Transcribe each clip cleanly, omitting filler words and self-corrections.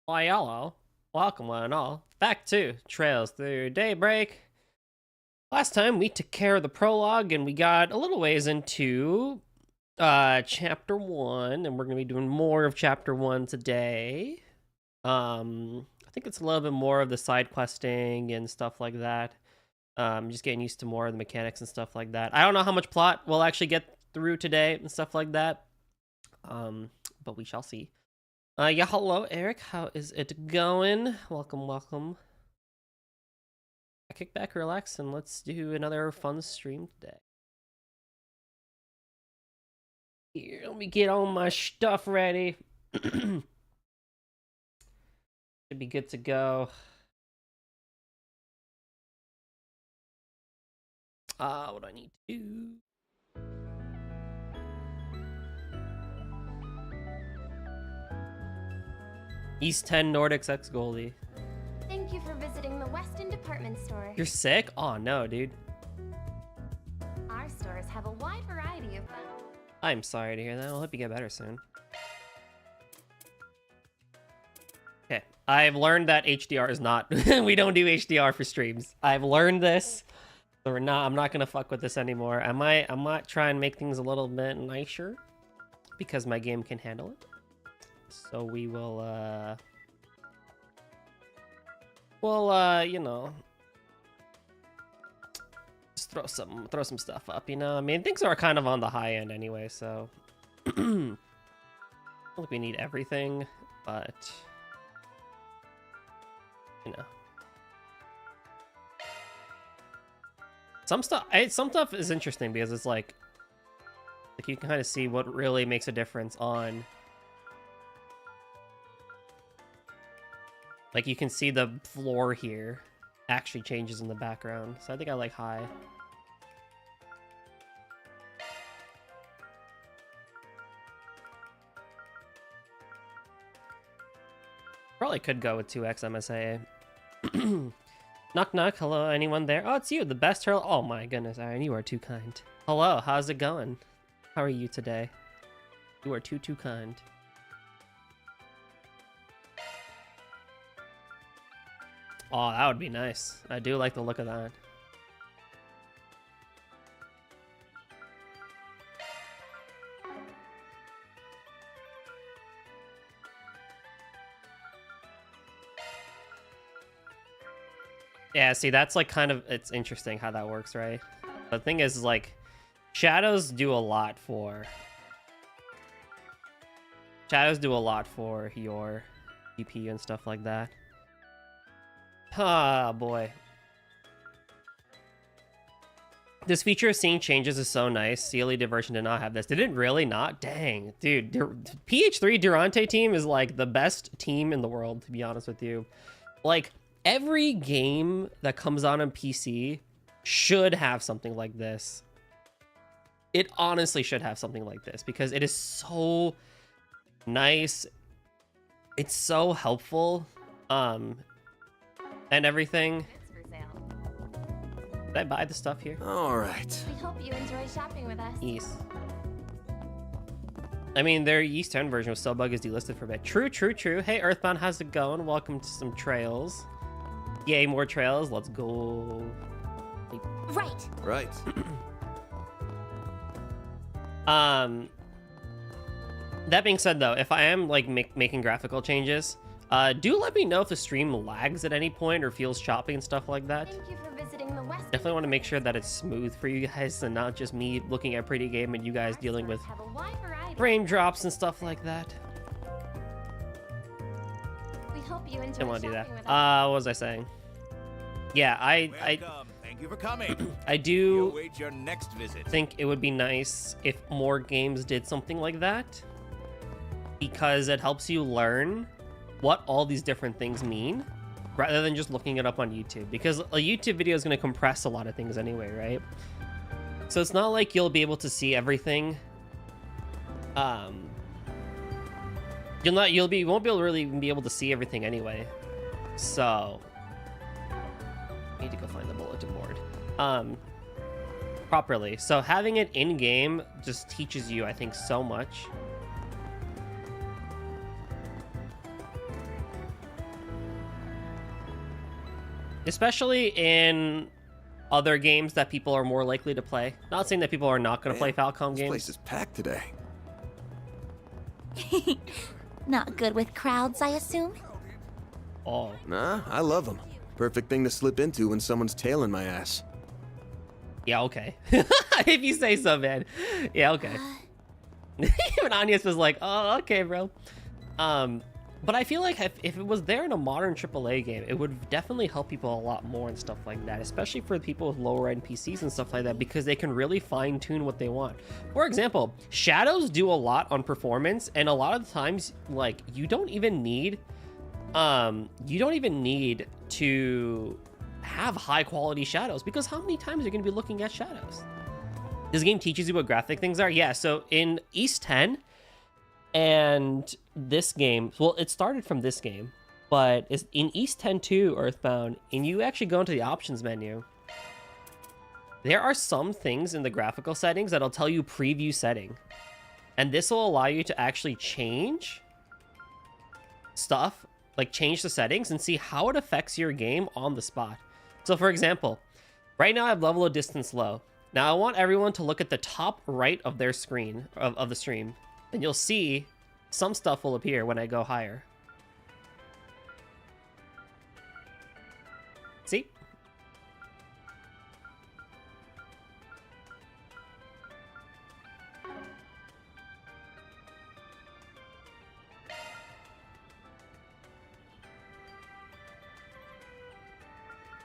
Why, hello. Welcome, one and all, back to Trails Through Daybreak. Last time we took care of the prologue and we got a little ways into chapter 1, and we're going to be doing more of chapter 1 today. I think it's a little bit more of the side questing and stuff like that. Just getting used to more of the mechanics and stuff like that. I don't know how much plot we'll actually get through today and stuff like that. But we shall see. Yeah, hello, Eric. How is it going? Welcome, welcome. Kick back, relax, and let's do another fun stream today. Here, let me get all my stuff ready. Should be good to go. What do I need to do? East 10 Nordics X Goldie. Thank you for visiting the Weston department store. You're sick? Oh no, dude. Our stores have a wide variety of fun. I'm sorry to hear that. I hope you get better soon. Okay, I've learned that HDR is not. We don't do HDR for streams. I've learned this. So I'm not gonna fuck with this anymore. I might try and make things a little bit nicer because my game can handle it. So we will you know, just throw some stuff up, you know? I mean, things are kind of on the high end anyway, so I don't think we need everything, but you know. Some stuff is interesting because it's like you can kind of see what really makes a difference on. Like, you can see the floor here actually changes in the background. So I think I like high. Probably could go with 2x MSA. Knock knock, hello, anyone there? Oh, it's you, the best turtle. Oh my goodness, Aaron, you are too kind. Hello, how's it going? How are you today? You are too kind. Oh, that would be nice. I do like the look of that. Yeah, see, that's like kind of, it's interesting how that works, right? The thing is, like, shadows do a lot for your GPU and stuff like that. Ah, boy. This feature of seeing changes is so nice. CLE Diversion did not have this. Did it really not? Dang. Dude, PH3 Durante team is like the best team in the world, to be honest with you. Like, every game that comes out on PC should have something like this. It honestly should have something like this because it is so nice. It's so helpful. And everything. Did I buy the stuff here? All right. We hope you enjoy shopping with us. East. I mean, their East 10 version of Subug is delisted for a bit. True. Hey, Earthbound, how's it going? Welcome to some trails. Yay, more trails. Let's go. Right. That being said, though, if I am like making graphical changes, do let me know if the stream lags at any point or feels choppy and stuff like that. Thank you for visiting the Weston. Definitely want to make sure that it's smooth for you guys and not just me looking at pretty game and you guys dealing with Have a wide variety. frame drops and stuff like that. We hope you enjoy Didn't want to do that. shopping with us. What was I saying? Yeah, I Welcome. Thank you for coming. I We do await your next visit. think it would be nice if more games did something like that, because it helps you learn what all these different things mean rather than just looking it up on YouTube, because a YouTube video is going to compress a lot of things anyway, right? So it's not like you'll be able to see everything. You won't be able to really even be able to see everything anyway. So I need to go find the bulletin board. Properly. So having it in game just teaches you, I think, so much. especially in other games that people are more likely to play. Not saying that people are not going to play Falcom This games. place is packed today. Not good with crowds, I assume? Oh, Nah, I love them. Perfect thing to slip into when someone's tailing my ass. yeah, okay. If you say so, man. Yeah, okay. Even Agnes was like, oh, okay, bro. But I feel like if it was there in a modern AAA game, it would definitely help people a lot more and stuff like that, especially for people with lower end PCs and stuff like that, because they can really fine tune what they want. For example, shadows do a lot on performance, and a lot of the times, like, you don't even need to have high quality shadows, because how many times are you going to be looking at shadows? This game teaches you what graphic things are. Yeah, so in East 10 and this game, well, it started from this game, but it's in East 10 2 Earthbound, and you actually go into the options menu. There are some things in the graphical settings that'll tell you preview setting, and this will allow you to actually change stuff, like change the settings and see how it affects your game on the spot. So for example, right now I have level of distance low. Now I want everyone to look at the top right of their screen of the stream, and you'll see some stuff will appear when I go higher. See?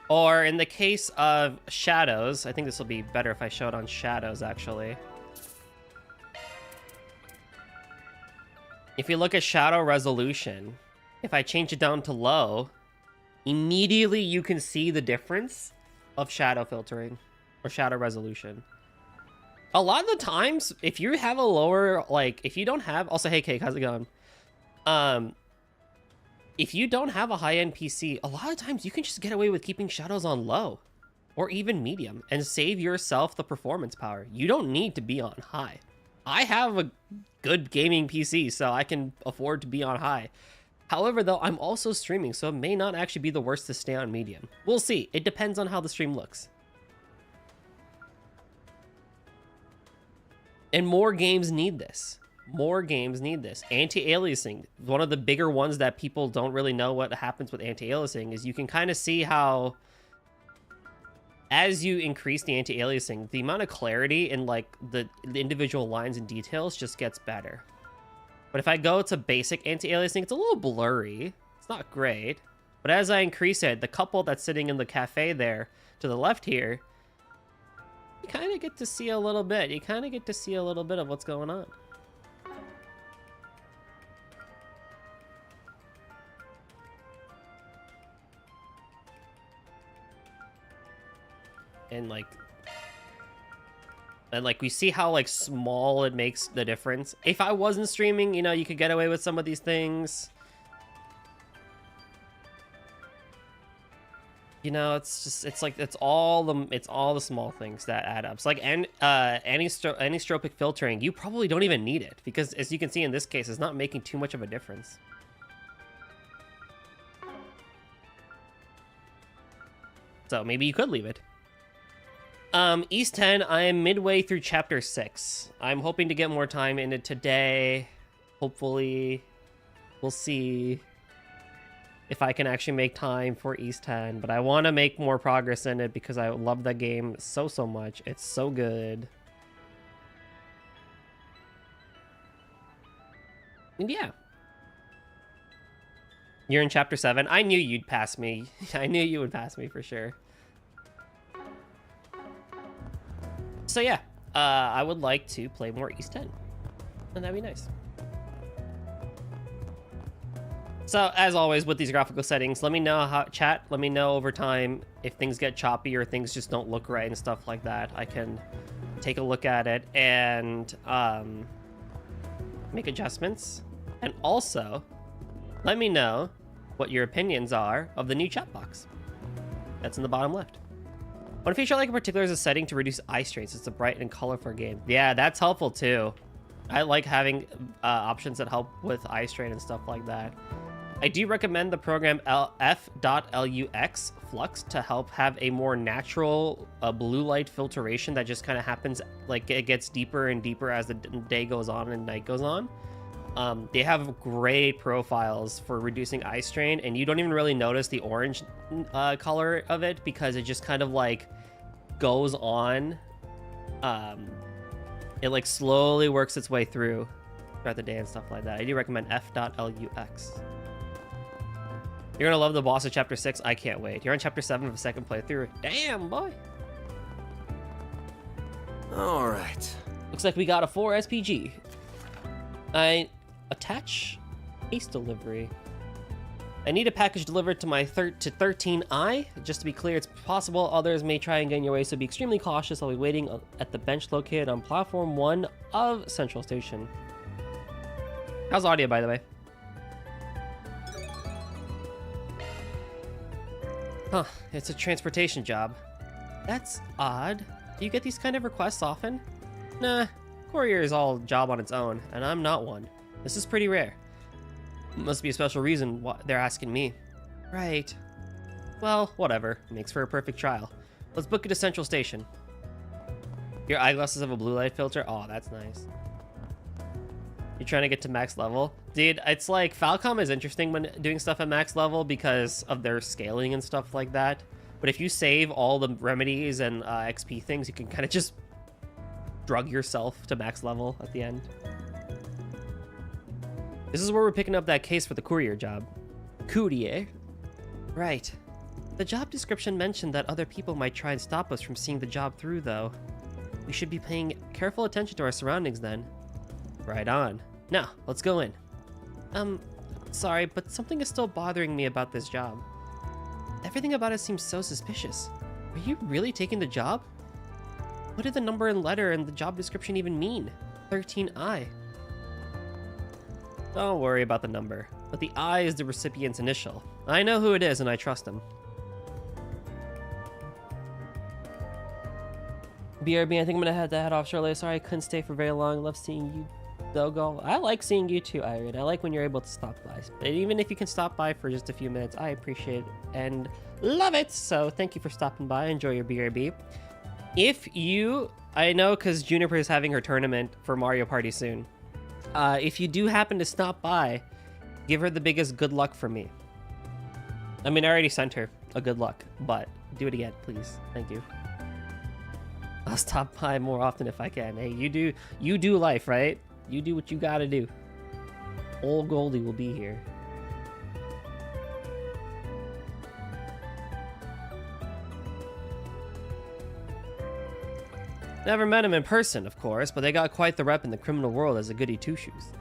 Or in the case of shadows, I think this will be better if I show it on shadows, actually. If you look at shadow resolution, if I change it down to low, immediately you can see the difference of shadow filtering or shadow resolution. A lot of the times, if you have a lower, like, if you don't have, also, hey, Cake, how's it going? If you don't have a high-end PC, a lot of times you can just get away with keeping shadows on low or even medium and save yourself the performance power. You don't need to be on high. I have a good gaming PC, so I can afford to be on high. However, though, I'm also streaming, so it may not actually be the worst to stay on medium. We'll see. It depends on how the stream looks. And more games need this. More games need this. Anti-aliasing, one of the bigger ones that people don't really know what happens with anti-aliasing, is you can kind of see how as you increase the anti-aliasing, the amount of clarity in like the individual lines and details just gets better. But if I go to basic anti-aliasing, it's a little blurry. It's not great. But as I increase it, the couple that's sitting in the cafe there to the left here, you kind of get to see a little bit. You kind of get to see a little bit of what's going on. And like we see how like small it makes the difference. If I wasn't streaming, you know, you could get away with some of these things. You know, it's all the small things that add up. It's like anisotropic filtering, you probably don't even need it, because as you can see in this case, it's not making too much of a difference. So maybe you could leave it. East 10, I am midway through chapter 6. I'm hoping to get more time in it today. Hopefully. We'll see if I can actually make time for East 10. But I want to make more progress in it because I love that game so much. It's so good. And yeah. You're in chapter 7. I knew you'd pass me. I knew you would pass me for sure. So yeah, I would like to play more East 10, and that'd be nice. So as always with these graphical settings, let me know let me know over time if things get choppy or things just don't look right and stuff like that. I can take a look at it and make adjustments. And also, let me know what your opinions are of the new chat box. That's in the bottom left. One feature I like in particular is a setting to reduce eye strains. It's a bright and colorful game. Yeah, that's helpful too. I like having options that help with eye strain and stuff like that. I do recommend the program f.lux flux to help have a more natural blue light filtration that just kind of happens, like it gets deeper and deeper as the day goes on and night goes on. They have great profiles for reducing eye strain, and you don't even really notice the orange color of it because it just kind of like goes on. It like slowly works its way throughout the day and stuff like that. I do recommend f.lux. You're gonna love the boss of chapter 6. I can't wait. You're on chapter 7 of a second playthrough. Damn, boy. All right. Looks like we got a 4 SPG. I attach haste delivery. I need a package delivered to my 13I. Just to be clear, it's possible others may try and get in your way, so be extremely cautious. I'll be waiting at the bench located on platform 1 of Central Station. How's audio, by the way? Huh, it's a transportation job. That's odd. Do you get these kind of requests often? Nah, courier is all job on its own, and I'm not one. This is pretty rare. Must be a special reason why they're asking me. Right. Well, whatever. Makes for a perfect trial. Let's book it to Central Station. Your eyeglasses have a blue light filter? Oh, that's nice. You're trying to get to max level? Dude, it's like Falcom is interesting when doing stuff at max level because of their scaling and stuff like that. But if you save all the remedies and XP things, you can kind of just drug yourself to max level at the end. This is where we're picking up that case for the courier job. Courier? Right. The job description mentioned that other people might try and stop us from seeing the job through, though. We should be paying careful attention to our surroundings then. Right on. Now, let's go in. Sorry, but something is still bothering me about this job. Everything about it seems so suspicious. Are you really taking the job? What did the number and letter and the job description even mean? 13I. Don't worry about the number, but the I is the recipient's initial. I know who it is and I trust him. BRB, I think I'm gonna have to head off shortly. Sorry I couldn't stay for very long. Love seeing you, Dogo. I like seeing you too, Irene. I like when you're able to stop by. But even if you can stop by for just a few minutes, I appreciate it and love it. So thank you for stopping by. Enjoy your BRB. If you, I know because Juniper is having her tournament for Mario Party soon. If you do happen to stop by, give her the biggest good luck for me. I mean, I already sent her a good luck, but do it again, please. Thank you. I'll stop by more often if I can. Hey, you do life, right? You do what you gotta do. Old Goldie will be here. Never met him in person, of course, but they got quite the rep in the criminal world as a goody two-shoes.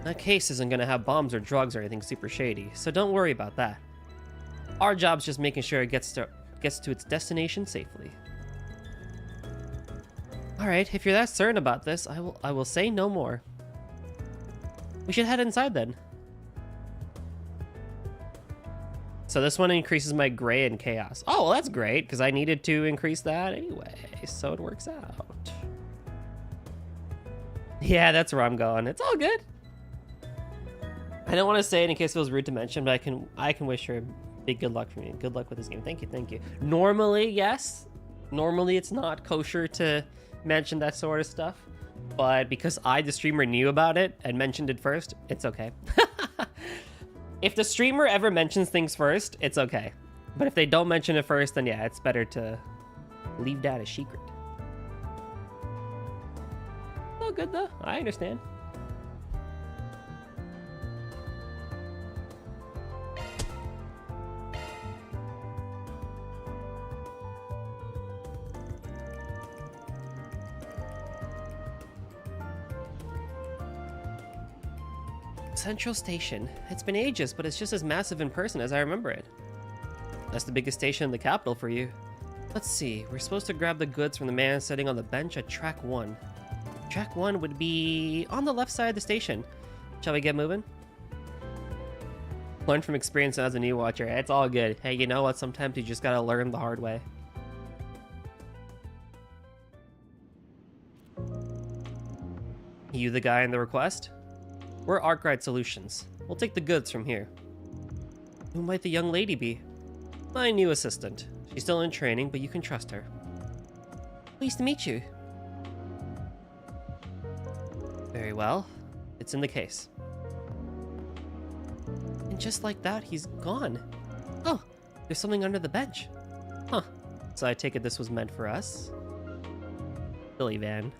That case isn't gonna have bombs or drugs or anything super shady, so don't worry about that. Our job's just making sure it gets to its destination safely. Alright, if you're that certain about this, I will say no more. We should head inside then. So this one increases my gray and chaos. Oh, well, that's great, because I needed to increase that anyway, so it works out. Yeah, that's where I'm going. It's all good. I don't want to say it in case it was rude to mention, but I can wish her a big good luck for me. Good luck with this game. Thank you, thank you. Normally, yes. Normally, it's not kosher to mention that sort of stuff, but because I, the streamer, knew about it and mentioned it first, it's okay. If the streamer ever mentions things first, it's okay. But if they don't mention it first, then yeah, it's better to leave that a secret. Oh, good though. I understand. Central Station. It's been ages, but it's just as massive in person as I remember it. That's the biggest station in the capital for you. Let's see, we're supposed to grab the goods from the man sitting on the bench at track 1. Track 1 would be on the left side of the station. Shall we get moving? Learn from experience as a new watcher. It's all good. Hey, you know what? Sometimes you just gotta learn the hard way. You the guy in the request? We're Arkwright Solutions. We'll take the goods from here. Who might the young lady be? My new assistant. She's still in training, but you can trust her. Pleased to meet you. Very well. It's in the case. And just like that, he's gone. Oh, there's something under the bench. Huh. So I take it this was meant for us? Silly Van.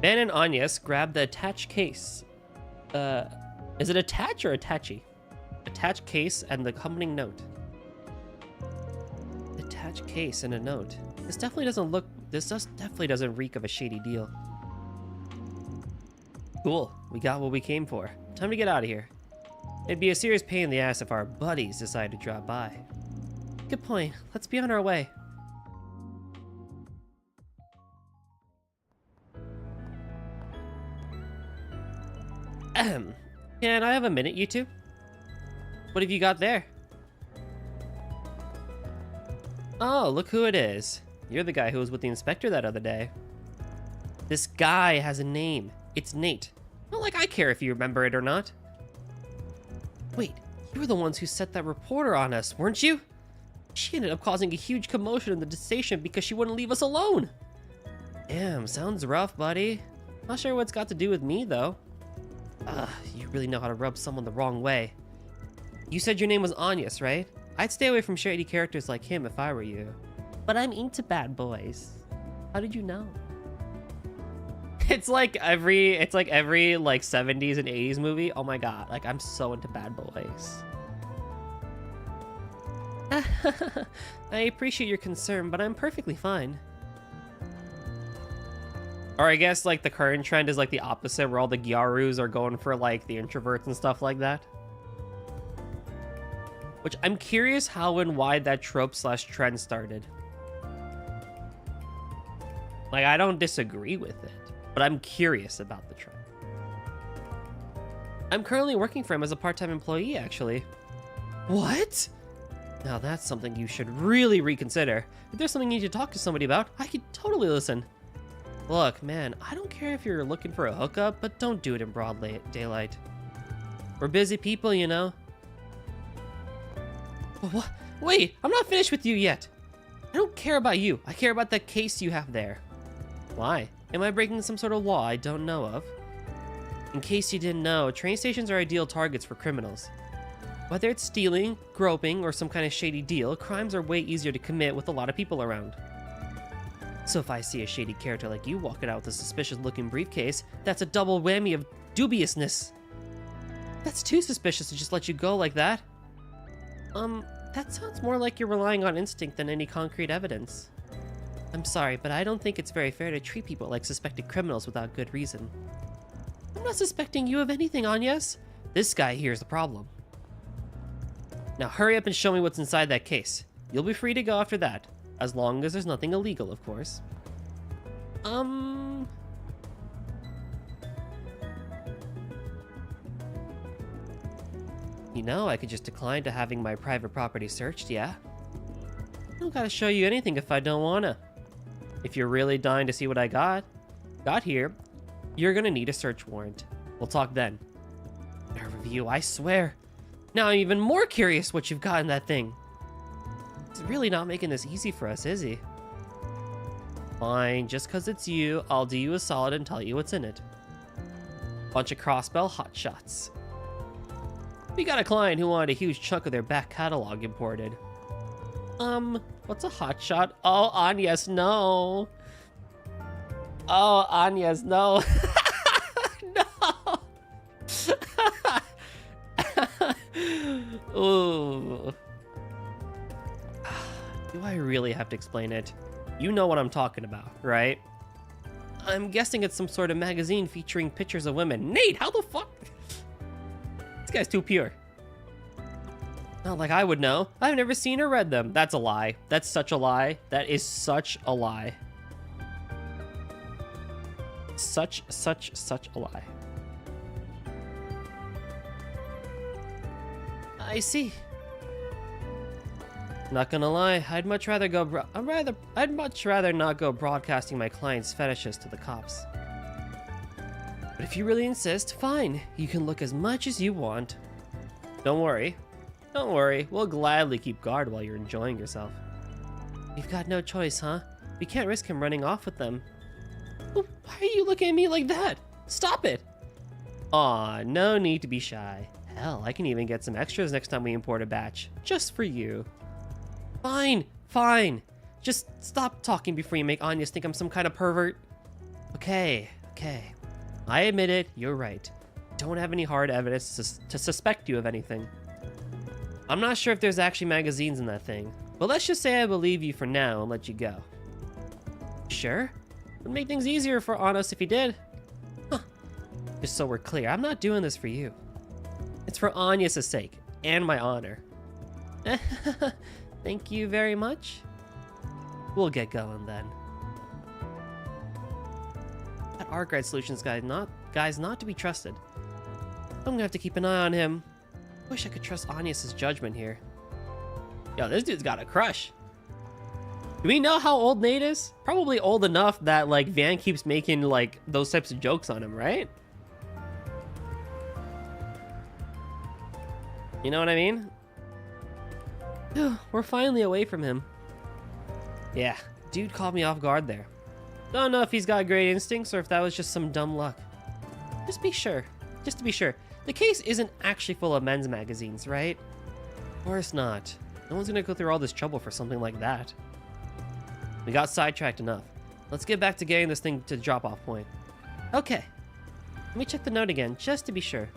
Van and Agnes grab the attached case. Is it attach or attache? Attached case and the accompanying note. Attached case and a note. This definitely doesn't reek of a shady deal. Cool, we got what we came for. Time to get out of here. It'd be a serious pain in the ass if our buddies decide to drop by. Good point. Let's be on our way. Ahem. Can I have a minute, you two? What have you got there? Oh, look who it is. You're the guy who was with the inspector that other day. This guy has a name. It's Nate. Not like I care if you remember it or not. Wait, you were the ones who set that reporter on us, weren't you? She ended up causing a huge commotion in the station because she wouldn't leave us alone. Damn, sounds rough, buddy. Not sure what it's got to do with me, though. You really know how to rub someone the wrong way. You said your name was Agnes, right? I'd stay away from shady characters like him if I were you. But I'm into bad boys. How did you know? It's like every 70s and 80s movie. Oh my god, like I'm so into bad boys. I appreciate your concern, but I'm perfectly fine. Or I guess like the current trend is like the opposite, where all the gyarus are going for like the introverts and stuff like that. Which I'm curious how and why that trope/trend started. Like I don't disagree with it, but I'm curious about the trend. I'm currently working for him as a part-time employee, actually. What? Now that's something you should really reconsider. If there's something you need to talk to somebody about, I could totally listen. Look, man, I don't care if you're looking for a hookup, but don't do it in broad daylight. We're busy people, you know. What? Wait, I'm not finished with you yet. I don't care about you. I care about that case you have there. Why? Am I breaking some sort of law I don't know of? In case you didn't know, train stations are ideal targets for criminals. Whether it's stealing, groping, or some kind of shady deal, crimes are way easier to commit with a lot of people around. So if I see a shady character like you walking out with a suspicious-looking briefcase, that's a double whammy of dubiousness. That's too suspicious to just let you go like that. That sounds more like you're relying on instinct than any concrete evidence. I'm sorry, but I don't think it's very fair to treat people like suspected criminals without good reason. I'm not suspecting you of anything, Agnes. This guy here is the problem. Now hurry up and show me what's inside that case. You'll be free to go after that. As long as there's nothing illegal, of course. You know, I could just decline to having my private property searched, yeah? I don't gotta show you anything if I don't wanna. If you're really dying to see what I got here, you're gonna need a search warrant. We'll talk then. Nerve of you, I swear. Now I'm even more curious what you've got in that thing. He's really not making this easy for us, is he? Fine, just cause it's you, I'll do you a solid and tell you what's in it. Bunch of crossbell hotshots. We got a client who wanted a huge chunk of their back catalog imported. What's a hotshot? Oh, Agnes, no. Oh, Agnes, no. No. Ooh. Do I really have to explain it? You know what I'm talking about, right? I'm guessing it's some sort of magazine featuring pictures of women. Nate, how the fuck? This guy's too pure. Not like I would know. I've never seen or read them. That's a lie. That's such a lie. That is such a lie. Such a lie. I see. Not gonna lie, I'd much rather not go broadcasting my clients' fetishes to the cops. But if you really insist, fine. You can look as much as you want. Don't worry. Don't worry. We'll gladly keep guard while you're enjoying yourself. You've got no choice, huh? We can't risk him running off with them. Why are you looking at me like that? Stop it! Aw, no need to be shy. Hell, I can even get some extras next time we import a batch. Just for you. Fine, fine. Just stop talking before you make Anyas think I'm some kind of pervert. Okay. I admit it, you're right. Don't have any hard evidence to suspect you of anything. I'm not sure if there's actually magazines in that thing, but let's just say I believe you for now and let you go. Sure? Would make things easier for us if you did. Huh. Just so we're clear, I'm not doing this for you. It's for Anyas' sake, and my honor. Thank you very much. We'll get going then. That art guide solutions guy's not to be trusted. I'm gonna have to keep an eye on him. Wish I could trust Anyas' judgment here. Yo, this dude's got a crush. Do we know how old Nate is? Probably old enough that like Van keeps making like those types of jokes on him, right? You know what I mean? We're finally away from him. Yeah, dude caught me off guard there. Don't know if he's got great instincts or if that was just some dumb luck. Just to be sure, the case isn't actually full of men's magazines, right? Of course not. No one's gonna go through all this trouble for something like that. We got sidetracked enough. Let's get back to getting this thing to the drop-off point. Okay. Let me check the note again, just to be sure.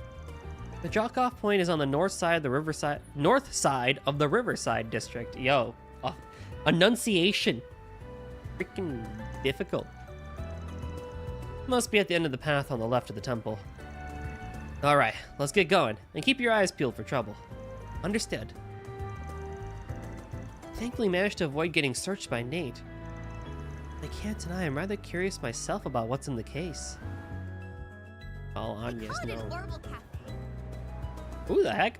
The drop-off point is on the north side of the Riverside district. Yo, enunciation. Freaking difficult. Must be at the end of the path on the left of the temple. All right, let's get going and keep your eyes peeled for trouble. Understood. Thankfully managed to avoid getting searched by Nate. I can't deny I'm rather curious myself about what's in the case. All Anyas know. Who the heck?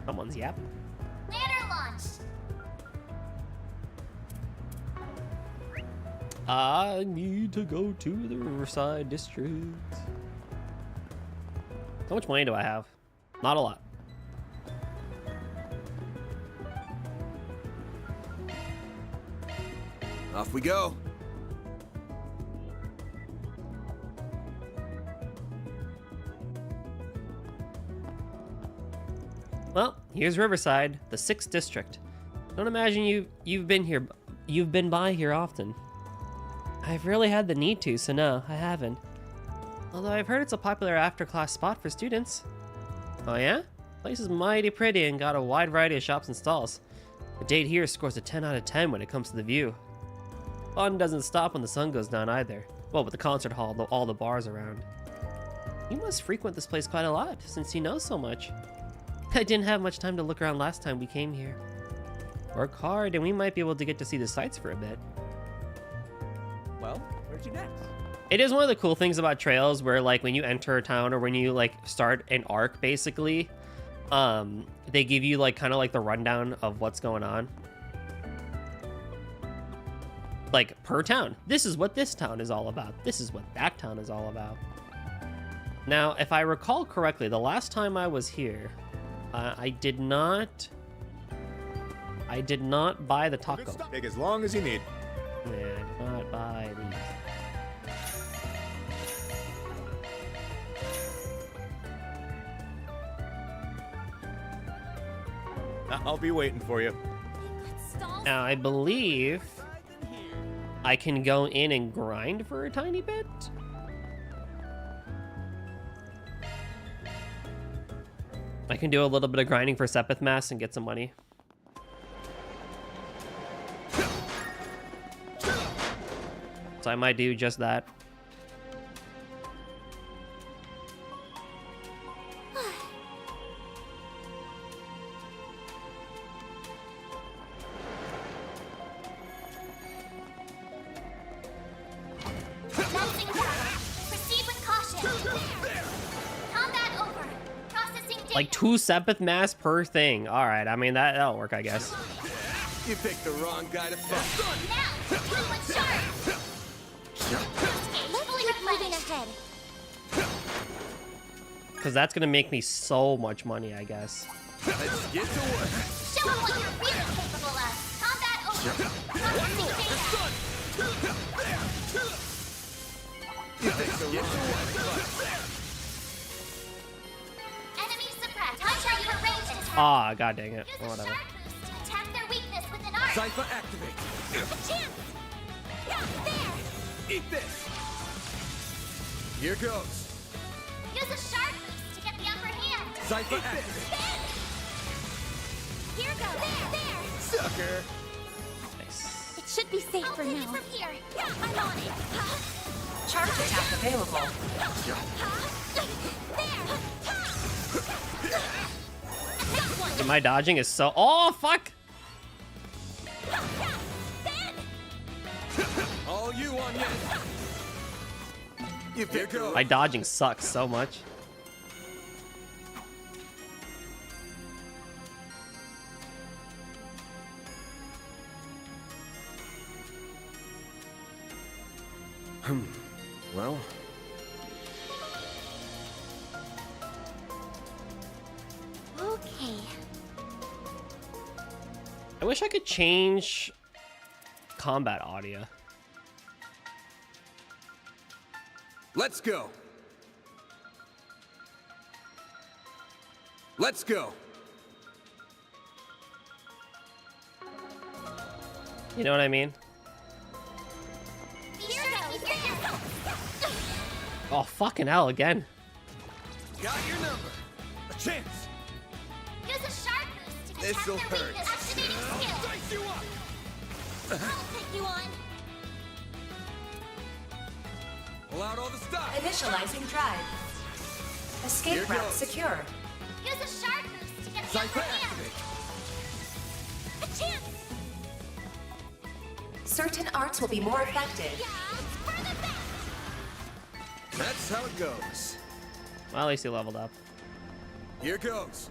Someone's yapping. Banner launch. I need to go to the Riverside district. How much money do I have? Not a lot. Off we go. Well, here's Riverside, the 6th district. Don't imagine you've been by here often. I've rarely had the need to, so no, I haven't. Although I've heard it's a popular after-class spot for students. Oh yeah? Place is mighty pretty and got a wide variety of shops and stalls. The date here scores a 10 out of 10 when it comes to the view. Fun doesn't stop when the sun goes down either. Well, with the concert hall, all the bars around. You must frequent this place quite a lot, since you know so much. I didn't have much time to look around last time we came here. Work hard and we might be able to get to see the sights for a bit. Well, where's you next? It is one of the cool things about Trails where like when you enter a town or when you like start an arc basically, they give you like kind of like the rundown of what's going on. Like per town. This is what this town is all about. This is what that town is all about. Now, if I recall correctly, the last time I was here, I did not buy the taco. Take as long as you need. Yeah, I did not buy these. I'll be waiting for you. Stalls. Now, I believe I can go in and grind for a tiny bit. I can do a little bit of grinding for Sepith Mass and get some money. So I might do just that. Commencing battle. Proceed with caution. Combat over. Processing data. Like 2 Sepith Mass per thing. All right, I mean, that'll work, I guess. You picked the wrong guy to fuck. Now, everyone sharp. Because that's gonna make me so much money, I guess. Let's get to work. Show them what you're really capable of. Combat over. Processing data. Let's get to work. Enemy suppressed. Contract for range attack. Ah, god dang it. Use a Whatever. sharp boost to attack their weakness with an arc. Cypher activate. Chance. Yeah, there. Eat this. Here goes. Use a sharp boost to get the upper hand. Cypher activate. Spin. Here goes. There. Sucker. Nice. It should be safe for now. From here. Yeah, I'm on it. Charge attack available. Dude, my dodging is so. Oh, fuck! All you on yet. Here goes. My dodging sucks so much. Well, Okay. I wish I could change combat audio. Let's go. Let's go. You know what I mean? Here goes. Oh, fucking hell, again. Got your number. A chance. Use a sharp boost to detect This'll their hurt. weakness. Activating I'll skill. dice you up. I'll pick you on. Pull out all the stuff. Initializing drive. Here Escape route goes. secure. Use a sharp boost to get the Cypher upper hand. activate. A chance. Certain arts will be more effective. Yeah, for the best. That's how it goes. Well, at least he leveled up. Here goes.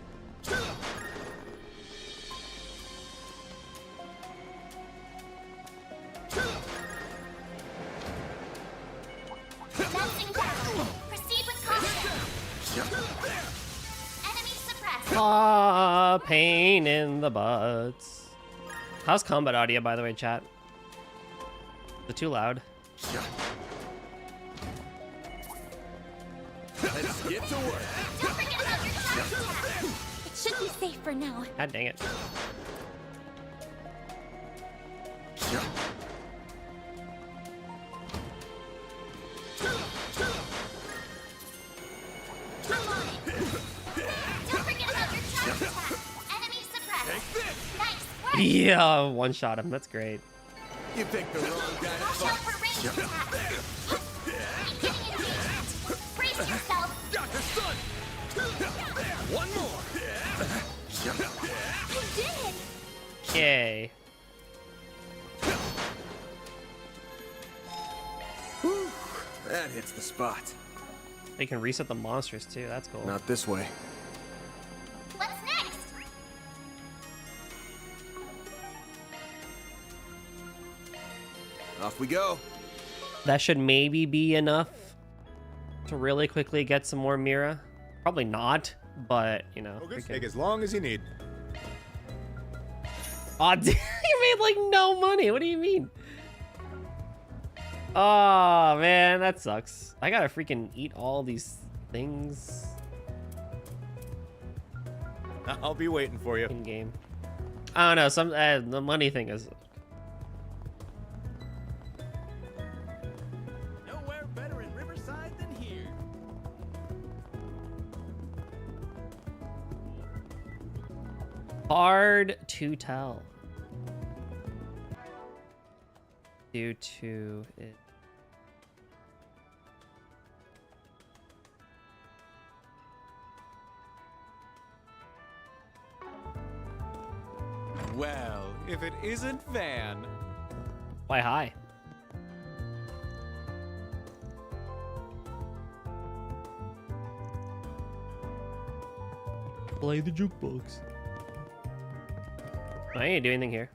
Commencing battle. Proceed with caution. Enemy suppressed. Ah, pain in the butts. How's combat audio, by the way, chat? Is it too loud? Let's get to work. Don't forget about your charge attack. It should be safe for now. God dang it. I'm on it. Don't forget about your charge attack. Enemy suppressed. Take this. Nice work. Yeah, one shot him. That's great. You picked the wrong guy to Watch out fight. for range attacks. Beginning engagement. Brace yourself. Got the sun. One more. You did. Yay. That hits the spot. They can reset the monsters too. That's cool. not this way. What's next? Off we go. That should maybe be enough to really quickly get some more Mira. Probably not, but you know. we Take can- as long as you need. Aw, you made like no money. What do you mean? Oh man, that sucks. I gotta freaking eat all these things I'll be waiting for you. in game. I don't know. Some the money thing is. Nowhere better in Riverside than here. Hard to tell. Due to it. Well, if it isn't Van. Why hi? Play the jukebox. I ain't do anything here.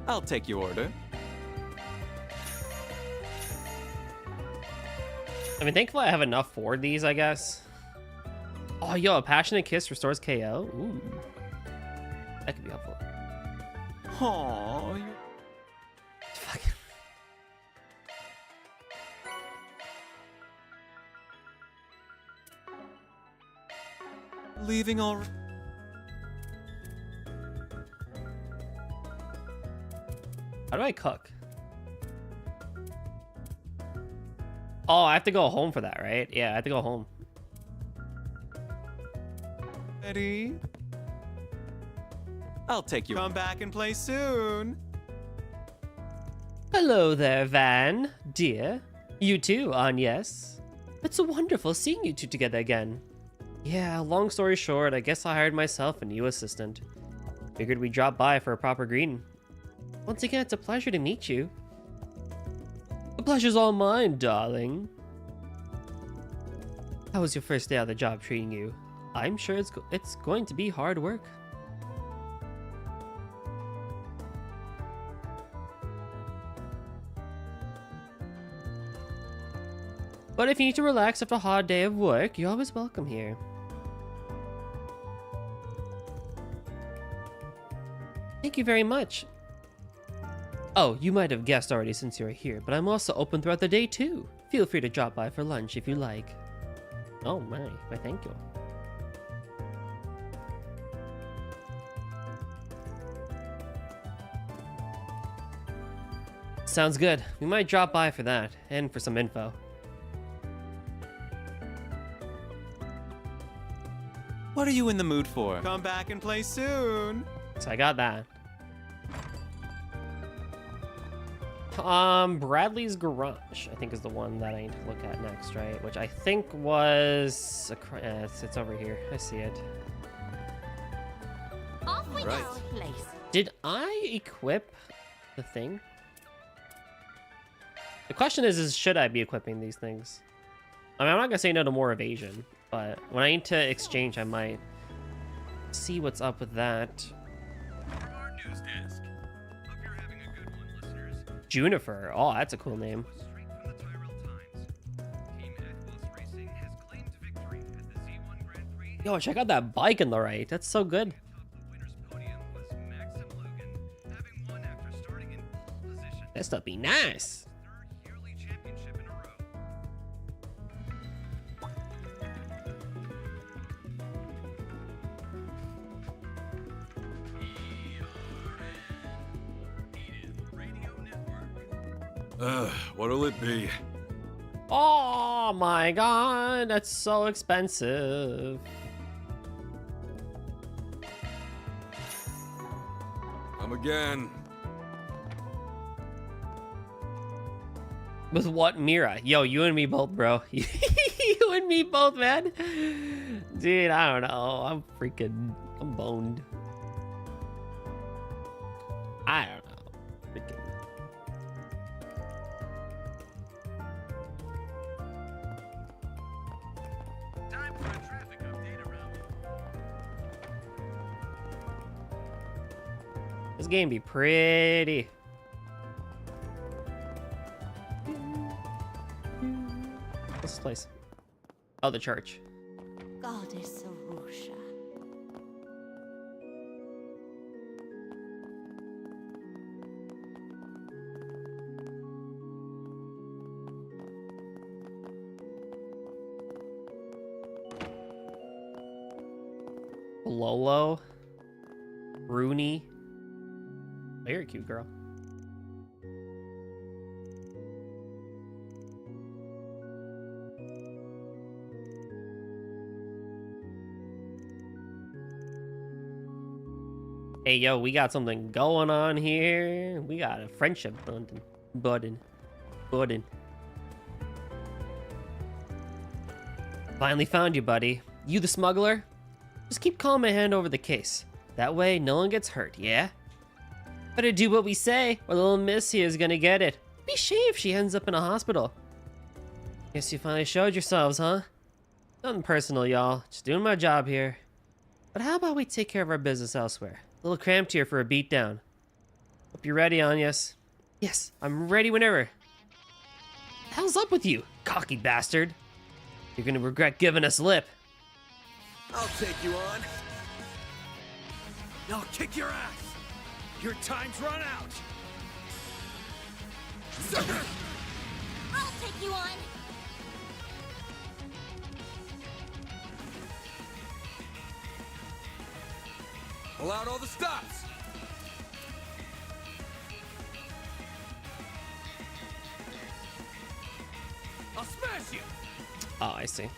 I'll take your order. I mean, thankfully I have enough for these, I guess. Oh, yo, a passionate kiss restores KO. Ooh, that could be helpful. Aww, you... Fuck. Leaving all... How do I cook? Oh, I have to go home for that, right? Yeah, I have to go home. Ready? I'll take you. Come back and play soon. Hello there, Van, dear. You too, Agnes. It's wonderful seeing you two together again. Yeah, long story short, I guess I hired myself a new assistant. Figured we'd drop by for a proper greeting. Once again, it's a pleasure to meet you. The pleasure's all mine, darling. How was your first day on the job treating you? I'm sure it's going to be hard work. But if you need to relax after a hard day of work, you're always welcome here. Thank you very much. Oh, you might have guessed already since you're here, but I'm also open throughout the day too. Feel free to drop by for lunch if you like. Oh my, why thank you. Sounds good. We might drop by for that, and for some info. What are you in the mood for? Come back and play soon. So I got that. Bradley's Garage, I think, is the one that I need to look at next, right? Which I think was... it's over here. I see it. Off we Right. go. Place. Did I equip the thing? The question is should I be equipping these things? I mean, I'm not gonna say no to more evasion, but when I need to exchange, I might see what's up with that. From our news desk. Hope you're having a good one, listeners. Juniper. Oh, that's a cool name. Straight from the Tyrell Times. Team Athos Racing has claimed victory at the Z1 Grand Prix. Yo, check out that bike on the right. That's so good. Atop the winner's podium was Maxim Logan, having won after starting in pole position. That stuff be nice. Third yearly championship in a row. Radio Network. What'll it be? Oh my god, that's so expensive. Come again. With what Mira? Yo, you and me both, bro. You and me both, man. Dude, I don't know. I'm boned. I don't know. Freaking. Time for a traffic update around. This game be pretty. What's this place? Oh, the church. Goddess Arusha. Lolo. Rooney. Oh, you're a cute girl. Hey, yo, we got something going on here. We got a friendship budding. Finally found you, buddy. You the smuggler? Just keep calm and hand over the case. That way, no one gets hurt, yeah? Better do what we say, or little miss here is gonna get it. Be shame if she ends up in a hospital. Guess you finally showed yourselves, huh? Nothing personal, y'all. Just doing my job here. But how about we take care of our business elsewhere? A little cramped here for a beatdown. Hope you're ready, Anyas. Yes, I'm ready whenever. The hell's up with you, cocky bastard? You're gonna regret giving us lip. I'll take you on. I'll kick your ass. Your time's run out. I'll take you on. Pull out all the stops. I'll smash you. Oh, I see.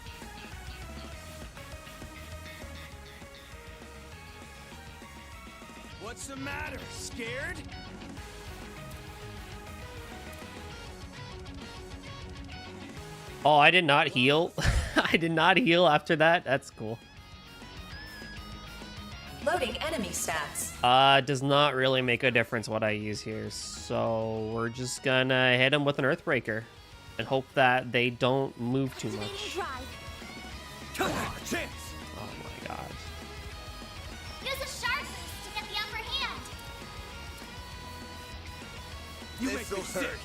What's the matter? Scared? Oh, I did not heal. I did not heal after that. That's cool. Loading enemy stats. Does not really make a difference what I use here. So we're just gonna hit them with an Earthbreaker and hope that they don't move too Activating much. drive. Come on, chance. Oh my god. Use a sharp boost to get the upper hand. You make me sick.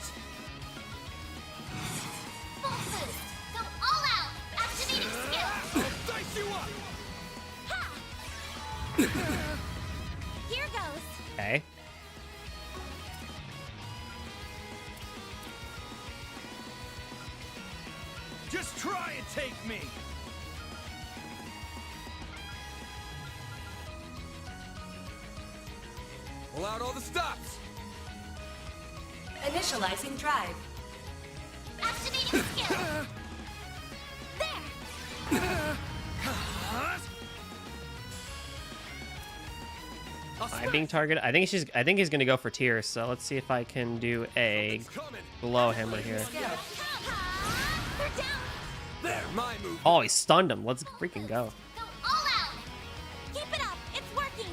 Full boost. Go all out. Activating skill. I'll dice you up. Ha! Here goes. Okay. Just try and take me. Pull out all the stops. Initializing drive. Activating skill. There. I'm being targeted. I think he's gonna go for tears. So let's see if I can do a glow hammer here. Skill. They're down. There, my move. Oh, he stunned him. Let's freaking go. Go all out. Keep it up. It's working.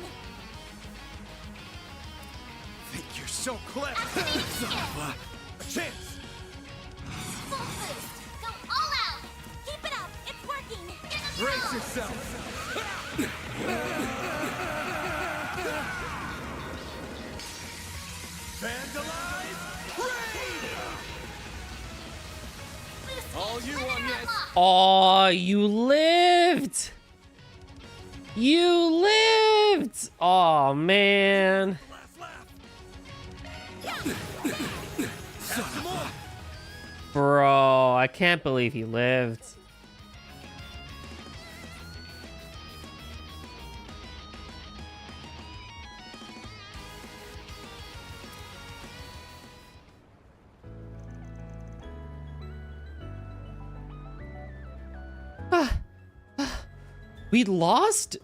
Think you're so clever. Activating Son skill. of a chance. Full boost. Go all out. Keep it up. It's working. Get the Brace throw. yourself. Vandalize. Raid. Boost All you limit on this. unlocked. Oh, you lived. You lived. Oh man. Last lap. Some more. Bro, I can't believe he lived. We lost?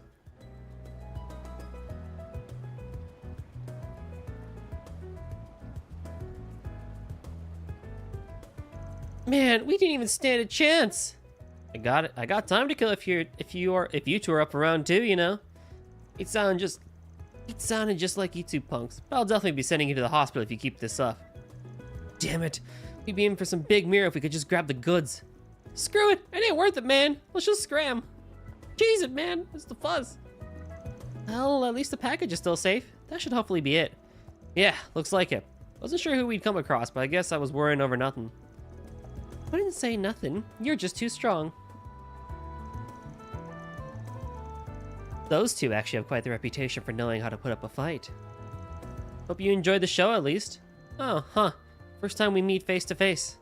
Man, we didn't even stand a chance. I got it. I got time to kill if you two are up for round 2, you know. It sounded just like you two punks. But I'll definitely be sending you to the hospital if you keep this up. Damn it. We'd be in for some big mirror if we could just grab the goods. Screw it. It ain't worth it, man. Let's just scram. Jeez it, man. What's the fuzz? Well, at least the package is still safe. That should hopefully be it. Yeah, looks like it. Wasn't sure who we'd come across, but I guess I was worrying over nothing. I didn't say nothing. You're just too strong. Those two actually have quite the reputation for knowing how to put up a fight. Hope you enjoyed the show at least. Oh, huh. First time we meet face to face.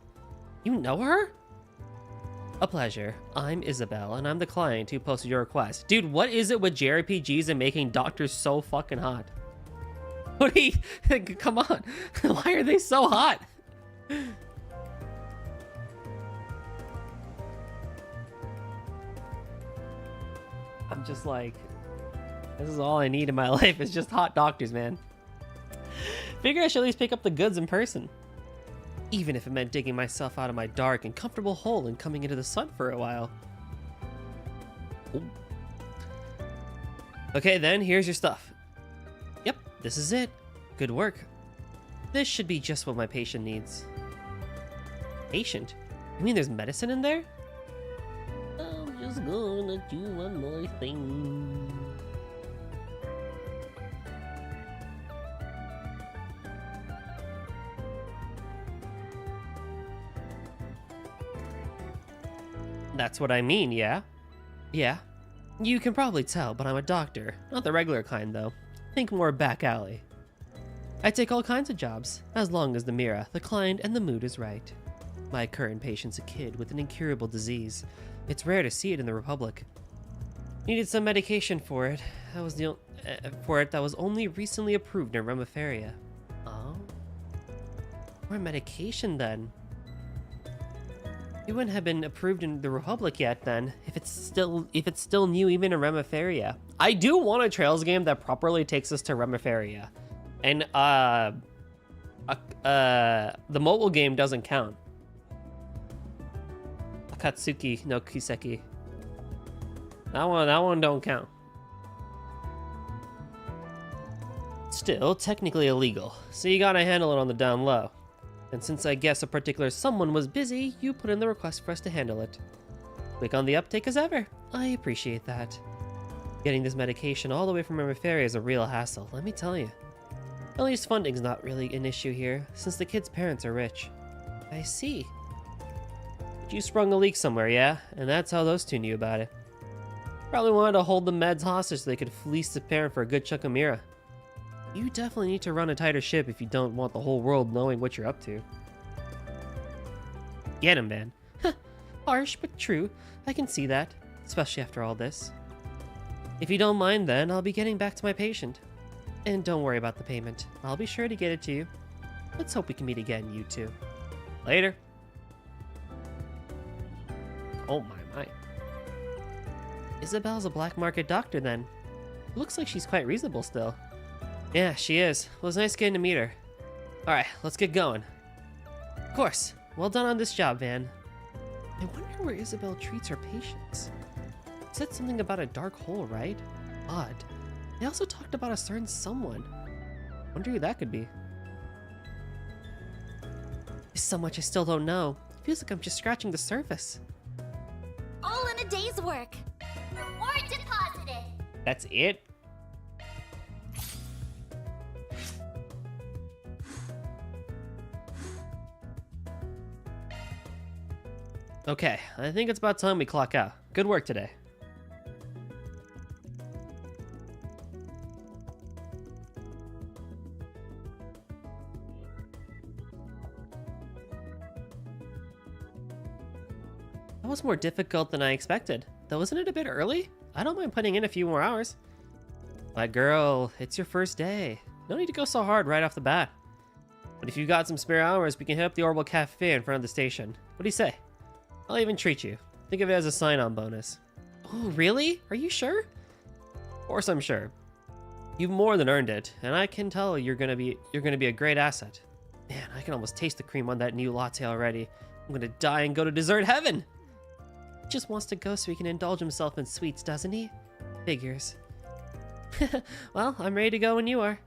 You know her? A pleasure. I'm Isabel, and I'm the client who posted your request. Dude, what is it with JRPGs and making doctors so fucking hot? What do you... Come on. Why are they so hot? I'm just like... This is all I need in my life. It's just hot doctors, man. Figure I should at least pick up the goods in person. Even if it meant digging myself out of my dark and comfortable hole and coming into the sun for a while. Ooh. Okay then, here's your stuff. Yep, this is it. Good work. This should be just what my patient needs. Patient? You mean there's medicine in there? I'm just gonna do one more thing. That's what I mean, yeah? Yeah. You can probably tell, but I'm a doctor. Not the regular kind, though. Think more back alley. I take all kinds of jobs, as long as the Mira, the client, and the mood is right. My current patient's a kid with an incurable disease. It's rare to see it in the Republic. Needed some medication for it. That was only recently approved in Remiferia. Oh? More medication, then. It wouldn't have been approved in the Republic yet, then, if it's still new even in Remiferia. I do want a Trails game that properly takes us to Remiferia. And, the mobile game doesn't count. Akatsuki no Kiseki. That one don't count. Still, technically illegal, so you gotta handle it on the down low. And since I guess a particular someone was busy, you put in the request for us to handle it. Quick on the uptake as ever. I appreciate that. Getting this medication all the way from Remiferia is a real hassle, let me tell you. At least funding's not really an issue here, since the kid's parents are rich. I see. But you sprung a leak somewhere, yeah? And that's how those two knew about it. Probably wanted to hold the meds hostage so they could fleece the parent for a good chunk of Mira. You definitely need to run a tighter ship if you don't want the whole world knowing what you're up to. Get him, man. Harsh, but true. I can see that, especially after all this. If you don't mind, then I'll be getting back to my patient. And don't worry about the payment. I'll be sure to get it to you. Let's hope we can meet again, you two. Later. Oh my. Isabel's a black market doctor, then. Looks like she's quite reasonable still. Yeah, she is. It was nice getting to meet her. Alright, let's get going. Of course. Well done on this job, Van. I wonder where Isabel treats her patients. Said something about a dark hole, right? Odd. They also talked about a certain someone. Wonder who that could be. There's so much I still don't know. Feels like I'm just scratching the surface. All in a day's work. Reward deposited. That's it? Okay, I think it's about time we clock out. Good work today. That was more difficult than I expected. Though, isn't it a bit early? I don't mind putting in a few more hours. But girl, it's your first day. No need to go so hard right off the bat. But if you've got some spare hours, we can hit up the Orbital Cafe in front of the station. What do you say? I'll even treat you. Think of it as a sign-on bonus. Oh, really? Are you sure? Of course I'm sure. You've more than earned it, and I can tell you're gonna be a great asset. Man, I can almost taste the cream on that new latte already. I'm gonna die and go to dessert heaven. He just wants to go so he can indulge himself in sweets, doesn't he? Figures. Well, I'm ready to go when you are.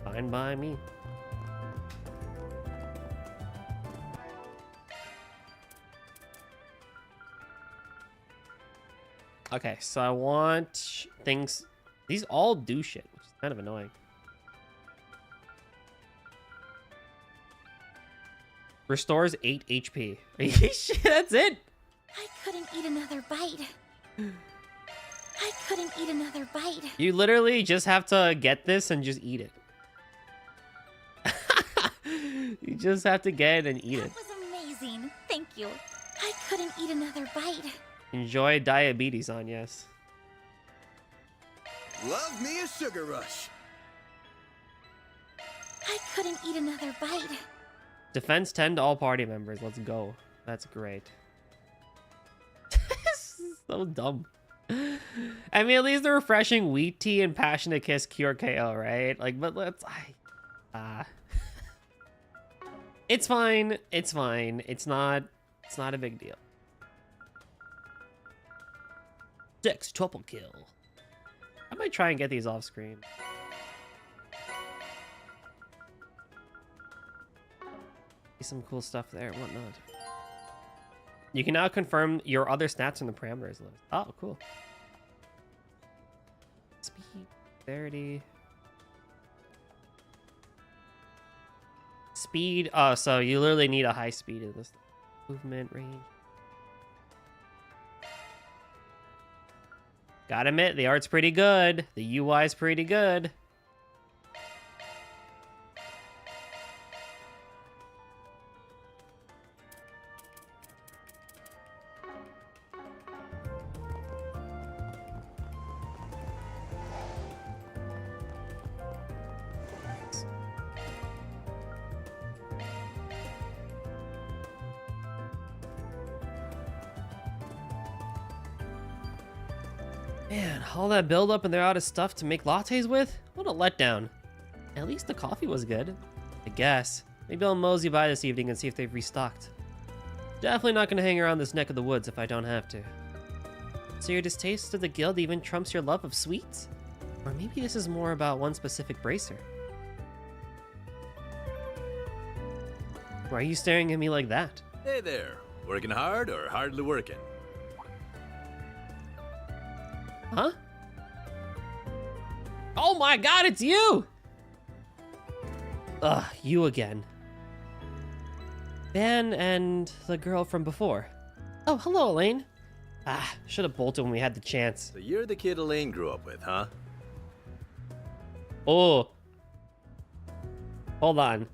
Fine by me. Okay, so I want things. These all do shit, which is kind of annoying. Restores 8 HP. Are you shit? That's it. I couldn't eat another bite. I couldn't eat another bite. You literally just have to get this and just eat it. You just have to get it and eat it. That was amazing. Thank you. I couldn't eat another bite. Enjoy diabetes on yes. Love me a sugar rush. I couldn't eat another bite. Defense 10 to all party members. Let's go. That's great. So dumb. I mean, at least the refreshing wheat tea and passionate kiss cure KO, right? Like, but let's. It's fine. It's fine. It's not a big deal. 6 triple kill. I might try and get these off screen. Some cool stuff there and whatnot. You can now confirm your other stats in the parameters list. Oh, cool. Speed, severity. Speed. Oh, so you literally need a high speed in this. Movement range. Gotta admit, the art's pretty good. The UI's pretty good. Man, all that buildup and they're out of stuff to make lattes with? What a letdown. At least the coffee was good. I guess. Maybe I'll mosey by this evening and see if they've restocked. Definitely not gonna hang around this neck of the woods if I don't have to. So your distaste of the guild even trumps your love of sweets? Or maybe this is more about one specific bracer. Why are you staring at me like that? Hey there. Working hard or hardly working? Huh? Oh my god, it's you! Ugh, you again. Van and the girl from before. Oh, hello, Elaine. Ah, should have bolted when we had the chance. So you're the kid Elaine grew up with, huh? Oh. Hold on.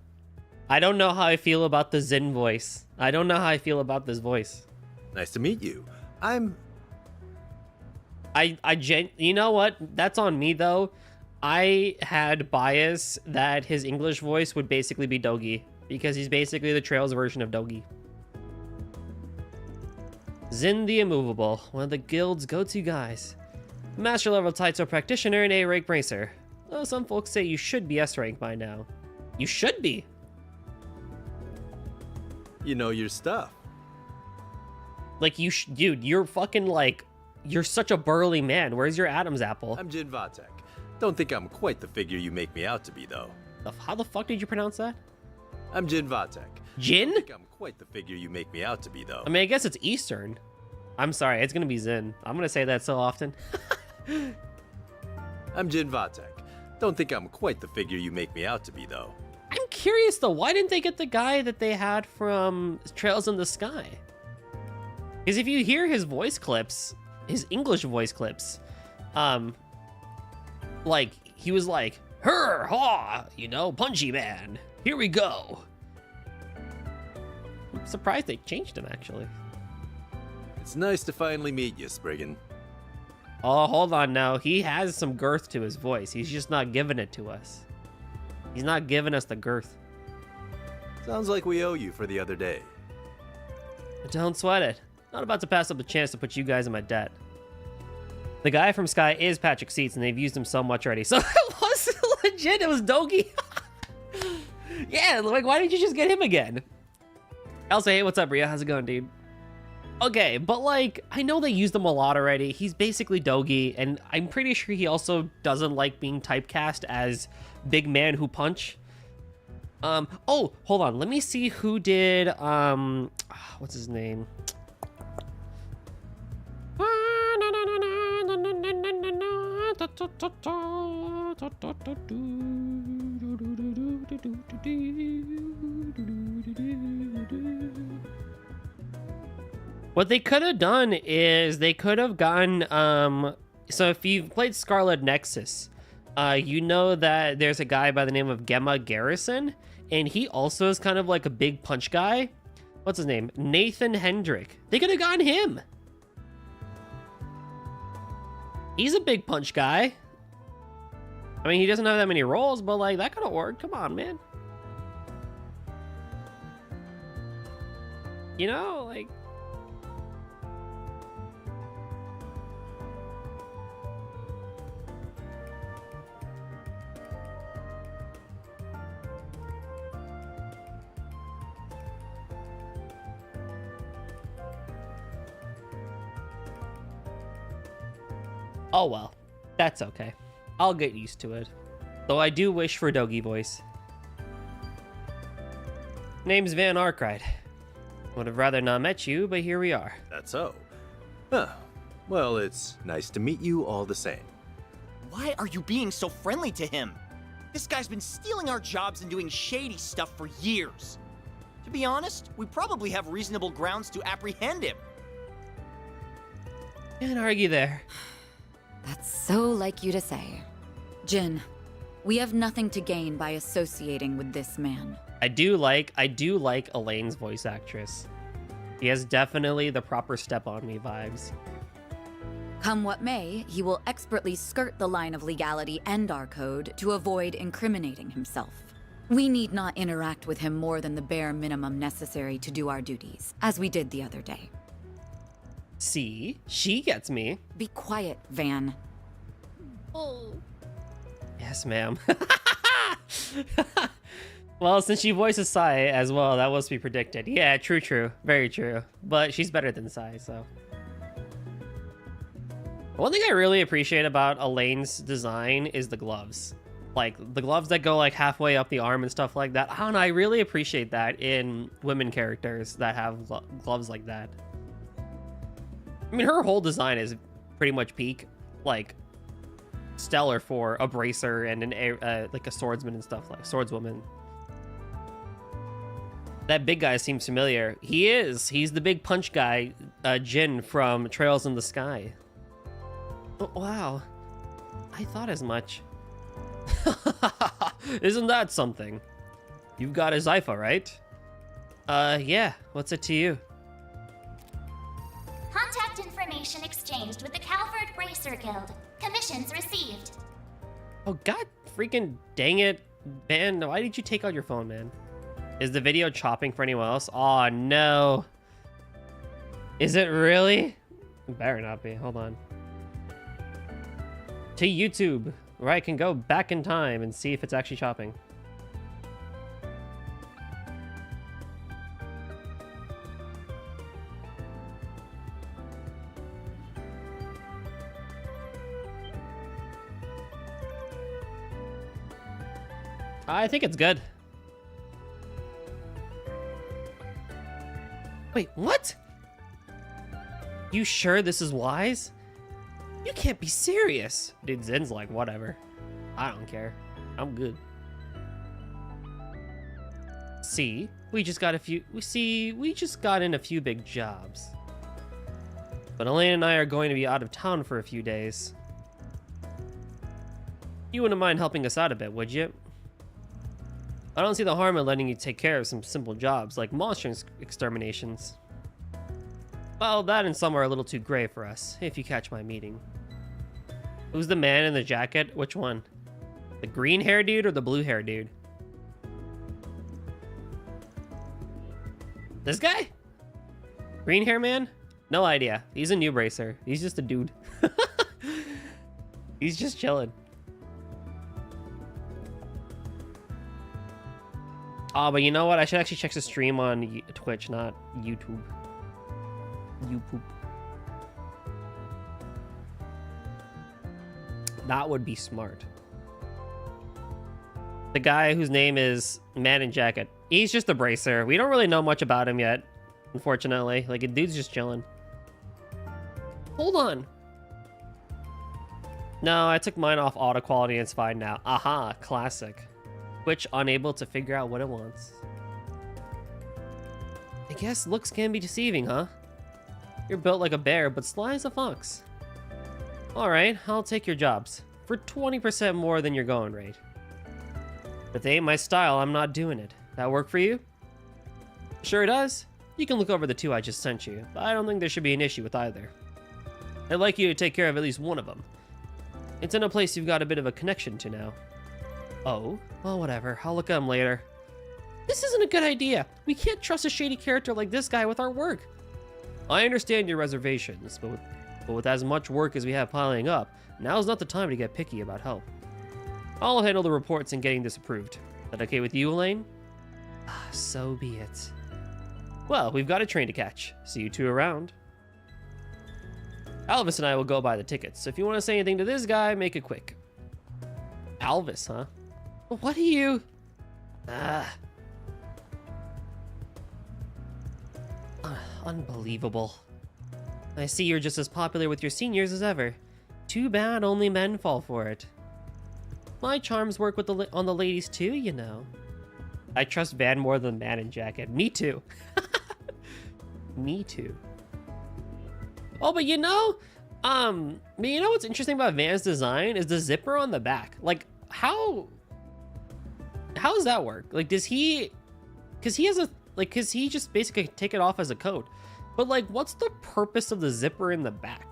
I don't know how I feel about the Zen voice. I don't know how I feel about this voice. Nice to meet you. You know what? That's on me though. I had bias that his English voice would basically be Dogi because he's basically the Trails version of Dogi. Zin the Immovable, one of the guild's go-to guys. Master level title practitioner and A-rank bracer. Though some folks say you should be S-rank by now. You should be. You know your stuff. Like dude, you're fucking like, you're such a burly man. Where's your Adam's apple? I'm Jin Vatek. Don't think I'm quite the figure you make me out to be, though. How the fuck did you pronounce that? I'm Jin Vatek. Jin? Don't think I'm quite the figure you make me out to be, though. I mean, I guess it's Eastern. I'm sorry, it's gonna be Zin. I'm gonna say that so often. I'm Jin Vatek. Don't think I'm quite the figure you make me out to be, though. I'm curious though, why didn't they get the guy that they had from Trails in the Sky? Because if you hear his voice clips, his English voice clips, like, he was like, her, haw, you know, punchy man, here we go. I'm surprised they changed him, actually. It's nice to finally meet you, Spriggan. Oh, hold on now. He has some girth to his voice. He's just not giving it to us. He's not giving us the girth. Sounds like we owe you for the other day. Don't sweat it. Not about to pass up the chance to put you guys in my debt. The guy from Sky is Patrick Seats, and they've used him so much already. So it was legit. It was Dogi. Yeah, like, why didn't you just get him again? Also, hey, what's up, Ria? How's it going, dude? Okay, but like, I know they used him a lot already. He's basically Dogi, and I'm pretty sure he also doesn't like being typecast as big man who punch. Oh, hold on. Let me see who did, what's his name? What they could have done is they could have gotten, so if you've played Scarlet Nexus, you know that there's a guy by the name of Gemma Garrison, and he also is kind of like a big punch guy. What's his name? Nathan Hendrick. They could have gotten him. He's a big punch guy. I mean, he doesn't have that many roles, but like, that could have worked. Come on, man. You know, like... Oh well, that's okay. I'll get used to it. Though I do wish for Dogi voice. Name's Van Arkwright. Would have rather not met you, but here we are. That's so. Huh. Well, it's nice to meet you all the same. Why are you being so friendly to him? This guy's been stealing our jobs and doing shady stuff for years. To be honest, we probably have reasonable grounds to apprehend him. Can't argue there. That's so like you to say. Jin, we have nothing to gain by associating with this man. I do like Elaine's voice actress. He has definitely the proper step on me vibes. Come what may, he will expertly skirt the line of legality and our code to avoid incriminating himself. We need not interact with him more than the bare minimum necessary to do our duties, as we did the other day. See? She gets me. Be quiet, Van. Oh. Yes, ma'am. Well, since she voices Sai as well, that was to be predicted. Yeah, true. Very true. But she's better than Sai, so. One thing I really appreciate about Elaine's design is the gloves. Like, the gloves that go, like, halfway up the arm and stuff like that. I don't know, I really appreciate that in women characters that have gloves like that. I mean, her whole design is pretty much peak. Like, stellar for a bracer and an like a swordsman and stuff, like swordswoman. That big guy seems familiar. He is. He's the big punch guy, Jin from Trails in the Sky. Oh, wow. I thought as much. Isn't that something? You've got a Zypha, right? Yeah. What's it to you? Contact information exchanged with the Calvert Bracer Guild. Commissions received. Oh, god freaking dang it. Ben, why did you take out your phone, man? Is the video chopping for anyone else? Oh, no. Is it really? It better not be. Hold on. To YouTube, where I can go back in time and see if it's actually chopping. I think it's good. Wait, what? You sure this is wise? You can't be serious. Dude, Zen's like, whatever. I don't care. I'm good. See, we just got in a few big jobs. But Elaine and I are going to be out of town for a few days. You wouldn't mind helping us out a bit, would you? I don't see the harm in letting you take care of some simple jobs, like monster exterminations. Well, that and some are a little too gray for us, if you catch my meaning. Who's the man in the jacket? Which one? The green hair dude or the blue hair dude? This guy? Green hair man? No idea. He's a new bracer. He's just a dude. He's just chilling. Oh, but you know what? I should actually check the stream on Twitch, not YouTube. YouTube. That would be smart. The guy whose name is Man in Jacket. He's just a bracer. We don't really know much about him yet, unfortunately. Like, a dude's just chilling. Hold on. No, I took mine off auto quality and it's fine now. Aha, classic. Twitch unable to figure out what it wants. I guess looks can be deceiving, huh? You're built like a bear, but sly as a fox. Alright, I'll take your jobs. For 20% more than your going rate. If they ain't my style, I'm not doing it. That work for you? Sure it does. You can look over the two I just sent you, but I don't think there should be an issue with either. I'd like you to take care of at least one of them. It's in a place you've got a bit of a connection to now. Oh? Well, whatever. I'll look at him later. This isn't a good idea. We can't trust a shady character like this guy with our work. I understand your reservations, but with as much work as we have piling up, now's not the time to get picky about help. I'll handle the reports and getting this approved. Is that okay with you, Elaine? So be it. Well, we've got a train to catch. See you two around. Alvis and I will go buy the tickets, so if you want to say anything to this guy, make it quick. Alvis, huh? What are you... Unbelievable. I see you're just as popular with your seniors as ever. Too bad only men fall for it. My charms work with on the ladies too, you know. I trust Van more than Man in Jacket. Me too. Me too. Oh, but you know, But you know what's interesting about Van's design is the zipper on the back. Like, how does that work? Like, does he, because he just basically take it off as a coat. But like, what's the purpose of the zipper in the back?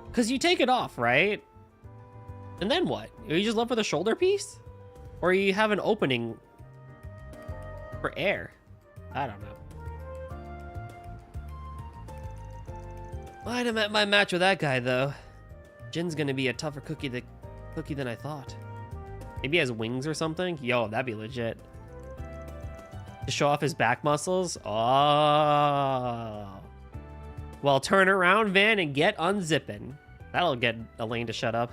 Because you take it off, right? And then what? Are you just left with a shoulder piece? Or you have an opening for air? I don't know. Might have met my match with that guy, though. Jin's gonna be a tougher cookie than I thought. Maybe he has wings or something? Yo, that'd be legit. To show off his back muscles? Oh. Well, turn around, Van, and get unzipping. That'll get Elaine to shut up.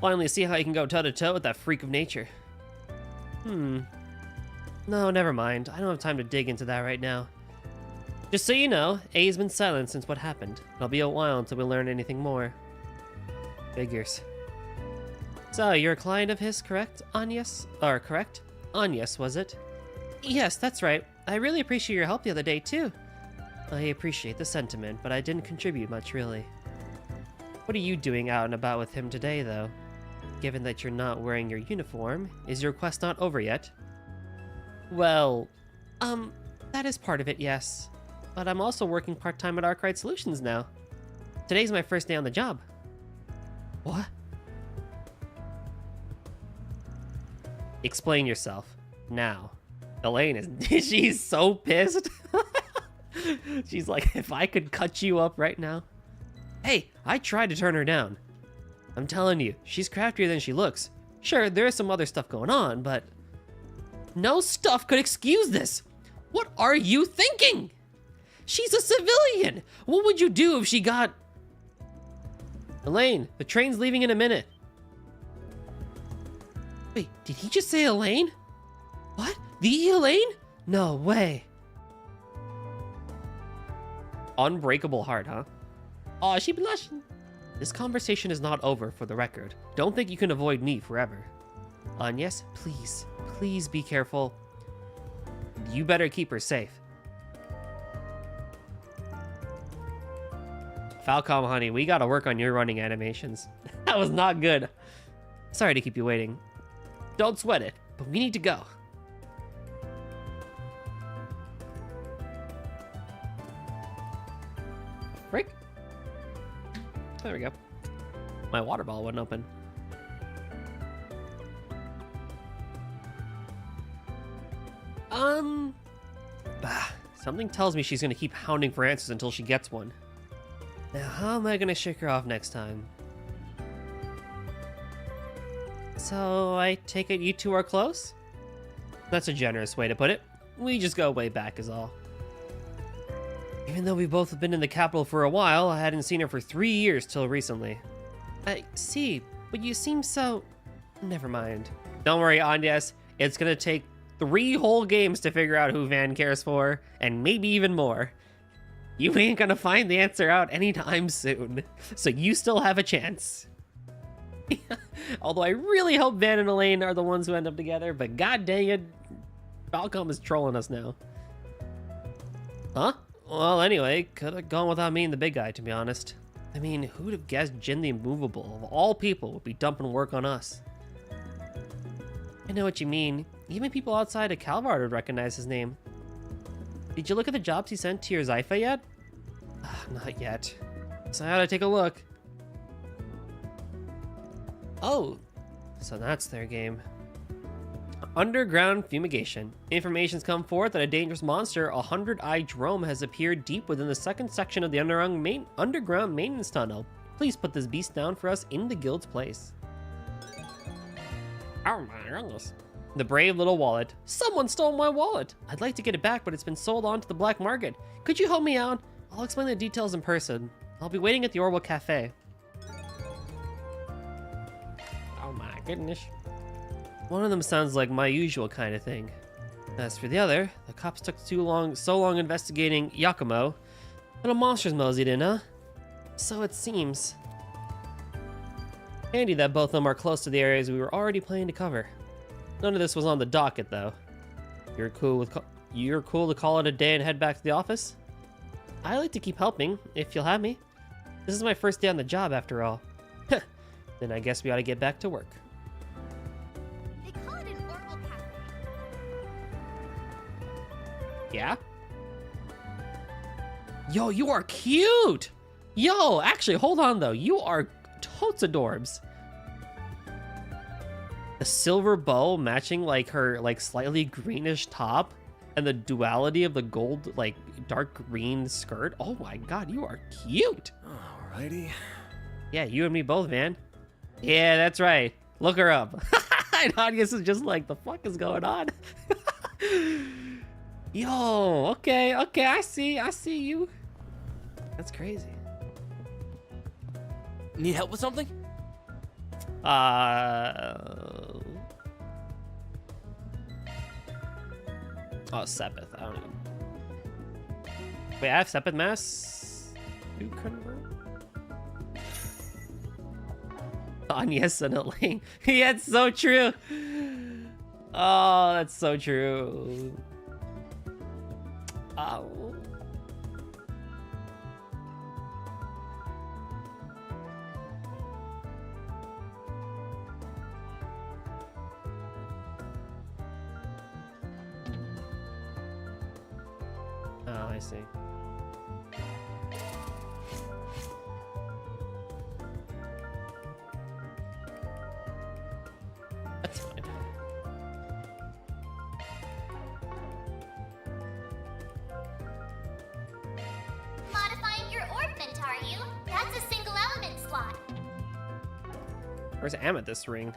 Finally see how you can go toe-to-toe with that freak of nature. No, never mind. I don't have time to dig into that right now. Just so you know, A's been silent since what happened. It'll be a while until we learn anything more. Figures. So, you're a client of his, correct, Agnes? Or, correct? Agnes, was it? Yes, that's right. I really appreciate your help the other day, too. I appreciate the sentiment, but I didn't contribute much, really. What are you doing out and about with him today, though? Given that you're not wearing your uniform, is your quest not over yet? Well, that is part of it, yes. But I'm also working part-time at Arkwright Solutions now. Today's my first day on the job. What? Explain yourself. Now. Elaine is... she's so pissed. She's like, if I could cut you up right now. Hey, I tried to turn her down. I'm telling you, she's craftier than she looks. Sure, there is some other stuff going on, but... no stuff could excuse this. What are you thinking? She's a civilian. What would you do if she got... Elaine, the train's leaving in a minute. Wait, did he just say Elaine? What? The Elaine? No way. Unbreakable heart, huh? Aw, she blushing. This conversation is not over, for the record. Don't think you can avoid me forever. Agnes, please, please be careful. You better keep her safe. Falcom, honey, we gotta work on your running animations. That was not good. Sorry to keep you waiting. Don't sweat it, but we need to go. Frick. There we go. My water bottle wouldn't open. Something tells me she's gonna keep hounding for answers until she gets one. Now, how am I gonna shake her off next time? So, I take it you two are close? That's a generous way to put it. We just go way back is all. Even though we both have been in the capital for a while, I hadn't seen her for 3 years till recently. I see, but you seem so... Never mind. Don't worry, Agnes. It's gonna take 3 whole games to figure out who Van cares for, and maybe even more. You ain't gonna find the answer out anytime soon, so you still have a chance. Although I really hope Van and Elaine are the ones who end up together, but god dang it, Falcom is trolling us now. Huh? Well, anyway, could have gone without me and the big guy, to be honest. I mean, who'd have guessed Jin the Immovable, of all people, would be dumping work on us? I know what you mean. Even people outside of Calvard would recognize his name. Did you look at the jobs he sent to your Zypha yet? Not yet. So I ought to take a look. Oh, so that's their game. Underground fumigation. Information's come forth that a dangerous monster, a 100-eyed drome, has appeared deep within the second section of the underground maintenance tunnel. Please put this beast down for us in the guild's place. Oh my goodness. The brave little wallet. Someone stole my wallet. I'd like to get it back, but it's been sold on to the black market. Could you help me out? I'll explain the details in person. I'll be waiting at the Orwell Cafe. Oh my goodness. One of them sounds like my usual kind of thing. As for the other, the cops took so long investigating Yakumo, and a monster's moseyed in, huh? So it seems. Handy that both of them are close to the areas we were already planning to cover. None of this was on the docket, though. You're cool to call it a day and head back to the office? I like to keep helping, if you'll have me. This is my first day on the job, after all. Then I guess we ought to get back to work. They call it an oral cafe. Yeah? Yo, you are cute! Yo, actually, hold on, though. You are totes adorbs. The silver bow matching, like, her, like, slightly greenish top. And the duality of the gold, like, dark green skirt. Oh my god, you are cute! Alrighty. Yeah, you and me both, man. Yeah, that's right. Look her up. And audience is just like, the fuck is going on? Yo, okay, I see you. That's crazy. Need help with something? Oh, Sepith. I don't even. Wait, I have Sepith Mass to convert? Agnes and Elaine. Yeah, it's so true. Oh, that's so true. Oh. Oh, I see. That's fine. Modifying your orbment, are you? That's a single element slot. Where's Amethyst ring?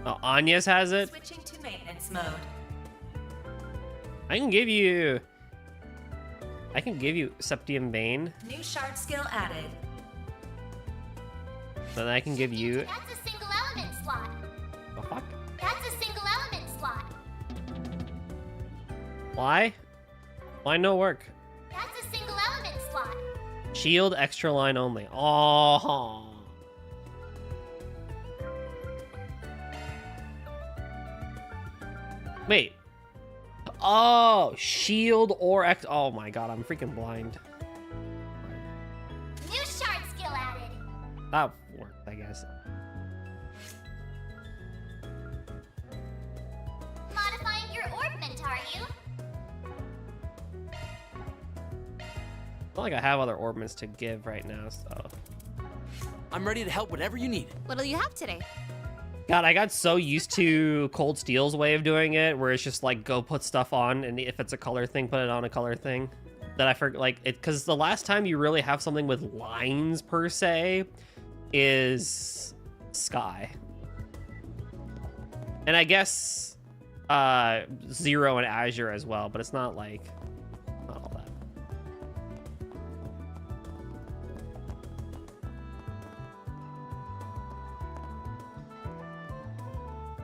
Oh, Anya's has it? Switching to maintenance mode. I can give you Septium Bane, New shard skill added. then I can give you. That's a single element slot. Oh, fuck. That's a single element slot. Why? Why no work? That's a single element slot. Shield extra line only. Oh. Wait. Oh, shield or X. Oh my god, I'm freaking blind. New shard skill added. That worked, I guess. Modifying your orbment, are you? It's not like I have other orbments to give right now, so. I'm ready to help whatever you need. What'll you have today? God, I got so used to Cold Steel's way of doing it, where it's just like, go put stuff on, and if it's a color thing, put it on a color thing. That I forget, like, it, because the last time you really have something with lines, per se, is Sky. And I guess Zero and Azure as well, but it's not like, not all that.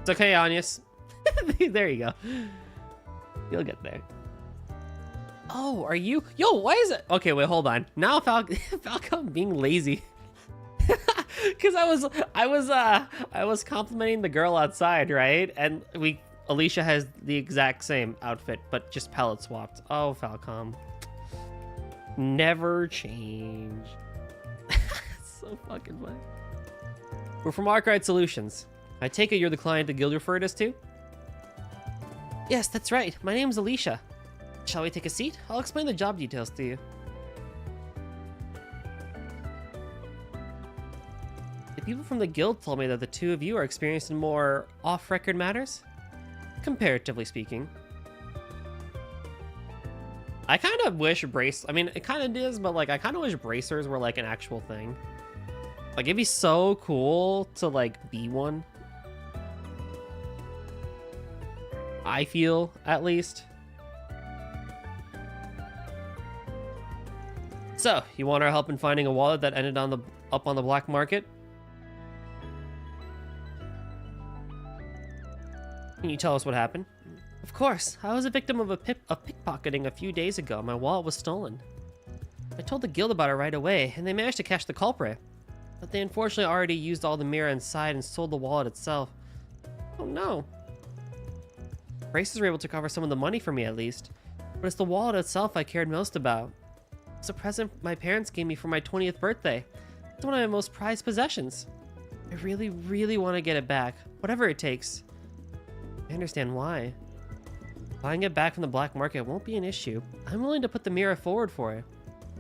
It's okay, Agnes. There you go. You'll get there. Oh, are you? Yo, why is it? Okay, wait, hold on. Now Falcon being lazy. Because I was complimenting the girl outside, right? And Alicia has the exact same outfit, but just palette swapped. Oh, Falcom. Never change. So fucking funny. We're from Arkwright Solutions. I take it you're the client the guild referred us to? Yes, that's right. My name's Alicia. Shall we take a seat? I'll explain the job details to you. The people from the guild told me that the two of you are experienced in more off-record matters, comparatively speaking. I kind of wish I mean, it kind of is, but like, I kind of wish bracers were like an actual thing. Like, it'd be so cool to like be one. I feel, at least. So, you want our help in finding a wallet that ended up on the black market? Can you tell us what happened? Of course. I was a victim of pickpocketing a few days ago. My wallet was stolen. I told the guild about it right away, and they managed to catch the culprit. But they unfortunately already used all the mirror inside and sold the wallet itself. Oh no. Braces were able to cover some of the money for me at least, but it's the wallet itself I cared most about. It's a present my parents gave me for my 20th birthday. It's one of my most prized possessions. I really, really want to get it back, whatever it takes. I understand why. Buying it back from the black market won't be an issue. I'm willing to put the mirror forward for it.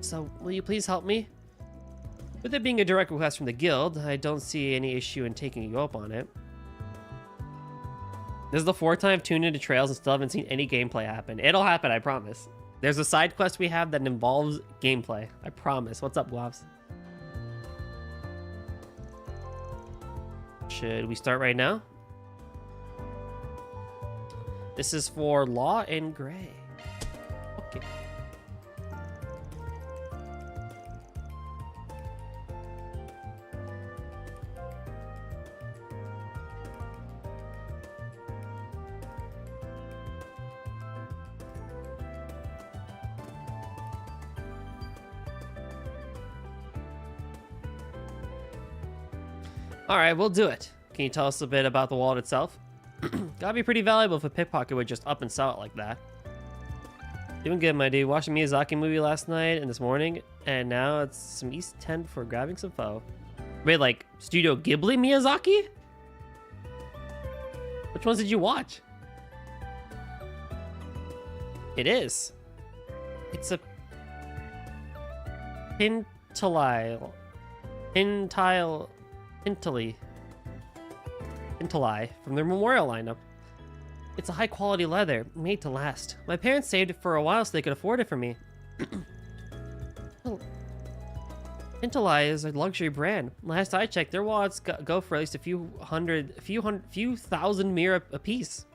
So, will you please help me? With it being a direct request from the guild, I don't see any issue in taking you up on it. This is the 4th time I've tuned into Trails and still haven't seen any gameplay happen. It'll happen, I promise. There's a side quest we have that involves gameplay. I promise. What's up, Guavs? Should we start right now? This is for Law and Gray. Okay. All right, we'll do it. Can you tell us a bit about the wallet itself? Gotta be pretty valuable if a pickpocket would just up and sell it like that. Doing good, my dude. Watching Miyazaki movie last night and this morning, and now it's some East 10 for grabbing some pho. Wait, like Studio Ghibli Miyazaki? Which ones did you watch? It is. It's a Pintile from their memorial lineup. It's a high quality leather, made to last. My parents saved it for a while so they could afford it for me. Pintile is a luxury brand. Last I checked, their wallets go for at least a few thousand mira a piece.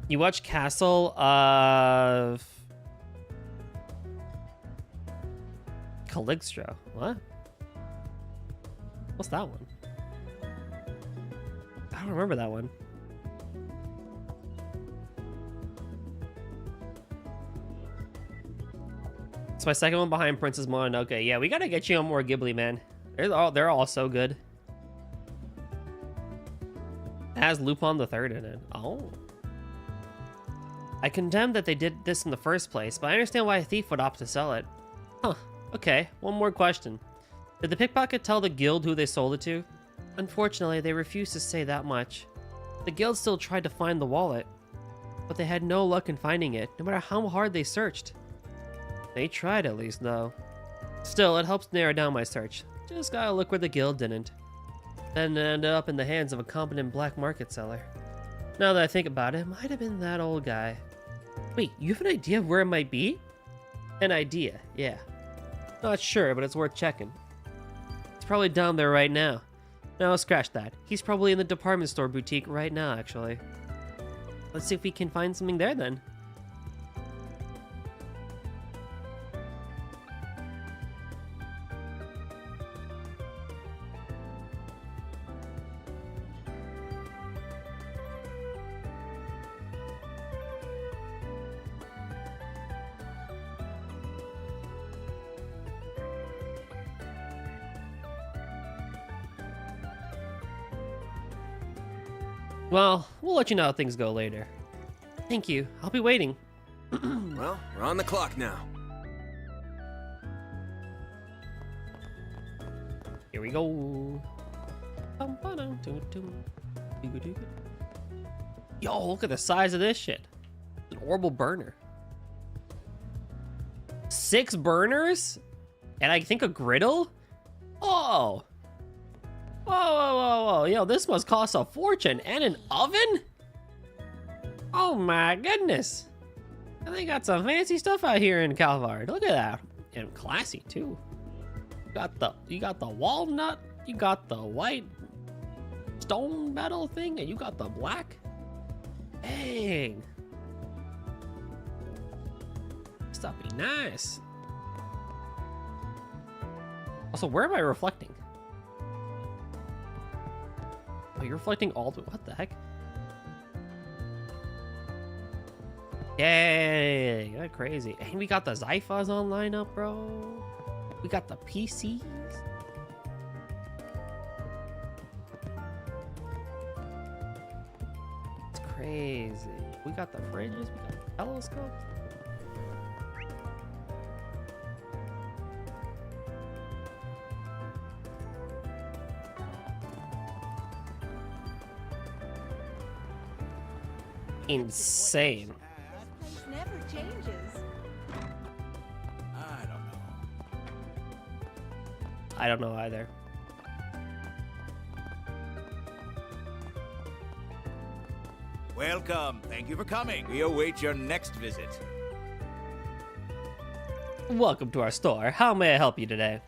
You watch Castle of Caligstro. What? What's that one? I don't remember that one. It's my second one behind Princess Mononoke. Yeah, we gotta get you on more Ghibli, man. They're all so good. It has Lupin the Third in it. Oh. I condemn that they did this in the first place, but I understand why a thief would opt to sell it. Huh. Okay, one more question. Did the pickpocket tell the guild who they sold it to? Unfortunately, they refused to say that much. The guild still tried to find the wallet, but they had no luck in finding it, no matter how hard they searched. They tried at least, though. Still, it helps narrow down my search. Just gotta look where the guild didn't. Then it ended up in the hands of a competent black market seller. Now that I think about it, it might have been that old guy. Wait, you have an idea of where it might be? An idea, yeah. Not sure, but it's worth checking. It's probably down there right now. No, scratch that. He's probably in the department store boutique right now, actually. Let's see if we can find something there then. Well, we'll let you know how things go later. Thank you. I'll be waiting. Well, we're on the clock now. Here we go. Yo, look at the size of this shit. It's an orbital burner. 6 burners? And I think a griddle? Oh. Whoa, whoa, whoa, whoa. Yo, this must cost a fortune. And an oven? Oh my goodness. And they got some fancy stuff out here in Calvard. Look at that. And classy too. You got the walnut, you got the white stone metal thing, and you got the black. Dang. Stuff be nice. Also, where am I reflecting? Oh, you're reflecting all the... What the heck? Yay! That's crazy. And we got the Zyphas on lineup, bro. We got the PCs. crazy. We got the fridges, we got the telescopes. Insane. This place never changes. I don't know. I don't know either. Welcome. Thank you for coming. We await your next visit. Welcome to our store. How may I help you today?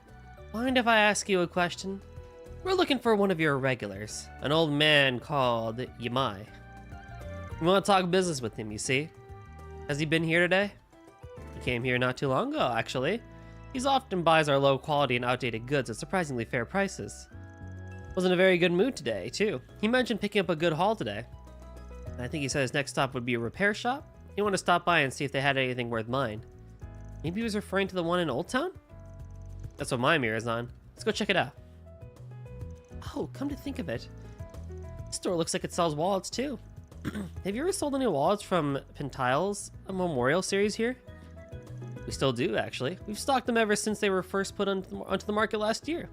Mind if I ask you a question? We're looking for one of your regulars, an old man called Yamai. We want to talk business with him, you see. Has he been here today? He came here not too long ago, actually. He's often buys our low quality and outdated goods at surprisingly fair prices. Was in a very good mood today, too. He mentioned picking up a good haul today. I think he said his next stop would be a repair shop. He wanted to stop by and see if they had anything worth mine. Maybe he was referring to the one in Old Town? That's what my mirror's on. Let's go check it out. Oh, come to think of it. This store looks like it sells wallets too. Have you ever sold any wallets from Pentile's Memorial series here? We still do, actually. We've stocked them ever since they were first put onto the market last year.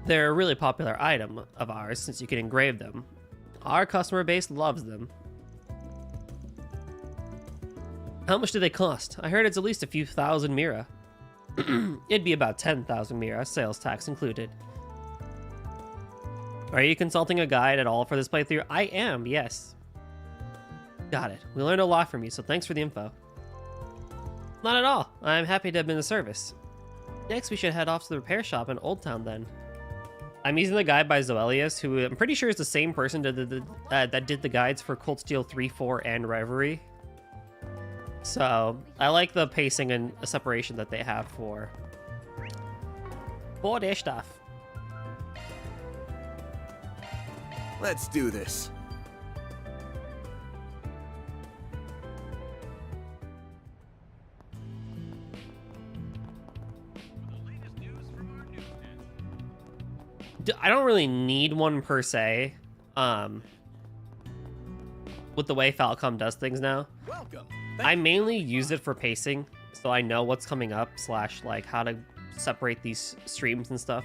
They're a really popular item of ours since you can engrave them. Our customer base loves them. How much do they cost? I heard it's at least a few thousand Mira. It'd be about 10,000 Mira, sales tax included. Are you consulting a guide at all for this playthrough? I am, yes. Got it. We learned a lot from you, so thanks for the info. Not at all. I'm happy to have been of service. Next, we should head off to the repair shop in Old Town then. I'm using the guide by Zoelius, who I'm pretty sure is the same person that did the guides for Cold Steel 3, 4, and Reverie. So, I like the pacing and separation that they have for their stuff. Let's do this. I don't really need one per se, with the way Falcom does things now. Welcome. I mainly use it for pacing, so I know what's coming up, / like how to separate these streams and stuff.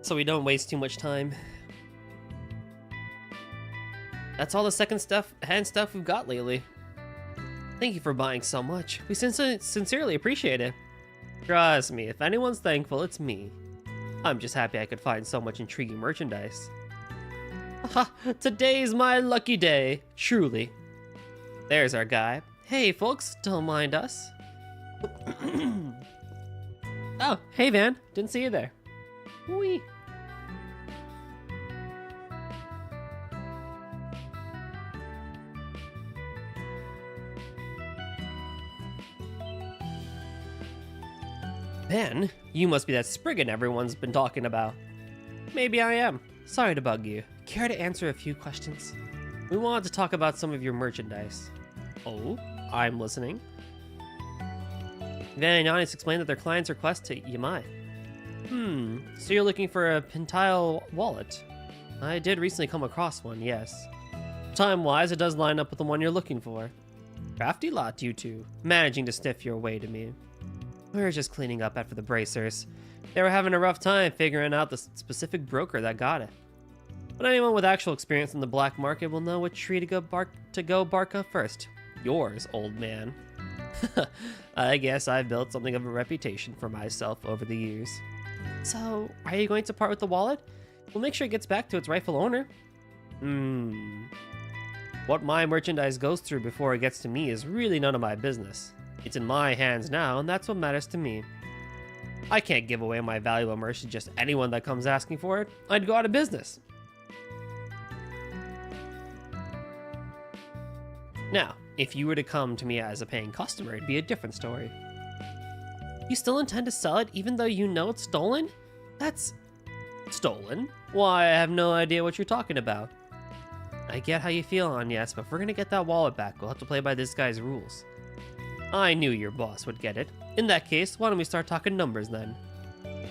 So we don't waste too much time. That's all the hand stuff we've got lately. Thank you for buying so much. We sincerely appreciate it. Trust me, if anyone's thankful, it's me. I'm just happy I could find so much intriguing merchandise. Haha, today's my lucky day, truly. There's our guy. Hey folks, don't mind us. Oh, hey Van, didn't see you there. Whee. Ben, you must be that Spriggan everyone's been talking about. Maybe I am. Sorry to bug you. Care to answer a few questions? We wanted to talk about some of your merchandise. Oh, I'm listening. Van and Giannis explained that their client's request to Yamai. So you're looking for a Pentile wallet? I did recently come across one, yes. Time-wise, it does line up with the one you're looking for. Crafty lot, you two, managing to sniff your way to me. We were just cleaning up after the bracers. They were having a rough time figuring out the specific broker that got it. But anyone with actual experience in the black market will know which tree to go bark up first. Yours, old man. I guess I've built something of a reputation for myself over the years. So, are you going to part with the wallet? We'll make sure it gets back to its rightful owner. What my merchandise goes through before it gets to me is really none of my business. It's in my hands now, and that's what matters to me. I can't give away my valuable merch to just anyone that comes asking for it. I'd go out of business. Now, if you were to come to me as a paying customer, it'd be a different story. You still intend to sell it even though you know it's stolen? That's... stolen? Why, I have no idea what you're talking about. I get how you feel, Agnes, but if we're gonna get that wallet back, we'll have to play by this guy's rules. I knew your boss would get it. In that case, why don't we start talking numbers then?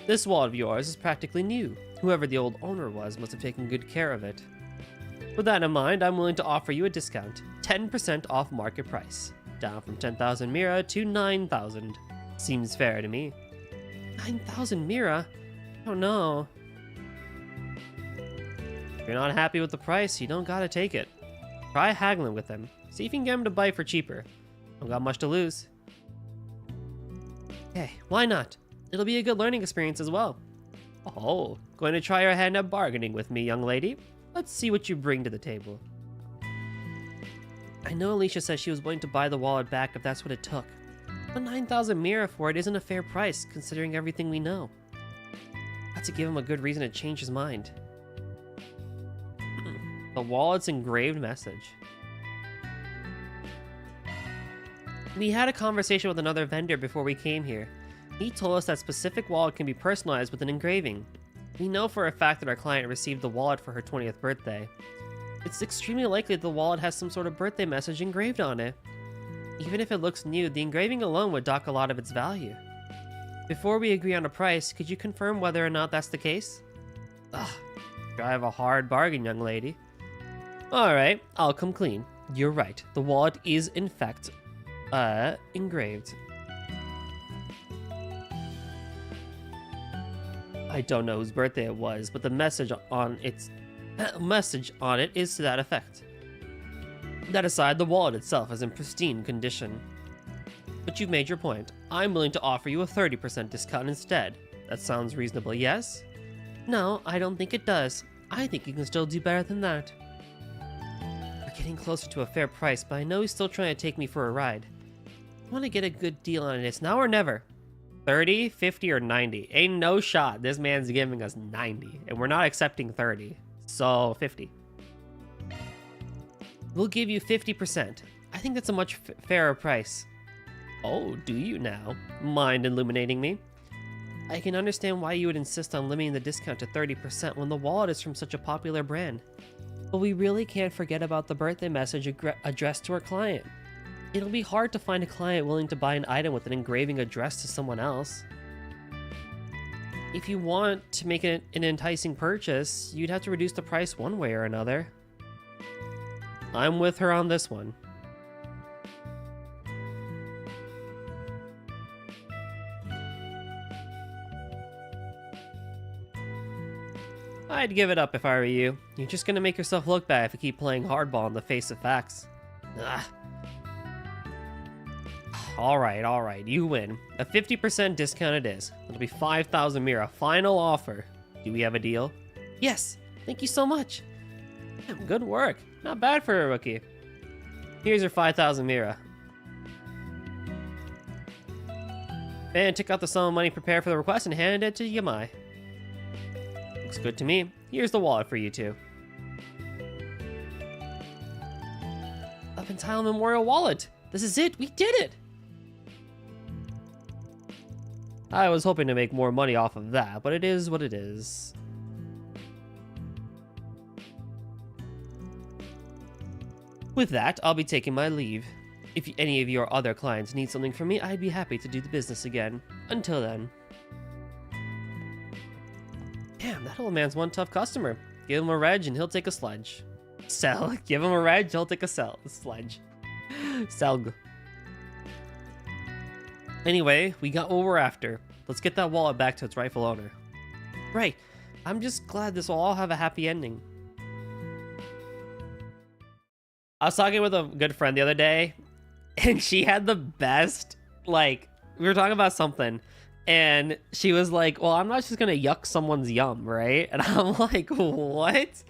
This wallet of yours is practically new. Whoever the old owner was must have taken good care of it. With that in mind, I'm willing to offer you a discount, 10% off market price, down from 10,000 Mira to 9,000. Seems fair to me. 9,000 Mira? I don't know. If you're not happy with the price, you don't gotta take it. Try haggling with him. See if you can get him to buy for cheaper. Don't got much to lose. Hey, why not? It'll be a good learning experience as well. Oh, going to try your hand at bargaining with me, young lady? Let's see what you bring to the table. I know Alicia says she was willing to buy the wallet back if that's what it took. But 9,000 Mira for it isn't a fair price, considering everything we know. Got to give him a good reason to change his mind. The wallet's engraved message. We had a conversation with another vendor before we came here. He told us that specific wallet can be personalized with an engraving. We know for a fact that our client received the wallet for her 20th birthday. It's extremely likely that the wallet has some sort of birthday message engraved on it. Even if it looks new, the engraving alone would dock a lot of its value. Before we agree on a price, could you confirm whether or not that's the case? Ugh, drive a hard bargain, young lady. Alright, I'll come clean. You're right, the wallet is in fact, engraved. I don't know whose birthday it was, but the message on it is to that effect. That aside, the wallet itself is in pristine condition. But you've made your point. I'm willing to offer you a 30% discount instead. That sounds reasonable, yes? No, I don't think it does. I think you can still do better than that. We're getting closer to a fair price, but I know he's still trying to take me for a ride. I want to get a good deal on it. It's now or never. 30, 50, or 90. Ain't no shot this man's giving us 90, and we're not accepting 30. So 50. We'll give you 50%. I think that's a much fairer price. Oh, do you now? Mind illuminating me? I can understand why you would insist on limiting the discount to 30% when the wallet is from such a popular brand. But we really can't forget about the birthday message addressed to our client. It'll be hard to find a client willing to buy an item with an engraving addressed to someone else. If you want to make it an enticing purchase, you'd have to reduce the price one way or another. I'm with her on this one. I'd give it up if I were you. You're just gonna make yourself look bad if you keep playing hardball in the face of facts. Ugh. Alright, you win. A 50% discount it is. It'll be 5,000 Mira. Final offer. Do we have a deal? Yes! Thank you so much! Damn, good work. Not bad for a rookie. Here's your 5,000 Mira. And took out the sum of money prepared for the request and handed it to Yamai. Looks good to me. Here's the wallet for you two. A Pentile Memorial wallet! This is it! We did it! I was hoping to make more money off of that, but it is what it is. With that, I'll be taking my leave. If any of your other clients need something from me, I'd be happy to do the business again. Until then. Damn, that old man's one tough customer. Give him a reg and he'll take a sledge. Sell. Give him a reg, he'll take a sledge. Selg. Anyway, we got what we're after. Let's get that wallet back to its rightful owner. Right. I'm just glad this will all have a happy ending. I was talking with a good friend the other day, and she had the best, like, we were talking about something, and she was like, well, I'm not just gonna yuck someone's yum, right? And I'm like, what?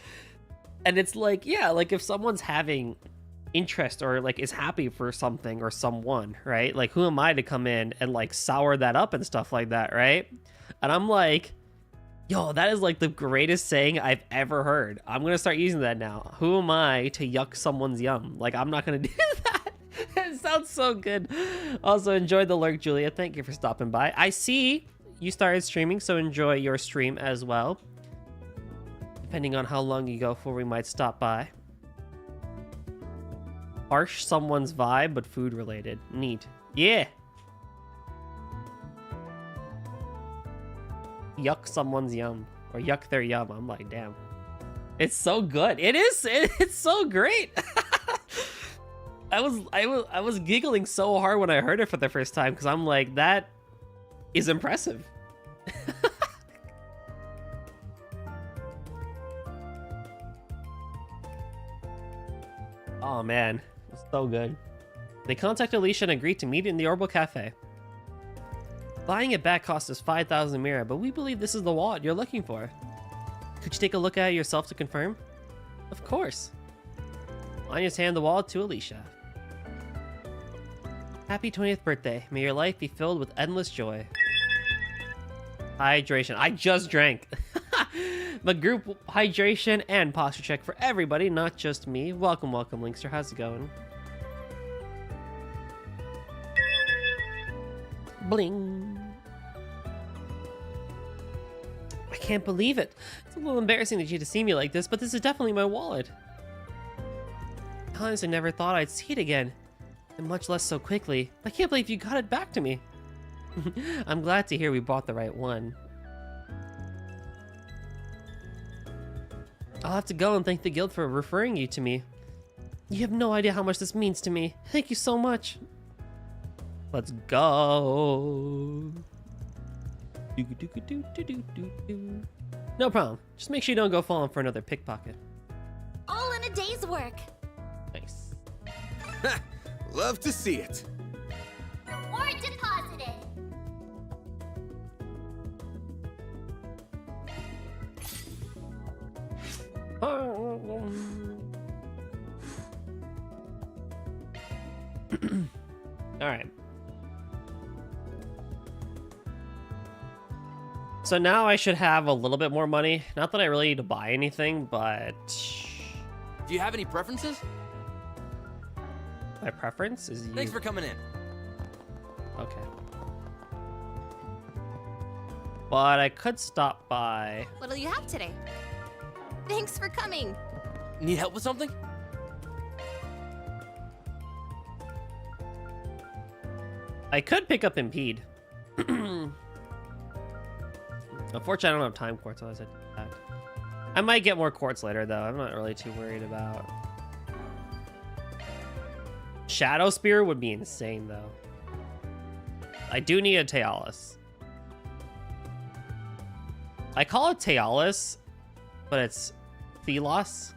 And it's like, yeah, like if someone's having interest or like is happy for something or someone, right? Like who am I to come in and like sour that up and stuff like that, right? And I'm like, yo, that is like the greatest saying I've ever heard. I'm gonna start using that now. Who am I to yuck someone's yum? Like I'm not gonna do that. It sounds so good. Also enjoyed the lurk, Julia. Thank you for stopping by. I see you started streaming, so enjoy your stream as well. Depending on how long you go for, we might stop by. Harsh someone's vibe, but food related. Neat. Yeah. yuck someone's yum or yuck their yum. I'm like, damn. It's so good. It is. It's so great. I was giggling so hard when I heard it for the first time because I'm like, that is impressive. Oh man, it's so good. They contacted Alicia and agreed to meet in the Orbital Cafe. Buying it back cost us 5,000 Mira, but we believe this is the wallet you're looking for. Could you take a look at it yourself to confirm? Of course. Anya's hand the wallet to Alicia. Happy 20th birthday. May your life be filled with endless joy. Hydration. I just drank. But group hydration and posture check for everybody, not just me. Welcome, welcome, Linkster. How's it going? Bling. I can't believe it. It's a little embarrassing that you had to see me like this, but this is definitely my wallet. Honestly, I never thought I'd see it again. And much less so quickly. I can't believe you got it back to me. I'm glad to hear we bought the right one. I'll have to go and thank the guild for referring you to me. You have no idea how much this means to me. Thank you so much. Let's go. No problem. Just make sure you don't go falling for another pickpocket. All in a day's work. Nice. Love to see it. Or deposited. Alright. So now I should have a little bit more money. Not that I really need to buy anything, but... Do you have any preferences? My preference is you... Thanks for coming in. Okay. But I could stop by... What'll you have today? Thanks for coming. Need help with something? I could pick up Impede. Unfortunately, I don't have time quartz, otherwise I'd do that. I might get more quartz later, though. I'm not really too worried about... Shadow Spear would be insane, though. I do need a Tealis. I call it Tealis, but it's Thelos.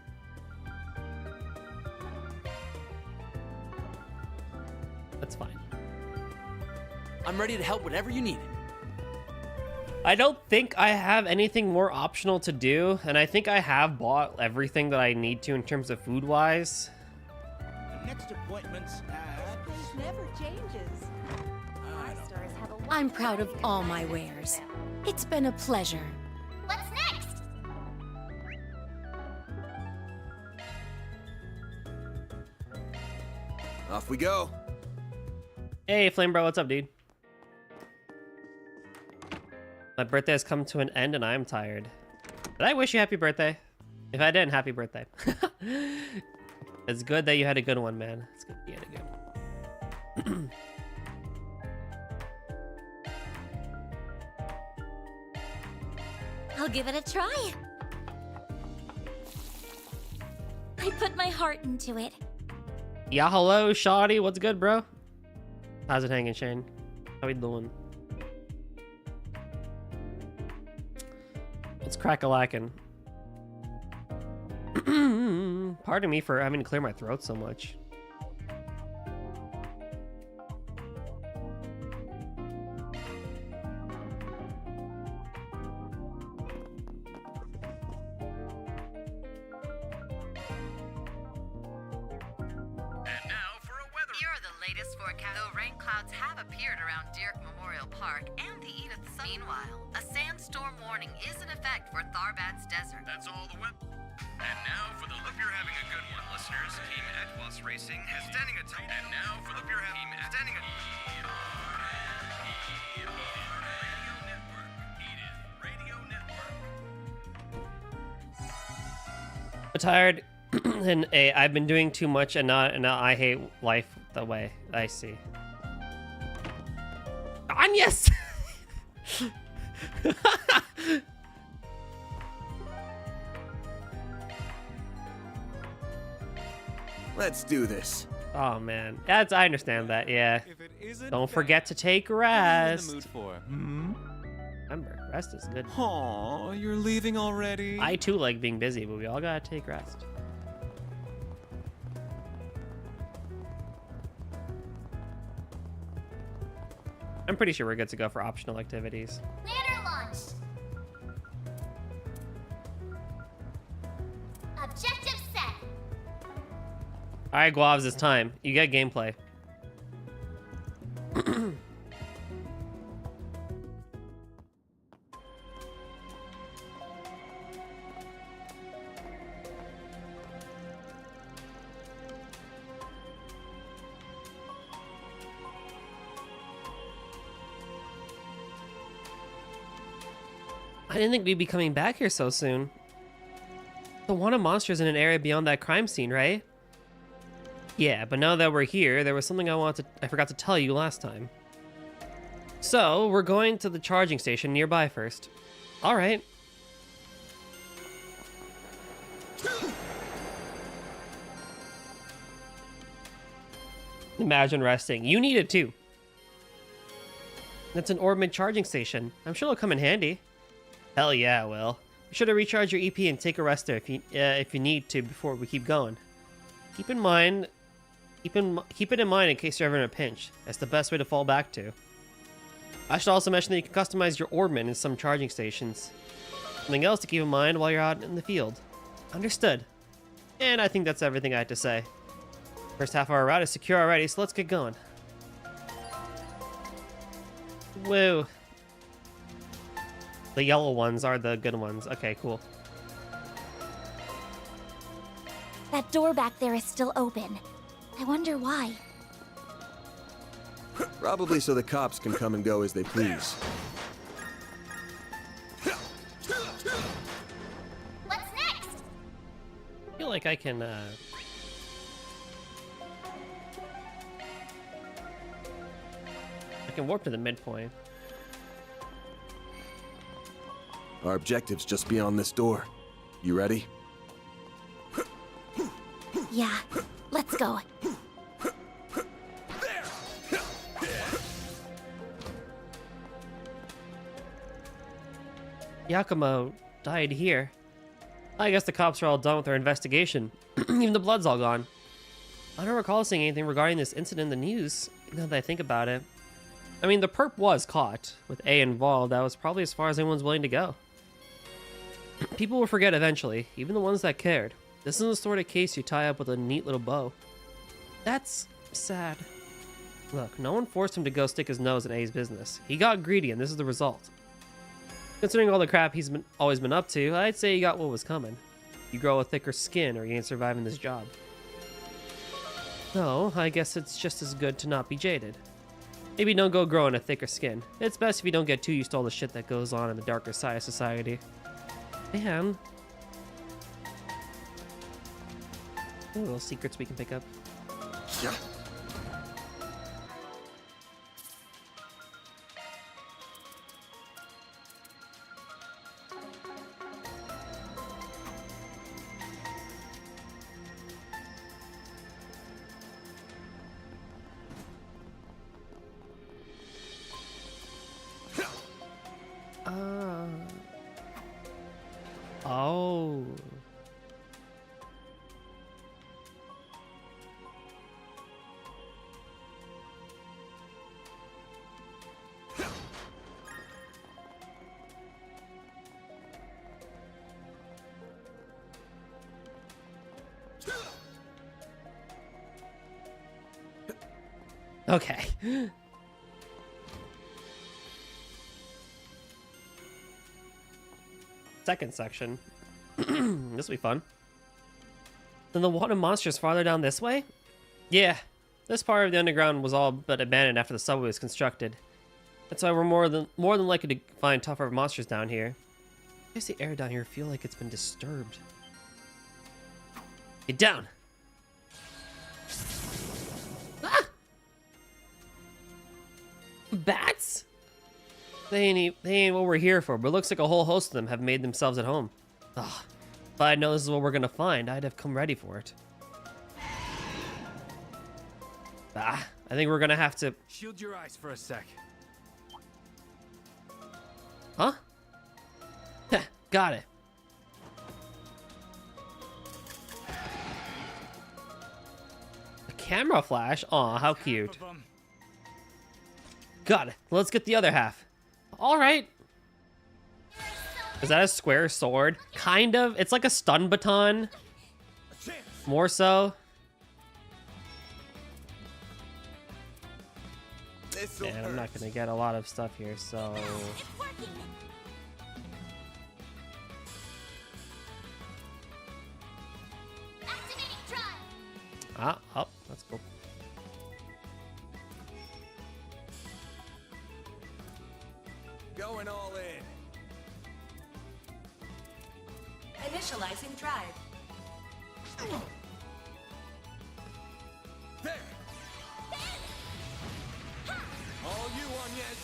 That's fine. I'm ready to help whatever you need. I don't think I have anything more optional to do, and I think I have bought everything that I need to in terms of food-wise. The next appointment's at... Never changes. Our stores have a I'm proud of all my wares. It's been a pleasure. What's next? Off we go. Hey, Flame Bro, what's up, dude? My birthday has come to an end and I'm tired. Did I wish you happy birthday? If I didn't, happy birthday. It's good that you had a good one, man. It's good you had a good one. I'll give it a try. I put my heart into it. Yeah, hello, Shoddy. What's good, bro? How's it hanging, Shane? How we doing? It's crack-a-lackin'. Pardon me for having to clear my throat so much. Here are the latest forecasts. Though rain clouds have appeared around Dirk Memorial Park and the Edith Sun. Meanwhile, a sandstorm warning is in effect for Tharbad's Desert. That's all the web. And now for the Hope You're Having a Good One, listeners. Team Equus Racing has standing a tight. And now for the Hope You're Having standing a Radio Network. I'm tired, and I've been doing too much, and now I hate life the way I see. Anyas! Let's do this. Oh man, I understand that. Yeah. If it isn't Don't that, forget to take what are you in rest. the mood for? Hmm? Remember, rest is good. Aw, you're leaving already? I too like being busy, but we all gotta take rest. I'm pretty sure we're good to go for optional activities. Banner launched. Objective set. All right, Guavs, it's time. You get gameplay. I didn't think we'd be coming back here so soon. The wanted monster's in an area beyond that crime scene, right? Yeah, but now that we're here, there was something I forgot to tell you last time. So, we're going to the charging station nearby first. All right. Imagine resting. You need it too. That's an Orbment charging station. I'm sure it'll come in handy. Hell yeah, it will. Be sure to recharge your EP and take a rest there if you need to before we keep going. Keep it in mind in case you're ever in a pinch. That's the best way to fall back to. I should also mention that you can customize your Orbment in some charging stations. Something else to keep in mind while you're out in the field. Understood. And I think that's everything I had to say. First half of our route is secure already, so let's get going. Woo. The yellow ones are the good ones. Okay, cool. That door back there is still open. I wonder why. Probably so the cops can come and go as they please. What's next? I feel like I can, I can warp to the midpoint. Our objective's just beyond this door. You ready? Yeah, let's go. Yakumo died here. I guess the cops are all done with their investigation. Even the blood's all gone. I don't recall seeing anything regarding this incident in the news, now that I think about it. I mean, the perp was caught. With A involved, that was probably as far as anyone's willing to go. People will forget eventually, even the ones that cared. This isn't the sort of case you tie up with a neat little bow. That's sad. Look, no one forced him to go stick his nose in A's business. He got greedy, and this is the result. Considering all the crap he's always been up to, I'd say he got what was coming. You grow a thicker skin, or you ain't surviving this job. No, I guess it's just as good to not be jaded. Maybe don't go growing a thicker skin. It's best if you don't get too used to all the shit that goes on in the darker side of society. And little secrets we can pick up. Yeah. Oh. Okay. Second section. This will be fun. Then the water monster's farther down this way? Yeah. This part of the underground was all but abandoned after the subway was constructed. That's why we're more than likely to find tougher monsters down here. I guess the air down here feel like it's been disturbed. Get down! Ah! Bats? They ain't what we're here for, but it looks like a whole host of them have made themselves at home. Ugh. If I'd known this is what we're gonna find, I'd have come ready for it. Ah, I think we're gonna have to... Shield your eyes for a sec. Huh? Heh, got it. A camera flash? Aw, how cute. Got it. Let's get the other half. All right. Is that a square sword? Kind of. It's like a stun baton. More so. And I'm not gonna get a lot of stuff here, so... Ah, oh, that's cool. Going all in. Initializing drive. There. All you on yet?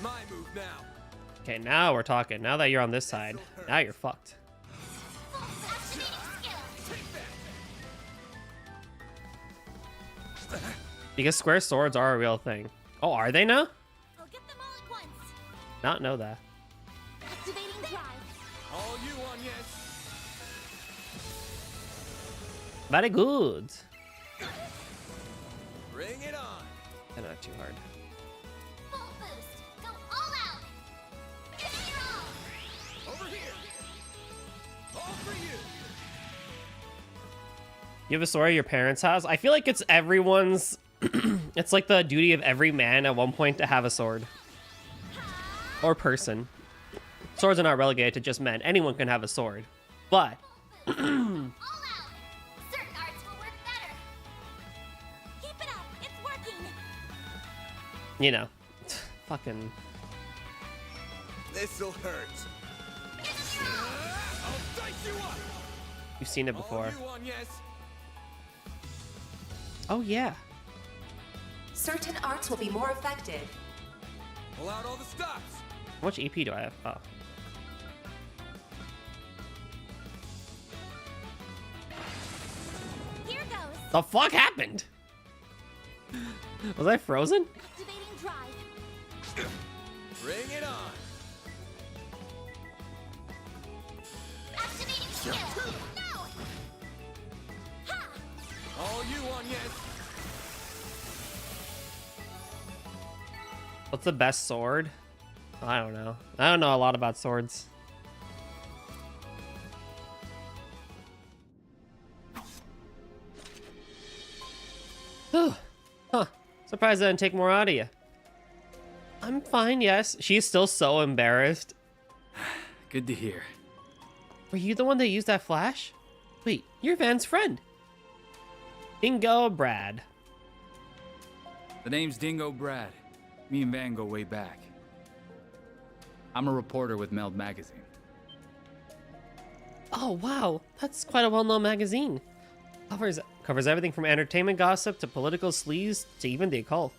My move now. Okay, now we're talking. Now that you're on this side, now you're fucked. Because square swords are a real thing. Oh, are they now? I'll get them all at once. Not know that. Activating drive. All you on yet? Very good. Bring it on. And not too hard. Full boost. Go all out. Give it your all. Over here. All for you. You have a sword at your parents' house? I feel like it's everyone's... It's like the duty of every man at one point to have a sword. Or person. Swords are not relegated to just men. Anyone can have a sword. But... All out. Certain arts will work better. Keep it up. It's working. you know, fucking... This'll hurt. I'll dice you up. You've seen it before. All you on, yes? Oh, yeah. Certain arts will be more effective. Pull out all the stops. How much EP do I have? Oh. Here goes. The fuck happened? Was I frozen? Activating drive. Bring it on. Activating skill. No. Ha. All you on, yes? What's the best sword? I don't know. I don't know a lot about swords. Huh. Surprised I didn't take more out of you. I'm fine, yes. She's still so embarrassed. Good to hear. Were you the one that used that flash? Wait, you're Van's friend. Dingo Brad. The name's Dingo Brad. Me and Van go way back. I'm a reporter with Meld magazine. Oh, wow. That's quite a well-known magazine. Covers everything from entertainment gossip to political sleaze to even the occult.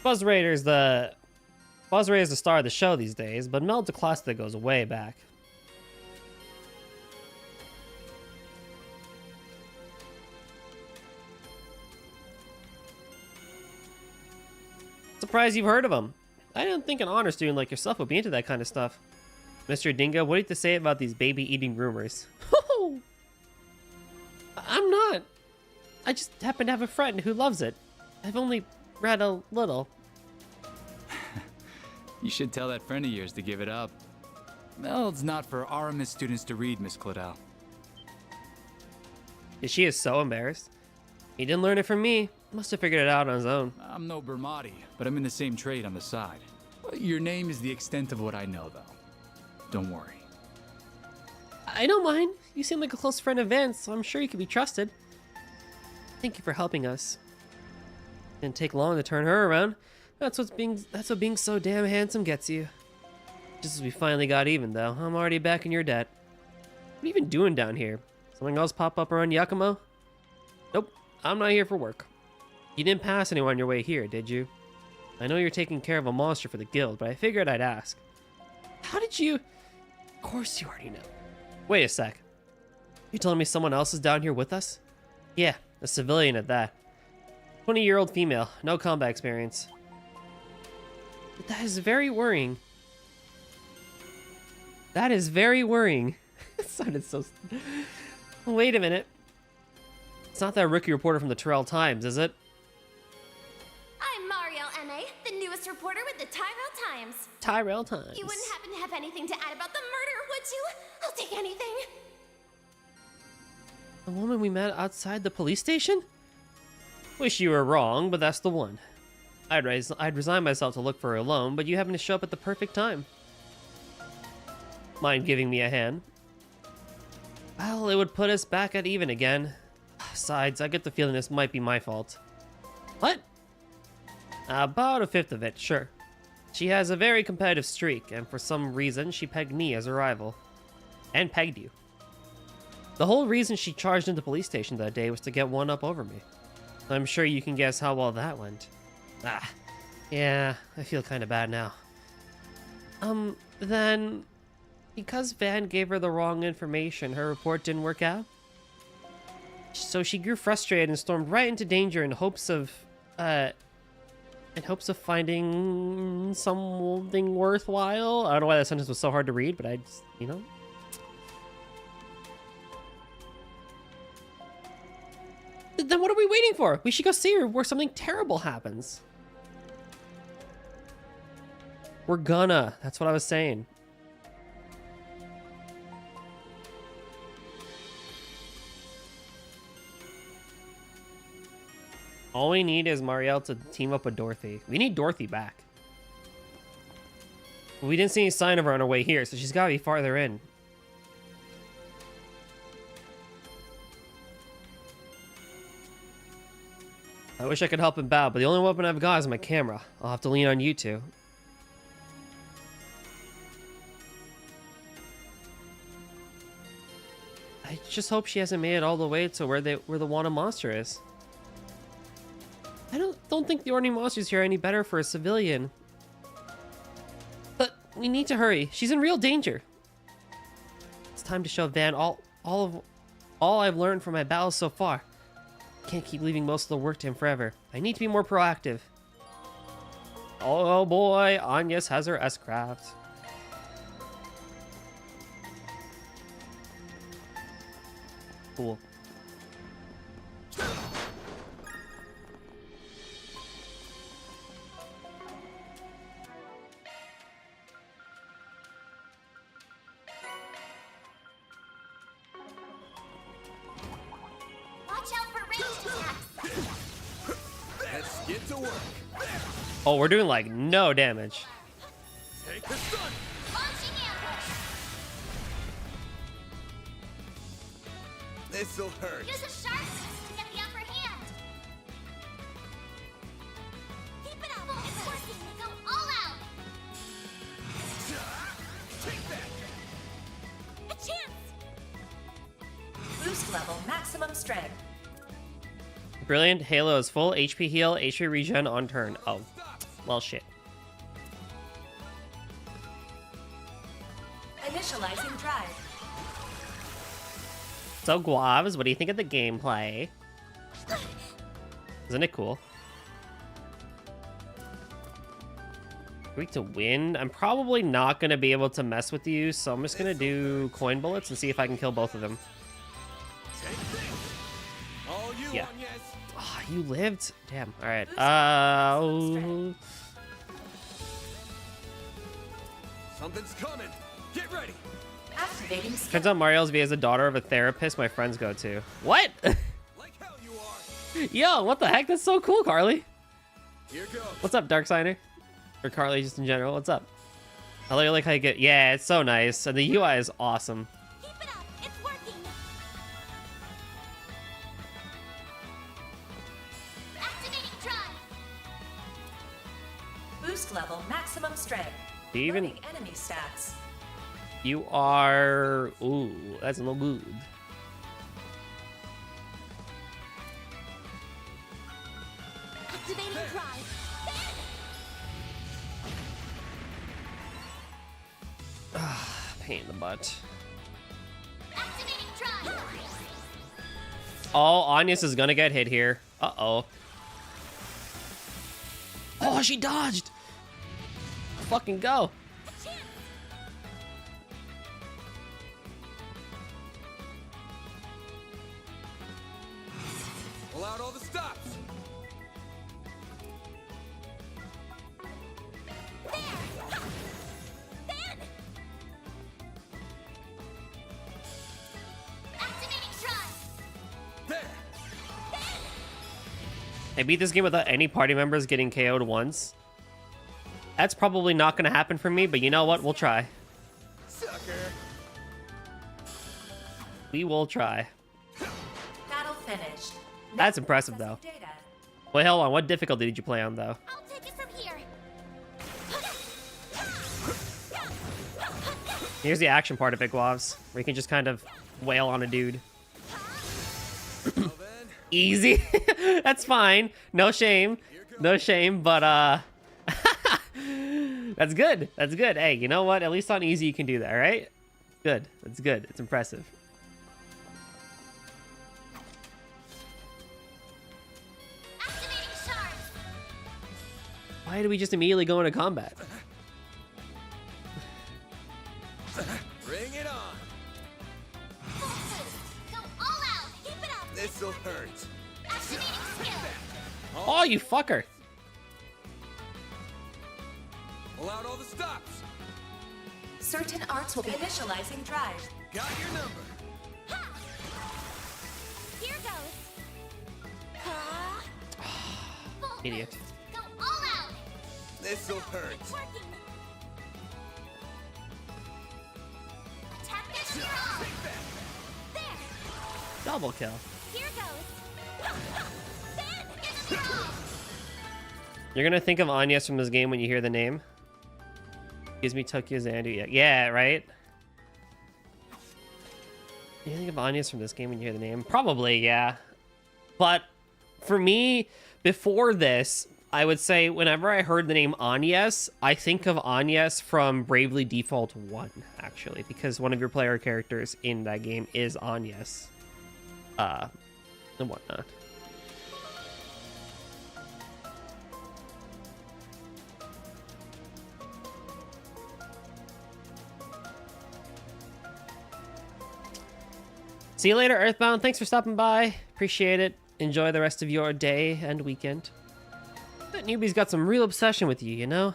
Buzzrader is the star of the show these days, but Meld's a class that goes way back. Surprised you've heard of him. I didn't think an honor student like yourself would be into that kind of stuff. Mr. Dingo, what do you have to say about these baby-eating rumors? I'm not. I just happen to have a friend who loves it. I've only read a little. You should tell that friend of yours to give it up. Meld's not for RMS students to read, Miss Claudel. She is so embarrassed. He didn't learn it from me. Must have figured it out on his own. I'm no Bermati, but I'm in the same trade on the side. Your name is the extent of what I know, though. Don't worry. I don't mind. You seem like a close friend of Van's, so I'm sure you can be trusted. Thank you for helping us. Didn't take long to turn her around. That's what being so damn handsome gets you. Just as we finally got even, though, I'm already back in your debt. What are you even doing down here? Something else pop up around Yakumo? Nope, I'm not here for work. You didn't pass anyone on your way here, did you? I know you're taking care of a monster for the guild, but I figured I'd ask. How did you... Of course you already know. Wait a sec. You telling me someone else is down here with us? Yeah, A civilian at that. 20-year-old female, no combat experience. But that is very worrying. That is very worrying. It sounded so... Wait a minute. It's not that rookie reporter from the Tyrell Times, is it? I'm Marielle M.A., the newest reporter with the Tyrell Times. Tyrell Times. You wouldn't happen to have anything to add about the murder, would you? I'll take anything. The woman we met outside the police station? Wish you were wrong, but that's the one. I'd resign myself to look for her alone, but you happen to show up at the perfect time. Mind giving me a hand? Well, it would put us back at even again. Besides, I get the feeling this might be my fault. What? About a fifth of it, sure. She has a very competitive streak, and for some reason, she pegged me as a rival. And pegged you. The whole reason she charged into the police station that day was to get one up over me. I'm sure you can guess how well that went. Yeah, I feel kind of bad now. Then, because Van gave her the wrong information, her report didn't work out? So she grew frustrated and stormed right into danger in hopes of finding something worthwhile? I don't know why that sentence was so hard to read, but I just, you know. Then what are we waiting for? We should go see her before something terrible happens. We're gonna. That's what I was saying. All we need is Marielle to team up with Dorothy. We need Dorothy back. We didn't see any sign of her on her way here, so she's gotta be farther in. I wish I could help him out, but the only weapon I've got is my camera. I'll have to lean on you two. I just hope she hasn't made it all the way to where the wanted monster is. I don't think the ordinary monsters here are any better for a civilian. But we need to hurry. She's in real danger. It's time to show Van all I've learned from my battles so far. Can't keep leaving most of the work to him forever. I need to be more proactive. Oh boy, Agnes has her S-Craft. Cool. Watch out for ranged attacks. Let's get to work. Oh, we're doing like no damage. Take the sun. Launching ambush. This'll hurt. Use a sharpness to get the upper hand. Keep it up. It's working. Go all out. Take that. A chance. Boost level maximum strength. Brilliant. Halo is full HP heal, HP regen on turn. Oh, well, shit. Initializing drive. So, Guavs, what do you think of the gameplay? Isn't it cool? Weak to wind. I'm probably not going to be able to mess with you, so I'm just going to do coin bullets and see if I can kill both of them. All you, Yeah. Agnes. Oh, you lived? Damn. All right. Something's coming. Get ready. Activating Turns out Marielle's V is the daughter of a therapist my friends go to. What? Like hell you are. Yo, what the heck? That's so cool, Carly. Here goes. What's up, Darksigner? Or Carly, just in general. What's up? I really like how you get... Yeah, it's so nice. And the UI is awesome. Keep it up. It's working. Activating drive. boost level maximum strength. Do you even... Learning enemy stats. You are... Ooh, that's no good. Activating drive. Pain in the butt. Activating drive. Oh, Agnes is gonna get hit here. Uh-oh. Oh, she dodged! Fucking go. Pull out all the stops. I beat this game without any party members getting KO'd once. That's probably not going to happen for me, but you know what? We'll try. Sucker. We will try. Battle finished. That's impressive, though. Wait, hold on. What difficulty did you play on, though? I'll take it from here. Here's the action part of it, Guavs, where you can just kind of wail on a dude. Easy. That's fine. No shame. No shame, but that's good. That's good. Hey, you know what? At least on easy you can do that, right? Good. That's good. It's impressive. Activating charge. Why did we just immediately go into combat? Bring it on. Go all out. Keep it up. This'll hurt. Activating skill. Oh, you fucker. Pull out all the stops. Certain arts will be initializing drive. Got your number. Here goes. Full Idiot. boost. Go all out. This'll hurt. It's working. Attack this strong. There. Double kill. Here goes. Then get him wrong. You're gonna think of Agnes from this game when you hear the name. Gives me Tokyo Zandu. Yeah, right? You think of Agnes from this game when you hear the name? Probably, yeah. But for me, before this, I would say whenever I heard the name Agnes, I think of Agnes from Bravely Default 1, actually, because one of your player characters in that game is Agnes. And whatnot. See you later, Earthbound. Thanks for stopping by. Appreciate it. Enjoy the rest of your day and weekend. That newbie's got some real obsession with you, you know?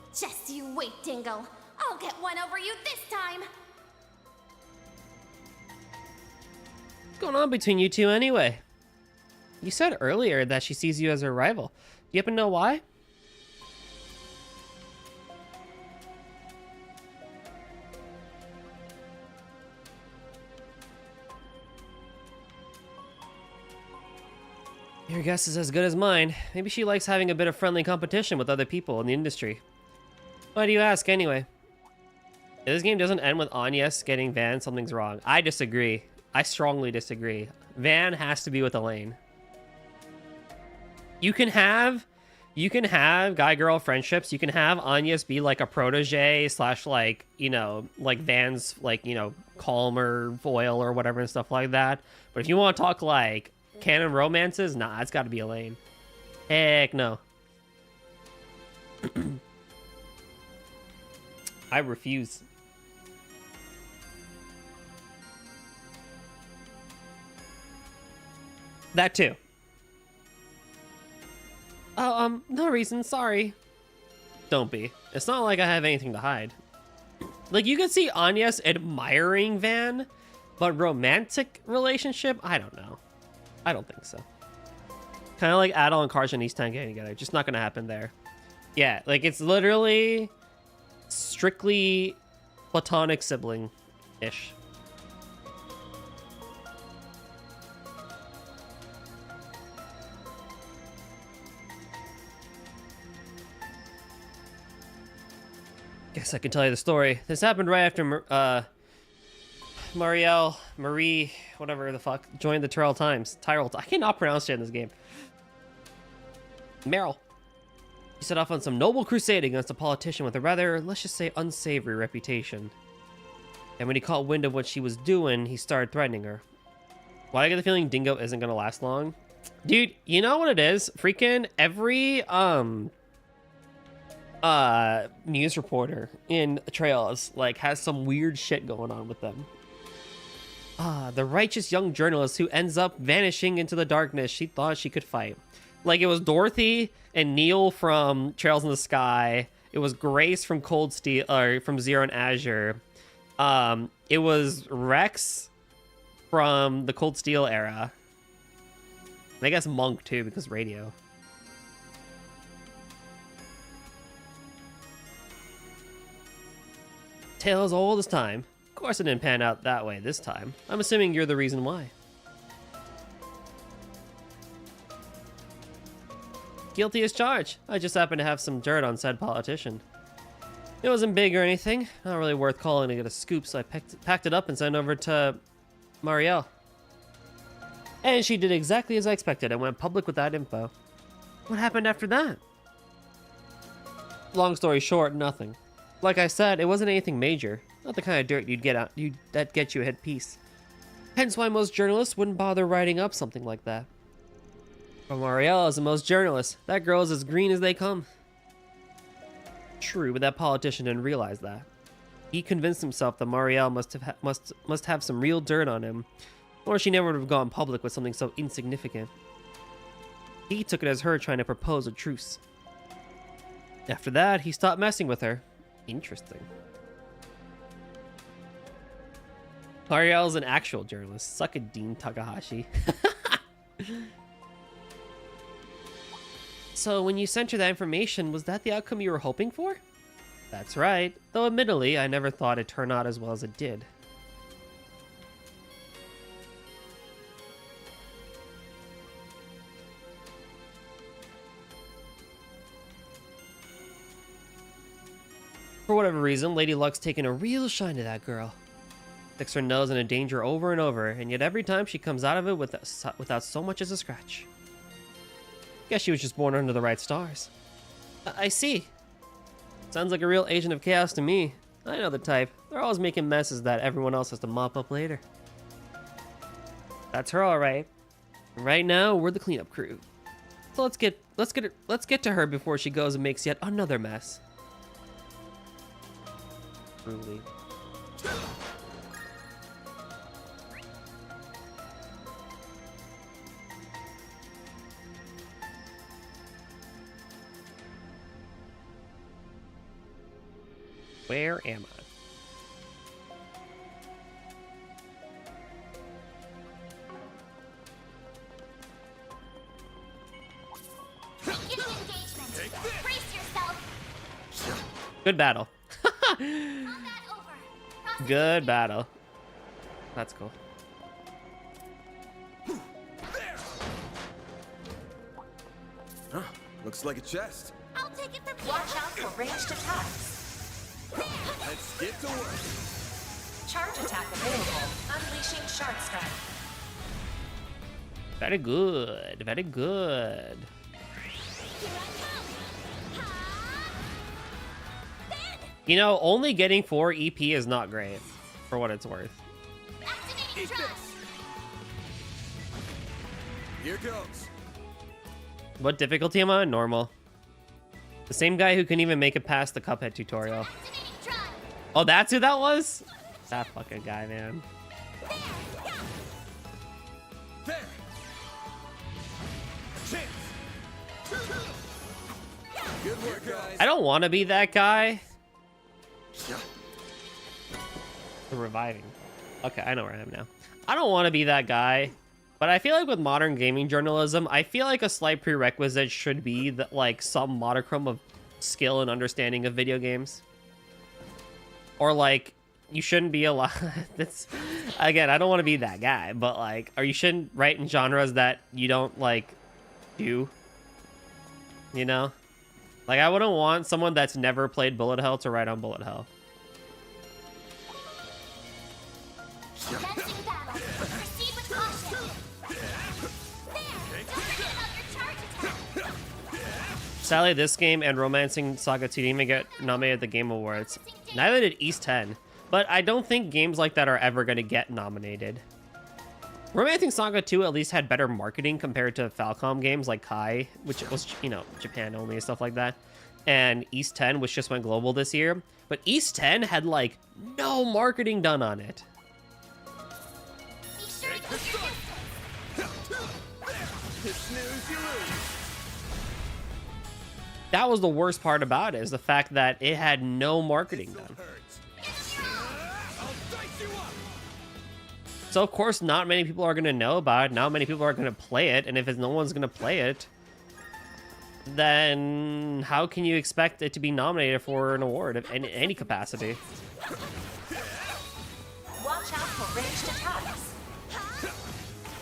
Just you wait, Dingo. I'll get one over you this time. What's going on between you two anyway? You said earlier that she sees you as her rival. Do you happen to know why? Your guess is as good as mine. Maybe she likes having a bit of friendly competition with other people in the industry. Why do you ask, anyway? If this game doesn't end with Agnes getting Van, something's wrong. I disagree. I strongly disagree. Van has to be with Elaine. You can have guy-girl friendships. You can have Agnes be like a protege slash like, you know, like Van's like, you know, calmer foil or whatever and stuff like that. But if you want to talk like canon romances, nah, it's got to be Elaine. Heck no. I refuse. That too. Oh, no reason, sorry. Don't be. It's not like I have anything to hide. Like, you can see Agnes admiring Van, but romantic relationship? I don't know. I don't think so. Kind of like Adol and Karja and East-Town getting together. Just not gonna happen there. Yeah, like, it's literally strictly platonic sibling-ish. Guess I can tell you the story. This happened right after Marie, whatever the fuck, joined the Tyrell Times. I cannot pronounce it in this game. Meryl. He set off on some noble crusade against a politician with a rather, let's just say, unsavory reputation. And when he caught wind of what she was doing, he started threatening her. Why do I get the feeling Dingo isn't gonna last long? Dude, you know what it is? Freaking every news reporter in Trails like has some weird shit going on with them. The righteous young journalist who ends up vanishing into the darkness she thought she could fight. Like, it was Dorothy and Neil from Trails in the Sky. It was Grace from Cold Steel, or from Zero and Azure. It was Rex from the Cold Steel era. And I guess Monk too, because radio. Tale as old as time. Of course it didn't pan out that way this time. I'm assuming you're the reason why. Guilty as charged. I just happened to have some dirt on said politician. It wasn't big or anything. Not really worth calling to get a scoop, so I packed it up and sent it over to Marielle. And she did exactly as I expected and went public with that info. What happened after that? Long story short, nothing. Like I said, it wasn't anything major. Not the kind of dirt you'd get out that gets you a hit piece. Hence why most journalists wouldn't bother writing up something like that. But Marielle isn't most journalists. That girl is as green as they come. True, but that politician didn't realize that. He convinced himself that Marielle must have some real dirt on him, or she never would have gone public with something so insignificant. He took it as her trying to propose a truce. After that, he stopped messing with her. Interesting. Marielle's an actual journalist. Suck it, Dean Takahashi. So when you sent her that information, was that the outcome you were hoping for? That's right, though admittedly, I never thought it'd turn out as well as it did. For whatever reason, Lady Luck's taken a real shine to that girl. Sticks her nose into danger over and over, and yet every time she comes out of it without so much as a scratch. Guess she was just born under the right stars. I see. Sounds like a real agent of chaos to me. I know the type. They're always making messes that everyone else has to mop up later. That's her, all right. Right now, we're the cleanup crew. So let's get to her before she goes and makes yet another mess. Truly. Where am I? Beginning engagement. Brace yourself. Good battle. Combat over. Good battle. That's cool. Huh, looks like a chest. I'll take it from here. Watch out for ranged attacks. Let's get to work. Charge attack available. Unleashing Shard Strike. Very good. Very good. Here I come. Ha! You know, only getting 4 EP is not great, for what it's worth. Activating Eat drive. this. Here goes. What difficulty am I on? Normal. The same guy who couldn't even make it past the Cuphead tutorial. Activating drive. Oh, that's who that was? That fucking guy, man. There. A chance. Good work, guys. I don't want to be that guy. The reviving. Okay, I know where I am now. I don't want to be that guy, but I feel like with modern gaming journalism, I feel like a slight prerequisite should be that, like, some modicum of skill and understanding of video games. Or, like, you shouldn't be allowed. That's, again, I don't want to be that guy, but, like, or you shouldn't write in genres that you don't, like, do. You know? Like, I wouldn't want someone that's never played Bullet Hell to write on Bullet Hell. Commencing battle. Proceed with caution. There. Don't forget about your charge attack. Sadly, this game and Romancing Saga 2 didn't even get nominated at the Game Awards. Neither did East 10. But I don't think games like that are ever going to get nominated. Romancing Saga 2 at least had better marketing compared to Falcom games like Kai, which was, you know, Japan only and stuff like that. And East 10, which just went global this year. But East 10 had, like, no marketing done on it. That was the worst part about it, is the fact that it had no marketing done. So, of course, not many people are going to know about it. Not many people are going to play it. And if no one's going to play it, then how can you expect it to be nominated for an award in any capacity? Watch out for ranged attacks.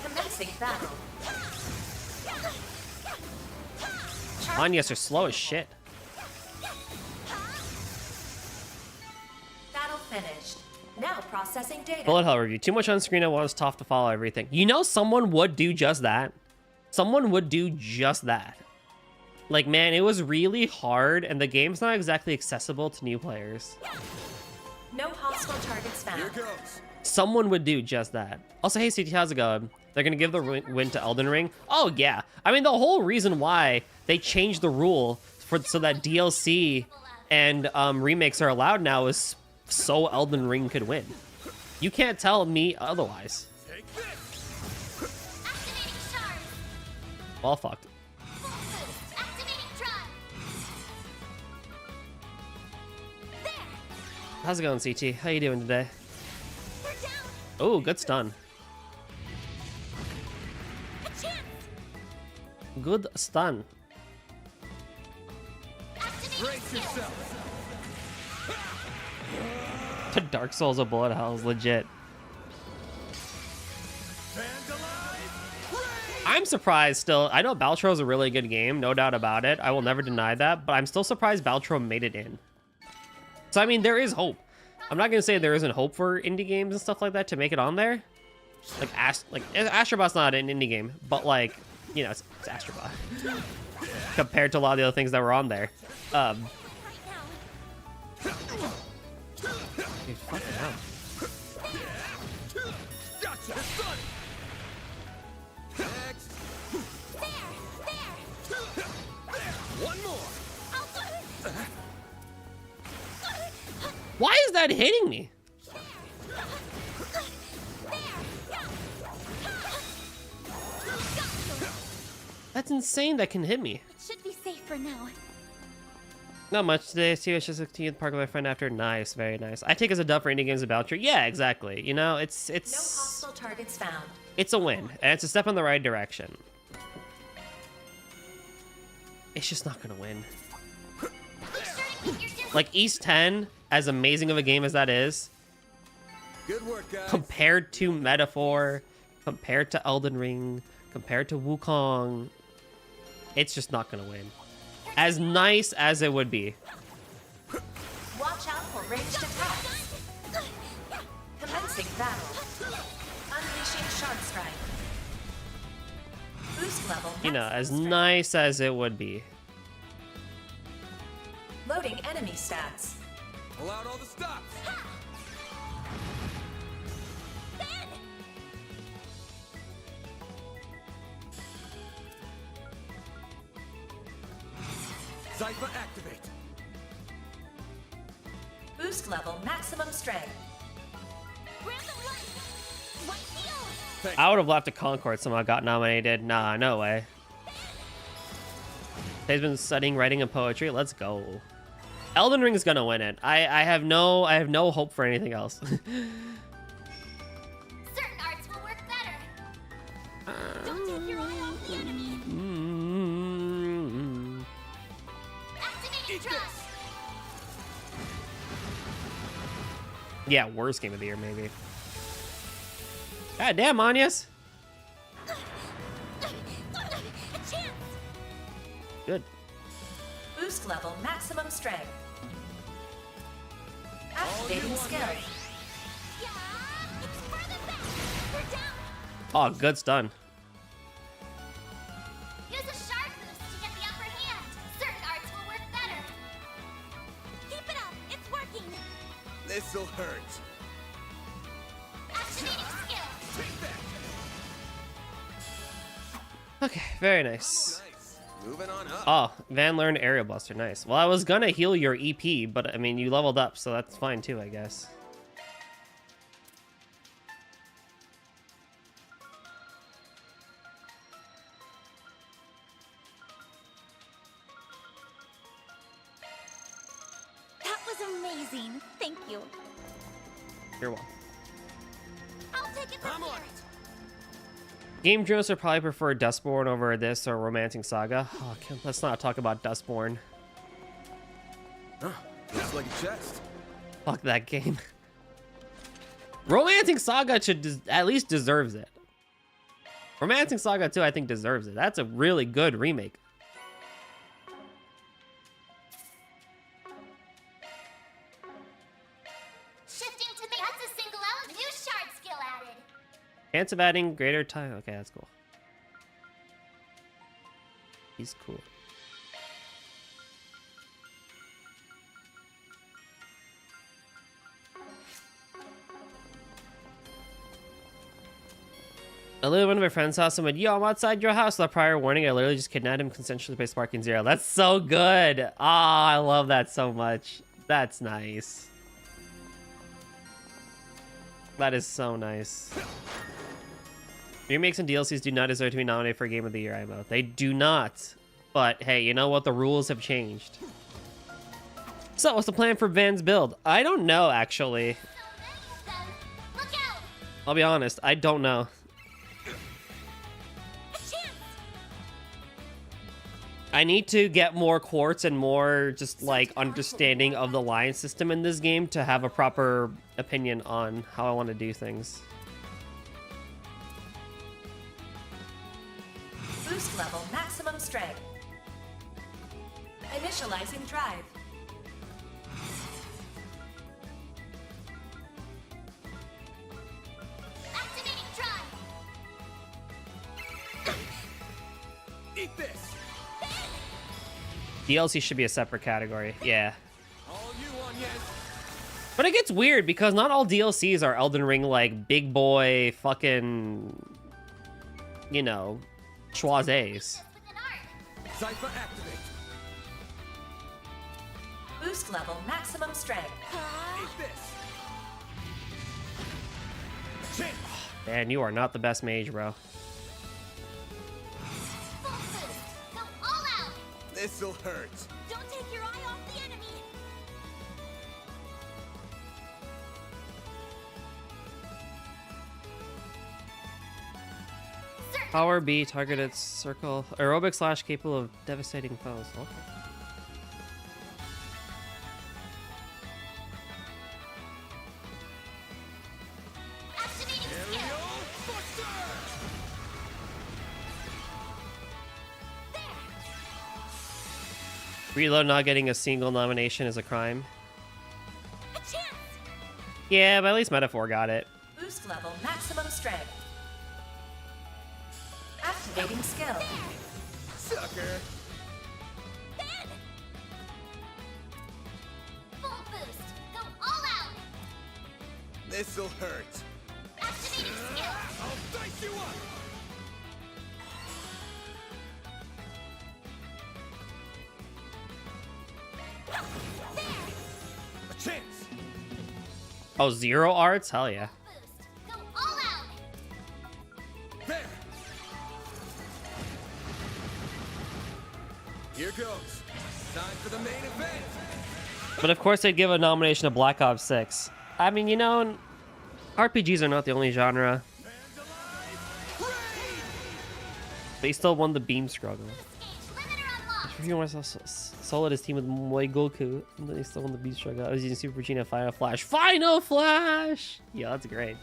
Commencing battle. Anyas are slow as shit. Battle finished. Now processing data. Bullet hell review. Too much on screen at once, tough to follow everything. You know, someone would do just that. Someone would do just that. Like, man, it was really hard, and the game's not exactly accessible to new players. No hostile targets found. Here goes. Someone would do just that. Also, hey, CT, how's it going? They're gonna give the win to Elden Ring? Oh, yeah. I mean, the whole reason why they changed the rule so that DLC and remakes are allowed now is so Elden Ring could win. You can't tell me otherwise. Well, fucked. How's it going, CT? How you doing today? Oh, good stun. Good stun. To Dark Souls of Bullet Hell is legit. I'm surprised still. I know Baltro is a really good game, no doubt about it. I will never deny that, but I'm still surprised Baltro made it in. So, I mean, there is hope. I'm not going to say there isn't hope for indie games and stuff like that to make it on there. Like Astrobot's not an indie game, but, like, you know, it's Astrobot. Compared to a lot of the other things that were on there. Dude, fucking hell. One more. Why is that hitting me? That's insane that can hit me. It should be safe for now. Not much today. See, it's just a tea at the park with my friend after. Nice, very nice. I take as a dub for indie games about you. Yeah, exactly. You know, it's no hostile targets found. It's a win, and it's a step in the right direction. It's just not gonna win. Like East 10, as amazing of a game as that is, Good work, guys. compared to Metaphor, compared to Elden Ring, compared to Wukong, it's just not gonna win. As nice as it would be. Watch out for ranged attacks. Commencing battle. Unleashing Shark Strike. Boost level. You know, as nice as it would be. Loading enemy stats. Pull out all the stops. Zypher activate. Boost level maximum strength. I would have left a Concord somehow got nominated. Nah, no way. He's been studying writing and poetry. Let's go. Elden Ring is gonna win it. I have no hope for anything else. Certain arts will work better. Don't take your eye off the enemy. Activating trust. Yeah, worst game of the year maybe. God damn, Anyas. Good. Boost level maximum strength. Activating skill. Oh, good stun. Use a shark boost to get the upper hand. Certain arts will work better. Keep it up. It's working. This'll hurt. Activating skill. Take that. Okay, very nice. Moving on up. Oh, Van learned Aerial Buster. Nice. Well, I was gonna heal your EP, but I mean, you leveled up, so that's fine too, I guess. That was amazing. Thank you. You're welcome. I'll take it from here. Game journalists would probably prefer Dustborn over this or Romancing Saga. Oh, let's not talk about Dustborn. Huh, looks like a chest. Fuck that game. Romancing Saga should at least deserves it. Romancing Saga 2, I think, deserves it. That's a really good remake. Shifting to the that's a single out new shard skill added. Chance of adding greater time. Okay, that's cool. He's cool. I live at one of my friend's house and went, yo, I'm outside your house. Without prior warning, I literally just kidnapped him consensually by sparking 0. That's so good. Ah, I love that so much. That's nice. That is so nice. Remakes and DLCs do not deserve to be nominated for Game of the Year, IMO. They do not. But hey, you know what? The rules have changed. So, what's the plan for Van's build? I don't know, actually. Look out! I'll be honest, I don't know. I need to get more quartz and more just like understanding of the line system in this game to have a proper opinion on how I want to do things. Boost level maximum strength. Initializing drive. Activating drive. Eat this. DLC should be a separate category. Yeah. All you want, yes. But it gets weird because not all DLCs are Elden Ring like big boy fucking, you know, schwazes. Cypher activate. Boost level maximum strength. Eat this. Man, you are not the best mage, bro. Go all out. This'll hurt. Don't take your eye off the enemy. Power B, targeted circle, aerobic slash capable of devastating foes. Okay. Activating skill. Reload not getting a single nomination is a crime. A chance. Yeah, but at least Metaphor got it. Boost level maximum strength. Activating skill. Sucker. Ben. Full boost. Go all out. This'll hurt. Activating skill. I'll dice you up. A chance. Oh, 0 arts? Hell yeah. Boost. Go all out. There. Here goes. Time for the main event. But of course they'd give a nomination to Black Ops 6. I mean, you know, RPGs are not the only genre. They still won the beam struggle. If you want to solo his team with Moe Goku, and they still won the beam struggle. I was using Super Vegeta Final Flash. Final Flash! Yeah, that's great.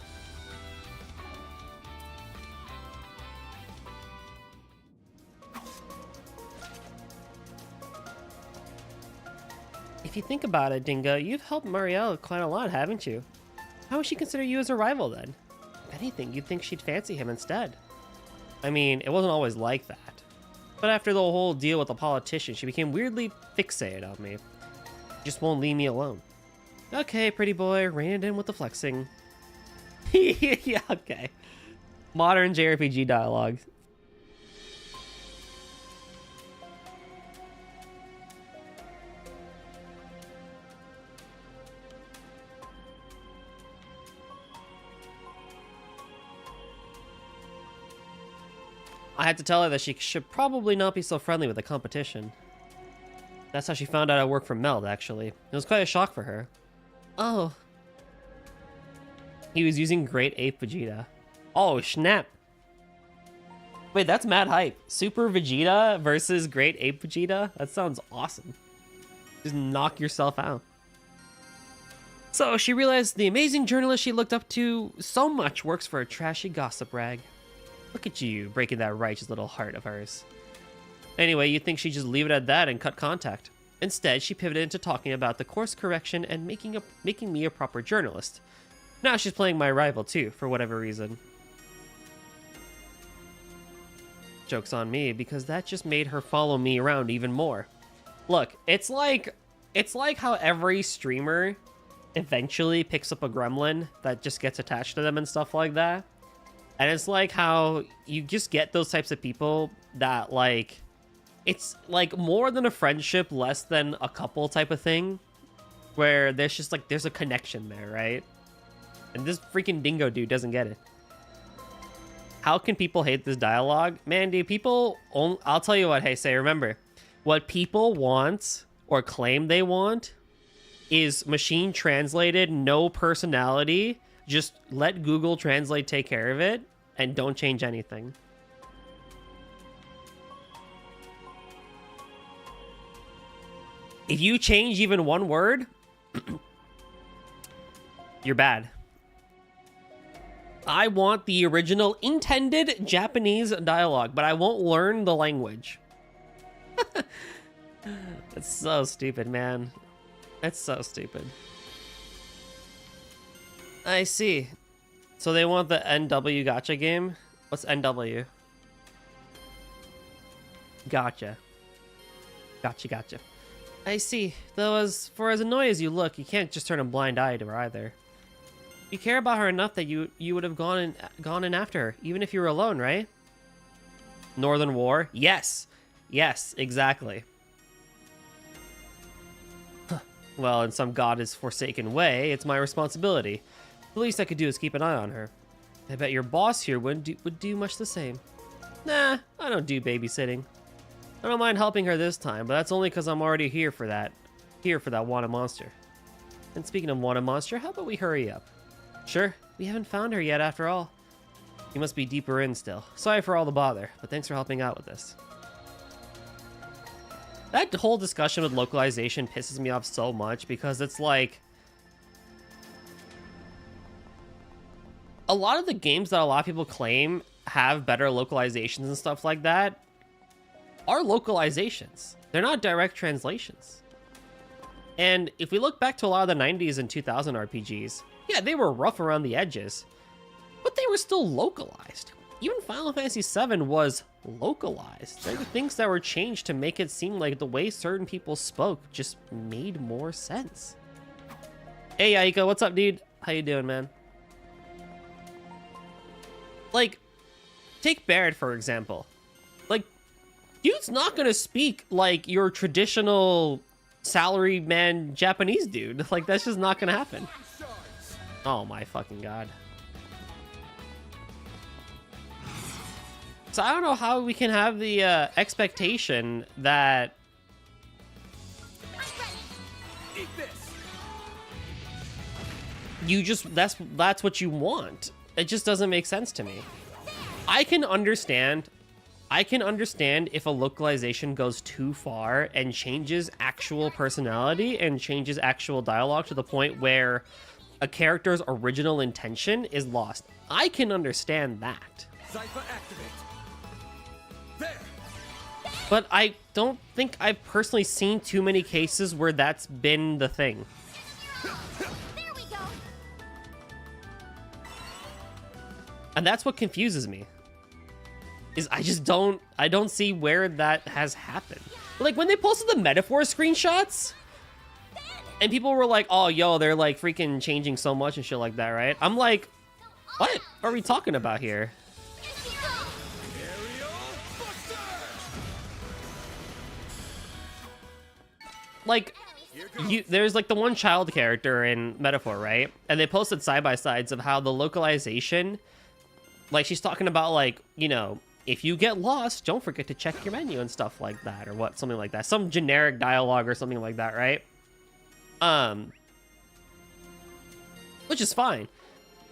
If you think about it, Dingo, you've helped Marielle quite a lot, haven't you? How would she consider you as a rival then? If anything, you'd think she'd fancy him instead. I mean, it wasn't always like that. But after the whole deal with the politician, she became weirdly fixated on me. She just won't leave me alone. Okay, pretty boy, rein it in with the flexing. Yeah, okay. Modern JRPG dialogue. I had to tell her that she should probably not be so friendly with the competition. That's how she found out I work for Meld, actually. It was quite a shock for her. Oh. He was using Great Ape Vegeta. Oh, snap. Wait, that's mad hype. Super Vegeta versus Great Ape Vegeta? That sounds awesome. Just knock yourself out. So she realized the amazing journalist she looked up to so much works for a trashy gossip rag. Look at you, breaking that righteous little heart of hers. Anyway, you'd think she'd just leave it at that and cut contact. Instead, she pivoted into talking about the course correction and making me a proper journalist. Now she's playing my rival too, for whatever reason. Joke's on me, because that just made her follow me around even more. Look, it's like how every streamer eventually picks up a gremlin that just gets attached to them and stuff like that. And it's like how you just get those types of people that, like, it's like more than a friendship, less than a couple type of thing, where there's just like, there's a connection there, right? And this freaking dingo dude doesn't get it. How can people hate this dialogue? Man, dude, people, I'll tell you what, hey, say, remember, what people want or claim they want is machine translated, no personality. Just let Google Translate take care of it and don't change anything. If you change even one word, you're bad. I want the original intended Japanese dialogue, but I won't learn the language. That's so stupid, man. That's so stupid. I see. So they want the NW Gotcha game? What's NW? Gotcha. Gotcha. I see. Though for as annoying as you look, you can't just turn a blind eye to her either. You care about her enough that you would have gone in after her, even if you were alone, right? Northern War? Yes. Yes, exactly. Well, in some god-is-forsaken way, it's my responsibility. The least I could do is keep an eye on her. I bet your boss here would do much the same. Nah, I don't do babysitting. I don't mind helping her this time, but that's only because I'm already here for that wanted monster. And speaking of wanted monster, how about we hurry up? Sure, we haven't found her yet after all. You must be deeper in still. Sorry for all the bother, but thanks for helping out with this. That whole discussion with localization pisses me off so much because it's like, a lot of the games that a lot of people claim have better localizations and stuff like that are localizations. They're not direct translations. And if we look back to a lot of the 90s and 2000 RPGs, yeah, they were rough around the edges, but they were still localized. Even Final Fantasy VII was localized. There were things that were changed to make it seem like the way certain people spoke just made more sense. Hey, Aiko, what's up, dude? How you doing, man? Like, take Barrett, for example. Like, dude's not gonna speak like your traditional salary man Japanese dude. Like, that's just not gonna happen. Oh my fucking god. So I don't know how we can have the expectation that you just that's what you want. It just doesn't make sense to me. I can understand if a localization goes too far and changes actual personality and changes actual dialogue to the point where a character's original intention is lost. I can understand that. But I don't think I've personally seen too many cases where that's been the thing. There we go. And that's what confuses me. Is I don't see where that has happened. Like when they posted the metaphor screenshots and people were like, oh, yo, they're like freaking changing so much and shit like that, right? I'm like, what are we talking about here? Like, there's like the one child character in Metaphor, right? And they posted side-by-sides of how the localization, like she's talking about like, you know, if you get lost, don't forget to check your menu and stuff like that, or what, something like that. Some generic dialogue or something like that, right? Which is fine.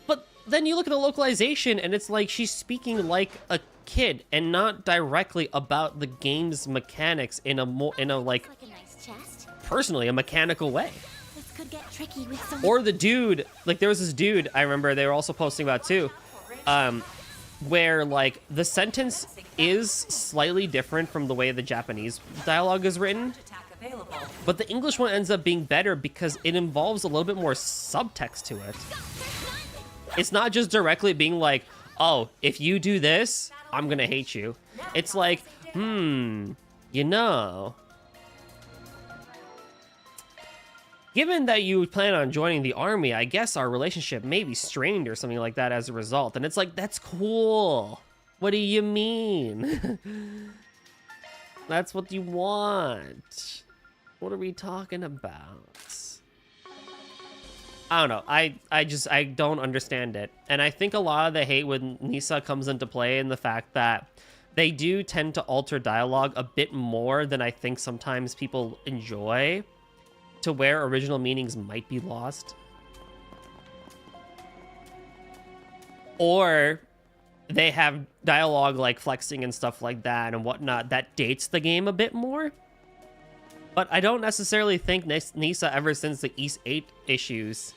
But then you look at the localization and it's like she's speaking like a kid and not directly about the game's mechanics in a like A nice chest. personally a mechanical way. This could get tricky with some. Or the dude, like there was this dude I remember they were also posting about too, where like the sentence is slightly different from the way the Japanese dialogue is written, but the English one ends up being better because it involves a little bit more subtext to it. It's not just directly being like, oh, if you do this, I'm gonna hate you. It's like, you know, given that you plan on joining the army, I guess our relationship may be strained or something like that as a result. And it's like, that's cool. What do you mean? That's what you want. What are we talking about? I don't know. I don't understand it. And I think a lot of the hate with Nisa comes into play in the fact that they do tend to alter dialogue a bit more than I think sometimes people enjoy, to where original meanings might be lost. Or they have dialogue like flexing and stuff like that and whatnot that dates the game a bit more. But I don't necessarily think Nisa, ever since the East 8 issues,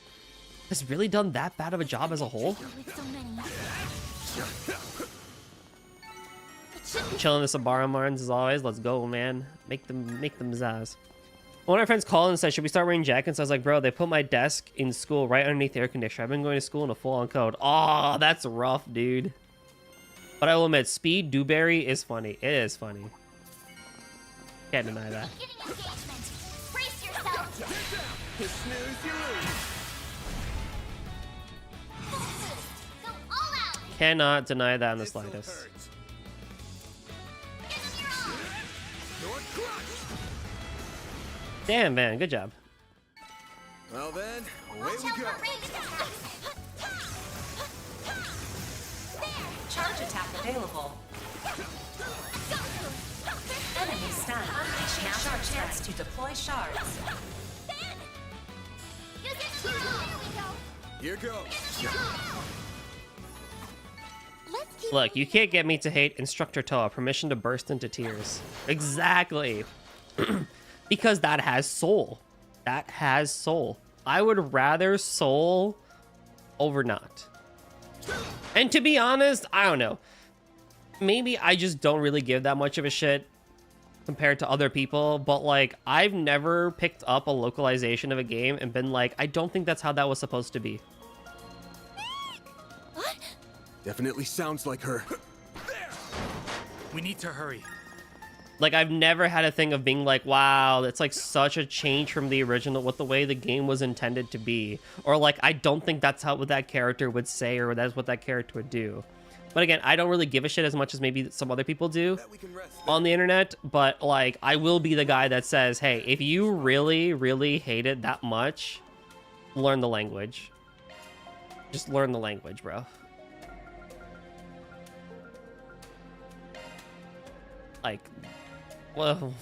has really done that bad of a job as a whole. Chilling the Sabara Marns as always. Let's go, man. Make them zazz. One of my friends called and said, should we start wearing jackets? I was like, bro, they put my desk in school right underneath the air conditioner. I've been going to school in a full-on coat. Oh, that's rough, dude. But I will admit, Speed Dewberry is funny. It is funny. Can't deny that. Brace yourself. Go all out. Cannot deny that in the slightest. Damn, man. Good job. Well then, away we go. Charge attack available. Enemy stunned. Now's our chance to deploy shards. Here goes. Look, you can't get me to hate Instructor Toa. Permission to burst into tears. Exactly. Because that has soul. That has soul. I would rather soul over not. And to be honest, I don't know. Maybe I just don't really give that much of a shit compared to other people, but like I've never picked up a localization of a game and been like, I don't think that's how that was supposed to be. What? Definitely sounds like her. We need to hurry. Like I've never had a thing of being like, wow, that's like such a change from the original, what the way the game was intended to be. Or like, I don't think that's how what that character would say, or that's what that character would do. But again, I don't really give a shit as much as maybe some other people do on the internet. But like, I will be the guy that says, hey, if you really, really hate it that much, learn the language. Just learn the language, bro. Like, well,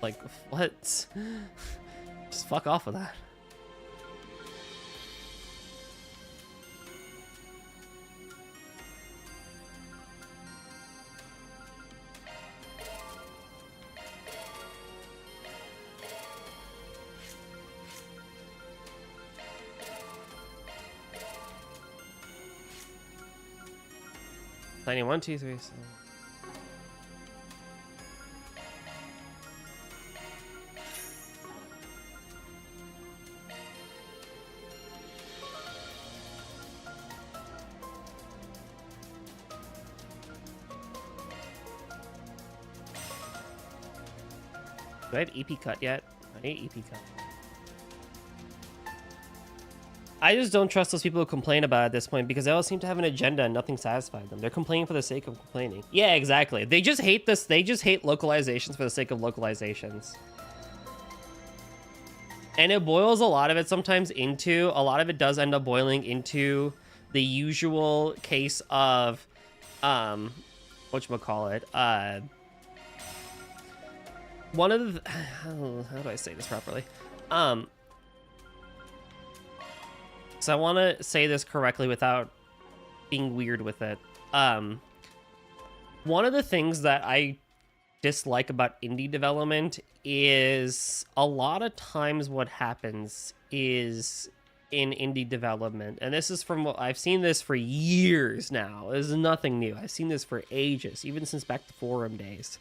like, what? Just fuck off with that. Tiny 1, 2, 3, 7. Do I have EP cut yet? I need EP cut. I just don't trust those people who complain about it at this point because they all seem to have an agenda and nothing satisfies them. They're complaining for the sake of complaining. Yeah, exactly. They just hate this. They just hate localizations for the sake of localizations. And it boils a lot of it sometimes into, a lot of it does end up boiling into the usual case of, whatchamacallit, one of the, how do I say this properly? So I want to say this correctly without being weird with it. One of the things that I dislike about indie development is a lot of times what happens is in indie development, and this is from what I've seen this for years now. This is nothing new. I've seen this for ages, even since back to forum days.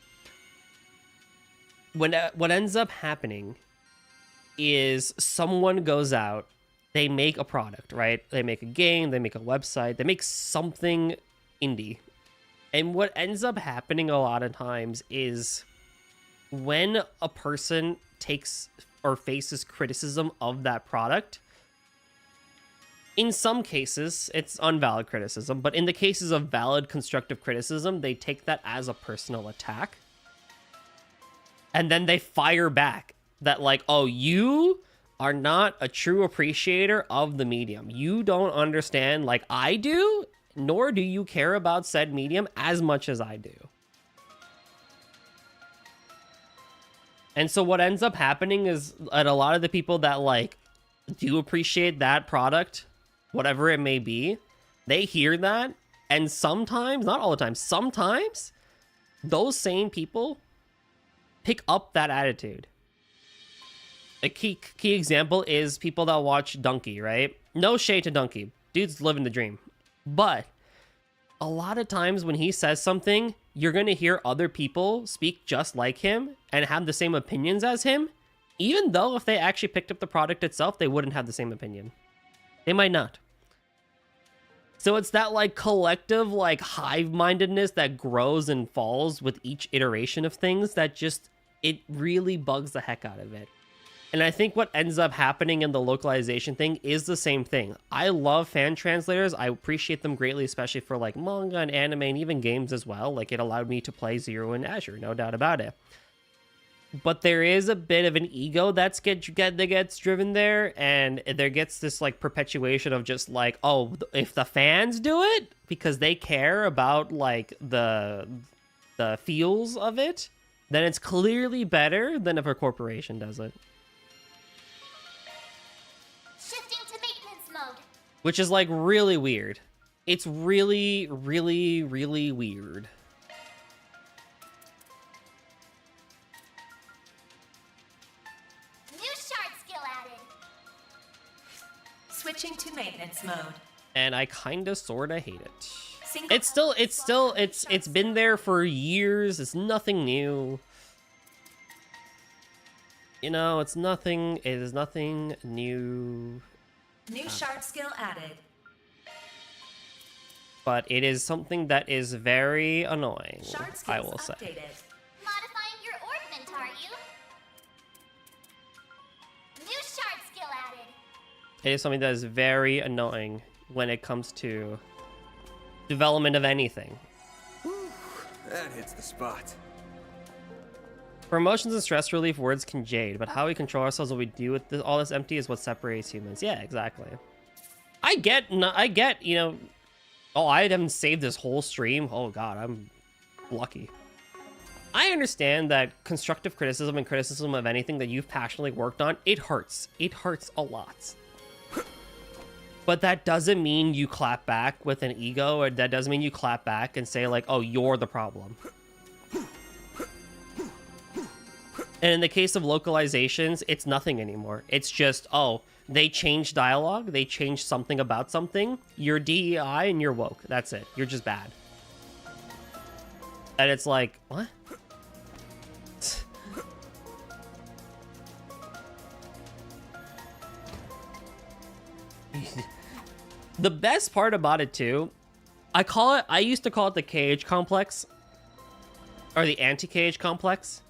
What ends up happening is someone goes out, they make a product, right? They make a game, they make a website, they make something indie. And what ends up happening a lot of times is when a person takes or faces criticism of that product, in some cases, it's unvalid criticism, but in the cases of valid constructive criticism, they take that as a personal attack. And then they fire back that like, oh, you are not a true appreciator of the medium. You don't understand like I do, nor do you care about said medium as much as I do. And so what ends up happening is that a lot of the people that like do appreciate that product, whatever it may be, they hear that, and sometimes, not all the time, sometimes those same people pick up that attitude. A key example is people that watch Donkey, right? No shade to Donkey. Dude's living the dream. But a lot of times when he says something, you're going to hear other people speak just like him and have the same opinions as him, even though if they actually picked up the product itself, they wouldn't have the same opinion. They might not. So it's that like collective like hive-mindedness that grows and falls with each iteration of things that just, it really bugs the heck out of it. And I think what ends up happening in the localization thing is the same thing. I love fan translators. I appreciate them greatly, especially for like manga and anime and even games as well. Like it allowed me to play Zero in Azure, no doubt about it. But there is a bit of an ego that gets driven there, and there gets this like perpetuation of just like, oh, if the fans do it because they care about like the feels of it, then it's clearly better than if a corporation does it. Shifting to maintenance mode. Which is like really weird. It's really, really, really weird. Switching to maintenance mode. And I kinda sorta hate it. It's been there for years. It's nothing new. You know, it is nothing new. New shard skill added. But it is something that is very annoying, I will say. Modifying your ornament, are you? New shard skill added. It is something that is very annoying when it comes to development of anything. Whew, that hits the spot. For emotions and stress relief, words can jade, but how we control ourselves, what we do with this, all this empty is what separates humans. Yeah, exactly. I get, you know, oh, I haven't saved this whole stream. Oh god, I'm lucky. I understand that constructive criticism and criticism of anything that you've passionately worked on, it hurts. It hurts a lot. But that doesn't mean you clap back with an ego, or that doesn't mean you clap back and say like, oh, you're the problem. And in the case of localizations, it's nothing anymore. It's just, oh, they changed dialogue, they changed something about something, you're DEI and you're woke. That's it. You're just bad. And it's like, what? The best part about it too, I used to call it the KH complex, or the anti-KH complex,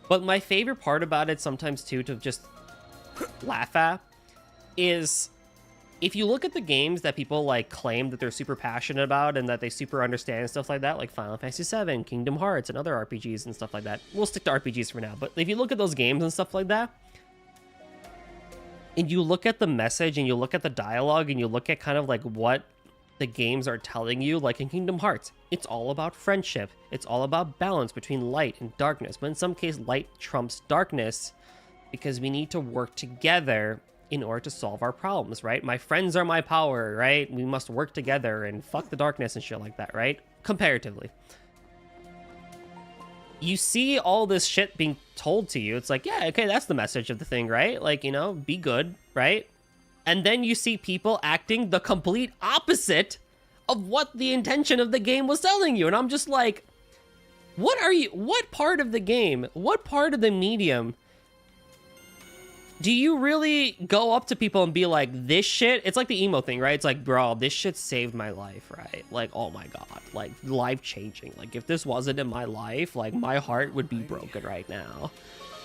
but my favorite part about it sometimes too, to just laugh at, is if you look at the games that people like claim that they're super passionate about and that they super understand and stuff like that, like Final Fantasy VII, Kingdom Hearts, and other RPGs and stuff like that. We'll stick to RPGs for now, but if you look at those games and stuff like that, and you look at the message and you look at the dialogue and you look at kind of like what the games are telling you, like in Kingdom Hearts, it's all about friendship. It's all about balance between light and darkness. But in some case, light trumps darkness because we need to work together in order to solve our problems, right? My friends are my power, right? We must work together and fuck the darkness and shit like that, right? Comparatively. You see all this shit being told to you. It's like, yeah, okay, that's the message of the thing, right? Like, you know, be good, right? And then you see people acting the complete opposite of what the intention of the game was telling you. And I'm just like, what part of the game, what part of the medium do you really go up to people and be like, this shit? It's like the emo thing, right? It's like, bro, this shit saved my life, right? Like, oh my God, like life changing. Like if this wasn't in my life, like my heart would be broken right now.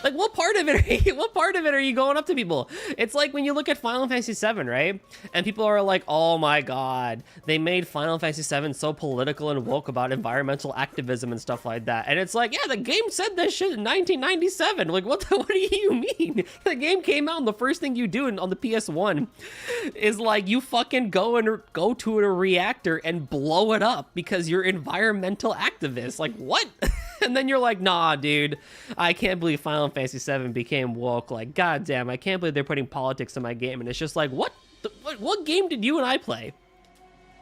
Like what part of it are you going up to people? It's like when you look at Final Fantasy VII, right? And people are like, oh my God, they made Final Fantasy VII so political and woke about environmental activism and stuff like that. And it's like, yeah, the game said this shit in 1997. Like, what do you mean? The game came out and the first thing you do on the PS1 is like you fucking go to a reactor and blow it up because you're environmental activists. Like, what? And then you're like, nah, dude, I can't believe Final Fantasy VII became woke. Like, goddamn, I can't believe they're putting politics in my game. And it's just like, what game did you and I play?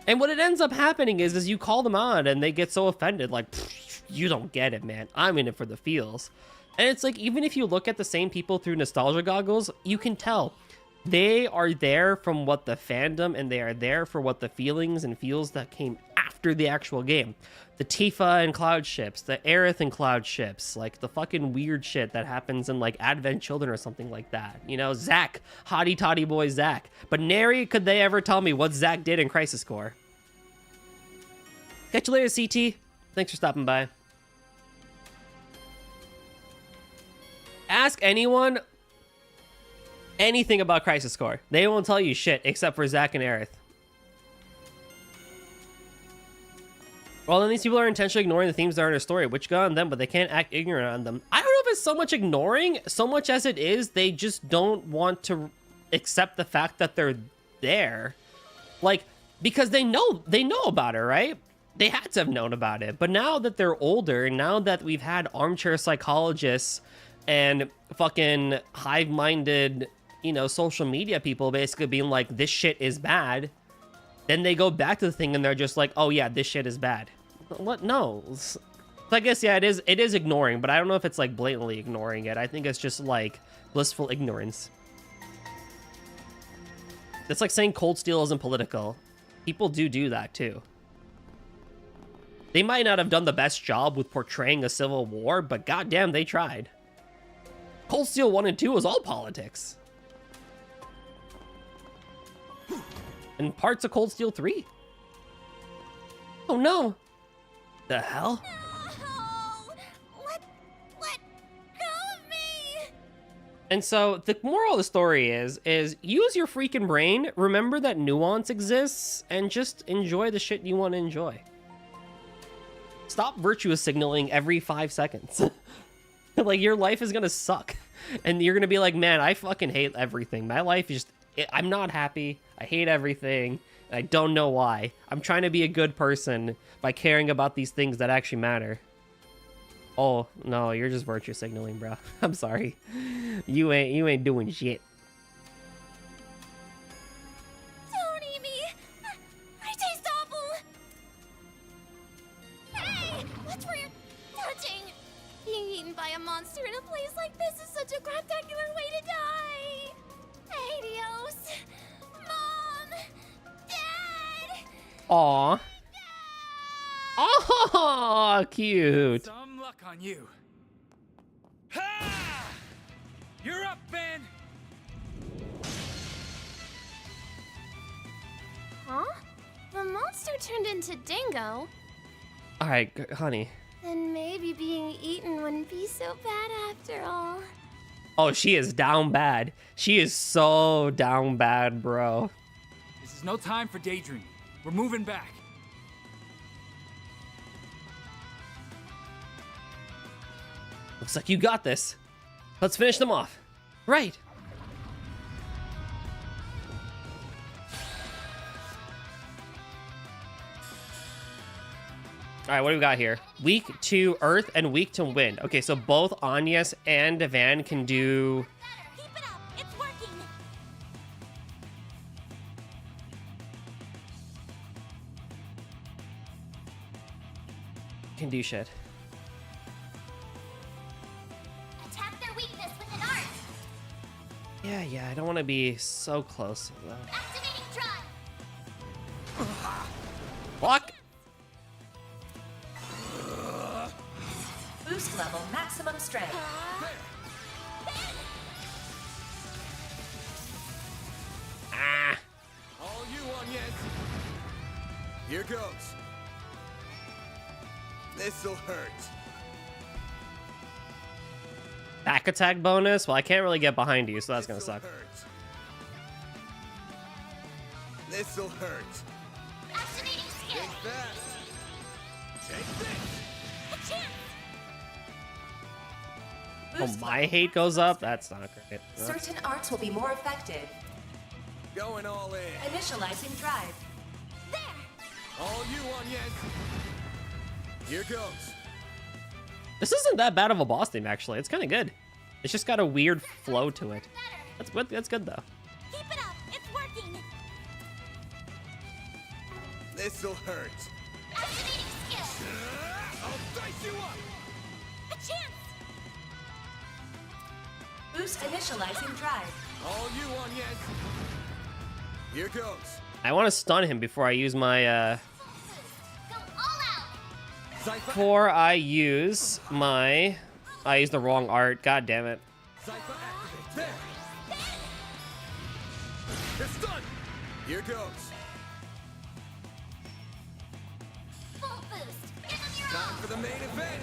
And what it ends up happening is you call them on and they get so offended. Like, you don't get it, man. I'm in it for the feels. And it's like, even if you look at the same people through nostalgia goggles, you can tell they are there from what the fandom and they are there for what the feelings and feels that came after the actual game. The Tifa and Cloud ships, the Aerith and Cloud ships, like the fucking weird shit that happens in like Advent Children or something like that. You know, Zack, hottie toddy boy Zack. But nary could they ever tell me what Zack did in Crisis Core. Catch you later, CT. Thanks for stopping by. Ask anyone anything about Crisis Core. They won't tell you shit except for Zack and Aerith. Well, then these people are intentionally ignoring the themes that are in their story, which go on them, but they can't act ignorant on them. I don't know if it's so much ignoring, so much as it is they just don't want to accept the fact that they're there. Like, because they know about it, right? They had to have known about it. But now that they're older, now that we've had armchair psychologists and fucking hive-minded, you know, social media people basically being like, this shit is bad, then they go back to the thing and they're just like, oh yeah, this shit is bad. What? No. So I guess, yeah, it is ignoring, but I don't know if it's like blatantly ignoring it. I think it's just like blissful ignorance. It's like saying Cold Steel isn't political. People do that too. They might not have done the best job with portraying a civil war, but goddamn, they tried. Cold Steel 1 and 2 was all politics. And parts of Cold Steel 3. Oh no! The hell? No! Let go of me! And so the moral of the story is use your freaking brain, remember that nuance exists, and just enjoy the shit you want to enjoy. Stop virtue signaling every 5 seconds. Like, your life is gonna suck. And you're gonna be like, man, I fucking hate everything. My life is just, I'm not happy. I hate everything. And I don't know why. I'm trying to be a good person by caring about these things that actually matter. Oh, no, you're just virtue signaling, bro. I'm sorry. You ain't doing shit. Don't eat me! I taste awful! Hey! Watch where you're touching! Being eaten by a monster in a place like this is such a spectacular way to die! Adios! Mom! Dad! Aw. Oh, cute. Some luck on you. Ha! You're up, Ben. Huh? The monster turned into Dingo. All right, honey. Then maybe being eaten wouldn't be so bad after all. Oh, she is down bad. She is so down bad, bro. This is no time for daydreaming. We're moving back. Looks like you got this. Let's finish them off. Right. All right, what do we got here? Weak to earth and weak to wind. Okay, so both Agnes and Van can do... Keep it up. It's working. Can do shit. Attack their weakness with an art. Yeah, I don't want to be so close, though. Activating drive. Block! Boost level maximum strength. Ah! All you on, yes. Here goes. This'll hurt. Back attack bonus? Well, I can't really get behind you, so that's gonna suck. This'll hurt. Activating skill. Think fast. Take this. A chance. Oh, my hate goes up? That's not great. Certain arts will be more effective. Going all in. Initializing drive. There. All you on, yes. Here goes. This isn't that bad of a boss theme, actually. It's kind of good. It's just got a weird flow to it. That's good, though. Keep it up. It's working. This'll hurt. Activating skill. I'll dice you up. A chance. Boost initializing drive. All you on, yes. Here goes. I want to stun him before I use my, Go all out. before I use my... I used the wrong art. God damn it. Cypher activate. There. It's done. Here goes. Full boost. Give them your Time all. for the main event.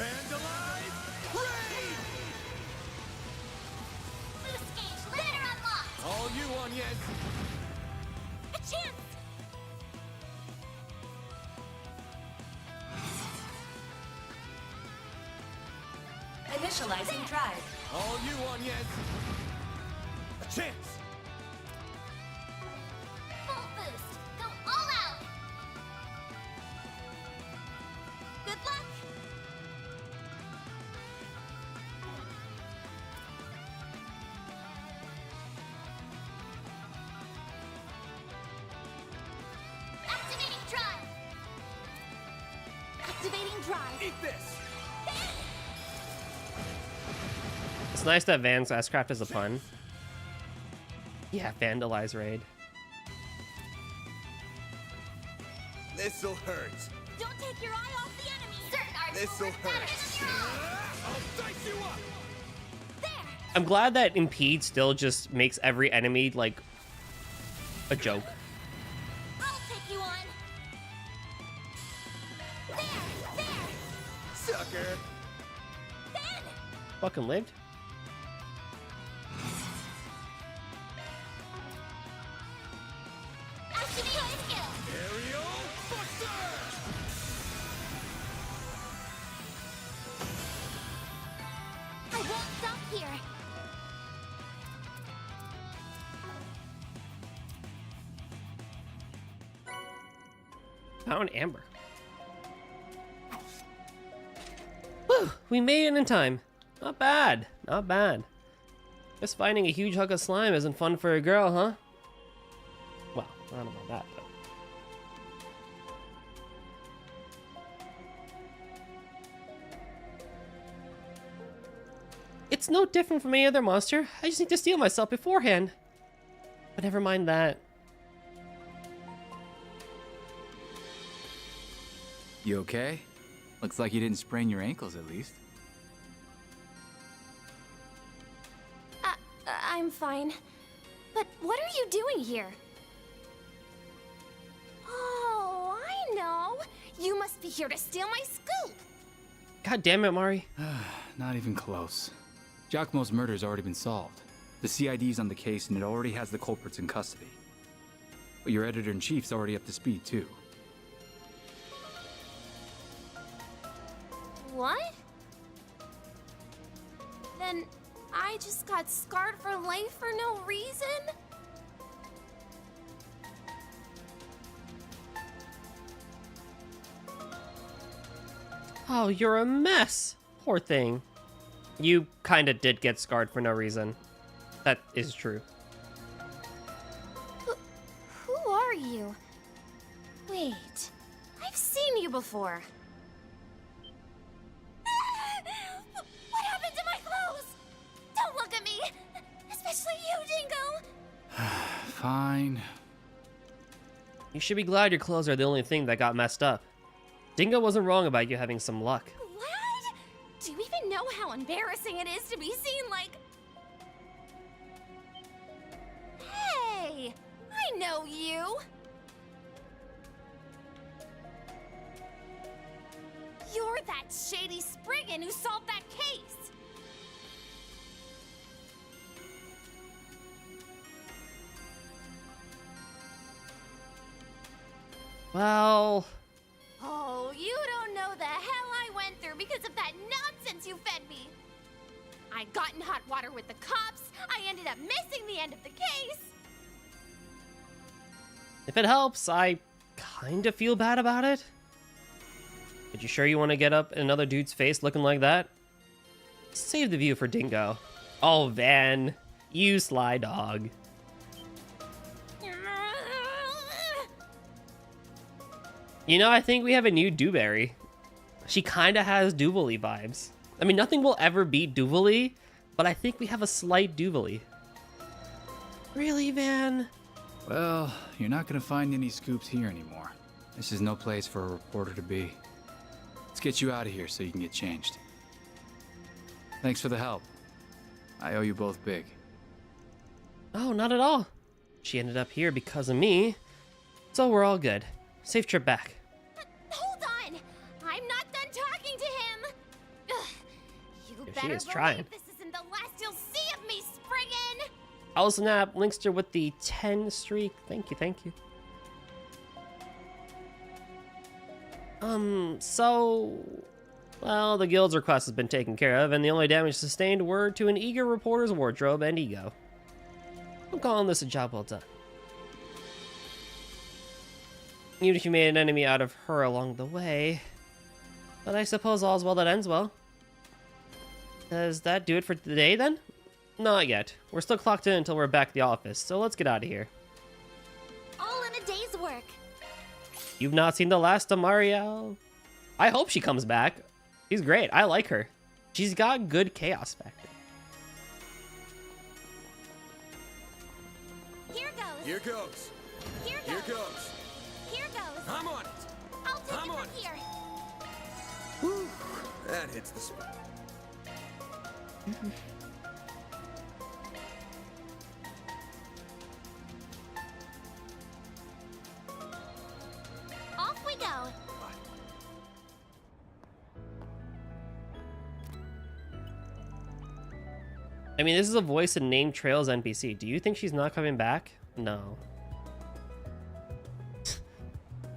Vandalize. Raid. Boost gauge limiter unlocked. All you on, yes. A chance. Initializing drive. All you on, yes. A chance. Full boost. Go all out. Good luck. Activating drive. Activating drive. Eat this. It's nice that Van's Craft is a pun. Yeah, Vandalize Raid. This'll hurt. Don't take your eye off the enemy. Certain arts This'll will work better hurt. than your own. I'll dice you up. There. I'm glad that Impede still just makes every enemy, like, a joke. I'll take you on. There. Sucker. Ben. Fucking lived. Activating skill. Aerial Buster. I won't stop here. Found Amber. Whew, we made it in time. Not bad, not bad. Just finding a huge hunk of slime isn't fun for a girl, huh? Well, I don't know about that, but... It's no different from any other monster. I just need to steal myself beforehand. But never mind that. You okay? Looks like you didn't sprain your ankles, at least. I'm fine. But what are you doing here? Oh, I know. You must be here to steal my scoop. God damn it, Mari. Not even close. Giacomo's murder's already been solved. The CID's on the case and it already has the culprits in custody. But your editor-in-chief's already up to speed, too. What? Then I just got scarred for life for no reason? Oh, you're a mess. Poor thing. You kinda did get scarred for no reason. That is true. Who are you? Wait, I've seen you before. What happened to my clothes? Don't look at me! Especially you, Dingo! Fine. You should be glad your clothes are the only thing that got messed up. Dingo wasn't wrong about you having some luck. Glad? Do you even know how embarrassing it is to be seen like... Hey! I know you! You're that shady Spriggan who solved that case! Well... Oh, you don't know the hell I went through because of that nonsense you fed me! I got in hot water with the cops, I ended up missing the end of the case! If it helps, I kinda feel bad about it. But you sure you want to get up in another dude's face looking like that? Save the view for Dingo. Oh, Van. You sly dog. You know, I think we have a new Dewberry. She kinda has Duvally vibes. I mean, nothing will ever beat Duvally, but I think we have a slight Duvally. Really, Van? Well, you're not gonna find any scoops here anymore. This is no place for a reporter to be. Let's get you out of here so you can get changed. Thanks for the help. I owe you both big. Oh, not at all. She ended up here because of me, so we're all good. Safe trip back. Hold on! I'm not done talking to him! Ugh. You She better is believe trying. this isn't the last you'll see of me, Spriggan! I'll snap Linkster with the 10 streak. Thank you, thank you. Well, the guild's request has been taken care of, and the only damage sustained were to an eager reporter's wardrobe and ego. I'm calling this a job well done. Even if you made an enemy out of her along the way. But I suppose all's well that ends well. Does that do it for today, then? Not yet. We're still clocked in until we're back at the office, so let's get out of here. All in a day's work. You've not seen the last of Marielle? I hope she comes back. She's great. I like her. She's got good chaos factor. Here goes. Here goes. Here goes. Here goes. Here goes. I'm on it. I'll take I'm it on from it. here. Whew. That hits the spot. Off we go. I mean, this is a voice and name Trails NPC. Do you think she's not coming back? No.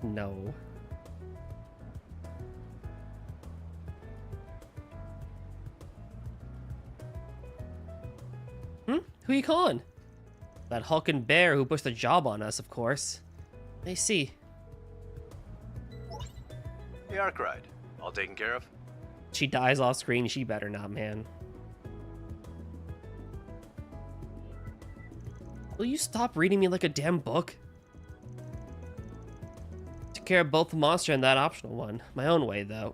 No. Who you calling? That hulking bear who pushed the job on us, of course. I see. The Ark ride. All taken care of? She dies off screen, she better not, man. Will you stop reading me like a damn book? Took care of both the monster and that optional one. My own way, though.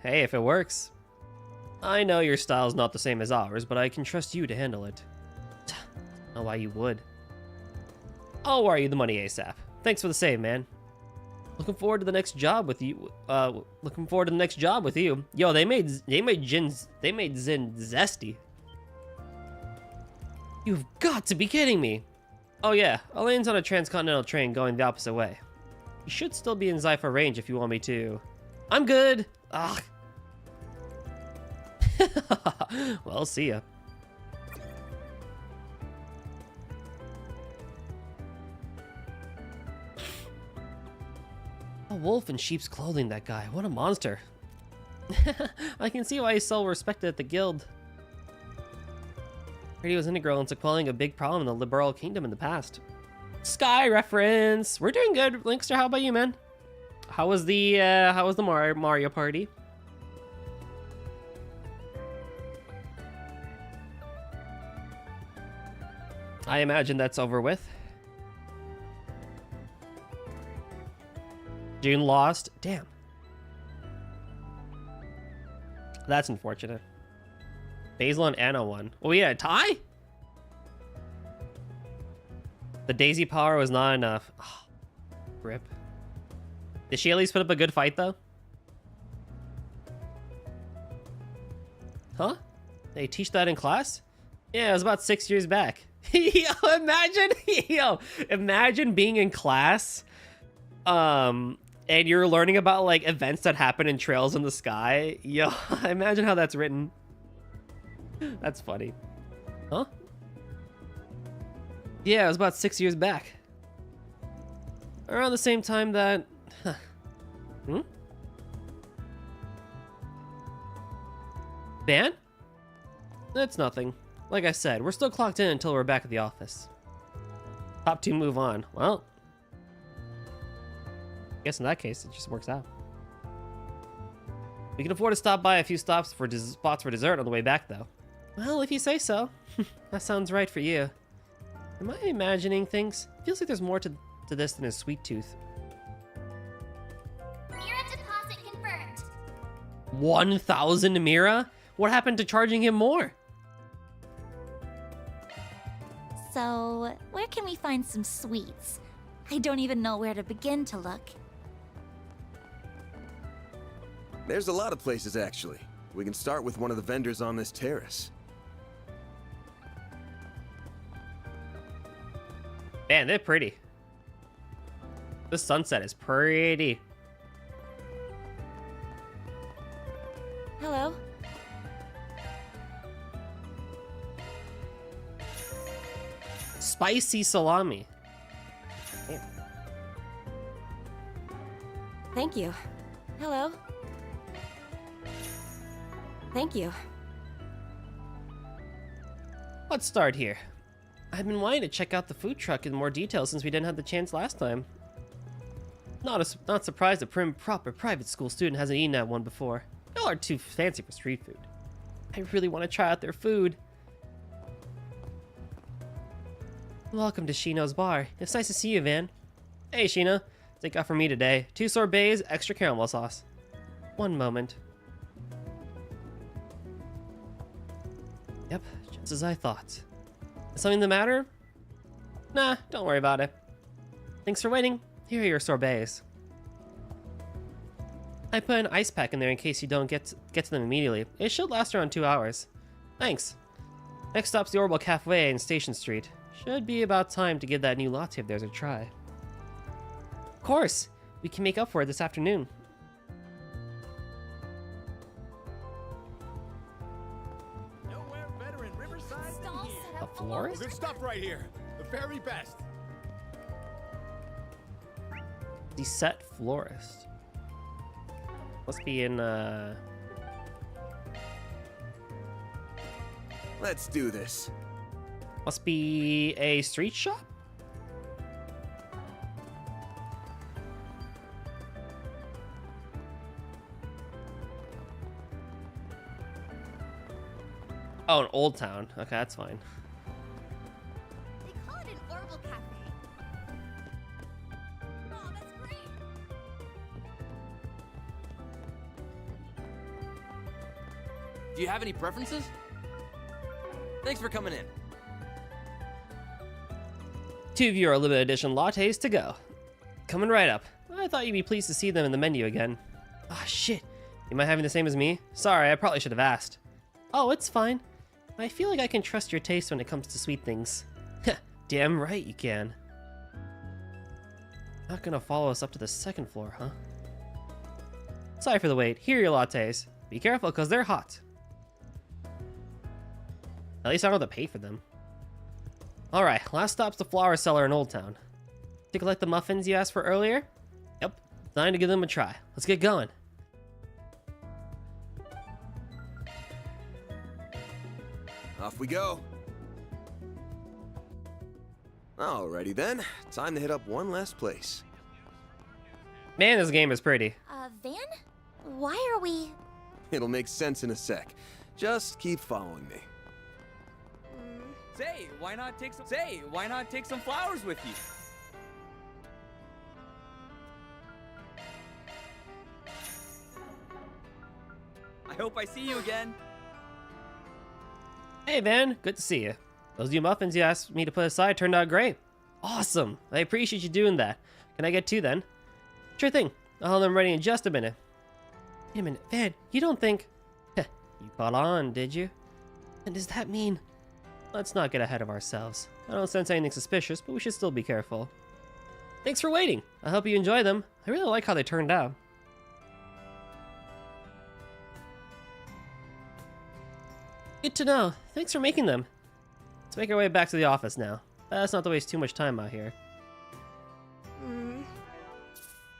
Hey, if it works. I know your style's not the same as ours, but I can trust you to handle it. Know why you would. I'll wire you the money ASAP. Thanks for the save, man. Looking forward to the next job with you. Yo, they made Zin zesty. You've got to be kidding me. Oh yeah, Elaine's on a transcontinental train going the opposite way. You should still be in Zypher range if you want me to. I'm good. Ugh. Well, see ya. A wolf in sheep's clothing, that guy. What a monster. I can see why he's so respected at the guild. Heard he was integral into quelling a big problem in the liberal kingdom in the past. Sky reference. We're doing good, Linkster. How about you, man? How was the Mario Party? I imagine that's over with. June lost. Damn. That's unfortunate. Basil and Anna won. Oh yeah, a tie? The Daisy power was not enough. Oh, rip. Did she at least put up a good fight though? Huh? They teach that in class? Yeah, it was about 6 years back. Yo, imagine being in class, and you're learning about like events that happen in Trails in the Sky. Yo, imagine how that's written. That's funny. Huh? Yeah, it was about 6 years back. Around the same time that... Hmm? Ban? That's nothing. Like I said, we're still clocked in until we're back at the office. Top 2 move on. Well, I guess in that case, it just works out. We can afford to stop by a few spots for dessert on the way back, though. Well, if you say so. That sounds right for you. Am I imagining things? Feels like there's more to this than a sweet tooth. Mira deposit confirmed. 1,000 Mira? What happened to charging him more? So, where can we find some sweets? I don't even know where to begin to look. There's a lot of places, actually. We can start with one of the vendors on this terrace. Man, they're pretty. The sunset is pretty. Hello? Spicy salami. Damn. Thank you. Hello? Thank you. Let's start here. I've been wanting to check out the food truck in more detail since we didn't have the chance last time. Not surprised a proper private school student hasn't eaten at one before. Y'all are too fancy for street food. I really want to try out their food. Welcome to Shino's bar. It's nice to see you, Van. Hey, Shino. Take out for me today. 2 sorbets, extra caramel sauce. One moment. Yep, just as I thought. Is something the matter? Nah, don't worry about it. Thanks for waiting. Here are your sorbets. I put an ice pack in there in case you don't get to them immediately. It should last around 2 hours. Thanks. Next stop's the Orbital Cafe in Station Street. Should be about time to give that new latte of theirs a try. Of course! We can make up for it this afternoon. Nowhere better in Riverside than here. A florist? Good stuff right here. The very best. The set florist. Must be in, Let's do this. Must be a street shop? Oh, an Old Town. Okay, that's fine. They call it an Orbital Cafe. Oh, that's great. Do you have any preferences? Thanks for coming in. 2 of your limited edition lattes to go. Coming right up. I thought you'd be pleased to see them in the menu again. Ah, shit. Am I having the same as me? Sorry, I probably should have asked. Oh, it's fine. I feel like I can trust your taste when it comes to sweet things. Damn right you can. Not gonna follow us up to the 2nd floor, huh? Sorry for the wait. Here are your lattes. Be careful, because they're hot. At least I don't have to pay for them. Alright, last stop's the flower cellar in Old Town. Take a look at the muffins you asked for earlier? Yep, time to give them a try. Let's get going. Off we go. Alrighty then, time to hit up one last place. Man, this game is pretty. Van? Why are we... It'll make sense in a sec. Just keep following me. Say, why not take some flowers with you? I hope I see you again. Hey, Van. Good to see you. Those new muffins you asked me to put aside turned out great. Awesome. I appreciate you doing that. Can I get two then? Sure thing. I'll have them ready in just a minute. Wait a minute, Van. You don't think... Heh, you caught on, did you? And does that mean... Let's not get ahead of ourselves. I don't sense anything suspicious, but we should still be careful. Thanks for waiting. I hope you enjoy them. I really like how they turned out. Good to know. Thanks for making them. Let's make our way back to the office now. That's not to waste too much time out here.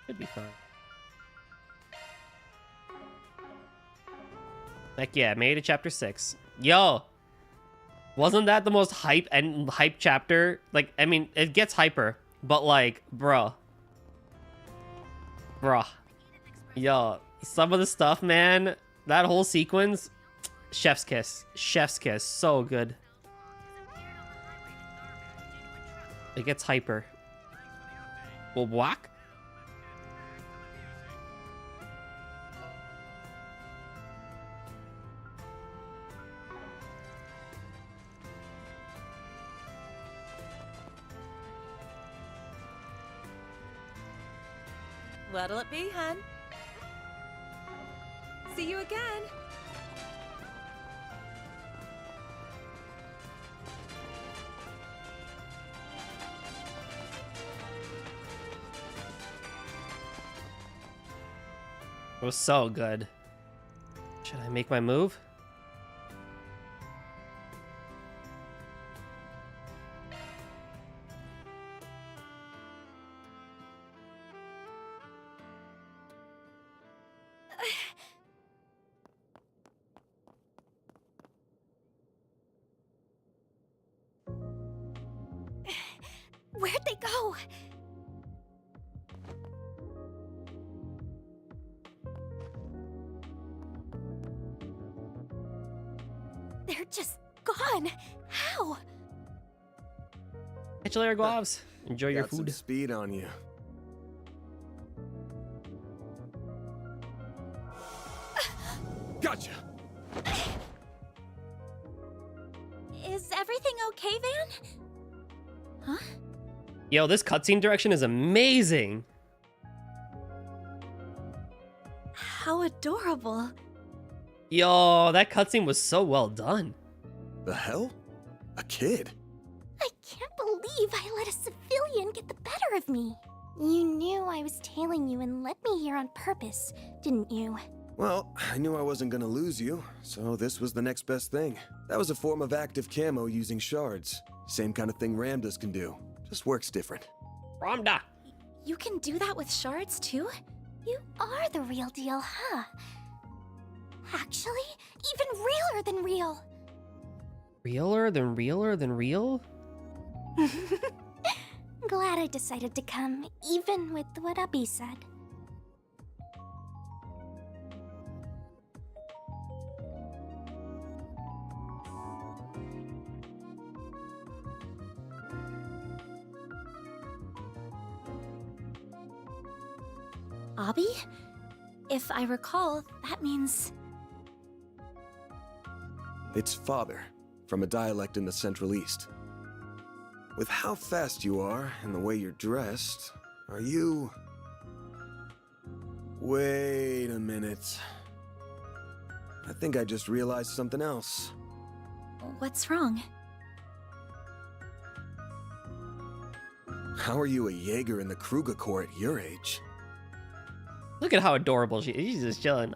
Should be fine. Heck yeah, made it chapter 6. Yo! Wasn't that the most hype chapter? Like, I mean, it gets hyper, but like, bruh. Yo, some of the stuff, man, that whole sequence, chef's kiss. Chef's kiss, so good. It gets hyper. Well, whack? What'll it be, hun? See you again. It was so good. Should I make my move? Where'd they go? They're just gone. How? Catch you later, gloves. Enjoy your Got some food. speed on you. Gotcha. Is everything okay, Van? Huh? Yo, this cutscene direction is amazing. How adorable. Yo, that cutscene was so well done. The hell? A kid? I can't believe I let a civilian get the better of me. You knew I was tailing you and led me here on purpose, didn't you? Well, I knew I wasn't gonna lose you, so this was the next best thing. That was a form of active camo using shards. Same kind of thing Ramdas can do, just works different. Ramda! You can do that with shards too? You are the real deal, huh? Actually, even realer than real. Realer than real? Glad I decided to come, even with what Ubby said. Abby? If I recall, that means... It's father, from a dialect in the Central East. With how fast you are and the way you're dressed, are you... Wait a minute. I think I just realized something else. What's wrong? How are you a Jaeger in the Kruger Corps at your age? Look at how adorable she is. She's just chilling.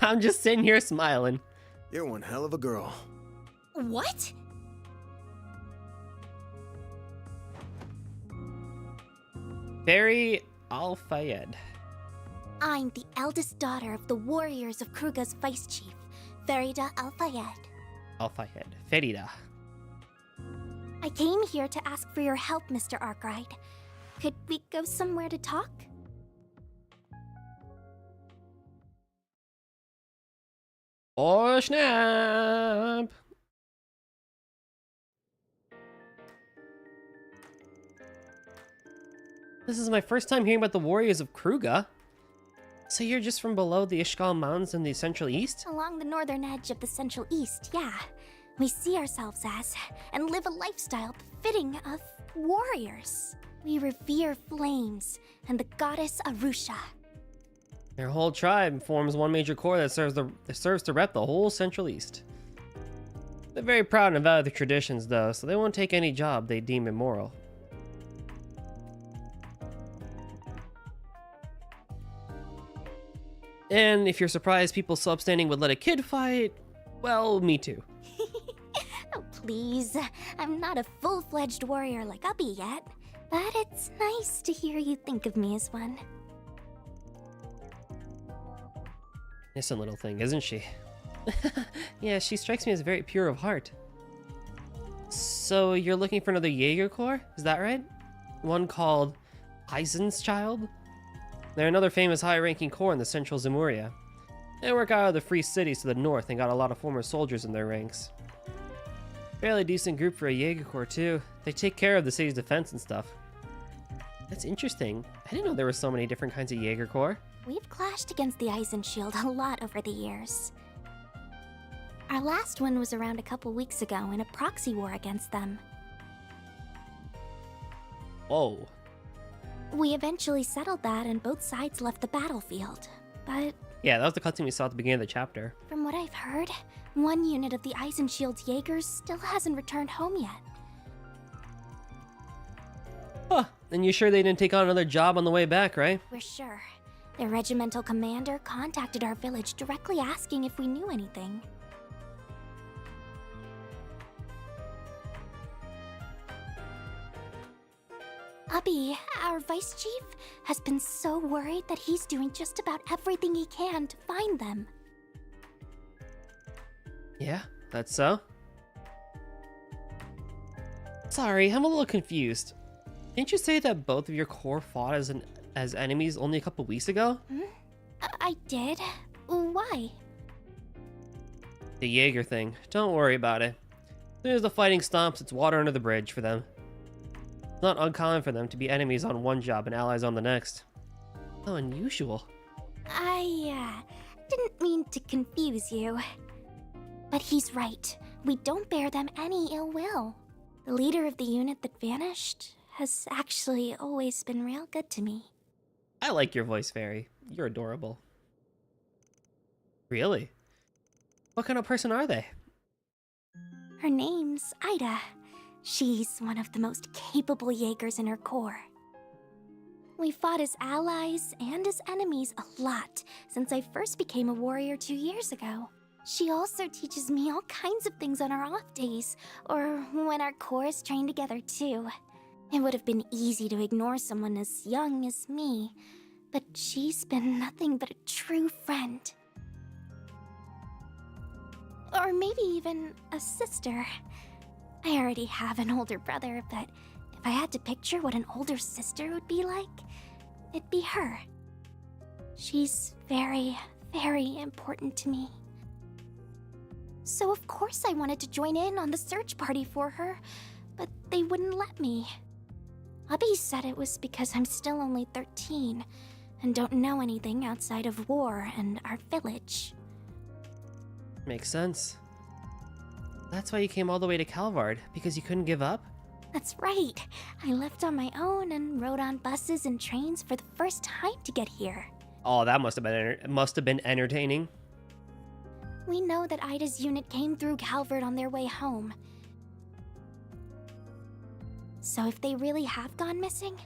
I'm just sitting here smiling. You're one hell of a girl. What? Barry Al-Fayed. I'm the eldest daughter of the warriors of Kruga's vice chief, Farida Al-Fayed. Al-Fayed. Ferida. I came here to ask for your help, Mr. Arkwright. Could we go somewhere to talk? Oh, snap! This is my first time hearing about the warriors of Kruga. So you're just from below the Ishgal Mountains in the Central East? Along the northern edge of the Central East, yeah. We see ourselves as, and live a lifestyle befitting of, warriors. We revere flames and the goddess Arusha. Their whole tribe forms one major core that serves to rep the whole Central East. They're very proud and value their traditions, though, so they won't take any job they deem immoral. And if you're surprised people so upstanding would let a kid fight, well, me too. Oh, please. I'm not a full-fledged warrior like Ubby yet, but it's nice to hear you think of me as one. Innocent little thing, isn't she? Yeah, she strikes me as very pure of heart. So you're looking for another Jaeger Corps? Is that right? One called Eisen's Child? They're another famous high-ranking corps in the central Zemuria. They work out of the free cities to the north and got a lot of former soldiers in their ranks. Fairly decent group for a Jaeger Corps too. They take care of the city's defense and stuff. That's interesting. I didn't know there were so many different kinds of Jaeger Corps. We've clashed against the Eisenshield a lot over the years. Our last one was around a couple weeks ago in a proxy war against them. Whoa. We eventually settled that and both sides left the battlefield, but... Yeah, that was the cutscene we saw at the beginning of the chapter. From what I've heard, one unit of the Eisenshield's Jaegers still hasn't returned home yet. Huh, and you sure they didn't take on another job on the way back, right? We're sure. Their regimental commander contacted our village directly asking if we knew anything. Ubby, our vice chief, has been so worried that he's doing just about everything he can to find them. Yeah, that's so. Sorry, I'm a little confused. Didn't you say that both of your corps fought as enemies only a couple weeks ago? I did. Why? The Jaeger thing. Don't worry about it. As soon as the fighting stops, it's water under the bridge for them. It's not uncommon for them to be enemies on one job and allies on the next. How unusual. I didn't mean to confuse you. But he's right. We don't bear them any ill will. The leader of the unit that vanished has actually always been real good to me. I like your voice, Fairy. You're adorable. Really? What kind of person are they? Her name's Ida. She's one of the most capable Jaegers in her corps. We fought as allies and as enemies a lot since I first became a warrior 2 years ago. She also teaches me all kinds of things on our off days, or when our corps train together too. It would have been easy to ignore someone as young as me, but she's been nothing but a true friend. Or maybe even a sister. I already have an older brother, but if I had to picture what an older sister would be like, it'd be her. She's very, very important to me. So of course I wanted to join in on the search party for her, but they wouldn't let me. Ubby said it was because I'm still only 13 and don't know anything outside of war and our village. Makes sense. That's why you came all the way to Calvard, because you couldn't give up? That's right. I left on my own and rode on buses and trains for the first time to get here. Oh, that must have been entertaining. We know that Ida's unit came through Calvard on their way home. So if they really have gone missing,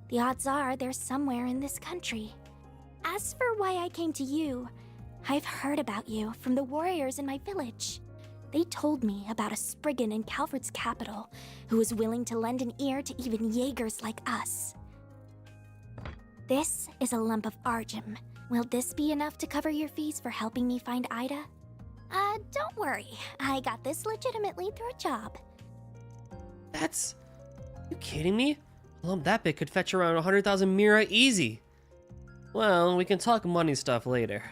the odds are they're somewhere in this country. As for why I came to you, I've heard about you from the warriors in my village. They told me about a Spriggan in Calvard's capital who was willing to lend an ear to even Jaegers like us. This is a lump of Argem. Will this be enough to cover your fees for helping me find Ida? Don't worry. I got this legitimately through a job. That's... You kidding me? A lump that big could fetch around 100,000 Mira easy. Well, we can talk money stuff later.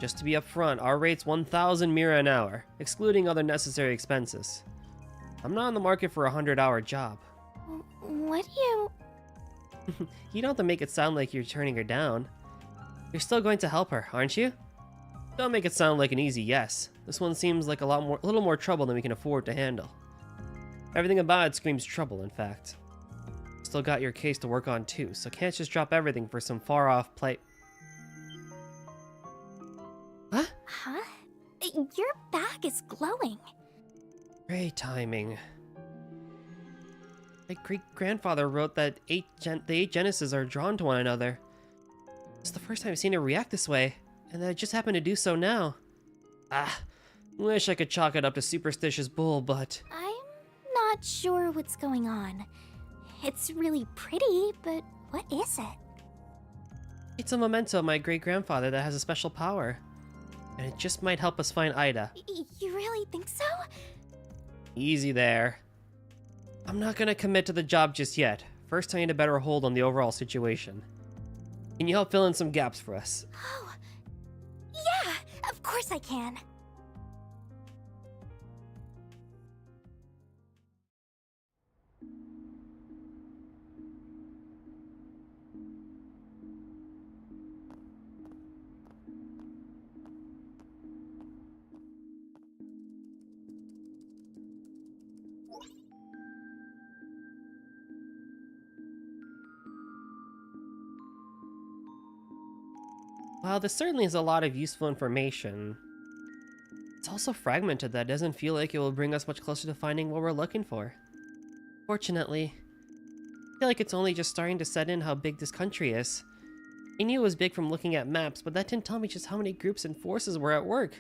Just to be upfront, our rate's 1,000 Mira an hour, excluding other necessary expenses. I'm not in the market for a 100-hour job. What do you... You don't have to make it sound like you're turning her down. You're still going to help her, aren't you? Don't make it sound like an easy yes. This one seems like a little more trouble than we can afford to handle. Everything about it screams trouble, in fact. Still got your case to work on too, so can't just drop everything for some far-off play. Huh? Huh? Your bag is glowing. Great timing. My great-grandfather wrote that the 8 Genesis are drawn to one another. It's the first time I've seen it react this way, and that I just happened to do so now. Wish I could chalk it up to superstitious bull, but... I'm not sure what's going on. It's really pretty, but what is it? It's a memento of my great-grandfather that has a special power. And it just might help us find Ida. You really think so? Easy there. I'm not gonna commit to the job just yet. First I need a better hold on the overall situation. Can you help fill in some gaps for us? Oh, yeah, of course I can. While this certainly is a lot of useful information, it's also fragmented that doesn't feel like it will bring us much closer to finding what we're looking for. Fortunately, I feel like it's only just starting to set in how big this country is. I knew it was big from looking at maps, but that didn't tell me just how many groups and forces were at work.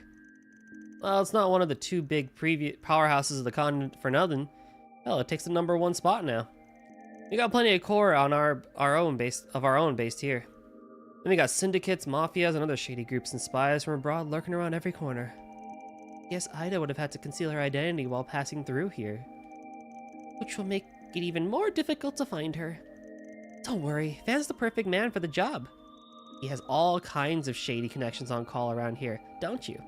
Well, it's not one of the 2 big previous powerhouses of the continent for nothing. Hell, it takes the #1 spot now. We got plenty of core on our own based here. Then we got syndicates, mafias, and other shady groups and spies from abroad lurking around every corner. Guess Ida would have had to conceal her identity while passing through here, which will make it even more difficult to find her. Don't worry, Van's the perfect man for the job. He has all kinds of shady connections on call around here, don't you?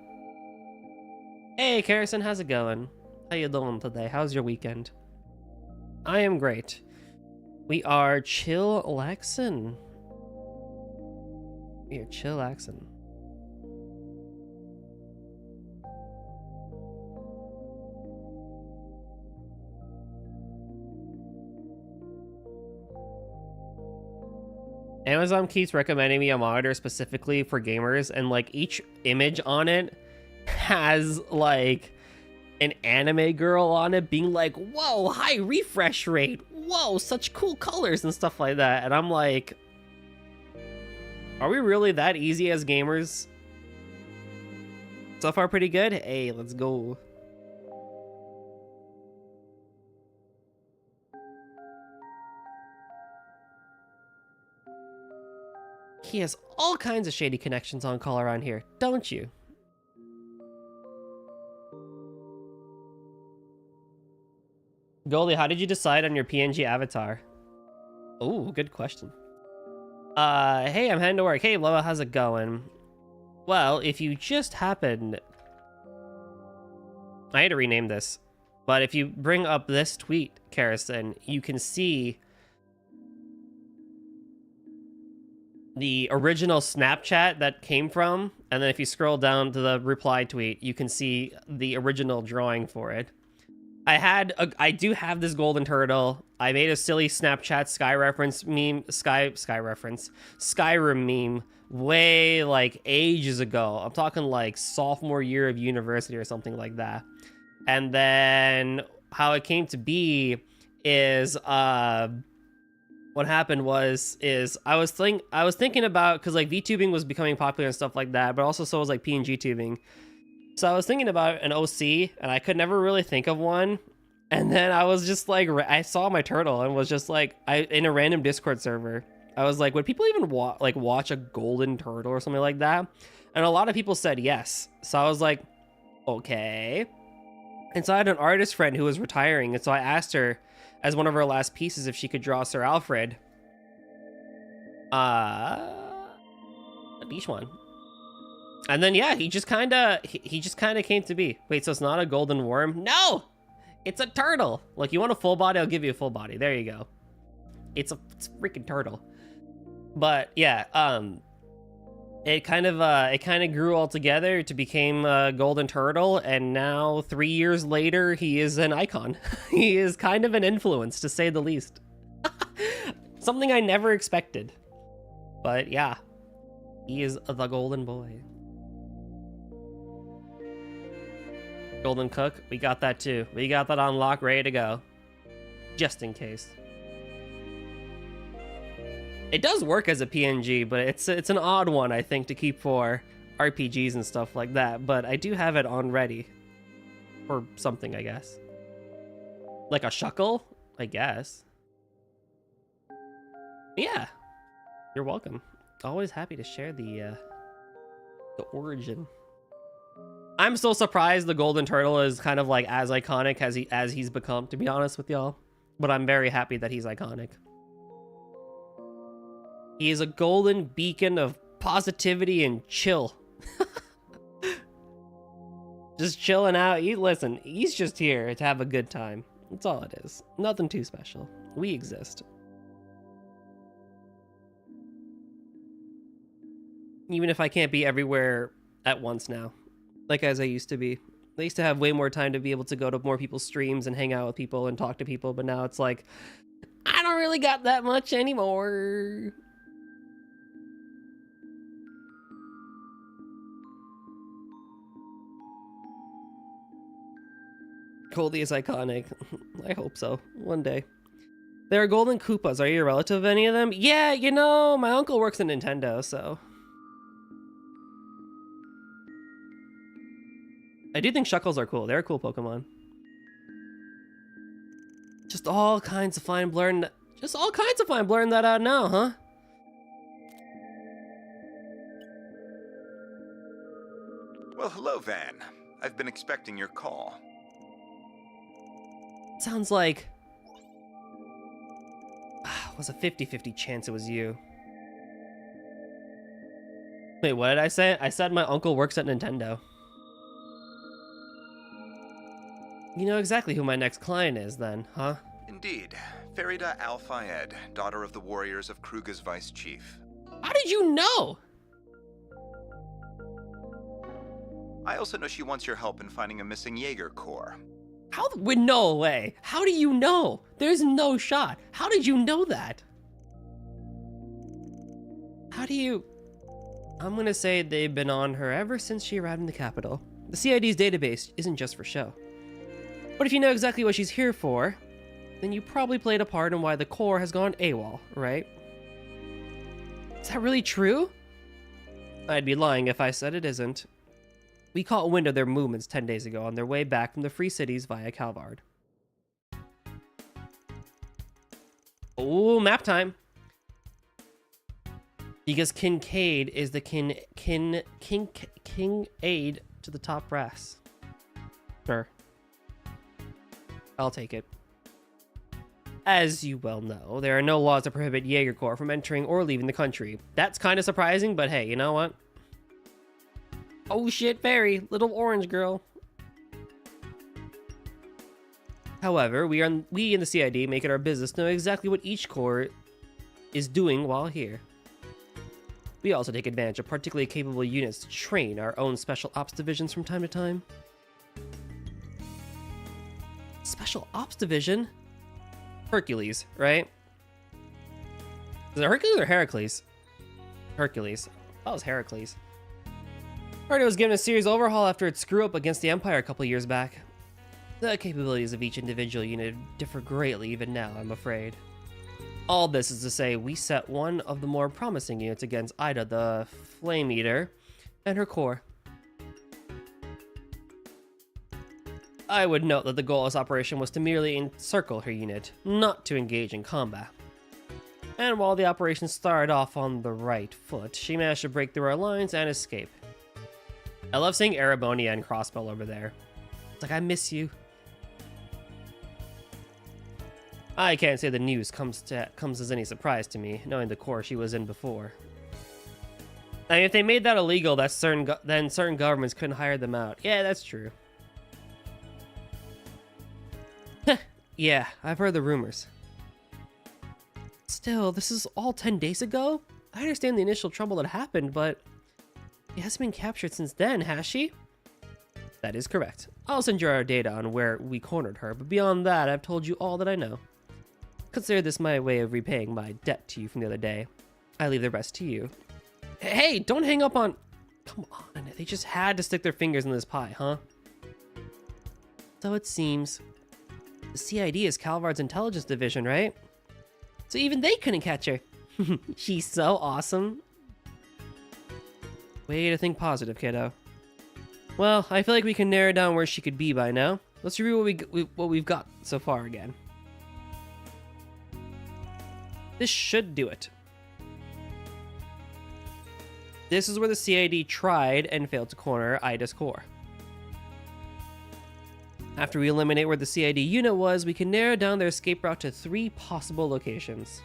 Hey, Carrison, how's it going? How you doing today? How's your weekend? I am great. We are chillaxin'. We are chillaxin'. Amazon keeps recommending me a monitor specifically for gamers, and like each image on it has like an anime girl on it being like, whoa, high refresh rate, whoa, such cool colors and stuff like that. And I'm like, are we really that easy as gamers? So far pretty good. Hey, let's go. He has all kinds of shady connections on call around here, don't you? Goldie, how did you decide on your PNG avatar? Oh, good question. Hey, I'm heading to work. Hey, Loa, how's it going? Well, if you just happen... I had to rename this. But if you bring up this tweet, Karison, you can see the original Snapchat that came from, and then if you scroll down to the reply tweet, you can see the original drawing for it. I do have this golden turtle. I made a silly Snapchat Skyrim meme way like ages ago. I'm talking like sophomore year of university or something like that. And then how it came to be is what happened was I was thinking about, because like VTubing was becoming popular and stuff like that, but also so was like PNG tubing. So I was thinking about an OC, and I could never really think of one. And then I was just like, I saw my turtle and was just like, in a random Discord server, I was like, would people even watch a golden turtle or something like that? And a lot of people said yes. So I was like, okay. And so I had an artist friend who was retiring, and so I asked her as one of her last pieces if she could draw Sir Alfred. Each one. And then yeah, he just kind of came to be. Wait, so it's not a golden worm? No, it's a turtle. Look, you want a full body? I'll give you a full body. There you go. It's a freaking turtle. But yeah, it kind of grew all together to become a golden turtle, and now 3 years later, he is an icon. He is kind of an influence, to say the least. Something I never expected. But yeah, he is the golden boy. Golden Cook, we got that too. We got that on lock, ready to go. Just in case. It does work as a PNG, but it's an odd one, I think, to keep for RPGs and stuff like that. But I do have it on ready. Or something, I guess. Like a shuckle, I guess. Yeah. You're welcome. Always happy to share the origin. I'm still surprised the golden turtle is kind of like as iconic as he's become, to be honest with y'all. But I'm very happy that he's iconic. He is a golden beacon of positivity and chill. Just chilling out. Listen, he's just here to have a good time. That's all it is. Nothing too special. We exist. Even if I can't be everywhere at once now, like as I used to be. I used to have way more time to be able to go to more people's streams and hang out with people and talk to people, but now it's like, I don't really got that much anymore. Goldie is iconic. I hope so. One day. There are golden Koopas. Are you a relative of any of them? Yeah, you know, my uncle works at Nintendo, so... I do think Shuckles are cool. They're a cool Pokemon. Just all kinds of fine blurring that out now, huh? Well, hello, Van. I've been expecting your call. Sounds like... it was a 50-50 chance it was you. Wait, what did I say? I said my uncle works at Nintendo. You know exactly who my next client is then, huh? Indeed. Farida Al-Fayed, daughter of the warriors of Kruga's vice chief. How did you know? I also know she wants your help in finding a missing Jaeger Corps. How? No way. How do you know? There's no shot. How did you know that? How do you... I'm gonna say they've been on her ever since she arrived in the capital. The CID's database isn't just for show. But if you know exactly what she's here for, then you probably played a part in why the Corps has gone AWOL, right? Is that really true? I'd be lying if I said it isn't. We caught wind of their movements 10 days ago on their way back from the Free Cities via Calvard. Oh, map time. Because Kincaid is the king aid to the top brass. Sure. I'll take it. As you well know, there are no laws that prohibit Jaeger Corps from entering or leaving the country. That's kind of surprising, but hey, you know what? Oh shit, Fairy, little orange girl. However, we in the CID make it our business to know exactly what each corps is doing while here. We also take advantage of particularly capable units to train our own special ops divisions from time to time. Special ops division? Hercules, right? Is it Hercules or Heracles? Hercules. That was Heracles. Heard it was given a serious overhaul after its screw up against the Empire a couple years back. The capabilities of each individual unit differ greatly even now, I'm afraid. All this is to say, we set one of the more promising units against Ida the Flame Eater and her corps. I would note that the goal of this operation was to merely encircle her unit, not to engage in combat. And while the operation started off on the right foot, she managed to break through our lines and escape. I love seeing Arabonia and Crossbell over there. It's like, I miss you. I can't say the news comes as any surprise to me, knowing the course she was in before. I mean, if they made that illegal, then certain governments couldn't hire them out. Yeah, that's true. Yeah, I've heard the rumors. Still, this is all 10 days ago? I understand the initial trouble that happened, but she hasn't been captured since then, has she? That is correct. I'll send you our data on where we cornered her, but beyond that, I've told you all that I know. Consider this my way of repaying my debt to you from the other day. I leave the rest to you. Hey, don't hang up on... Come on, they just had to stick their fingers in this pie, huh? So it seems... The CID is Calvard's intelligence division, right? So even they couldn't catch her. She's so awesome. Way to think positive, kiddo. Well, I feel like we can narrow down where she could be by now. Let's review what we've got so far again. This should do it. This is where the CID tried and failed to corner Ida's core. After we eliminate where the CID unit was, we can narrow down their escape route to 3 possible locations.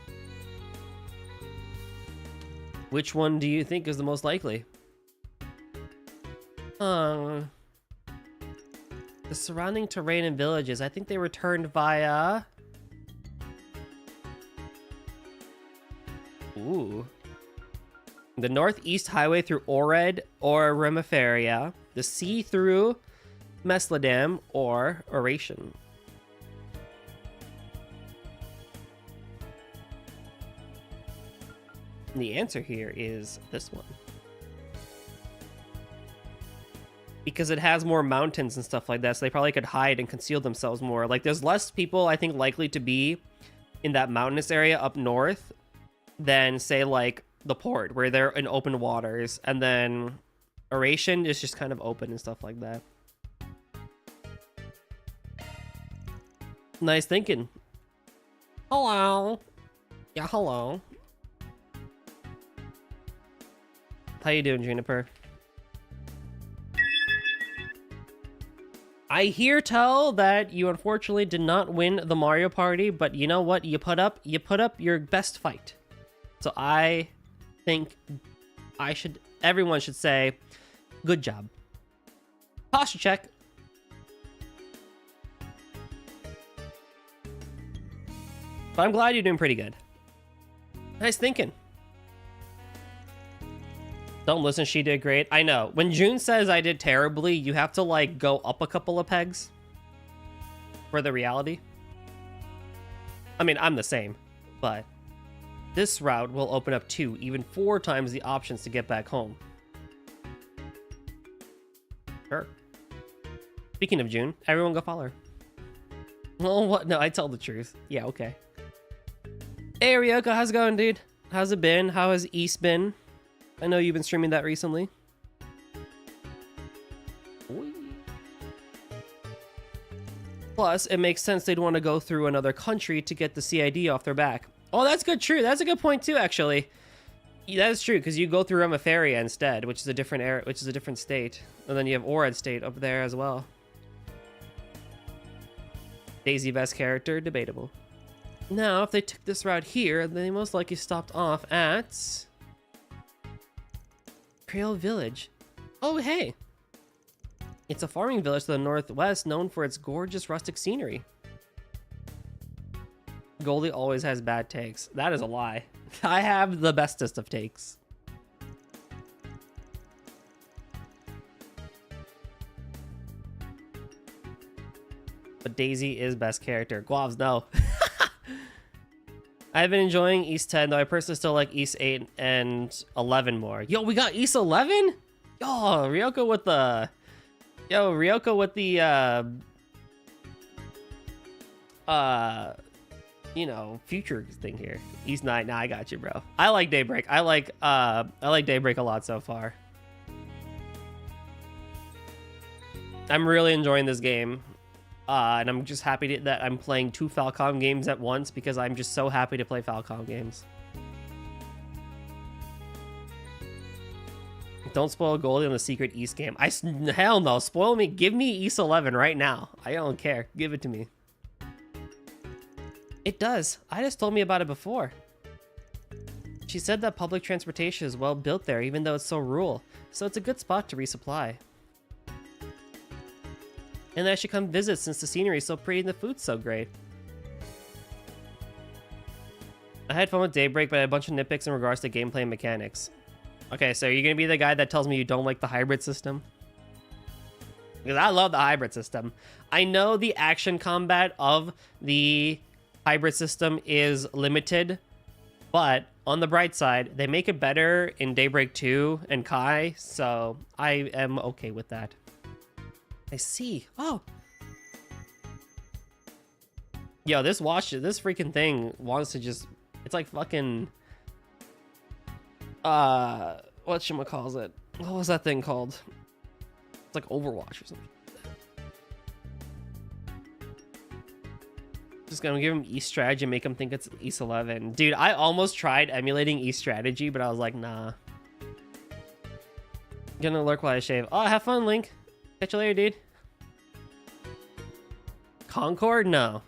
Which one do you think is the most likely? The surrounding terrain and villages, I think they returned via... Ooh. The northeast highway through Ored or Remiferia, the sea through Mesladam or Oration. And the answer here is this one. Because it has more mountains and stuff like that, so they probably could hide and conceal themselves more. Like, there's less people, I think, likely to be in that mountainous area up north than, say, like, the port, where they're in open waters, and then Oration is just kind of open and stuff like that. Nice thinking. Hello. Yeah, hello. How you doing, Juniper? I hear tell that you unfortunately did not win the Mario Party, but you know what? You put up your best fight. So I think everyone should say, good job. Posture check. But I'm glad you're doing pretty good. Nice thinking. Don't listen, she did great. I know. When June says I did terribly, you have to, like, go up a couple of pegs for the reality. I mean, I'm the same, but this route will open up 2, even 4 times the options to get back home. Sure. Speaking of June, everyone go follow her. Well, what? No, I tell the truth. Yeah, okay. Hey, Ryoko, how's it going, dude? How's it been? How has East been? I know you've been streaming that recently. Plus, it makes sense they'd want to go through another country to get the CID off their back. Oh, that's good. True. That's a good point too, actually. Yeah, that is true, because you go through Remiferia instead, which is a different area, which is a different state, and then you have Orad State up there as well. Daisy best character, debatable. Now, if they took this route here, they most likely stopped off at Creole Village. Oh, hey! It's a farming village to the northwest known for its gorgeous rustic scenery. Goldie always has bad takes. That is a lie. I have the bestest of takes. But Daisy is best character. Guavs, no. I've been enjoying East 10, though I personally still like East 8 and 11 more. Yo, we got East 11? Yo, Ryoko with the... you know, future thing here. East 9, nah, I got you, bro. I like Daybreak. I like Daybreak a lot so far. I'm really enjoying this game. And I'm just happy that I'm playing 2 Falcom games at once because I'm just so happy to play Falcom games. Don't spoil Goldie on the secret East game. Hell no, spoil me. Give me East 11 right now. I don't care. Give it to me. It does. Ida's told me about it before. She said that public transportation is well built there, even though it's so rural, so it's a good spot to resupply. And that I should come visit since the scenery is so pretty and the food's so great. I had fun with Daybreak, but I had a bunch of nitpicks in regards to gameplay and mechanics. Okay, so you're gonna be the guy that tells me you don't like the hybrid system? Because I love the hybrid system. I know the action combat of the hybrid system is limited, but on the bright side, they make it better in Daybreak 2 and Kai, so I am okay with that. I see. Oh. Yo, this freaking thing wants to just... It's like fucking... whatchamacallit? What was that thing called? It's like Overwatch or something. Just gonna give him E-Strategy and make him think it's East 11. Dude, I almost tried emulating E-Strategy, but I was like, nah. Gonna lurk while I shave. Oh, have fun, Link. Catch you later, dude. Concord? No.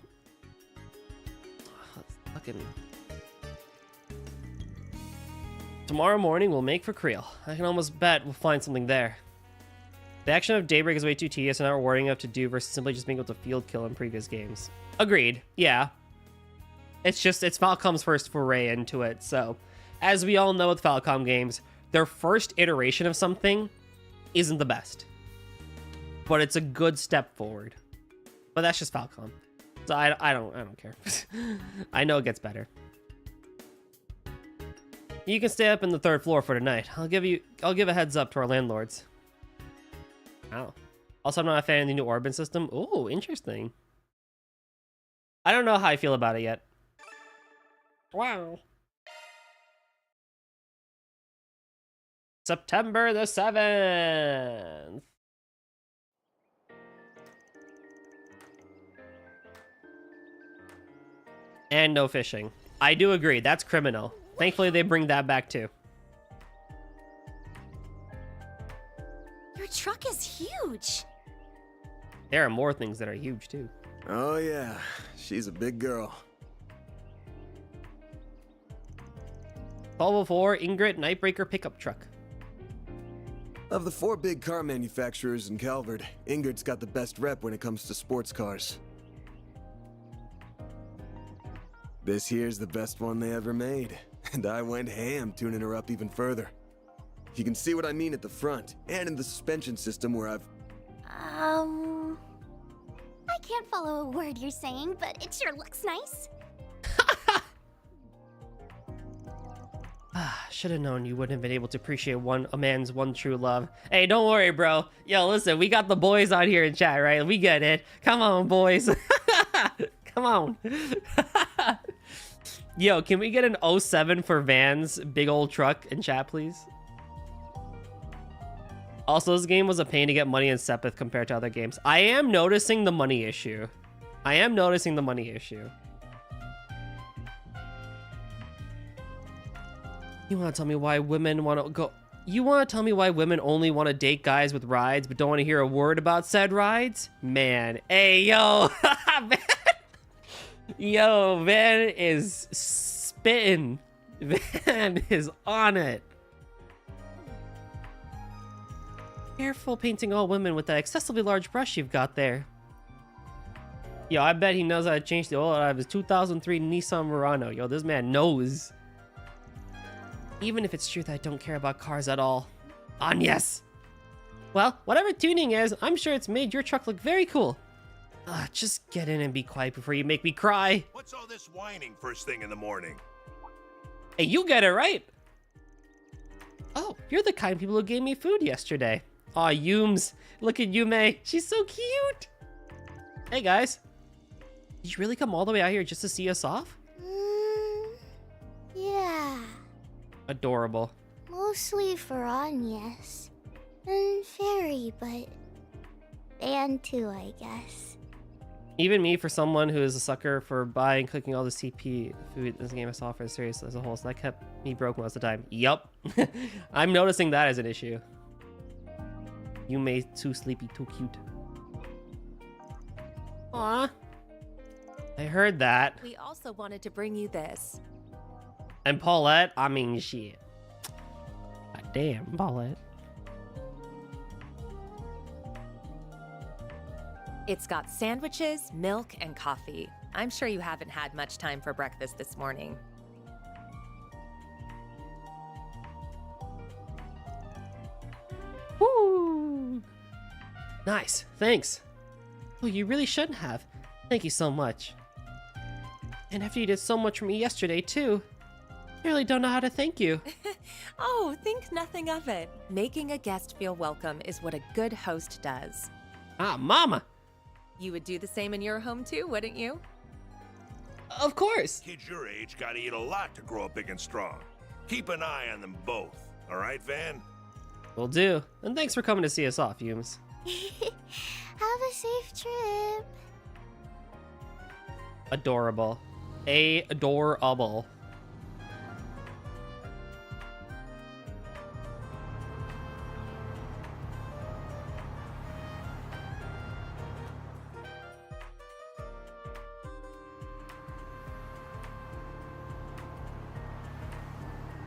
Fucking... Tomorrow morning, we'll make for Creel. I can almost bet we'll find something there. The action of Daybreak is way too tedious and not rewarding enough to do versus simply just being able to field kill in previous games. Agreed. Yeah. It's Falcom's first foray into it, so... As we all know with Falcom games, their first iteration of something isn't the best. But it's a good step forward. But that's just Falcom. So I don't care. I know it gets better. You can stay up in the 3rd floor for tonight. I'll give a heads up to our landlords. Wow. Also, I'm not a fan of the new Orban system. Ooh, interesting. I don't know how I feel about it yet. Wow. September the 7th. And no fishing. I do agree. That's criminal. Thankfully, they bring that back too. Your truck is huge. There are more things that are huge too. Oh yeah, she's a big girl. 1204 Ingrid Nightbreaker pickup truck. Of the 4 big car manufacturers in Calvert, Ingrid's got the best rep when it comes to sports cars. This here's the best one they ever made, and I went ham tuning her up even further. You can see what I mean at the front, and in the suspension system where I've... I can't follow a word you're saying, but it sure looks nice. Should have known you wouldn't have been able to appreciate a man's one true love. Hey, don't worry, bro. Yo, listen, we got the boys out here in chat, right? We get it. Come on, boys. Come on. Yo, can we get an 07 for Van's big old truck in chat, please? Also, this game was a pain to get money in Sepith compared to other games. I am noticing the money issue. You want to tell me why women want to go... You want to tell me why women only want to date guys with rides but don't want to hear a word about said rides? Man. Hey, yo. Van. Yo, Van is spitting. Van is on it. Careful painting all women with that excessively large brush you've got there. Yo, I bet he knows how to change the oil out of his 2003 Nissan Murano. Yo, this man knows. Even if it's true that I don't care about cars at all. Yes. Well, whatever tuning is, I'm sure it's made your truck look very cool. Just get in and be quiet before you make me cry. What's all this whining first thing in the morning? Hey, you get it right. Oh, you're the kind people who gave me food yesterday. Aw, Yums. Look at Yume. She's so cute. Hey, guys. Did you really come all the way out here just to see us off? Yeah. Adorable. Mostly for Agnes. And Fairy, but... and too, I guess. Even me, for someone who is a sucker for buying, cooking all the CP food in this game of software series as a whole, so that kept me broke most of the time. Yup. I'm noticing that as an issue. You made too sleepy, too cute. Aw. I heard that. We also wanted to bring you this. And Paulette, I mean, shit. God damn, Paulette. It's got sandwiches, milk, and coffee. I'm sure you haven't had much time for breakfast this morning. Woo! Nice, thanks. Oh, you really shouldn't have. Thank you so much. And after you did so much for me yesterday, too, I really don't know how to thank you. Oh, think nothing of it. Making a guest feel welcome is what a good host does. Ah, Mama! You would do the same in your home too, wouldn't you? Of course! Kids your age gotta eat a lot to grow up big and strong. Keep an eye on them both. Alright, Van? Will do. And thanks for coming to see us off, Humes. Have a safe trip. Adorable. Adorable.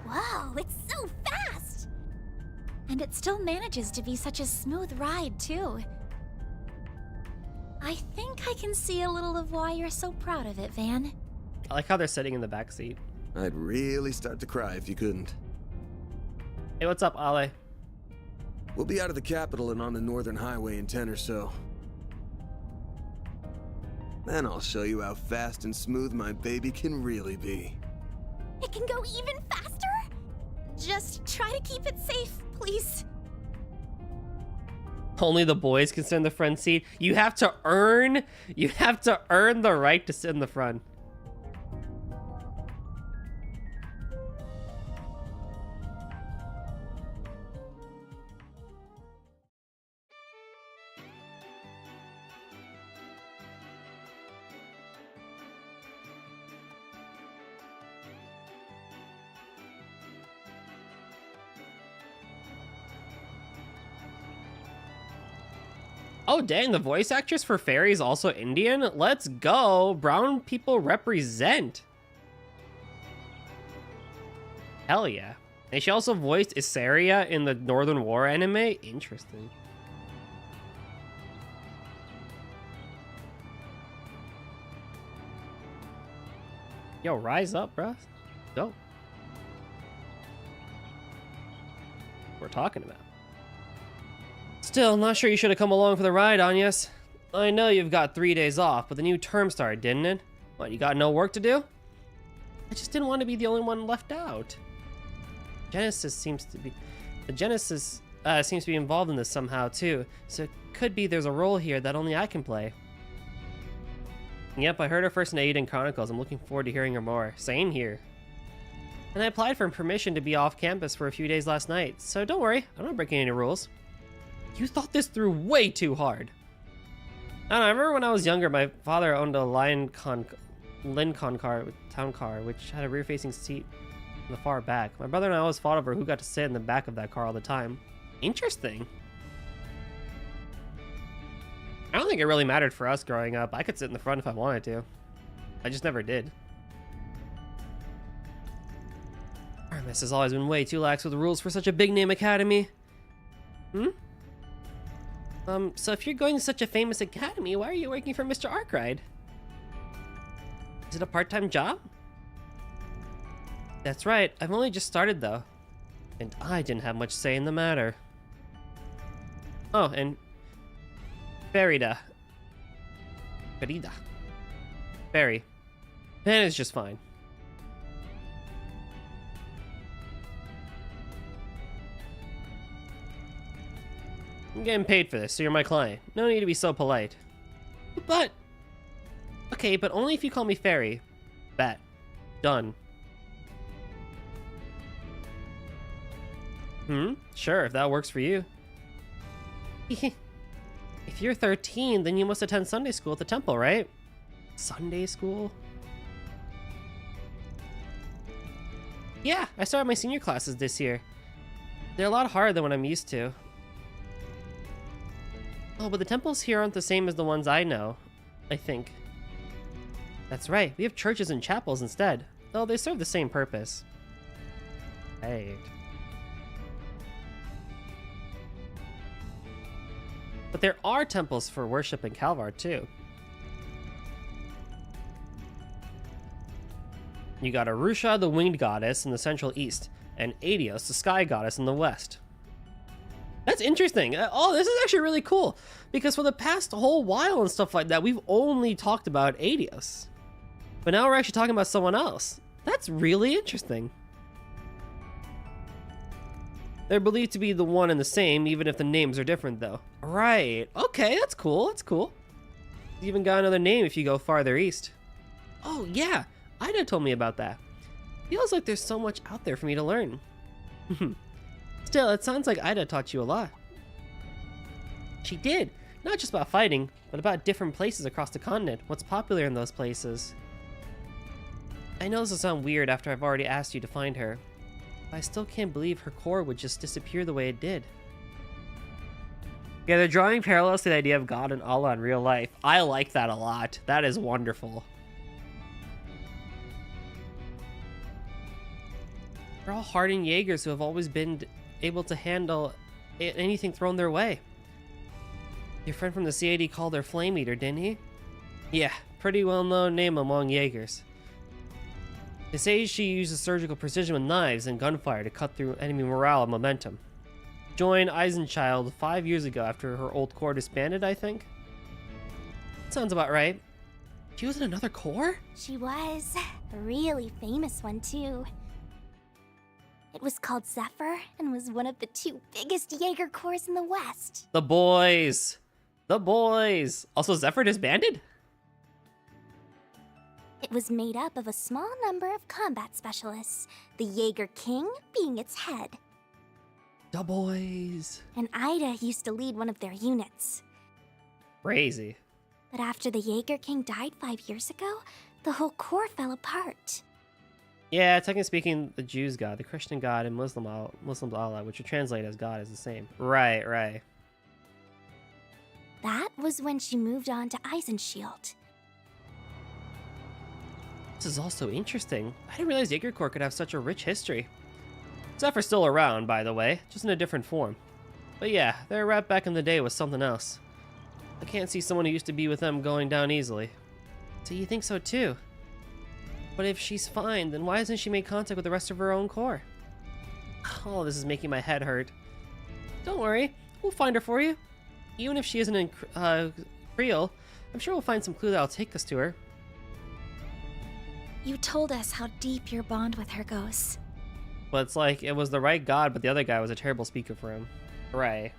Whoa, it's so fast! And it still manages to be such a smooth ride, too. I think I can see a little of why you're so proud of it, Van. I like how they're sitting in the back seat. I'd really start to cry if you couldn't. Hey, what's up, Ale? We'll be out of the capital and on the Northern Highway in 10 or so. Then I'll show you how fast and smooth my baby can really be. It can go even faster? Just try to keep it safe, please. Only the boys can sit in the front seat. You have to earn the right to sit in the front. Oh dang, the voice actress for Fairy is also Indian? Let's go! Brown people represent! Hell yeah. And she also voiced Issaria in the Northern War anime? Interesting. Yo, rise up, bruh. Go. We're talking about. Still, not sure you should have come along for the ride, Agnes. I know you've got 3 days off, but the new term started, didn't it? What, you got no work to do? I just didn't want to be the only one left out. Genesis seems to be involved in this somehow too, so it could be there's a role here that only I can play. Yep, I heard her first in Aiden Chronicles. I'm looking forward to hearing her more. Same here. And I applied for permission to be off campus for a few days last night, so don't worry, I'm not breaking any rules. You thought this through way too hard. I don't know, I remember when I was younger, my father owned a Lincoln car, town car, which had a rear-facing seat in the far back. My brother and I always fought over who got to sit in the back of that car all the time. Interesting. I don't think it really mattered for us growing up. I could sit in the front if I wanted to. I just never did. Artemis has always been way too lax with the rules for such a big-name academy. So if you're going to such a famous academy, why are you working for Mr. Arkwright? Is it a part-time job? That's right, I've only just started though. And I didn't have much say in the matter. Oh, and Farida. Barry. Ben is just fine. I'm getting paid for this, so you're my client. No need to be so polite. But... Okay, but only if you call me Fairy. Bet. Done. Sure, if that works for you. If you're 13, then you must attend Sunday school at the temple, right? Sunday school? Yeah, I started my senior classes this year. They're a lot harder than what I'm used to. Oh, but the temples here aren't the same as the ones I know, I think. That's right, we have churches and chapels instead, though they serve the same purpose. Right. But there are temples for worship in Calvar too. You got Arusha, the winged goddess, in the central east, and Adios, the sky goddess, in the west. That's interesting. Oh, this is actually really cool, because for the past whole while and stuff like that, we've only talked about Adios. But now we're actually talking about someone else. That's really interesting. They're believed to be the one and the same, even if the names are different, though. Right. Okay, that's cool. That's cool. You even got another name if you go farther east. Oh, yeah. Ida told me about that. Feels like there's so much out there for me to learn. Still, it sounds like Ida taught you a lot. She did. Not just about fighting, but about different places across the continent. What's popular in those places. I know this will sound weird after I've already asked you to find her. I still can't believe her core would just disappear the way it did. Yeah, they're drawing parallels to the idea of God and Allah in real life. I like that a lot. That is wonderful. They're all hardened Jaegers who have always been able to handle anything thrown their way. Your friend from the CAD called her Flame Eater, didn't he? Yeah, pretty well-known name among Jaegers. They say she uses surgical precision with knives and gunfire to cut through enemy morale and momentum. Joined Eisenchild 5 years ago after her old corps disbanded, I think? Sounds about right. She was in another corps? She was. A really famous one, too. It was called Zephyr and was one of the 2 biggest Jaeger corps in the West. The boys! The boys! Also, Zephyr disbanded? It was made up of a small number of combat specialists, the Jaeger King being its head. The boys! And Ida used to lead one of their units. Crazy. But after the Jaeger King died 5 years ago, the whole corps fell apart. Yeah, technically speaking, the Jews' God, the Christian God, and Muslim Allah, which would translate as God, is the same. Right, right. That was when she moved on to Eisenshield. This is also interesting. I didn't realize Jaeger Corps could have such a rich history. Zephyr's still around, by the way, just in a different form. But yeah, their rep back in the day was something else. I can't see someone who used to be with them going down easily. So you think so too? But if she's fine, then why hasn't she made contact with the rest of her own corps? Oh, this is making my head hurt. Don't worry, we'll find her for you. Even if she isn't in Creole, I'm sure we'll find some clue that'll take us to her. You told us how deep your bond with her goes. But it's like, it was the right God, but the other guy was a terrible speaker for him. Right.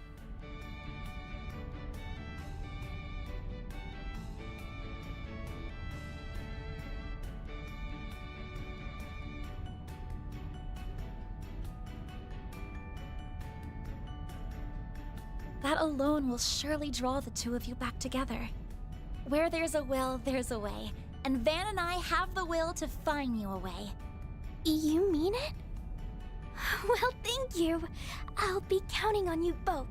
That alone will surely draw the 2 of you back together. Where there's a will, there's a way. And Van and I have the will to find you a way. You mean it? Well, thank you. I'll be counting on you both.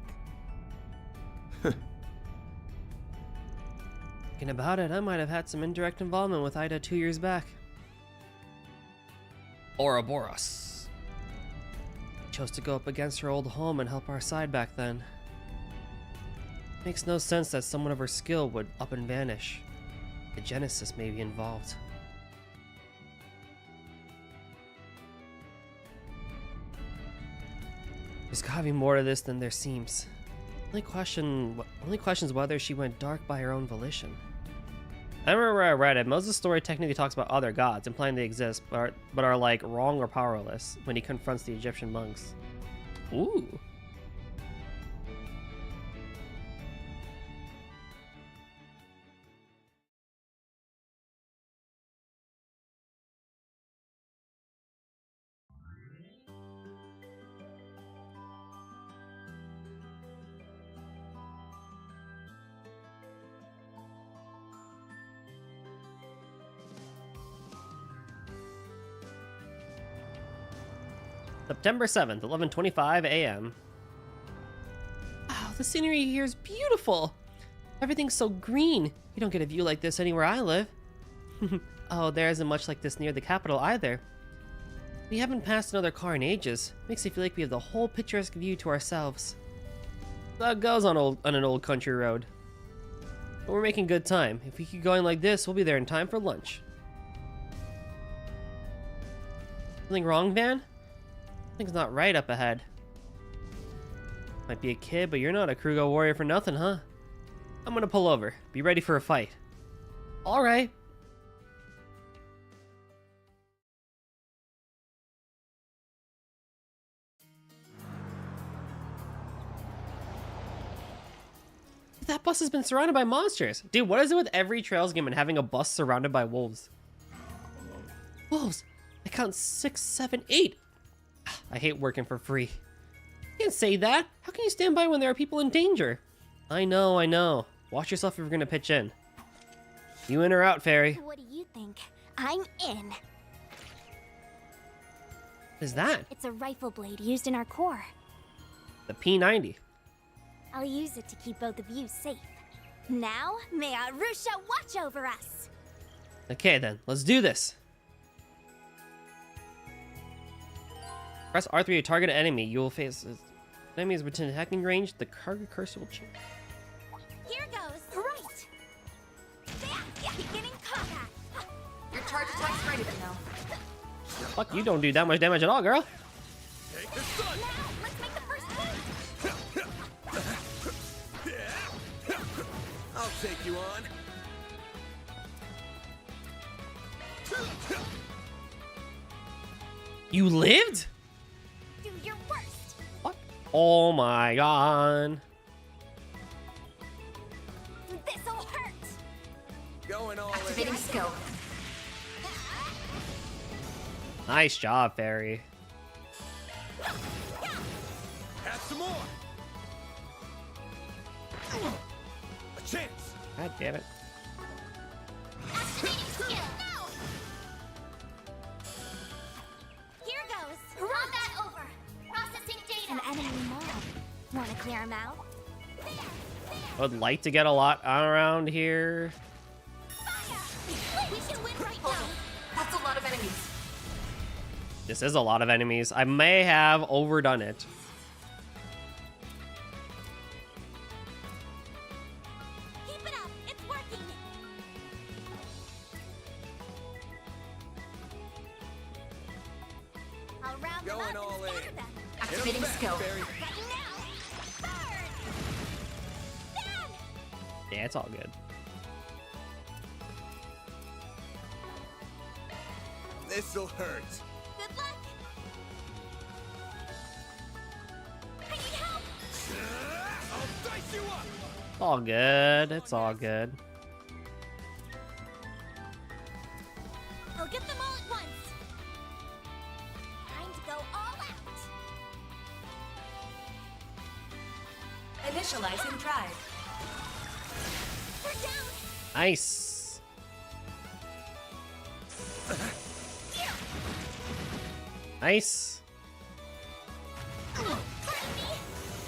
Thinking about it, I might have had some indirect involvement with Ida 2 years back. Ouroboros. Chose to go up against her old home and help our side back then. Makes no sense that someone of her skill would up and vanish. The Genesis may be involved. There's gotta be more to this than there seems. Only question is whether she went dark by her own volition. I remember where I read it. Moses' story technically talks about other gods, implying they exist, but are like wrong or powerless when he confronts the Egyptian monks. Ooh. September 7th, 11:25 a.m. Oh, the scenery here is beautiful. Everything's so green. You don't get a view like this anywhere I live. Oh, there isn't much like this near the capital either. We haven't passed another car in ages. Makes me feel like we have the whole picturesque view to ourselves. That goes on an old country road. But we're making good time. If we keep going like this, we'll be there in time for lunch. Something wrong, Van? Something's not right up ahead. Might be a kid, but you're not a Krugo warrior for nothing, huh? I'm gonna pull over. Be ready for a fight. Alright. That bus has been surrounded by monsters. Dude, what is it with every Trails game and having a bus surrounded by wolves? Wolves! I count 6, 7, 8. I hate working for free. You can't say that. How can you stand by when there are people in danger? I know, I know. Watch yourself if you're gonna pitch in. You in or out, Fairy? What do you think? I'm in. What is that? It's a rifle blade used in our core. The P90. I'll use it to keep both of you safe. Now, may Arusha watch over us! Okay then, let's do this. Press R3 to target an enemy. You will face enemies within attacking range. The target cursor will change. Here goes! Right! Beginning combat! Your charge attack's ready to know. Fuck, you don't do that much damage at all, girl. Now, let's make the first move! I'll take you on. You lived? Do your worst! What? Oh my god. This'll hurt! Going all Activating skill. Nice job, Fairy. Have some more. A chance. God damn it. Activating skill! Now! Here goes! Combat over! Processing data! An enemy mob. Wanna clear him out? I would like to get a lot around here. Fire! We can win right now! That's a lot of enemies. This is a lot of enemies. I may have overdone it. Keep it up! It's working! I'll round them Going up all and in. scatter them. Activating skill. Got you now! Burn! Bam! Yeah, it's all good. This'll hurt. Good luck! I need help! I'll dice you up. It's all good. It's all good. I'll get them all at once! Time to go all out! Initializing drive. We're down! Nice. Nice.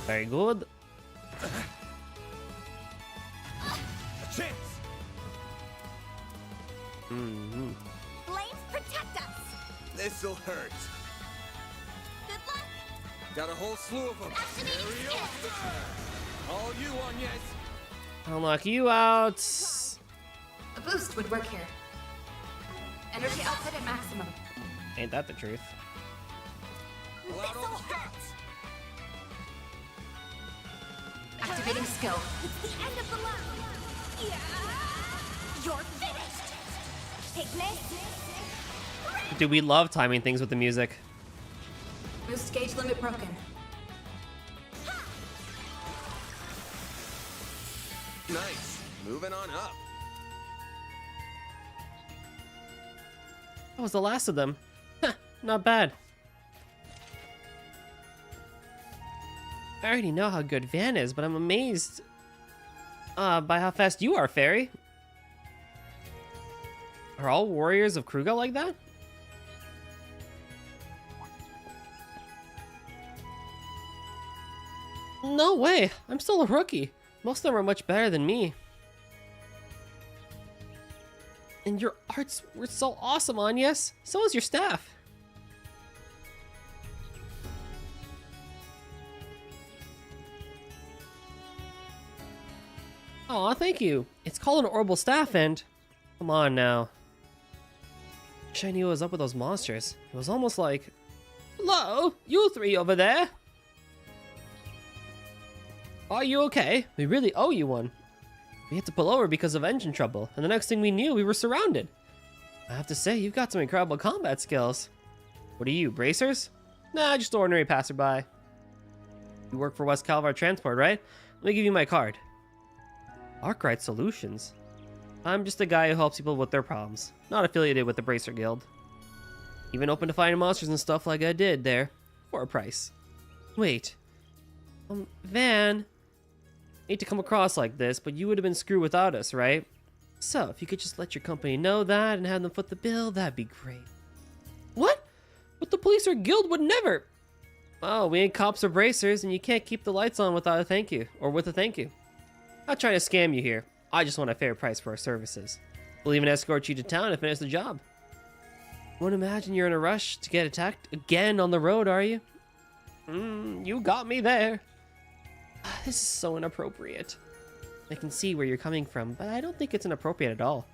Very good. A chance. Mm-hmm. Flames protect us! This'll hurt. Good luck! Got a whole slew of them. Activating skill! All you on, yes. I'll knock you out. A boost would work here. Energy output at maximum. Ain't that the truth? Pull out all the stops. Activating skill. It's the end of the line! Yeah. You're finished! Take this! Dude, we love timing things with the music. Boost gauge limit broken. Nice. Moving on up. That was the last of them. Huh, not bad. I already know how good Van is, but I'm amazed by how fast you are, Fairy. Are all warriors of Kruga like that? No way! I'm still a rookie. Most of them are much better than me. And your arts were so awesome, Agnes. So was your staff. Aw, thank you. It's called an orbital staff and... Come on now. Wish I knew what was up with those monsters. It was almost like... Hello, you three over there. Are you okay? We really owe you one. We had to pull over because of engine trouble, and the next thing we knew, we were surrounded. I have to say, you've got some incredible combat skills. What are you, bracers? Nah, just ordinary passerby. You work for West Calvar Transport, right? Let me give you my card. Arkwright Solutions. I'm just a guy who helps people with their problems, not affiliated with the Bracer Guild. Even open to finding monsters and stuff like I did there, for a price. Wait. Van... Hate to come across like this, but you would have been screwed without us, right? So, if you could just let your company know that and have them foot the bill, that'd be great. What? But the police or guild would never! Oh, we ain't cops or bracers, and you can't keep the lights on without a thank you, or with a thank you. Not trying to scam you here. I just want a fair price for our services. We'll even escort you to town to finish the job. Won't imagine you're in a rush to get attacked again on the road, are you? You got me there. This is so inappropriate. I can see where you're coming from, but I don't think it's inappropriate at all.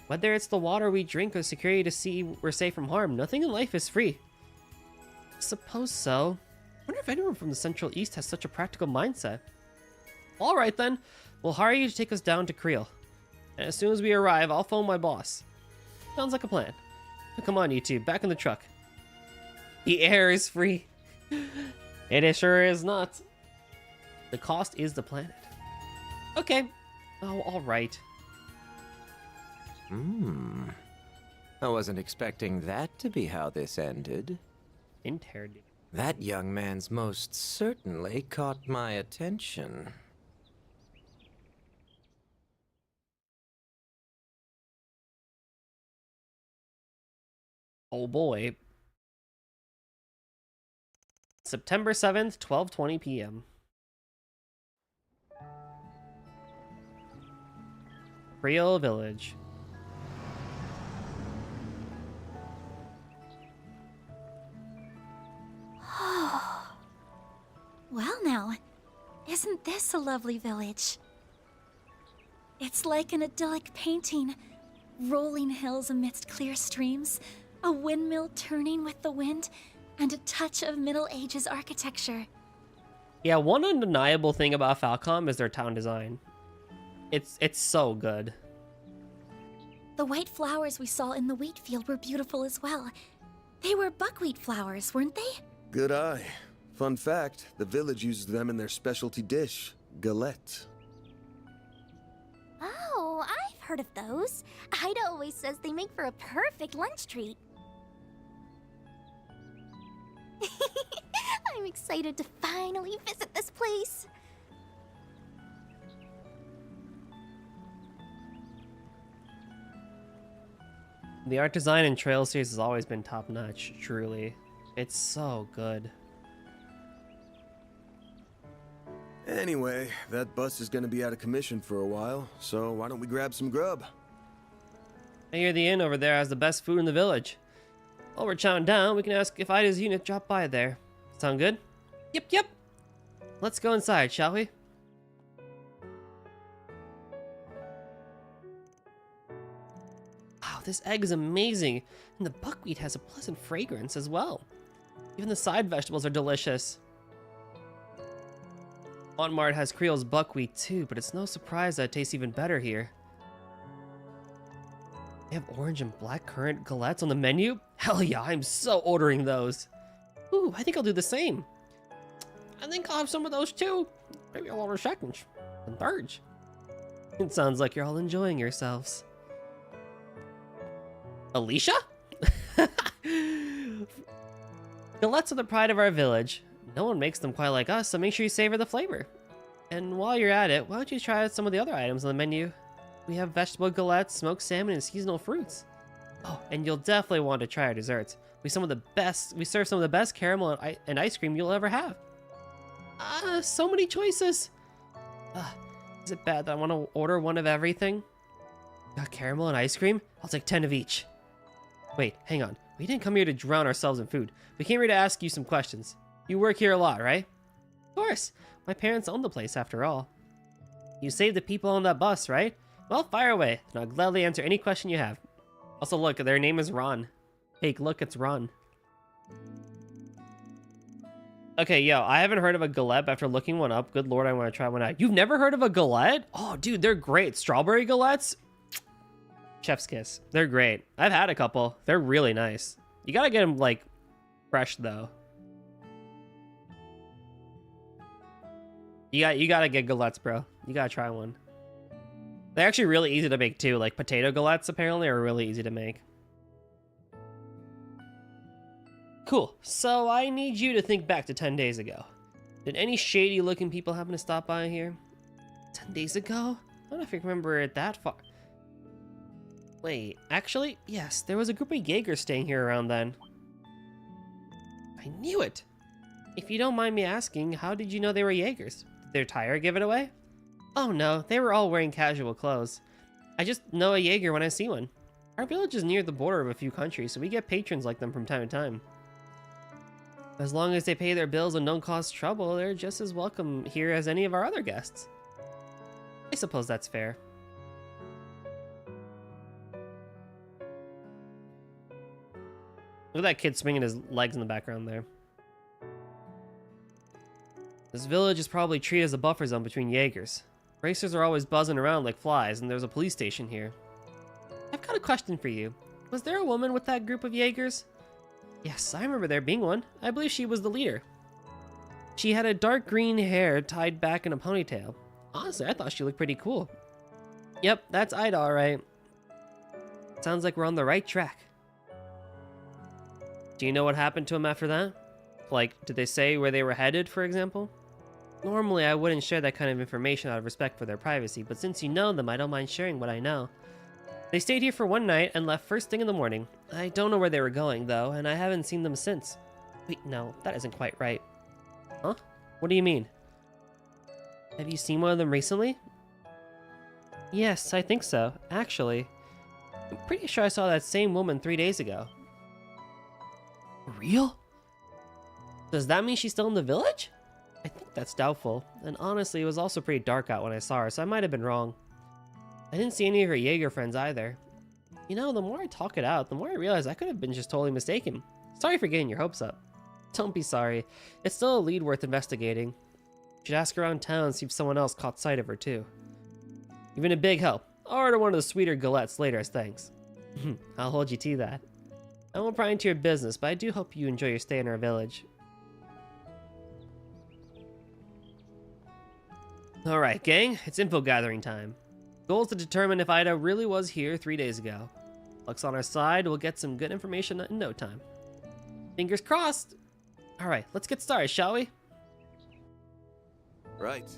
Whether it's the water we drink or security to see we're safe from harm, nothing in life is free. I suppose so. I wonder if anyone from the Central East has such a practical mindset. Alright then, we'll hire you to take us down to Creel. And as soon as we arrive, I'll phone my boss. Sounds like a plan. Now come on, you two, back in the truck. The air is free. It sure is not. The cost is the planet. Okay. Oh, alright. I wasn't expecting that to be how this ended. Interrogate. That young man's most certainly caught my attention. Oh boy. September 7th, 12:20 p.m. Creel Village. Well now, isn't this a lovely village? It's like an idyllic painting. Rolling hills amidst clear streams, a windmill turning with the wind, and a touch of Middle Ages architecture. Yeah, one undeniable thing about Falcom is their town design. It's so good. The white flowers we saw in the wheat field were beautiful as well. They were buckwheat flowers, weren't they? Good eye. Fun fact, the village uses them in their specialty dish, galette. Oh, I've heard of those. Ida always says they make for a perfect lunch treat. I'm excited to finally visit this place. The art design in Trail series has always been top notch, truly. It's so good. Anyway, that bus is gonna be out of commission for a while, so why don't we grab some grub? I hear the inn over there has the best food in the village. While we're chowing down, we can ask if Ida's unit dropped by there. Sound good? Yep. Let's go inside, shall we? Wow, this egg is amazing, and the buckwheat has a pleasant fragrance as well. Even the side vegetables are delicious. Montmart has Creel's buckwheat too, but it's no surprise that it tastes even better here. They have orange and black currant galettes on the menu? Hell yeah, I'm so ordering those. Ooh, I think I'll do the same. I think I'll have some of those too. Maybe I'll order seconds and thirds. It sounds like you're all enjoying yourselves. Alicia? Galettes are the pride of our village. No one makes them quite like us, so make sure you savor the flavor. And while you're at it, why don't you try out some of the other items on the menu? We have vegetable galettes, smoked salmon, and seasonal fruits. Oh, and you'll definitely want to try our desserts. We serve some of the best caramel and ice cream you'll ever have. So many choices. Is it bad that I want to order one of everything? Got caramel and ice cream? I'll take 10 of each. Wait, hang on. We didn't come here to drown ourselves in food. We came here to ask you some questions. You work here a lot, right? Of course. My parents own the place after all. You saved the people on that bus, right? Well, fire away, and I'll gladly answer any question you have. Also, look, their name is Ron. Hey, look, it's Ron. Okay, yo, I haven't heard of a galette after looking one up. Good lord, I want to try one out. You've never heard of a galette? Oh, dude, they're great. Strawberry galettes? Chef's kiss. They're great. I've had a couple. They're really nice. You gotta get them, like, fresh, though. You gotta get galettes, bro. You gotta try one. They're actually really easy to make, too. Like, potato galettes, apparently, are really easy to make. Cool. So, I need you to think back to 10 days ago. Did any shady-looking people happen to stop by here? 10 days ago? I don't know if you remember it that far. Wait, actually, yes, there was a group of Jaegers staying here around then. I knew it! If you don't mind me asking, how did you know they were Jaegers? Did their tire give it away? Oh no, they were all wearing casual clothes. I just know a Jaeger when I see one. Our village is near the border of a few countries, so we get patrons like them from time to time. As long as they pay their bills and don't cause trouble, they're just as welcome here as any of our other guests. I suppose that's fair. Look at that kid swinging his legs in the background there. This village is probably treated as a buffer zone between Jaegers. Racers are always buzzing around like flies, and there's a police station here. I've got a question for you. Was there a woman with that group of Jaegers? Yes, I remember there being one. I believe she was the leader. She had a dark green hair tied back in a ponytail. Honestly, I thought she looked pretty cool. Yep, that's Ida, alright. Sounds like we're on the right track. Do you know what happened to him after that? Like, did they say where they were headed, for example? Normally, I wouldn't share that kind of information out of respect for their privacy, but since you know them, I don't mind sharing what I know. They stayed here for one night and left first thing in the morning. I don't know where they were going, though, and I haven't seen them since. Wait, no, that isn't quite right. Huh? What do you mean? Have you seen one of them recently? Yes, I think so, actually. I'm pretty sure I saw that same woman 3 days ago. Real? Does that mean she's still in the village? I think that's doubtful, and honestly, it was also pretty dark out when I saw her, so I might have been wrong. I didn't see any of her Jaeger friends either. You know, the more I talk it out, the more I realize I could have been just totally mistaken. Sorry for getting your hopes up. Don't be sorry. It's still a lead worth investigating. You should ask around town and see if someone else caught sight of her too. You've been a big help. I'll order one of the sweeter galettes later as thanks. I'll hold you to that. I won't pry into your business, but I do hope you enjoy your stay in our village. Alright, gang, it's info gathering time. Goal is to determine if Ida really was here 3 days ago. Luck's on our side, we'll get some good information in no time. Fingers crossed! Alright, let's get started, shall we? Right.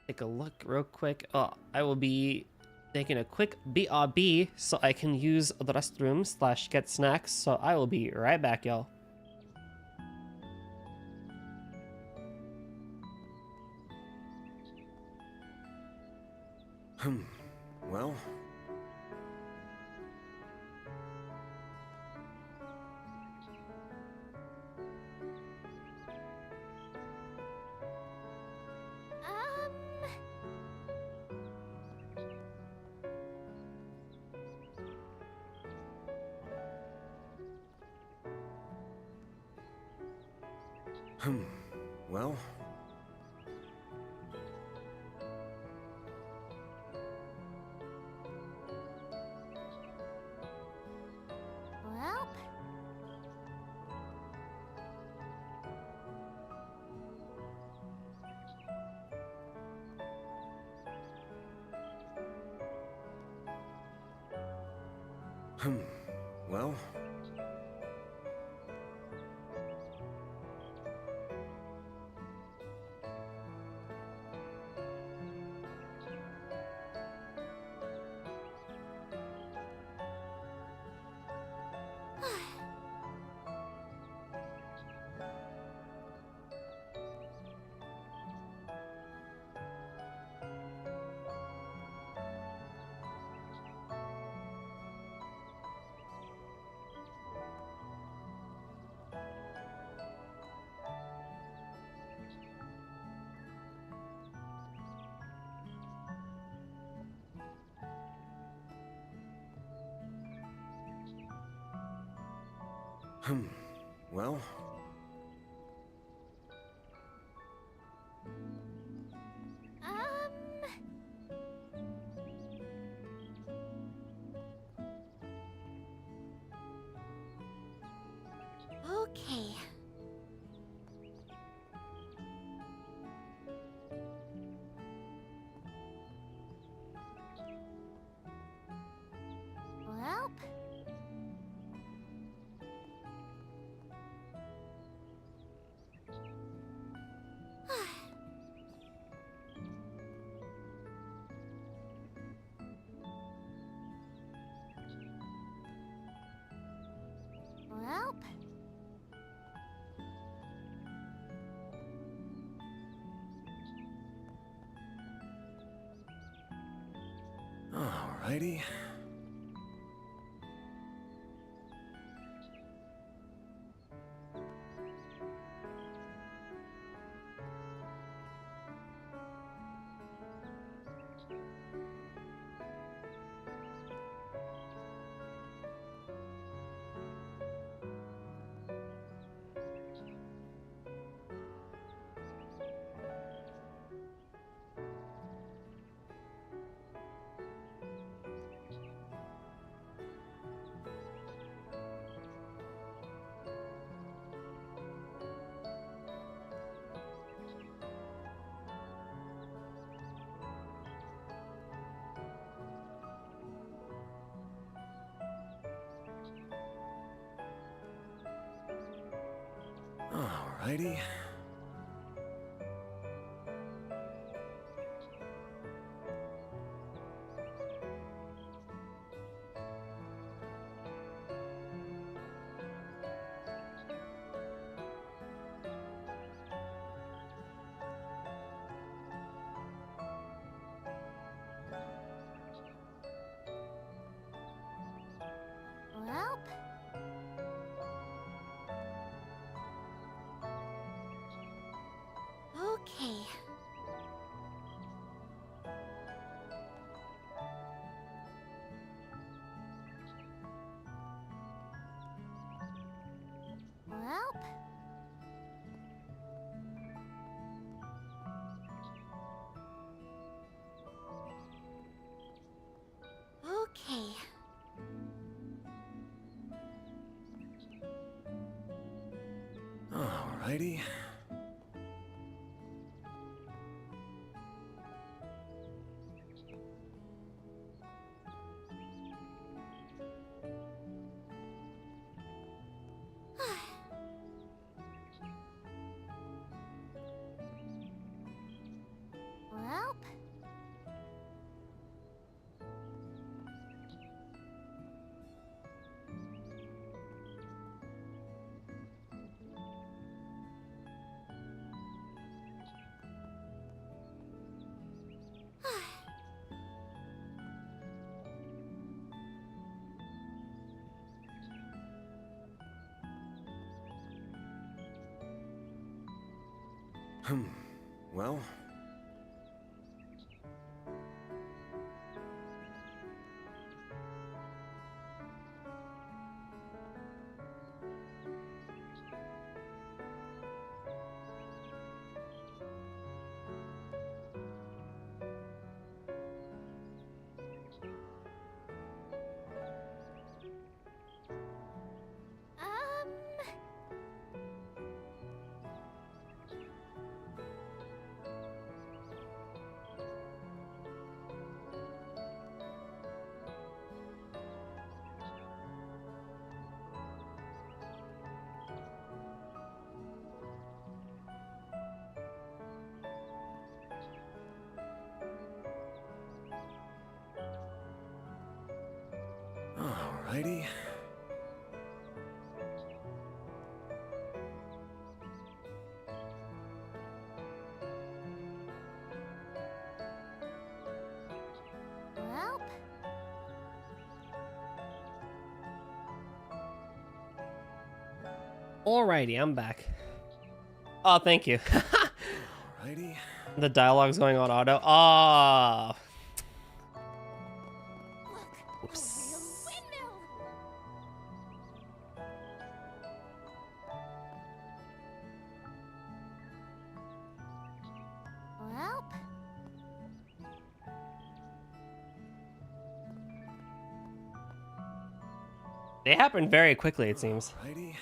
Take a look real quick. Oh, I will be taking a quick BRB so I can use the restroom / get snacks, so I will be right back, y'all. Well... Well... Well... Well... Well... Okay. Well... Well... Alrighty. Alrighty. Well... Okay. Well... Okay. Alrighty. Well... Well... Alrighty. Well... Alrighty, I'm back. Oh, thank you. Alrighty. The dialogue's going on auto. Ah. Oops. They happen very quickly, it seems. Alrighty.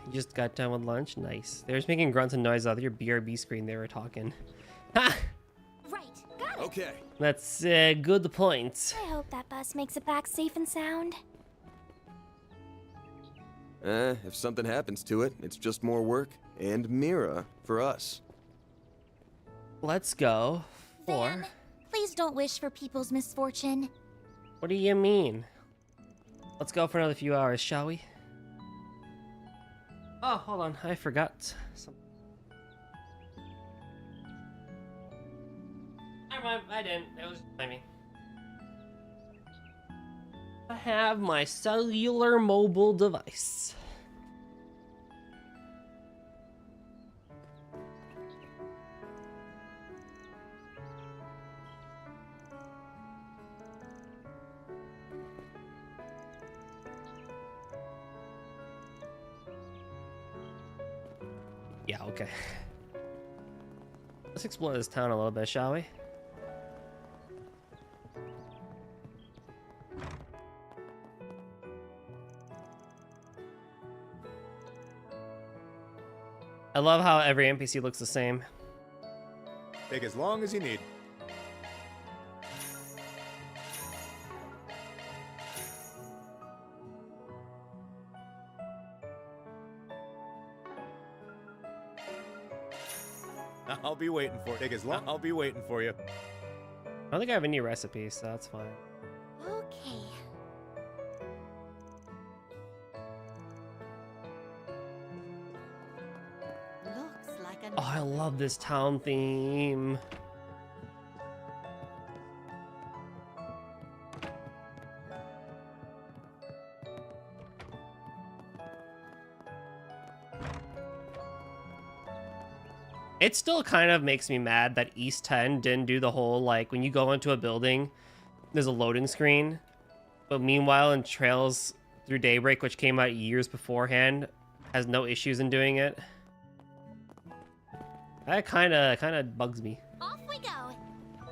You just got done with lunch? Nice. They were just making grunts and noises out of your BRB screen. They were talking. Ha! Right, got it. Okay. That's good points. I hope that bus makes it back safe and sound. If something happens to it, it's just more work and Mira for us. Let's go for... Van, please don't wish for people's misfortune. What do you mean? Let's go for another few hours, shall we? Oh, hold on. I forgot something. Never mind. I didn't. It was timing. I have my cellular mobile device. Yeah, okay. Let's explore this town a little bit, shall we? I love how every NPC looks the same. Take as long as you need. I'll be waiting for it. Take as long. I'll be waiting for you. I don't think I have any recipes, so that's fine. Okay. Looks like a... Oh, I love this town theme. It still kind of makes me mad that East 10 didn't do the whole, like, when you go into a building, there's a loading screen. But meanwhile, in Trails Through Daybreak, which came out years beforehand, has no issues in doing it. That kind of bugs me. Off we go.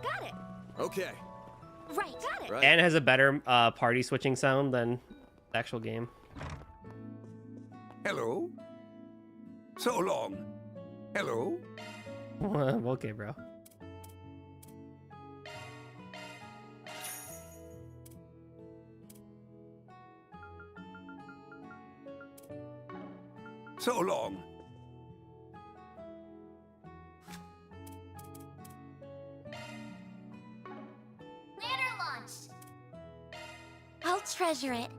Got it. Okay. Right, got it. Right. And has a better party switching sound than the actual game. Hello. So long. Hello. Okay, bro. So long. Banner launched. I'll treasure it.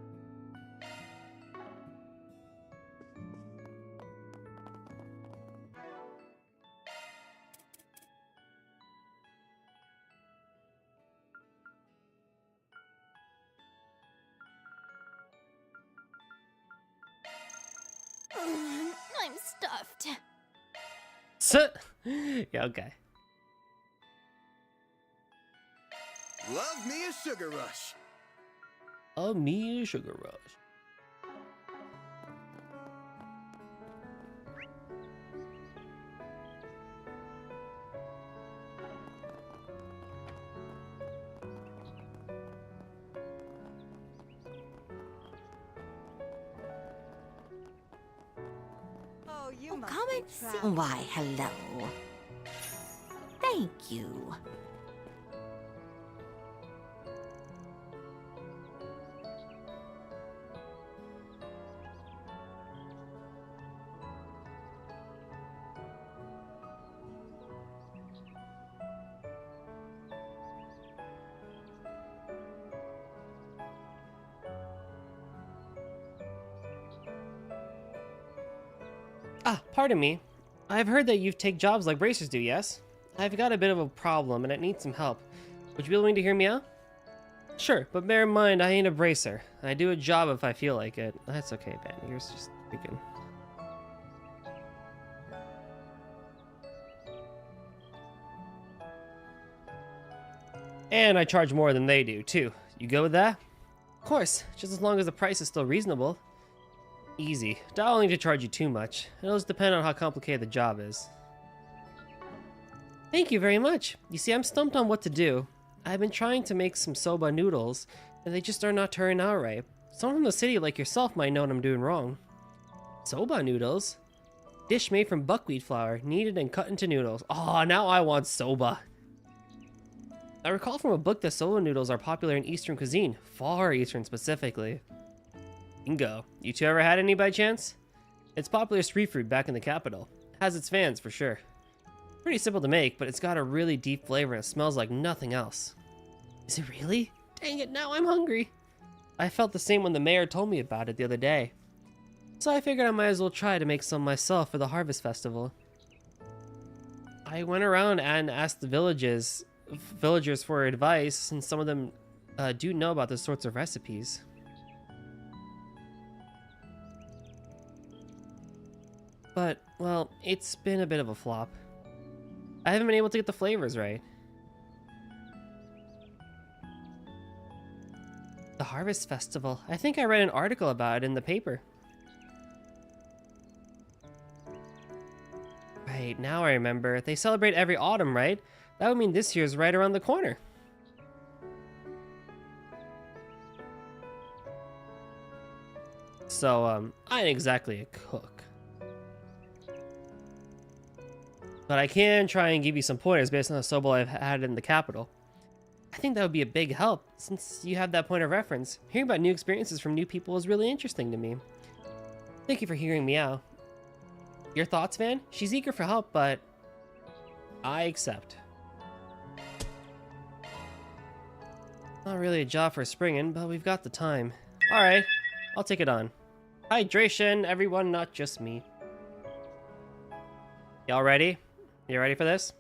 I'm stuffed. Yeah, okay. Love me a sugar rush. Me sugar rush. Oh, you must Come be and see. trapped. Why, hello. Thank you. Ah, pardon me. I've heard that you take jobs like bracers do, yes? I've got a bit of a problem and it needs some help. Would you be willing to hear me out? Sure, but bear in mind I ain't a bracer. I do a job if I feel like it. That's okay, Ben. You're just freaking... And I charge more than they do, too. You go with that? Of course, just as long as the price is still reasonable. Easy. Don't need to charge you too much. It'll just depend on how complicated the job is. Thank you very much. You see, I'm stumped on what to do. I've been trying to make some soba noodles, and they just are not turning out right. Someone from the city like yourself might know what I'm doing wrong. Soba noodles? Dish made from buckwheat flour, kneaded and cut into noodles. Oh, now I want soba. I recall from a book that soba noodles are popular in Eastern cuisine, Far Eastern specifically. Bingo. You two ever had any by chance? It's popular street food back in the capital. Has its fans for sure. Pretty simple to make, but it's got a really deep flavor and it smells like nothing else. Is it really? Dang it, now I'm hungry. I felt the same when the mayor told me about it the other day. So I figured I might as well try to make some myself for the Harvest Festival. I went around and asked the villagers for advice, and some of them do know about those sorts of recipes. But, well, it's been a bit of a flop. I haven't been able to get the flavors right. The Harvest Festival. I think I read an article about it in the paper. Right, now I remember. They celebrate every autumn, right? That would mean this year's right around the corner. So, I ain't exactly a cook. But I can try and give you some pointers based on the soba I've had in the capital. I think that would be a big help, since you have that point of reference. Hearing about new experiences from new people is really interesting to me. Thank you for hearing me out. Your thoughts, Van? She's eager for help, but I accept. Not really a job for springing, but we've got the time. Alright, I'll take it on. Hydration, everyone, not just me. Y'all ready? You ready for this?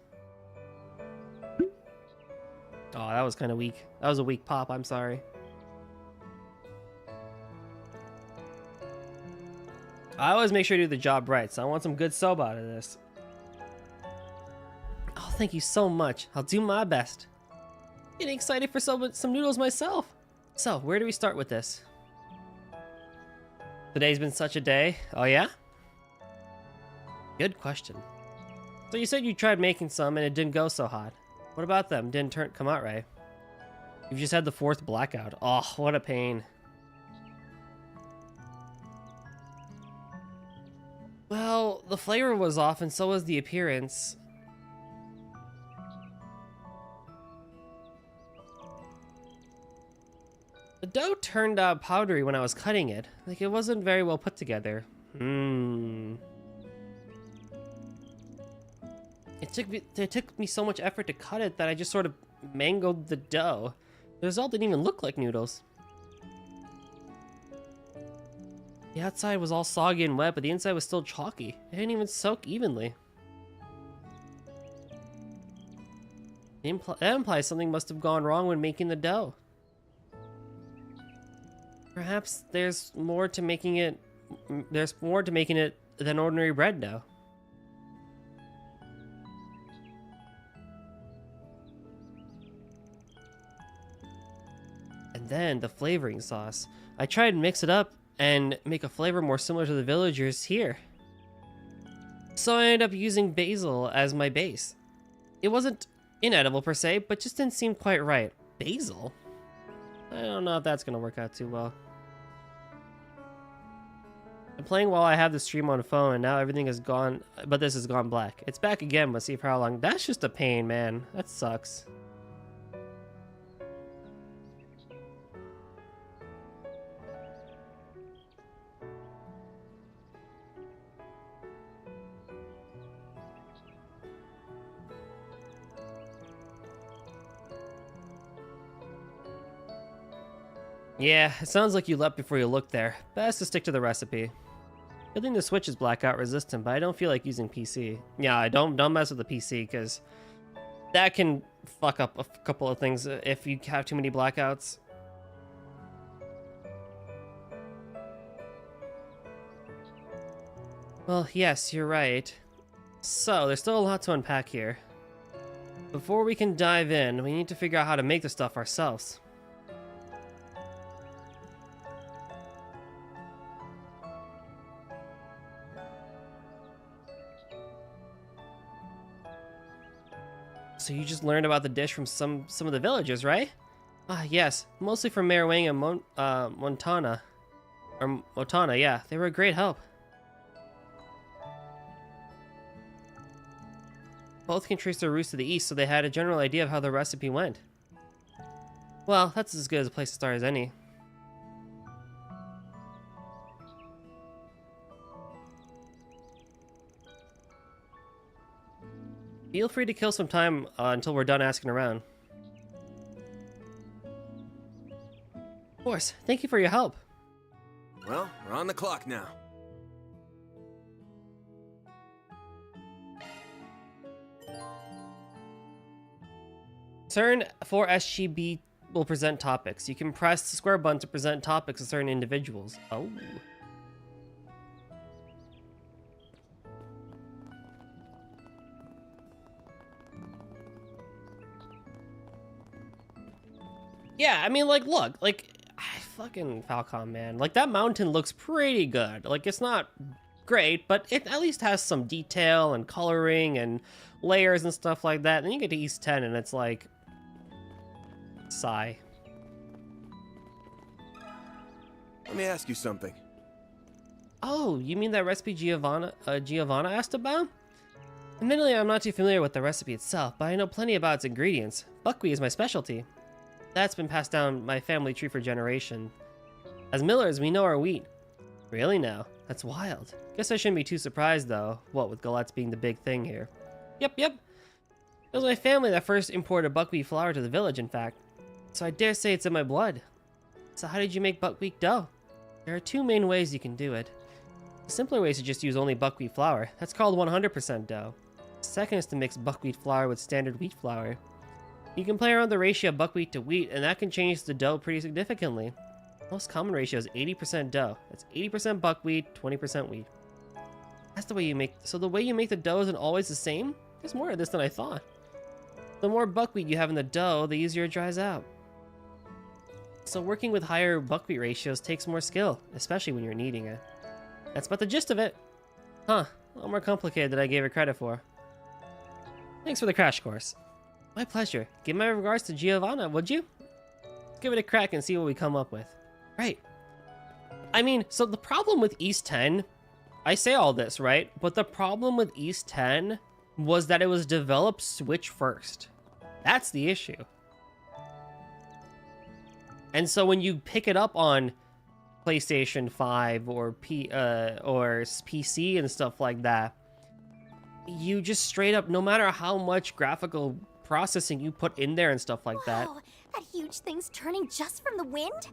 Oh, that was kind of weak. That was a weak pop, I'm sorry. I always make sure to do the job right, so I want some good soba out of this. Oh, thank you so much. I'll do my best. Getting excited for some noodles myself. So, where do we start with this? Today's been such a day. Oh yeah? Good question. So you said you tried making some and it didn't go so hot. What about them? Didn't come out right. You've just had the 4th blackout. Oh, what a pain. Well, the flavor was off and so was the appearance. The dough turned out powdery when I was cutting it. Like, it wasn't very well put together. It took me so much effort to cut it that I just sort of mangled the dough. The result didn't even look like noodles. The outside was all soggy and wet, but the inside was still chalky. It didn't even soak evenly. That implies something must have gone wrong when making the dough. Perhaps there's more to making it than ordinary bread dough. And then the flavoring sauce. I tried to mix it up and make a flavor more similar to the villagers here. So I ended up using basil as my base. It wasn't inedible per se, but just didn't seem quite right. Basil? I don't know if that's gonna work out too well. I'm playing while I have the stream on phone and now everything is gone, but this has gone black. It's back again, but see for how long. That's just a pain, man. That sucks. Yeah, it sounds like you leapt before you looked there. Best to stick to the recipe. Good thing the Switch is blackout resistant, but I don't feel like using PC. Yeah, don't mess with the PC, because that can fuck up a couple of things if you have too many blackouts. Well, yes, you're right. So, there's still a lot to unpack here. Before we can dive in, we need to figure out how to make the stuff ourselves. so you just learned about the dish from some of the villagers, right? Ah, yes, mostly from Mayor Wang and Montana. Or Motana, yeah, they were a great help. Both can trace their roots to the east, so they had a general idea of how the recipe went. Well, that's as good as a place to start as any. Feel free to kill some time until we're done asking around. Of course, thank you for your help. Well, we're on the clock now. Turn 4SGB will present topics. You can press the square button to present topics to certain individuals. Oh. Yeah, I mean, like, look, like, fucking Falcom, man. Like, that mountain looks pretty good. Like, it's not great, but it at least has some detail and coloring and layers and stuff like that. Then you get to East 10 and it's like... sigh. Let me ask you something. Oh, you mean that recipe Giovanna asked about? Admittedly, I'm not too familiar with the recipe itself, but I know plenty about its ingredients. Buckwheat is my specialty. That's been passed down my family tree for generation. As millers, we know our wheat. Really now? That's wild. Guess I shouldn't be too surprised though, what with galettes being the big thing here. Yep. It was my family that first imported buckwheat flour to the village, in fact. So I dare say it's in my blood. So how did you make buckwheat dough? There are two main ways you can do it. The simpler way is to just use only buckwheat flour. That's called 100% dough. The second is to mix buckwheat flour with standard wheat flour. You can play around the ratio of buckwheat to wheat, and that can change the dough pretty significantly. The most common ratio is 80% dough. That's 80% buckwheat, 20% wheat. That's the way you make... So the way you make the dough isn't always the same? There's more of this than I thought. The more buckwheat you have in the dough, the easier it dries out. So working with higher buckwheat ratios takes more skill, especially when you're kneading it. That's about the gist of it. Huh, a little more complicated than I gave it credit for. Thanks for the crash course. My pleasure. Give my regards to Giovanna, would you? Let's give it a crack and see what we come up with. Right. I mean, so the problem with East 10, I say all this, right? But the problem with East 10 was that it was developed Switch first. That's the issue. And so when you pick it up on PlayStation 5 or PC and stuff like that, you just straight up, no matter how much graphical processing you put in there and stuff like that. Wow, that huge thing's turning just from the wind?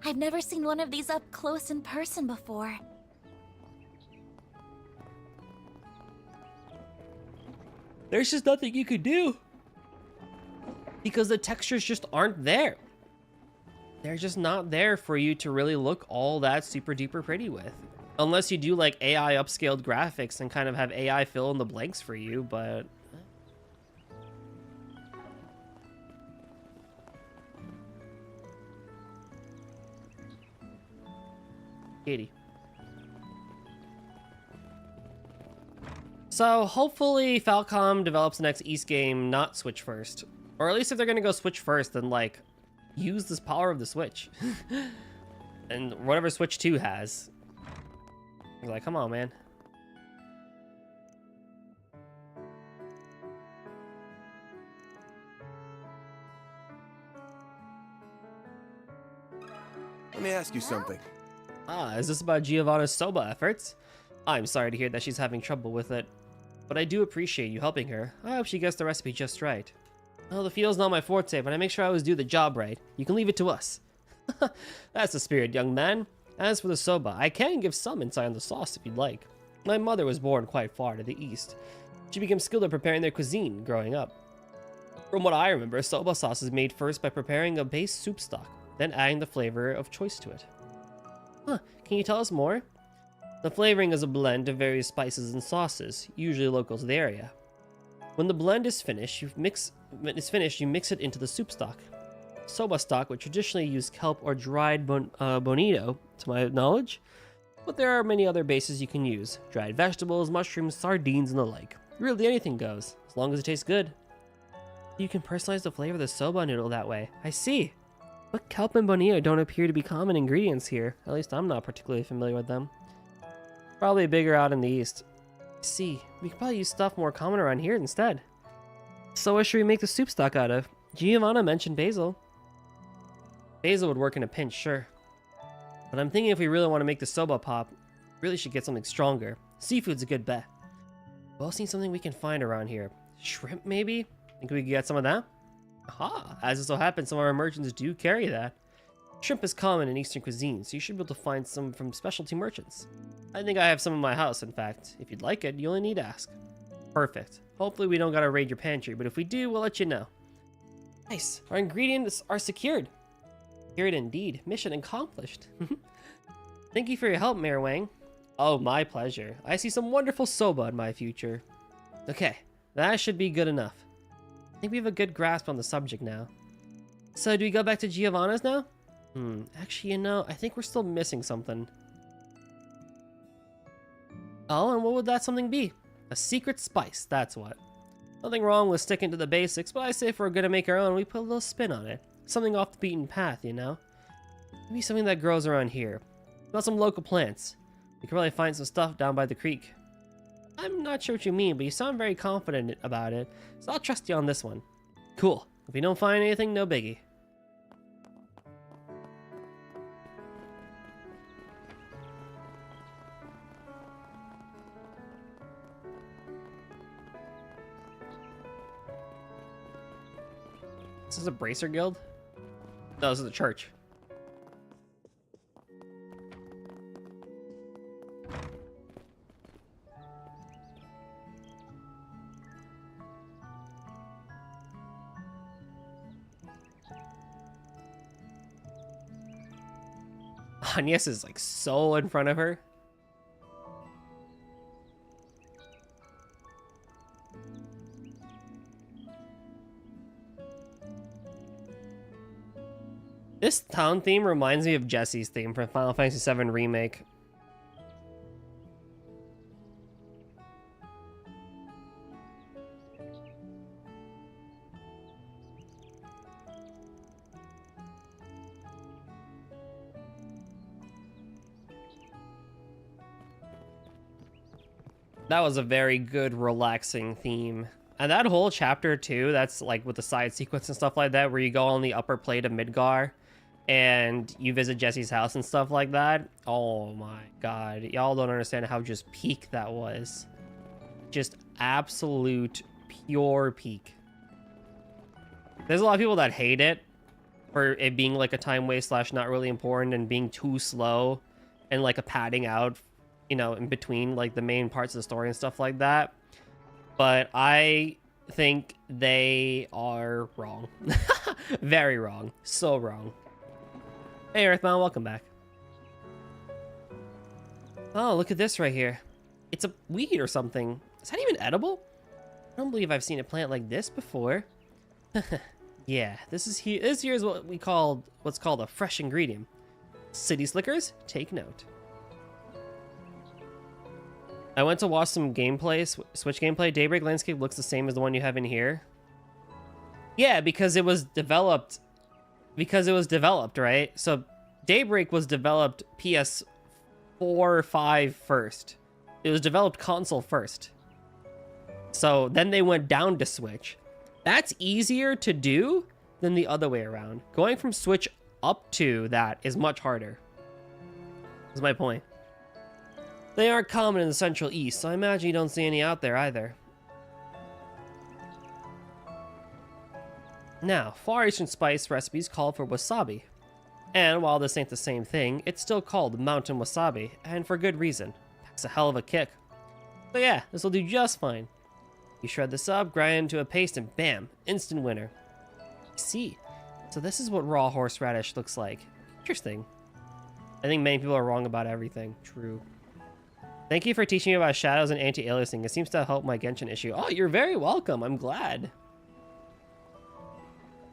I've never seen one of these up close in person before. There's just nothing you could do. Because the textures just aren't there. They're just not there for you to really look all that super duper pretty with. Unless you do like AI upscaled graphics and kind of have AI fill in the blanks for you, but... Katie. So hopefully Falcom develops the next East game not Switch first. Or at least if they're gonna go Switch first, then like, use this power of the Switch. And whatever Switch 2 has. Like, come on, man. Let me ask you something. Ah, is this about Giovanna's Soba efforts? I'm sorry to hear that she's having trouble with it, but I do appreciate you helping her. I hope she gets the recipe just right. Well, the field's not my forte, but I make sure I always do the job right. You can leave it to us. That's the spirit, young man. As for the soba, I can give some insight on the sauce if you'd like. My mother was born quite far to the east. She became skilled at preparing their cuisine growing up. From what I remember, soba sauce is made first by preparing a base soup stock, then adding the flavor of choice to it. Huh, can you tell us more? The flavoring is a blend of various spices and sauces, usually local to the area. When the blend is finished, you mix it into the soup stock. Soba stock would traditionally use kelp or dried bonito, to my knowledge. But there are many other bases you can use. Dried vegetables, mushrooms, sardines, and the like. Really anything goes, as long as it tastes good. You can personalize the flavor of the soba noodle that way. I see. But kelp and bonilla don't appear to be common ingredients here. At least I'm not particularly familiar with them. Probably bigger out in the east. I see. We could probably use stuff more common around here instead. So what should we make the soup stock out of? Giovanna mentioned basil. Basil would work in a pinch, sure. But I'm thinking if we really want to make the soba pop, we really should get something stronger. Seafood's a good bet. We've all seen something we can find around here. Shrimp, maybe? Think we could get some of that? Aha! As it so happens, some of our merchants do carry that. Shrimp is common in Eastern cuisine, so you should be able to find some from specialty merchants. I think I have some in my house, in fact. If you'd like it, you only need to ask. Perfect. Hopefully we don't gotta raid your pantry, but if we do, we'll let you know. Nice. Our ingredients are secured. Secured indeed. Mission accomplished. Thank you for your help, Mayor Wang. Oh, my pleasure. I see some wonderful soba in my future. Okay, that should be good enough. I think we have a good grasp on the subject now. So, do we go back to Giovanna's now? Actually, you know, I think we're still missing something. Oh, and what would that something be? A secret spice, that's what. Nothing wrong with sticking to the basics, but I say if we're gonna make our own, we put a little spin on it. Something off the beaten path, you know? Maybe something that grows around here. About some local plants. We could probably find some stuff down by the creek. I'm not sure what you mean, but you sound very confident about it, so I'll trust you on this one. Cool. If we don't find anything, no biggie. This is a bracer guild? No, this is a church. Agnes is like so in front of her. This town theme reminds me of Jesse's theme from Final Fantasy VII Remake. That was a very good, relaxing theme. And that whole chapter too, that's like with the side sequence and stuff like that, where you go on the upper plate of Midgar and you visit Jesse's house and stuff like that. Oh my god. Y'all don't understand how just peak that was. Just absolute pure peak. There's a lot of people that hate it for it being like a time waste slash not really important and being too slow and like a padding out, you know, in between like the main parts of the story and stuff like that. But I think they are wrong. Very wrong. So wrong. Hey Earthbound, welcome back. Oh, look at this right here. It's a weed or something. Is that even edible? I don't believe I've seen a plant like this before. Yeah, this here is what's called a fresh ingredient. City Slickers, take note. I went to watch some gameplay, Switch gameplay. Daybreak landscape looks the same as the one you have in here. Yeah, because it was developed. Right? So Daybreak was developed PS4, 5 first. It was developed console first. So then they went down to Switch. That's easier to do than the other way around. Going from Switch up to that is much harder. That's my point. They aren't common in the Central East, so I imagine you don't see any out there either. Now, Far Eastern spice recipes call for wasabi. And while this ain't the same thing, it's still called mountain wasabi, and for good reason. Packs a hell of a kick. So yeah, this will do just fine. You shred this up, grind it into a paste, and bam, instant winner. I see. So this is what raw horseradish looks like. Interesting. I think many people are wrong about everything. True. Thank you for teaching me about shadows and anti-aliasing. It seems to help my Genshin issue. Oh, you're very welcome. I'm glad.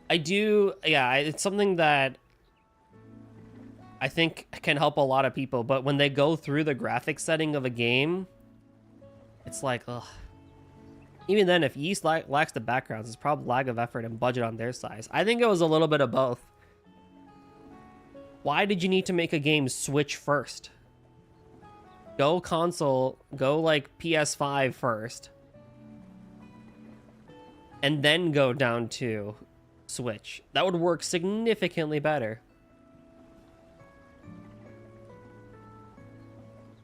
I do, yeah, it's something that I think can help a lot of people, but when they go through the graphic setting of a game, it's like, ugh. Even then, if Yeast lacks the backgrounds, it's probably lack of effort and budget on their side. I think it was a little bit of both. Why did you need to make a game Switch first? Go console, go like PS5 first. And then go down to Switch. That would work significantly better.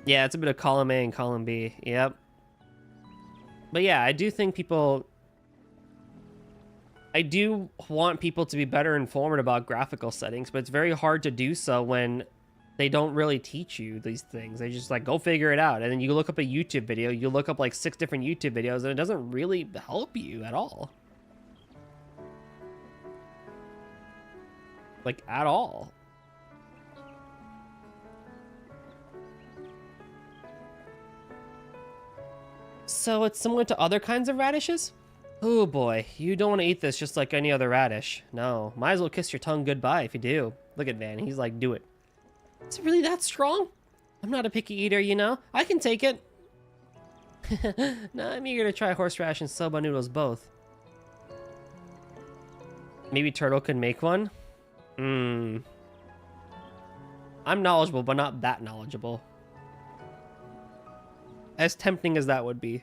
Yeah, it's a bit of column A and column B. Yep. But yeah, I do think people... I do want people to be better informed about graphical settings, but it's very hard to do so when they don't really teach you these things. They just like, go figure it out. And then you look up a YouTube video, you look up like 6 different YouTube videos, and it doesn't really help you at all. Like, at all. So it's similar to other kinds of radishes? Oh boy, you don't want to eat this just like any other radish. No, might as well kiss your tongue goodbye if you do. Look at Van, he's like, do it. Is it really that strong? I'm not a picky eater, you know? I can take it. No, I'm eager to try horseradish and soba noodles both. Maybe Turtle could make one? I'm knowledgeable, but not that knowledgeable. As tempting as that would be.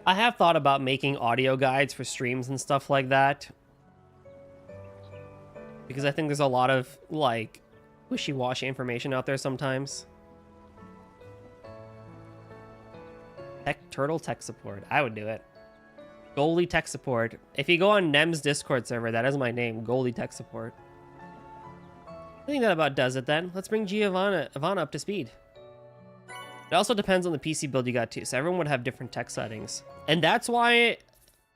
I have thought about making audio guides for streams and stuff like that. Because I think there's a lot of, like, wishy-washy information out there sometimes. Turtle tech support. I would do it. Goalie tech support. If you go on Nem's Discord server, that is my name, Goalie tech support. I think that about does it then. Let's bring Ivana up to speed. It also depends on the PC build you got too, so everyone would have different tech settings. And that's why,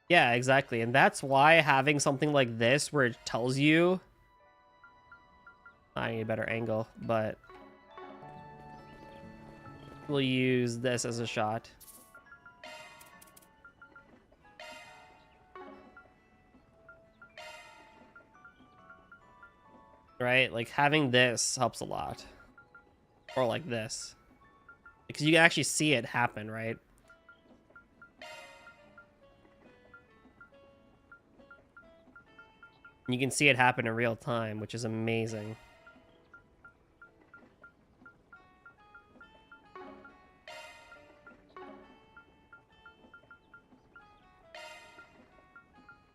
yeah, exactly. And that's why having something like this where it tells you, I need a better angle, but we'll use this as a shot. Right? Like having this helps a lot. Or like this. Because you can actually see it happen, right? You can see it happen in real time, which is amazing.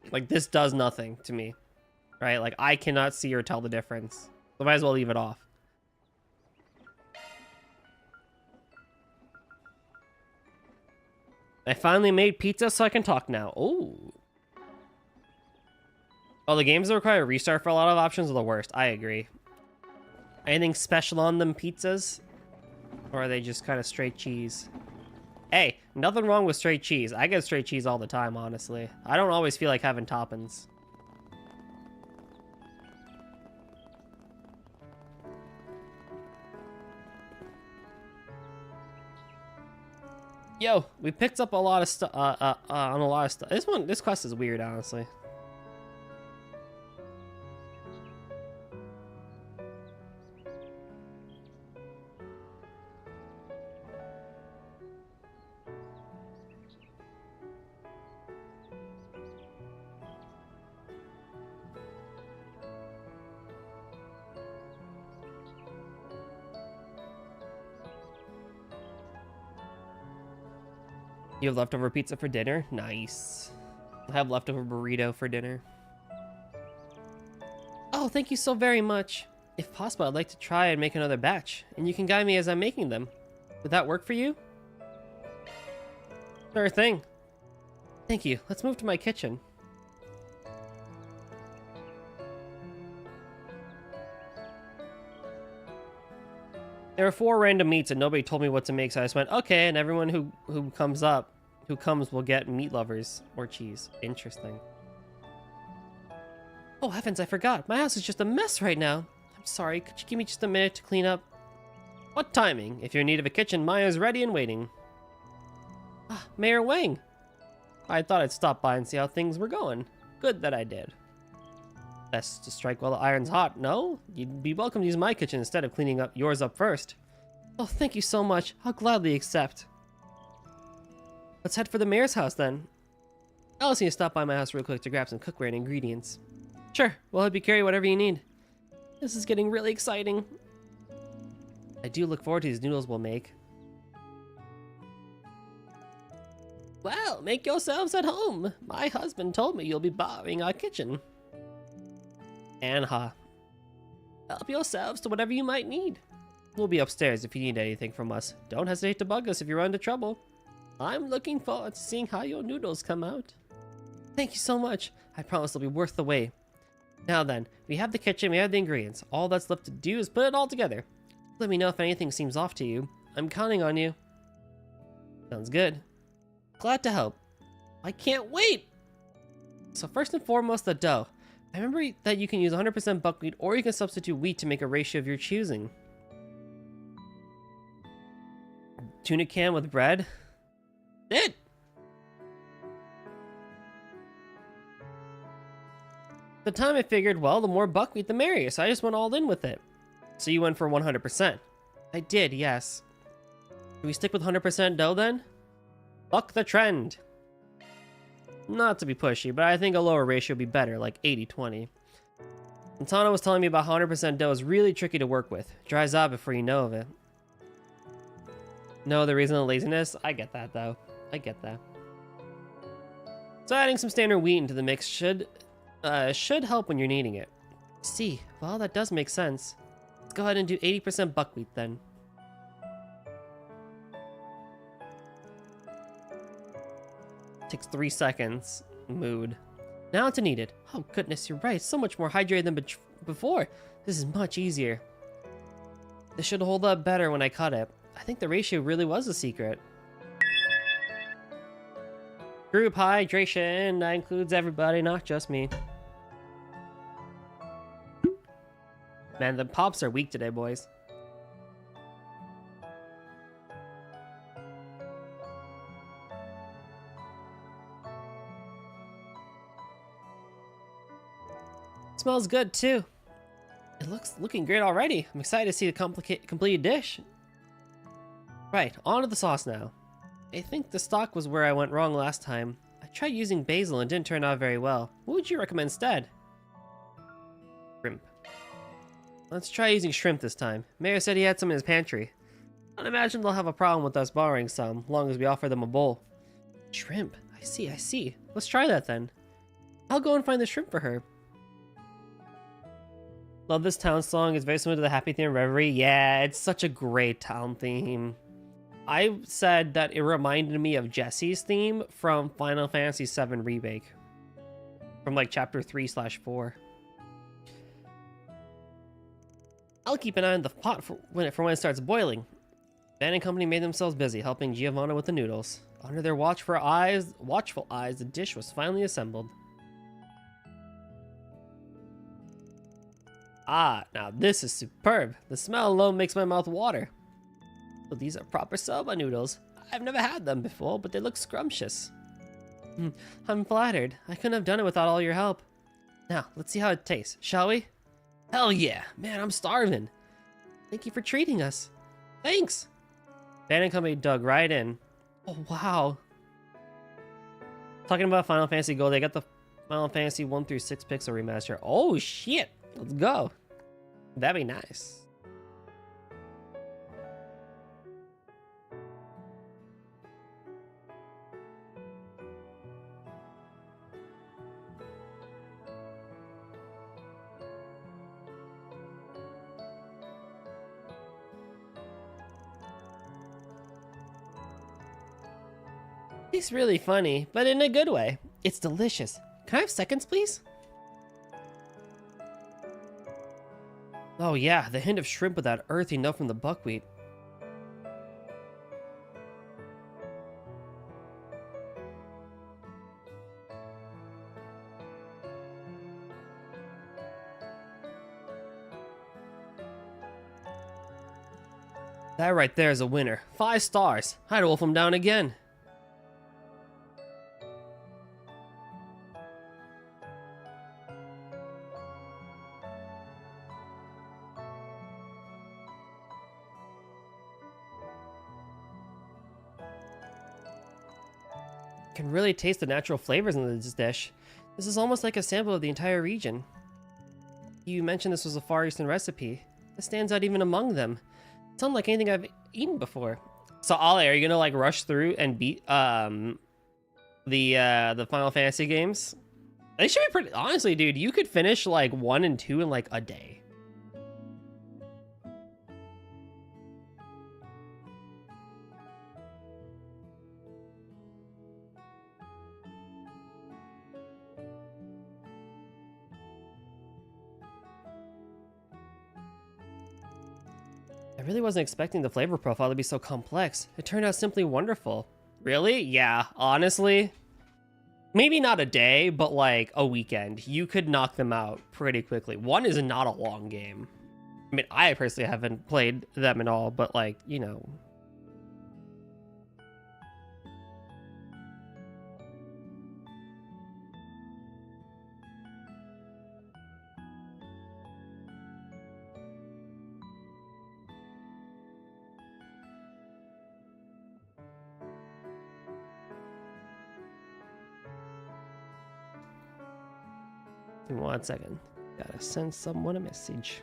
Like, this does nothing to me, right? Like, I cannot see or tell the difference. So I might as well leave it off. I finally made pizza so I can talk now. Oh. Oh, the games that require a restart for a lot of options are the worst. I agree. Anything special on them pizzas? Or are they just kind of straight cheese? Hey, nothing wrong with straight cheese. I get straight cheese all the time, honestly. I don't always feel like having toppings. Yo, we picked up a lot of stuff, on a lot of stuff. This quest is weird, honestly. You have leftover pizza for dinner? Nice. I have leftover burrito for dinner. Oh, thank you so very much. If possible, I'd like to try and make another batch, and you can guide me as I'm making them. Would that work for you? Sure thing. Thank you. Let's move to my kitchen. There were 4 random meats and nobody told me what to make, so I just went, okay, and everyone who comes will get meat lovers or cheese. Interesting. Oh heavens, I forgot. My house is just a mess right now. I'm sorry, could you give me just a minute to clean up? What timing? If you're in need of a kitchen, Maya's ready and waiting. Ah, Mayor Wang. I thought I'd stop by and see how things were going. Good that I did. Best to strike while the iron's hot, no? You'd be welcome to use my kitchen instead of cleaning up yours up first. Oh, thank you so much. I'll gladly accept. Let's head for the mayor's house then. I'll see you stop by my house real quick to grab some cookware and ingredients. Sure, we'll help you carry whatever you need. This is getting really exciting. I do look forward to these noodles we'll make. Well, make yourselves at home. My husband told me you'll be borrowing our kitchen. And help yourselves to whatever you might need. We'll be upstairs if you need anything from us. Don't hesitate to bug us if you run into trouble. I'm looking forward to seeing how your noodles come out. Thank you so much. I promise they'll be worth the wait. Now then, we have the kitchen, we have the ingredients. All that's left to do is put it all together. Let me know if anything seems off to you. I'm counting on you. Sounds good. Glad to help. I can't wait! So first and foremost, the dough. I remember that you can use 100% buckwheat or you can substitute wheat to make a ratio of your choosing. Tuna can with bread? It! At the time I figured, well, the more buckwheat the merrier, so I just went all in with it. So you went for 100%. I did, yes. Do we stick with 100% dough then? Buck the trend. Not to be pushy, but I think a lower ratio would be better, like 80-20. Montana was telling me about 100% dough is really tricky to work with. Dries out before you know of it. No, the reason of laziness? I get that, though. I get that. So adding some standard wheat into the mix should help when you're kneading it. See, well, that does make sense. Let's go ahead and do 80% buckwheat then. Takes 3 seconds. Mood. Now to knead it. Oh goodness, you're right. So much more hydrated than before. This is much easier. This should hold up better when I cut it. I think the ratio really was a secret. Group hydration. That includes everybody, not just me. Man, the pops are weak today, boys. Smells good too. It looking great already. I'm excited to see the completed dish. Right, on to the sauce now. I think the stock was where I went wrong last time. I tried using basil and didn't turn out very well. What would you recommend instead? Shrimp. Let's try using shrimp this time. Mayor said he had some in his pantry. I don't imagine they'll have a problem with us borrowing some, as long as we offer them a bowl. Shrimp. I see. Let's try that then. I'll go and find the shrimp for her. Love this town song. It's very similar to the Happy Theme Reverie. Yeah, it's such a great town theme. I said that it reminded me of Jesse's theme from Final Fantasy VII Remake. From like chapter 3/4. I'll keep an eye on the pot for when it starts boiling. Ben and company made themselves busy helping Giovanna with the noodles. Under their watchful eyes, the dish was finally assembled. Ah, now this is superb. The smell alone makes my mouth water. So these are proper soba noodles. I've never had them before, but they look scrumptious. I'm flattered. I couldn't have done it without all your help. Now, let's see how it tastes, shall we? Hell yeah! Man, I'm starving. Thank you for treating us. Thanks! Ben and company dug right in. Oh, wow. Talking about Final Fantasy Gold, they got the Final Fantasy 1 through 6 pixel remaster. Oh, shit! Let's go. That'd be nice. It's really funny, but in a good way. It's delicious. Can I have seconds, please? Oh yeah, the hint of shrimp with that earthy note from the buckwheat. That right there is a winner. 5 stars. I'd wolf him down again. can really taste the natural flavors in this dish. This is almost like a sample of the entire region. You mentioned this was a Far Eastern recipe. It stands out even among them. It's unlike anything I've eaten before. So Ollie, are you gonna like rush through and beat the Final Fantasy games? They should be pretty. Honestly, dude, you could finish like 1 and 2 in like a day. I really wasn't expecting the flavor profile to be so complex. It turned out simply wonderful. Really? Yeah, honestly. Maybe not a day, but like a weekend. You could knock them out pretty quickly. 1 is not a long game. I mean, I personally haven't played them at all, but like, you know. Give me 1 second. Gotta send someone a message.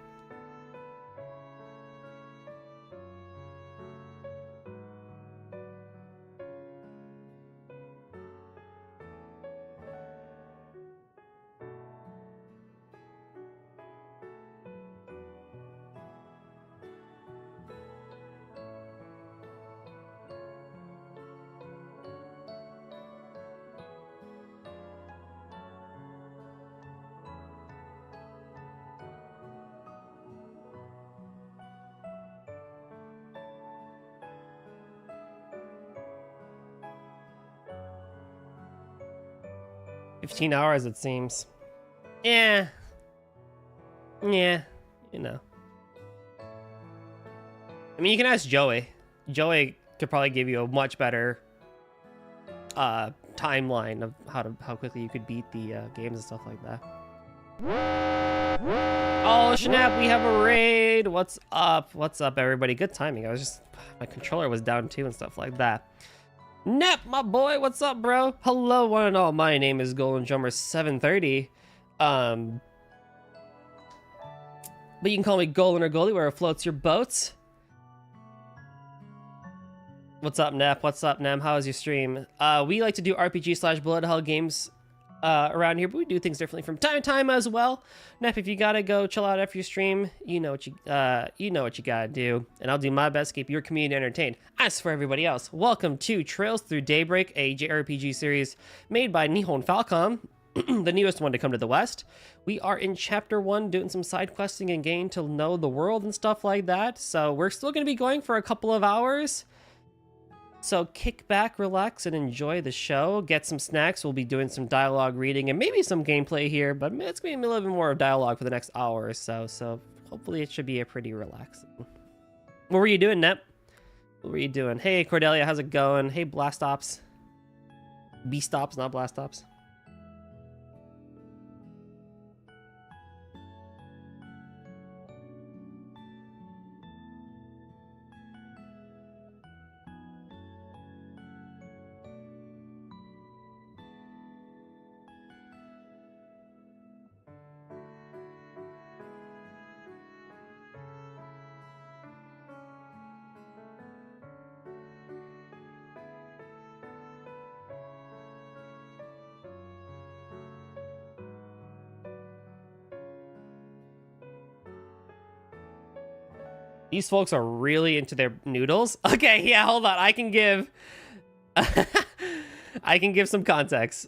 $15, it seems. Yeah. Yeah, you know. I mean, you can ask Joey. Joey could probably give you a much better timeline of how quickly you could beat the games and stuff like that. Oh, snap, we have a raid. What's up? What's up, everybody? Good timing. My controller was down too and stuff like that. Nep, my boy, what's up, bro? Hello, one and all. My name is Golden Drummer 730. But you can call me Golden or Goldie, where it floats your boats. What's up, Nep? What's up, Nem? How is your stream? We like to do RPG/bullet hell games around here, but we do things differently from time to time as well. Nep, if you gotta go chill out after your stream, you know what you gotta do, and I'll do my best to keep your community entertained. As for everybody else, welcome to Trails Through Daybreak, a JRPG series made by Nihon Falcom, the newest one to come to the West. We are in Chapter 1 doing some side questing and getting to know the world and stuff like that, so we're still going to be going for a couple of hours. So kick back, relax, and enjoy the show. Get some snacks. We'll be doing some dialogue reading and maybe some gameplay here, but it's going to be a little bit more of dialogue for the next hour or so, so hopefully it should be a pretty relaxing. What were you doing, Nep? What were you doing? Hey, Cordelia, how's it going? Hey, Blastops. B-Stops, not Blastops. These folks are really into their noodles. Okay, yeah, hold on. I can give some context.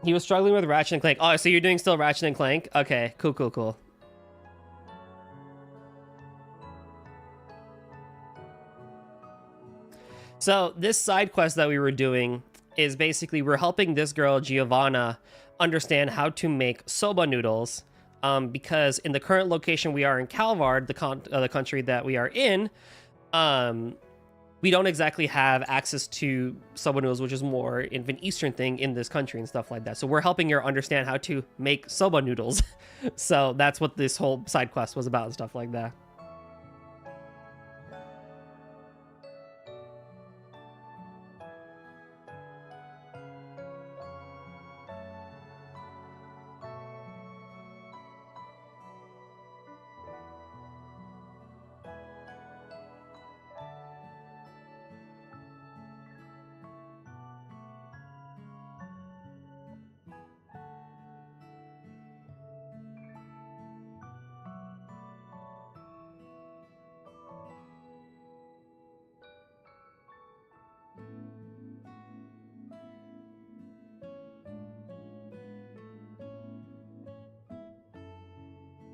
He was struggling with Ratchet and Clank. Oh, so you're doing still Ratchet and Clank? Okay, cool. So this side quest that we were doing is basically we're helping this girl, Giovanna, understand how to make soba noodles. Because in the current location we are in Calvard, the country that we are in, we don't exactly have access to soba noodles, which is more of an Eastern thing in this country and stuff like that. So we're helping her understand how to make soba noodles. So that's what this whole side quest was about and stuff like that.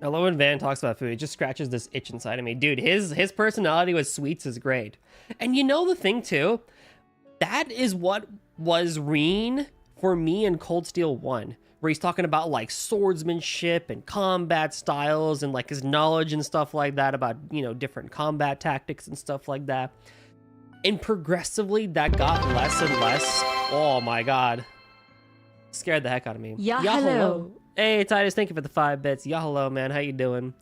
I love when Van talks about food. It just scratches this itch inside of me. Dude, his personality with sweets is great. And you know the thing too? That is what was Reen for me in Cold Steel 1. Where he's talking about like swordsmanship and combat styles and like his knowledge and stuff like that about, you know, different combat tactics and stuff like that. And progressively that got less and less. Oh my god. Scared the heck out of me. Yeah, hello. Hey Titus, thank you for the 5 bits. Yeah, hello man, how you doing?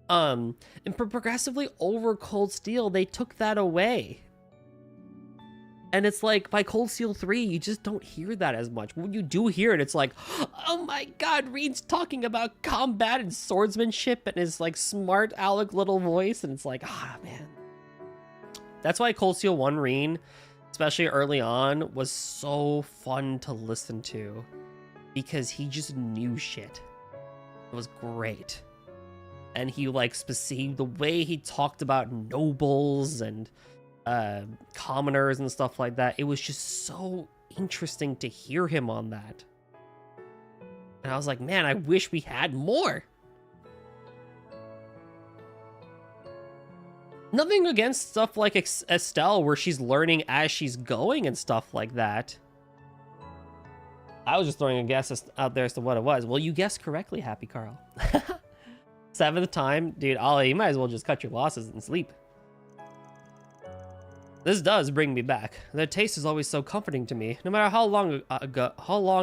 And progressively over Cold Steel, they took that away. And it's like, by Cold Steel 3, you just don't hear that as much. When you do hear it, it's like, oh my god, Reed's talking about combat and swordsmanship and his like smart aleck little voice, and it's like, ah man. That's why Cold Steel 1 Reen, especially early on, was so fun to listen to. Because he just knew shit. It was great. And he like the way he talked about nobles and commoners and stuff like that, it was just so interesting to hear him on that. And I was like, man, I wish we had more. Nothing against stuff like Estelle where she's learning as she's going and stuff like that. I was just throwing a guess out there as to what it was. Well, you guessed correctly, Happy Carl. 7th time? Dude, Ollie, you might as well just cut your losses and sleep. This does bring me back. The taste is always so comforting to me, no matter how long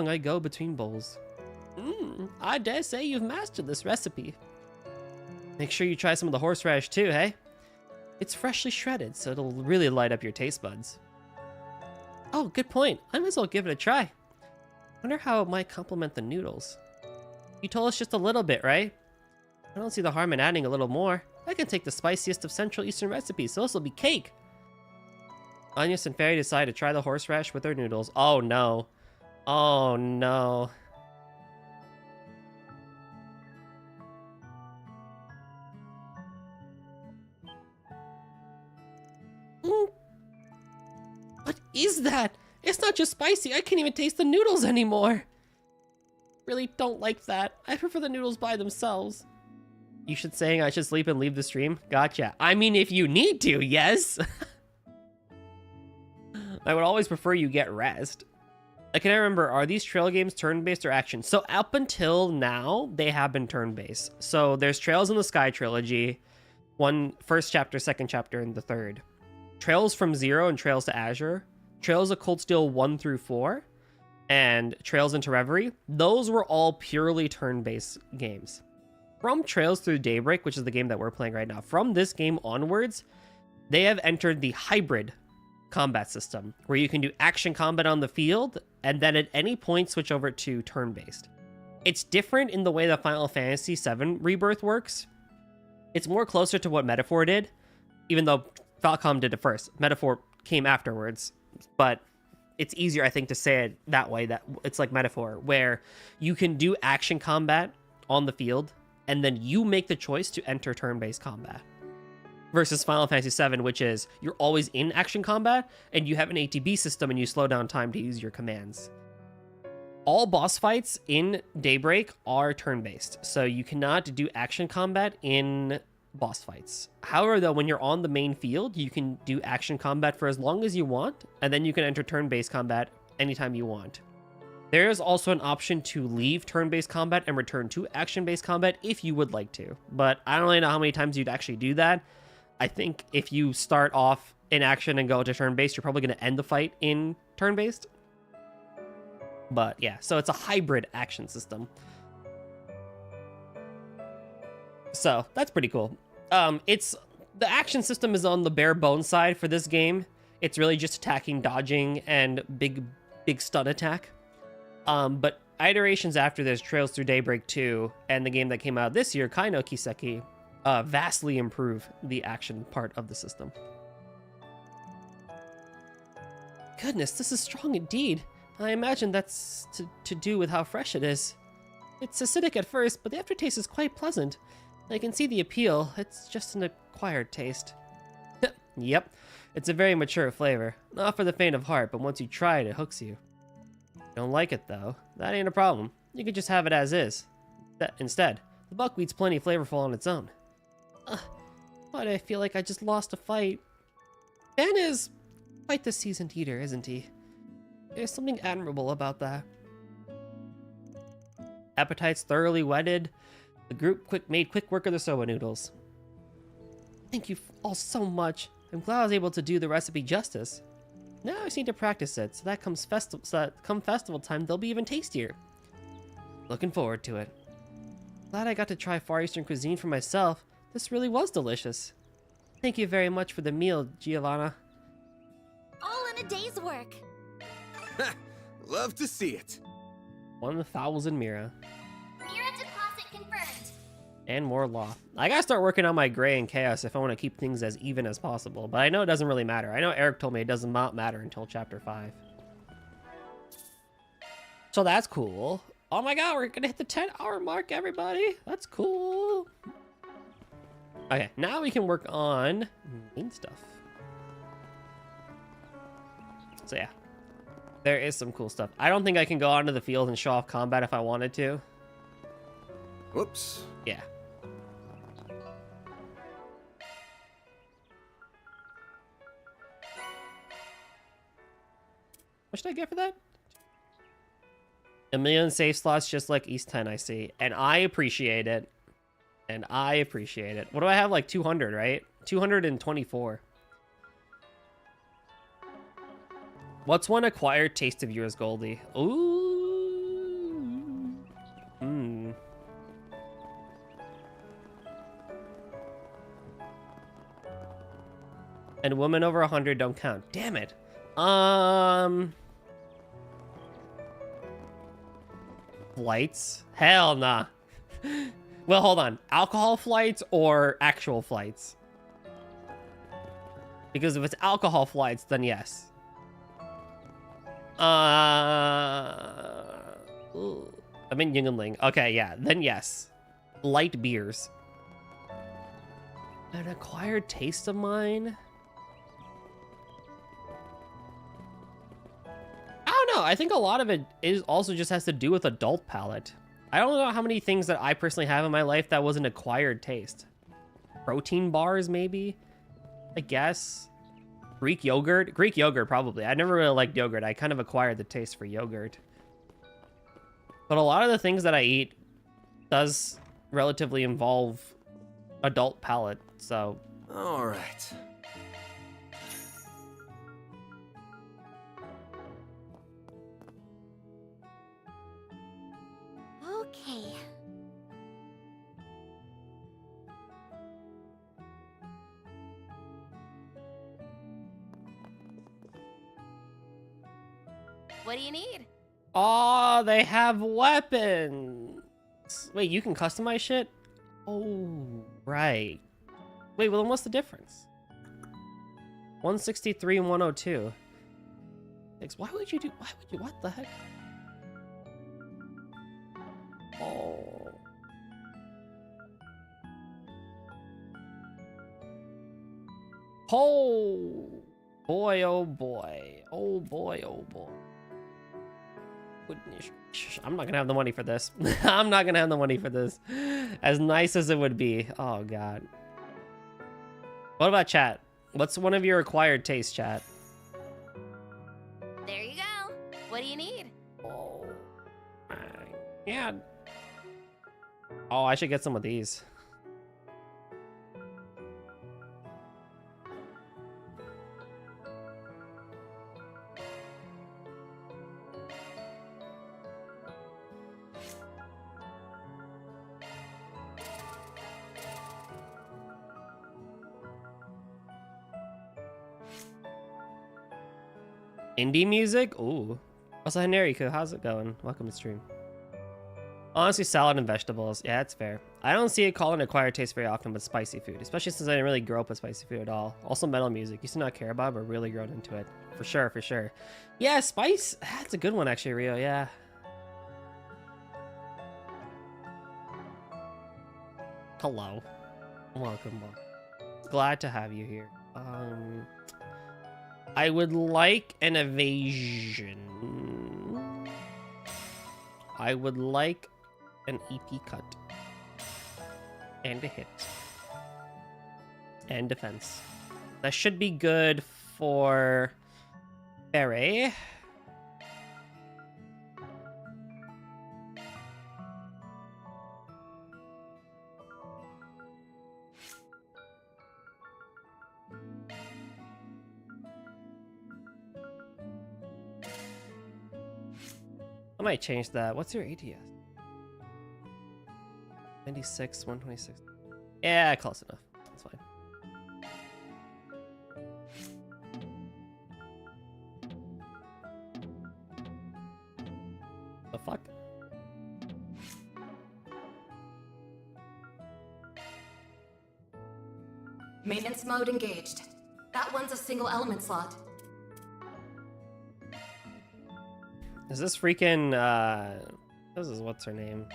I go between bowls. I dare say you've mastered this recipe. Make sure you try some of the horseradish too, hey? It's freshly shredded, so it'll really light up your taste buds. Oh, good point. I might as well give it a try. Wonder how it might complement the noodles. You told us just a little bit, right? I don't see the harm in adding a little more. I can take the spiciest of Central Eastern recipes, so this will be cake. Agnes and Fairy decide to try the horseradish with their noodles. Oh no. Oh no. What is that? It's not just spicy, I can't even taste the noodles anymore. Really don't like that. I prefer the noodles by themselves. You should saying I should sleep and leave the stream? Gotcha. I mean, if you need to, yes. I would always prefer you get rest. Can I remember, are these trail games turn-based or action? So up until now, they have been turn-based. So there's Trails in the Sky trilogy, first chapter, second chapter, and the third. Trails from Zero and Trails to Azure. Trails of Cold Steel 1 through 4, and Trails into Reverie, those were all purely turn-based games. From Trails through Daybreak, which is the game that we're playing right now, from this game onwards, they have entered the hybrid combat system, where you can do action combat on the field, and then at any point switch over to turn-based. It's different in the way that Final Fantasy VII Rebirth works. It's more closer to what Metaphor did, even though Falcom did it first. Metaphor came afterwards. But it's easier, I think, to say it that way, that it's like Metaphor, where you can do action combat on the field, and then you make the choice to enter turn-based combat. Versus Final Fantasy VII, which is, you're always in action combat, and you have an ATB system, and you slow down time to use your commands. All boss fights in Daybreak are turn-based, so you cannot do action combat in boss fights. However, though, when you're on the main field, you can do action combat for as long as you want, and then you can enter turn-based combat anytime you want. There is also an option to leave turn-based combat and return to action-based combat if you would like to, but I don't really know how many times you'd actually do that. I think if you start off in action and go to turn-based, you're probably going to end the fight in turn-based. But yeah, so it's a hybrid action system. So that's pretty cool. The action system is on the bare bones side for this game. It's really just attacking, dodging, and big stun attack. But iterations after this, Trails Through Daybreak 2, and the game that came out this year, Kai no Kiseki, vastly improve the action part of the system. Goodness, this is strong indeed. I imagine that's to do with how fresh it is. It's acidic at first, but the aftertaste is quite pleasant. I can see the appeal, it's just an acquired taste. Yep, it's a very mature flavor. Not for the faint of heart, but once you try it, it hooks you. Don't like it though? That ain't a problem. You can just have it as is. Instead, The buckwheat's plenty flavorful on its own. But I feel like I just lost a fight. Dan is quite the seasoned eater, isn't he? There's something admirable about that. Appetites thoroughly whetted, the group made quick work of the soba noodles. Thank you all so much. I'm glad I was able to do the recipe justice. Now I just need to practice it, so that come festival time, they'll be even tastier. Looking forward to it. Glad I got to try Far Eastern cuisine for myself. This really was delicious. Thank you very much for the meal, Giovanna. All in a day's work. Love to see it. 1,000 Mira. Mira deposit confirmed. And more law. I gotta start working on my gray and chaos if I want to keep things as even as possible, but I know it doesn't really matter. I know Eric told me it does not matter until chapter 5. So that's cool. Oh my god, we're gonna hit the 10-hour mark, everybody. That's cool. Okay, now we can work on main stuff. So yeah, there is some cool stuff. I don't think I can go onto the field and show off combat if I wanted to. Whoops. Yeah. What should I get for that? A million safe slots just like East 10, I see. And I appreciate it. And I appreciate it. What do I have? Like 200, right? 224. What's one acquired taste of yours, Goldie? Ooh. And women over 100 don't count. Damn it. Flights? Hell nah. Well, hold on. Alcohol flights or actual flights? Because if it's alcohol flights, then yes. Ooh. I'm in Yingling. Okay, yeah, then yes. Light beers. An acquired taste of mine? I don't know. I think a lot of it is also just has to do with adult palate. I don't know how many things that I personally have in my life that was an acquired taste. Protein bars, maybe? I guess. Greek yogurt? Greek yogurt, probably. I never really liked yogurt. I kind of acquired the taste for yogurt. But a lot of the things that I eat does relatively involve adult palate, so... All right. Okay. What do you need? Oh, they have weapons. Wait, you can customize shit? Oh, right. Wait, well then what's the difference? 163 and 102. Why would you, what the heck? Oh. Oh boy, oh boy. Oh boy, oh boy. Goodness. I'm not gonna have the money for this. I'm not gonna have the money for this. As nice as it would be. Oh god. What about chat? What's one of your acquired tastes, chat? There you go. What do you need? Oh. Yeah. Oh, I should get some of these. Indie music? Ooh. Also, hi, Nariko. How's it going? Welcome to stream. Honestly, salad and vegetables. Yeah, that's fair. I don't see it called an acquired taste very often with spicy food, especially since I didn't really grow up with spicy food at all. Also, metal music. Used to not care about it, but really grown into it. For sure, for sure. Yeah, spice. That's a good one, actually, Rio. Yeah. Hello. Welcome. Glad to have you here. I would like an evasion. I would like an EP cut. And a hit. And defense. That should be good for Barry. I might change that. What's your ATS? 96, 126. Yeah, close enough. That's fine. The fuck? Maintenance mode engaged. That one's a single element slot. Is this freaking, this is what's her name?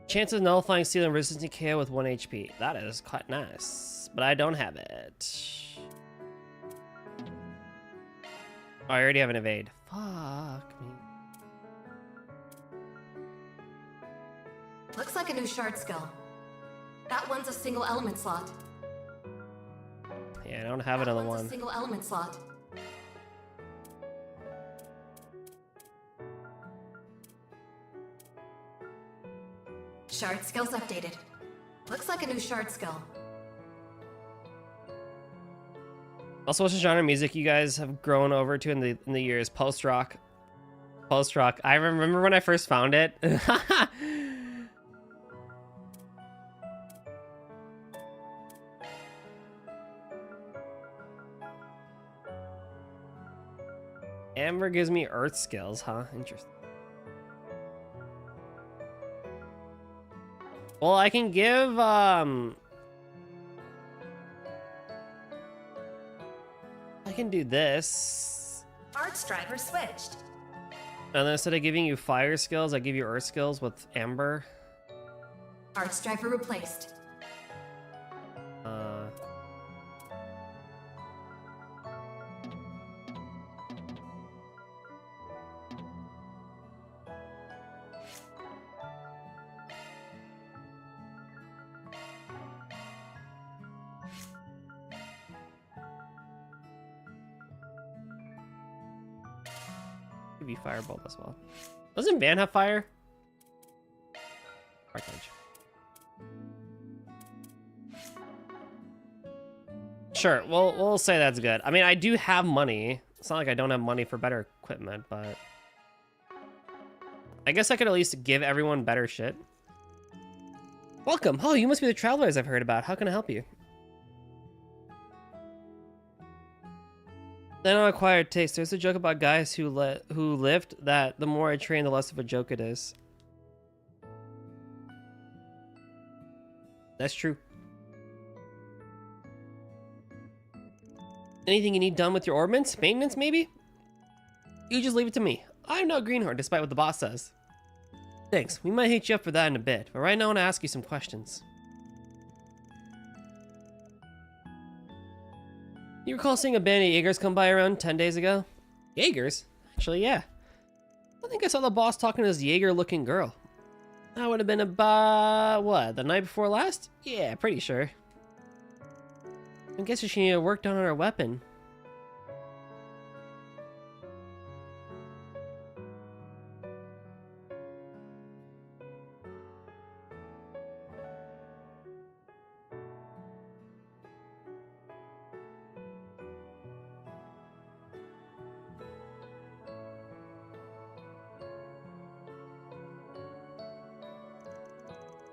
Chances of nullifying steel and resistant KO with 1 HP. That is quite nice, but I don't have it. Oh, I already have an evade. Fuck me. Looks like a new shard skill. That one's a single element slot. Yeah, I don't have it on the That one's one. a single element slot. Shard skills updated. Looks like a new shard skill. Also, what's the genre of music you guys have grown over to in the years? Post rock. Post rock. I remember when I first found it. Amber gives me earth skills, huh? Interesting. Well, I can give, I can do this. Arts driver switched. And then instead of giving you fire skills, I give you earth skills with Amber. Arts driver replaced. Could be firebolt as well. Doesn't Van have fire? Archangel. Sure, we'll say that's good. I mean, I do have money. It's not like I don't have money for better equipment, but I guess I could at least give everyone better shit. Welcome. Oh, you must be the travelers I've heard about. How can I help you? Then on acquired taste. There's a joke about guys who lift that the more I train, the less of a joke it is. That's true. Anything you need done with your ordnance? Maintenance, maybe? You just leave it to me. I'm no greenhorn, despite what the boss says. Thanks. We might hit you up for that in a bit, but right now I want to ask you some questions. You recall seeing a band of Jaegers come by around 10 days ago? Jaegers? Actually, yeah. I think I saw the boss talking to this Jaeger-looking girl. That would have been about, what, the night before last? Yeah, pretty sure. I guess she needed work done on her weapon.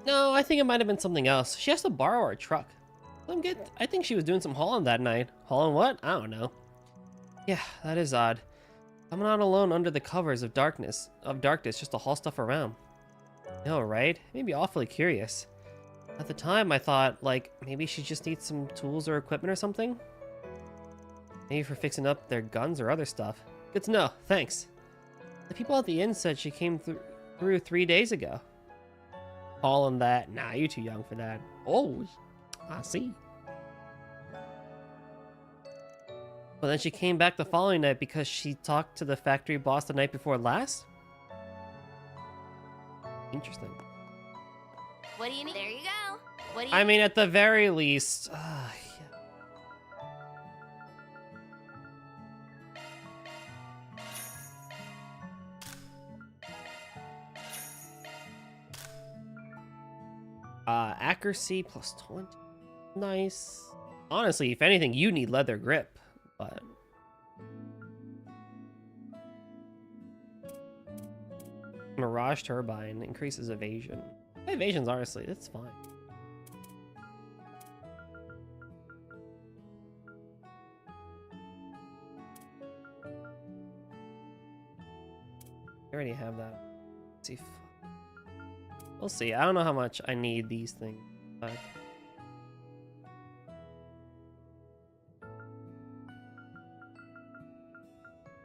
No, I think it might have been something else. She has to borrow our truck. I think she was doing some hauling that night. Hauling what? I don't know. Yeah, that is odd. I'm not alone under the covers of darkness just to haul stuff around. No, right? Made me awfully curious. At the time, I thought, like, maybe she just needs some tools or equipment or something? Maybe for fixing up their guns or other stuff. Good to know, thanks. The people at the inn said she came through 3 days ago. Hauling that? Nah, you're too young for that. Oh, I see. But then she came back the following night because she talked to the factory boss the night before last? Interesting. What do you need? There you go. What do you I mean, at the very least... accuracy plus 20. Nice. Honestly, if anything, you need leather grip, but... Mirage Turbine increases evasion. Evasion's honestly, it's fine. I already have that. Let's see. We'll see. I don't know how much I need these things, but...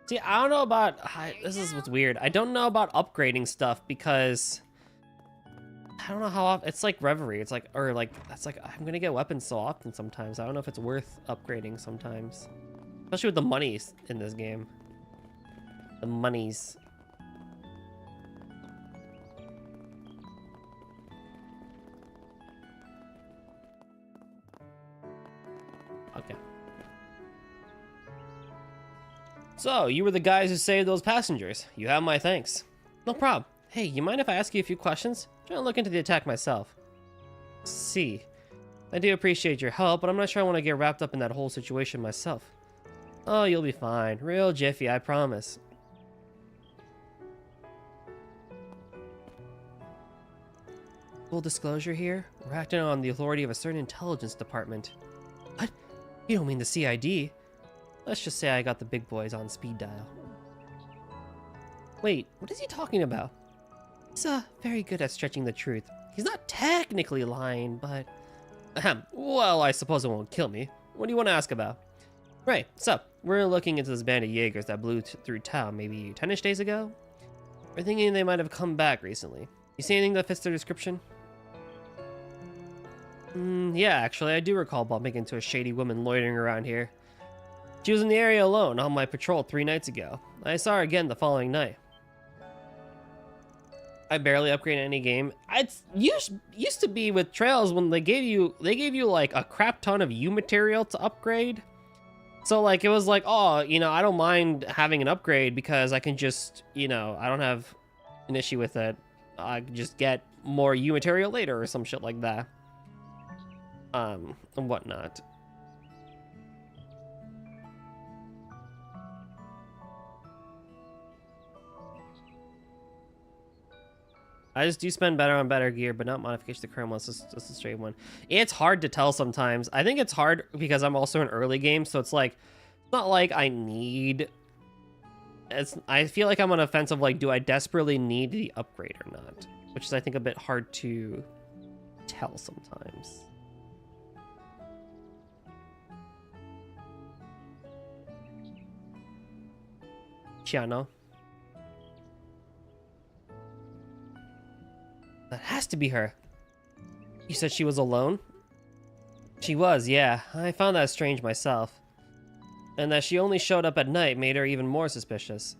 See, I don't know about... this is what's weird. I don't know about upgrading stuff because... I don't know how often... It's like Reverie. It's like... Or like... It's like... I'm gonna get weapons so often sometimes. I don't know if it's worth upgrading sometimes. Especially with the monies in this game. The monies. Okay. So, you were the guys who saved those passengers. You have my thanks. No problem. Hey, you mind if I ask you a few questions? I'm trying to look into the attack myself. See. I do appreciate your help, but I'm not sure I want to get wrapped up in that whole situation myself. Oh, you'll be fine. Real jiffy, I promise. Full disclosure here, we're acting on the authority of a certain intelligence department. What? You don't mean the CID? Let's just say I got the big boys on speed dial. Wait, what is he talking about? He's very good at stretching the truth. He's not technically lying, but... Ahem, well, I suppose it won't kill me. What do you want to ask about? Right, so, we're looking into this band of Jaegers that blew through town maybe 10-ish days ago? We're thinking they might have come back recently. You see anything that fits their description? Yeah, actually, I do recall bumping into a shady woman loitering around here. She was in the area alone on my patrol 3 nights ago. I saw her again the following night. I barely upgrade any game. It's used to be with Trails when they gave you like a crap ton of U material to upgrade. So like it was like, oh, you know, I don't mind having an upgrade because I can just, you know, I don't have an issue with it. I can just get more U material later or some shit like that. And whatnot. I just do spend better on better gear, but not modification to the current one. It's just a straight one. It's hard to tell sometimes. I think it's hard because I'm also an early game, so it's like, it's not like I need... I feel like I'm on a fence of like, do I desperately need the upgrade or not? Which is, I think, a bit hard to tell sometimes. Chiano. That has to be her. You said she was alone? She was, yeah. I found that strange myself. And that she only showed up at night made her even more suspicious.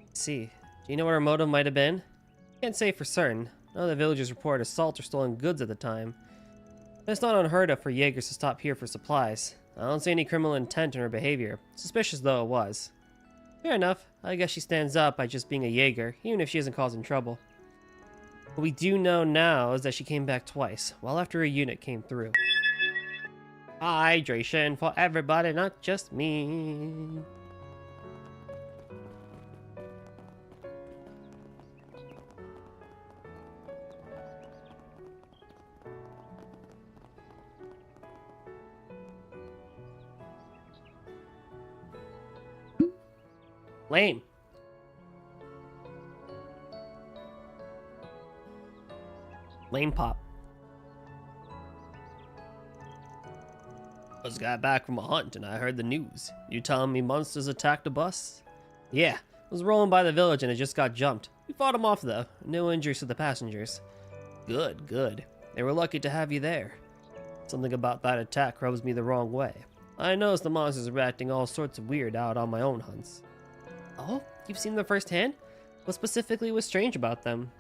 Let's see. Do you know what her motive might have been? Can't say for certain. None of the villagers reported assault or stolen goods at the time. But it's not unheard of for Jaegers to stop here for supplies. I don't see any criminal intent in her behavior, suspicious though it was. Fair enough. I guess she stands up by just being a Jaeger, even if she isn't causing trouble. What we do know now is that she came back twice, well after a unit came through. Hydration for everybody, not just me. Lame. Lane pop. Just got back from a hunt and I heard the news. You telling me monsters attacked a bus? Yeah, I was rolling by the village and it just got jumped. We fought them off though. No injuries to the passengers. Good, good. They were lucky to have you there. Something about that attack rubs me the wrong way. I noticed the monsters are acting all sorts of weird out on my own hunts. Oh, you've seen them firsthand? What specifically was strange about them?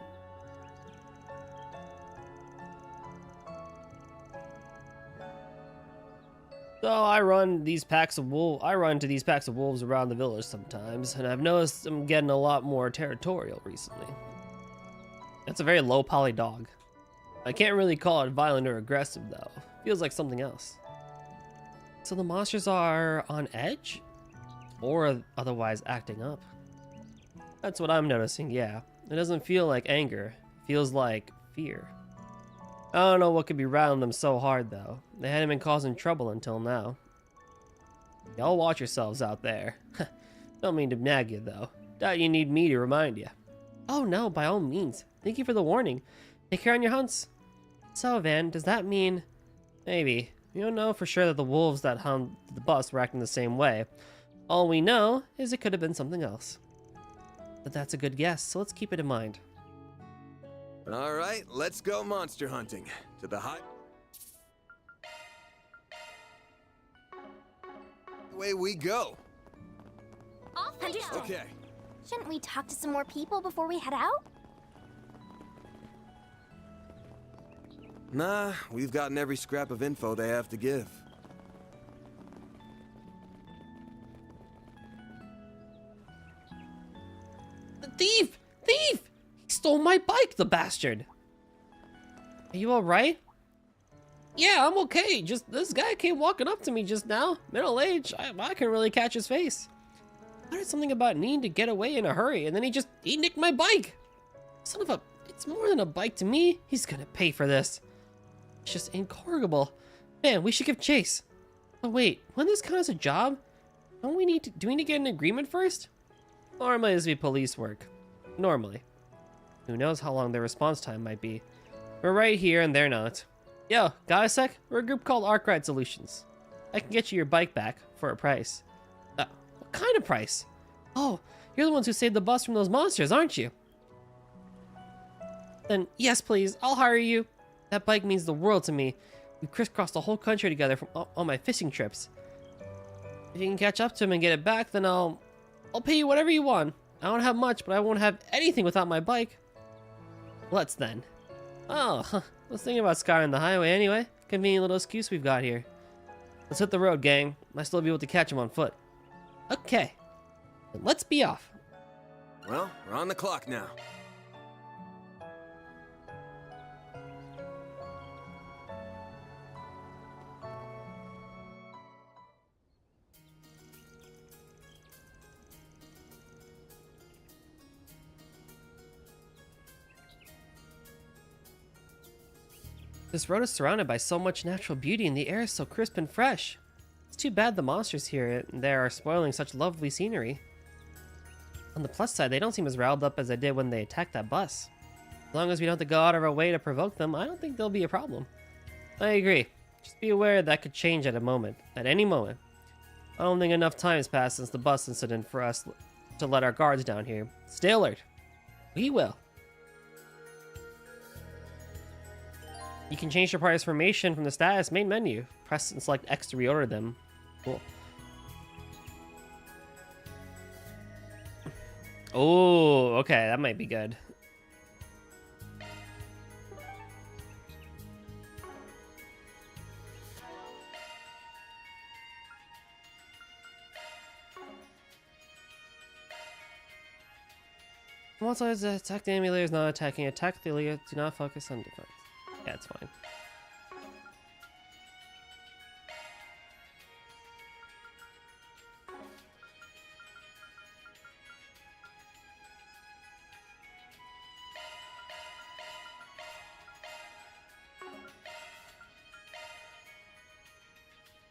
So I run into these packs of wolves around the village sometimes, and I've noticed them getting a lot more territorial recently. That's a very low poly dog. I can't really call it violent or aggressive though. Feels like something else. So the monsters are on edge? Or otherwise acting up? That's what I'm noticing, yeah. It doesn't feel like anger. It feels like fear. I don't know what could be rattling them so hard though. They hadn't been causing trouble until now. Y'all watch yourselves out there. Don't mean to nag you though. Doubt you need me to remind you. Oh no, by all means. Thank you for the warning. Take care on your hunts. So Van, does that mean... Maybe. We don't know for sure that the wolves that hound the bus were acting the same way. All we know is it could have been something else. But that's a good guess, so let's keep it in mind. All right, let's go monster hunting. To the high... Away we go. Understood. Okay. Shouldn't we talk to some more people before we head out? Nah, we've gotten every scrap of info they have to give. The thief! Thief! He stole my bike, the bastard! Are you alright? Yeah, I'm okay. Just this guy came walking up to me just now. Middle age. I couldn't really catch his face. I heard something about needing to get away in a hurry, and then he nicked my bike. Son of a... It's more than a bike to me. He's gonna pay for this. It's just incorrigible. Man, we should give chase. Oh wait, wouldn't this count as a job? Do we need to get an agreement first? Normally this would be police work. Normally. Who knows how long their response time might be. We're right here and they're not. Yo, got a sec? We're a group called Arkride Solutions. I can get you your bike back for a price. What kind of price? Oh, you're the ones who saved the bus from those monsters, aren't you? Then yes please, I'll hire you. That bike means the world to me. We crisscrossed the whole country together from all my fishing trips. If you can catch up to him and get it back, then I'll pay you whatever you want. I don't have much, but I won't have anything without my bike. Let's then. Oh, I was thinking about scouring the highway anyway. Convenient little excuse we've got here. Let's hit the road, gang. Might still be able to catch him on foot. Okay. Then let's be off. Well, we're on the clock now. This road is surrounded by so much natural beauty and the air is so crisp and fresh. It's too bad the monsters here and there are spoiling such lovely scenery. On the plus side, they don't seem as riled up as they did when they attacked that bus. As long as we don't have to go out of our way to provoke them, I don't think there'll be a problem. I agree. Just be aware that could change at any moment. I don't think enough time has passed since the bus incident for us to let our guards down here. Stay alert. We will. You can change your party's formation from the status main menu. Press and select X to reorder them. Cool. Oh, okay, that might be good. Also, attack the emulator is not attacking. Attack the emulator. Do not focus on defense. Yeah, it's fine.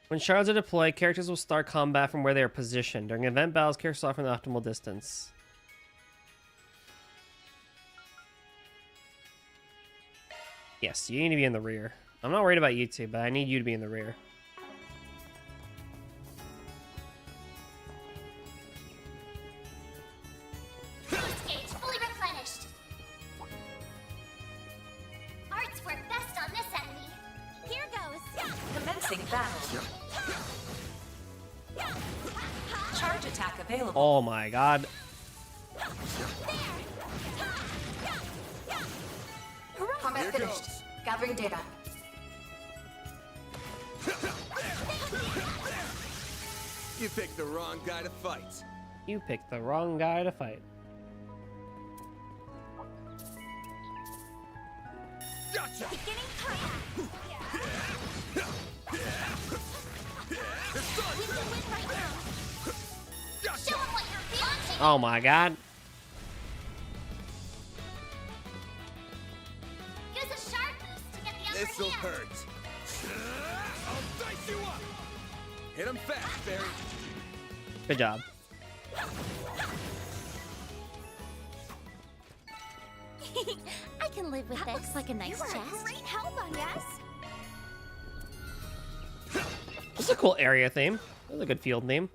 When shards are deployed, characters will start combat from where they are positioned. During event battles, characters are from the optimal distance. Yes, you need to be in the rear. I'm not worried about you two, but I need you to be in the rear. Boost gauge fully replenished. Arts work best on this enemy. Here goes. Commencing battle. attack available. Oh my god. Combat finished. Gathering data. You picked the wrong guy to fight. You picked the wrong guy to fight. Gotcha. Beginning combat. We can win right now. Show 'em what you're feeling. Oh my god. Use a sharp boost to get the upper This'll hand. hurt. I'll dice you up. Hit him fast, Barry. Good job. I can live with this. Looks like a nice chest. Great help on us. This is a cool area theme. That's a good field name.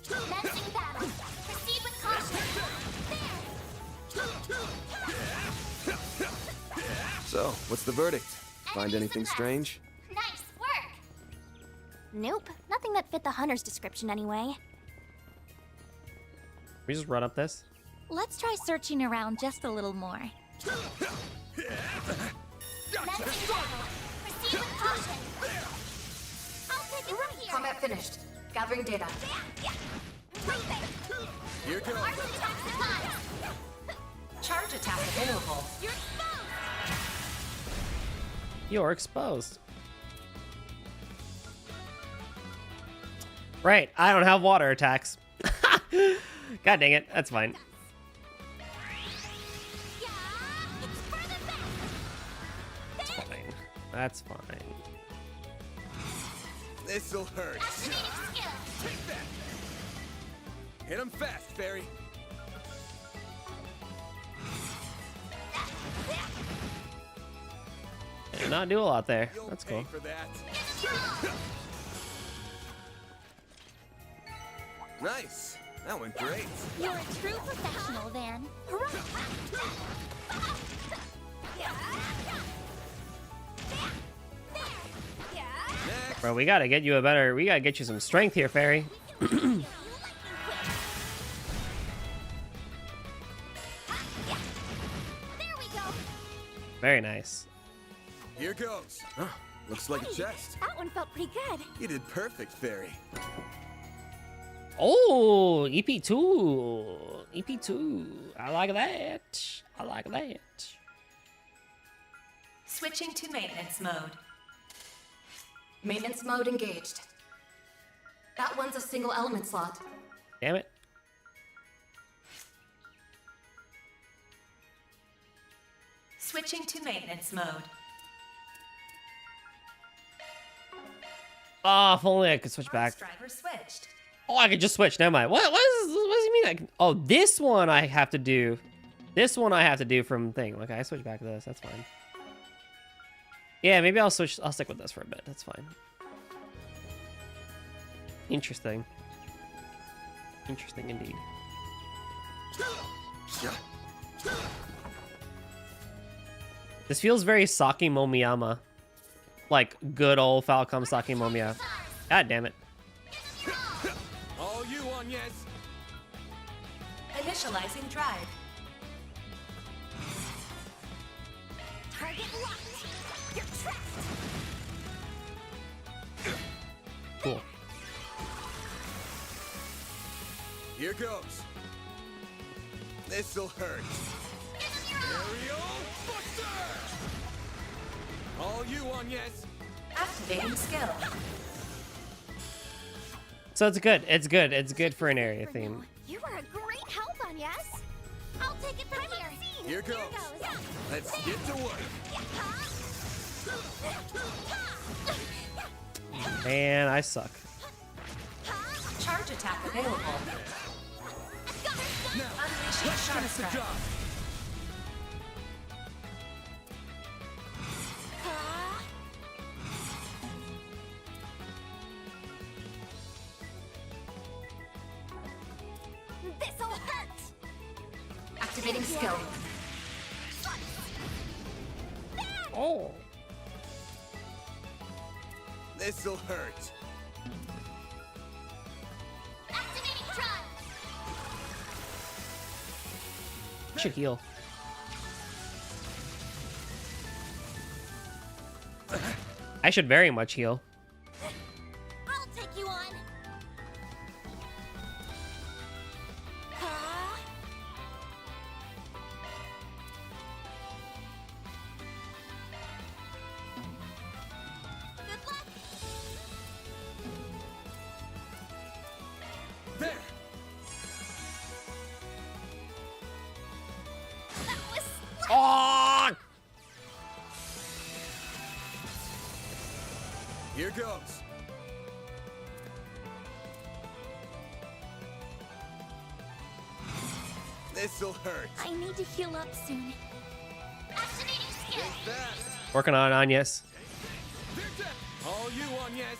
Commencing battle. Proceed with caution. So, what's the verdict? Find anything strange? Nice work. Nope, nothing that fit the hunter's description anyway. We just run up this. Let's try searching around just a little more. Commencing battle. Proceed with caution. I'll take it from here. Combat finished. Gathering data. Here goes. Arch attack supplies. Charge attack available. You're exposed. You're exposed. Right, I don't have water attacks. God dang it, that's fine. That's fine. That's fine. This'll hurt. Take that. Hit him fast, Fairy. Did not do a lot there. That's cool. For that. Nice. That went great. You're a true professional, then. Bro, we gotta get you some strength here, Fairy. Very nice. Here goes. Huh, looks like a chest. That one felt pretty good. You did perfect, Fairy. Oh, EP2. EP2. I like that. I like that. Switching to maintenance mode. Maintenance mode engaged. That one's a single element slot. Damn it. Switching to maintenance mode. Oh, if only I could switch back. Driver switched. Oh, I could just switch. Never mind. What does he mean? I can, oh, this one I have to do. This one I have to do from thing. Okay, I switch back to this. That's fine. Yeah, maybe I'll switch. I'll stick with this for a bit. That's fine. Interesting. Interesting indeed. This feels very Saki Momiyama. Like good old Falcom Saki Momiya. God damn it. All you on, yes. Initializing drive. Target locked. You're trapped. Cool. Here goes. This'll hurt. Aerial Buster! All you on, yes. Activating skill. So it's good. It's good. It's good for an area theme. You were a great help on yes. I'll take it from here. Here goes. Let's get to work. Man, I suck. Charge attack available. Now, let's finish the job. This'll hurt. Activating skill. Oh. This'll hurt. Activating drive. I should heal. I should very much heal. I'll take you on. Huh? 'This'll hurt. I need to heal up soon. Activating skill. Working on Agnes. All you on, yes.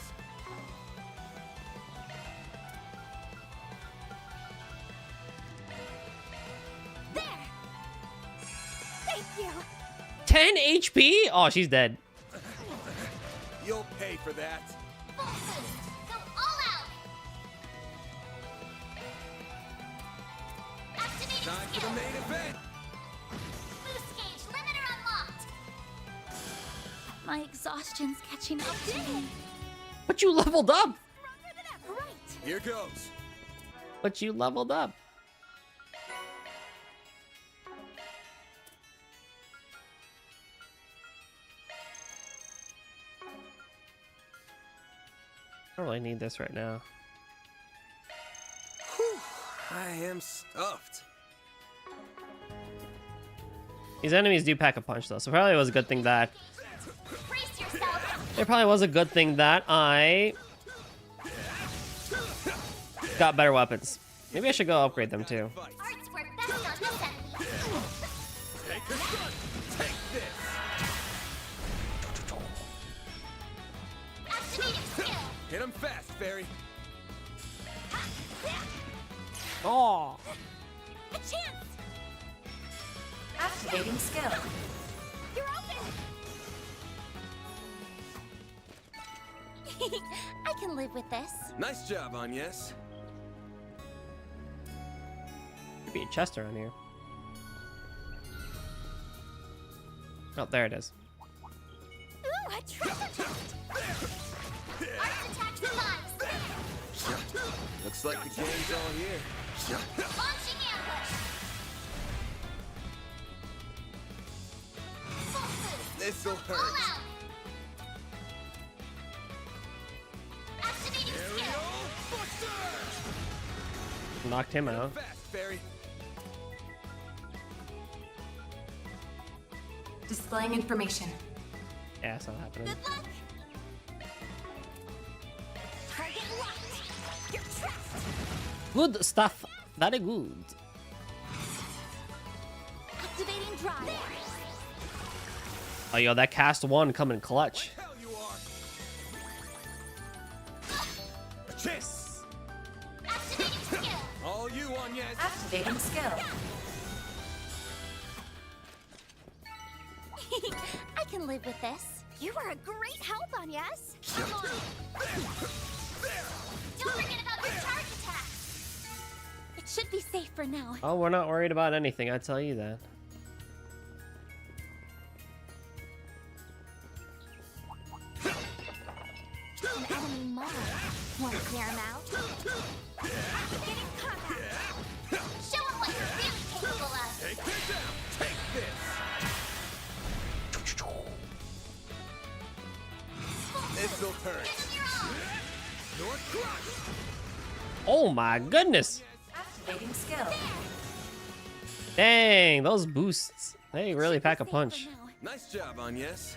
There. Thank you. 10 HP? Oh, she's dead. You'll pay for that. Full boost. Go all out. Activating Time for skill. the main event. Boost gauge limiter unlocked. My exhaustion's catching up to me. But you leveled up. Right. Here goes. But you leveled up. I don't really need this right now. Whew, I am stuffed. These enemies do pack a punch though, so probably it was a good thing that Brace yourself. it probably was a good thing that I got better weapons. Maybe I should go upgrade them too. Arts work best on this enemy. Take this gun. Take this. Activating skill. Hit him fast, Fairy. Oh. A chance. Activating skill. You're open. I can live with this. Nice job, Agnes. Could be a chest around here. Oh, there it is. Ooh, a treasure chest. Arts attack survives. Looks like the game's all here. Launching ambush. Full boost. This'll All hurt. out. Activating skill. Knocked him out. Fast, Fairy. Displaying information. Yeah, it's not happening. Good luck. Target locked. You're trapped. Good stuff. Very good. Activating drive. Oh, yo, that cast one coming clutch. Hell you are. A chase. Activating skill. All you on, yes. Activating skill. I can live with this. You are a great help, Agnes. I'm on it. Don't forget about your charge attack. It should be safe for now. Oh, we're not worried about anything, I tell you that. An enemy mine. Want to clear him out? Activating combat. Show him what you're really capable of. Take this down. Take this. This'll hurt. It's your own. North Crush. Oh my goodness. Activating skill. Dang, those boosts. They really pack a punch. Nice job, Agnes.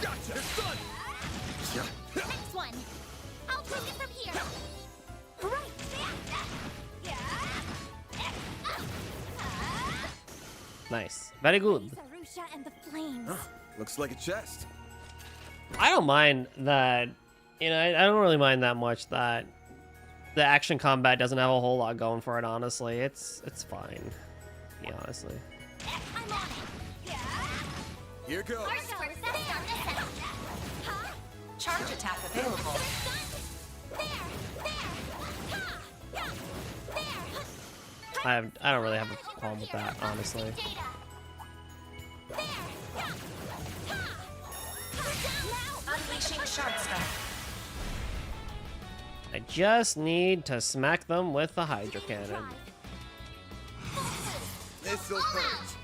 Gotcha. It's done. Next one. I'll take it from here. Right. Nice. Very good. Sarusha and the flames. Looks like a chest. I don't mind that, you know, I don't really mind that much that the action combat doesn't have a whole lot going for it, honestly. It's fine. Yeah, honestly. I'm on it. Here goes. Charge attack available. I don't really have a problem with that, honestly. Unleashing shard strike. I just need to smack them with the Hydro Cannon. This'll hurt.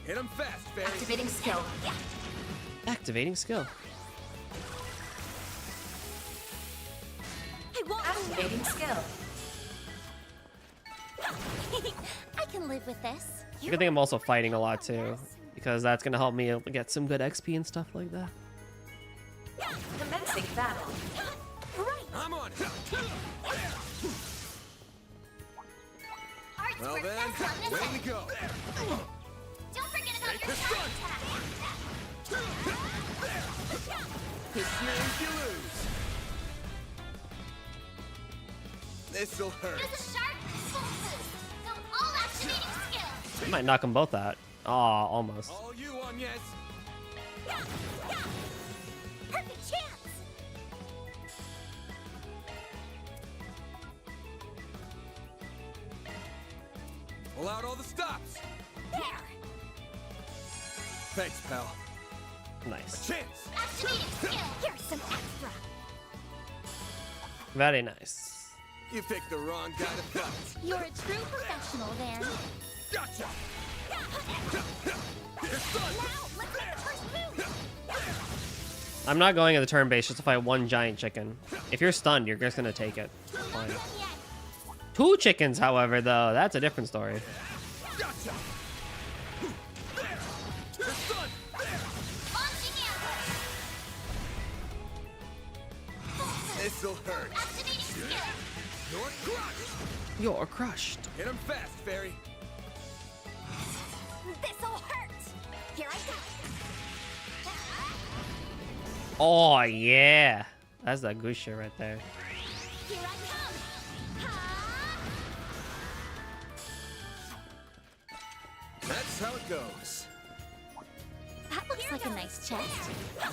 Hit him fast, Fairy. Activating skill. Activating skill. Activating skill. I can live with this. Good thing I'm also fighting a lot too, because that's gonna help me get some good XP and stuff like that. Commencing battle. I'm on it. Well then, away we go. Don't forget about Take your the charge sun. attack. This means you lose. This'll hurt. Use a sharp full boost. So all activating skill. I might knock them both out. Aw, almost. All you on, yes. Perfect chance. Pull out all the stops. There. Thanks, pal. Nice. Chance. Activating skill. Here's some extra. Very nice. You picked the wrong guy to fight. You're a true professional there. Gotcha. Now, let's make the first move. I'm not going at the turn base just to fight one giant chicken. If you're stunned, you're just gonna take it. Fine. Two chickens, however, though, that's a different story. Gotcha. This'll hurt. Activating skill. You're crushed. You're crushed. Hit him fast, Fairy. This'll hurt. Here I go. Oh, yeah. That's that good shit right there. Here I come. That's how it goes. That looks like a nice chest. Now,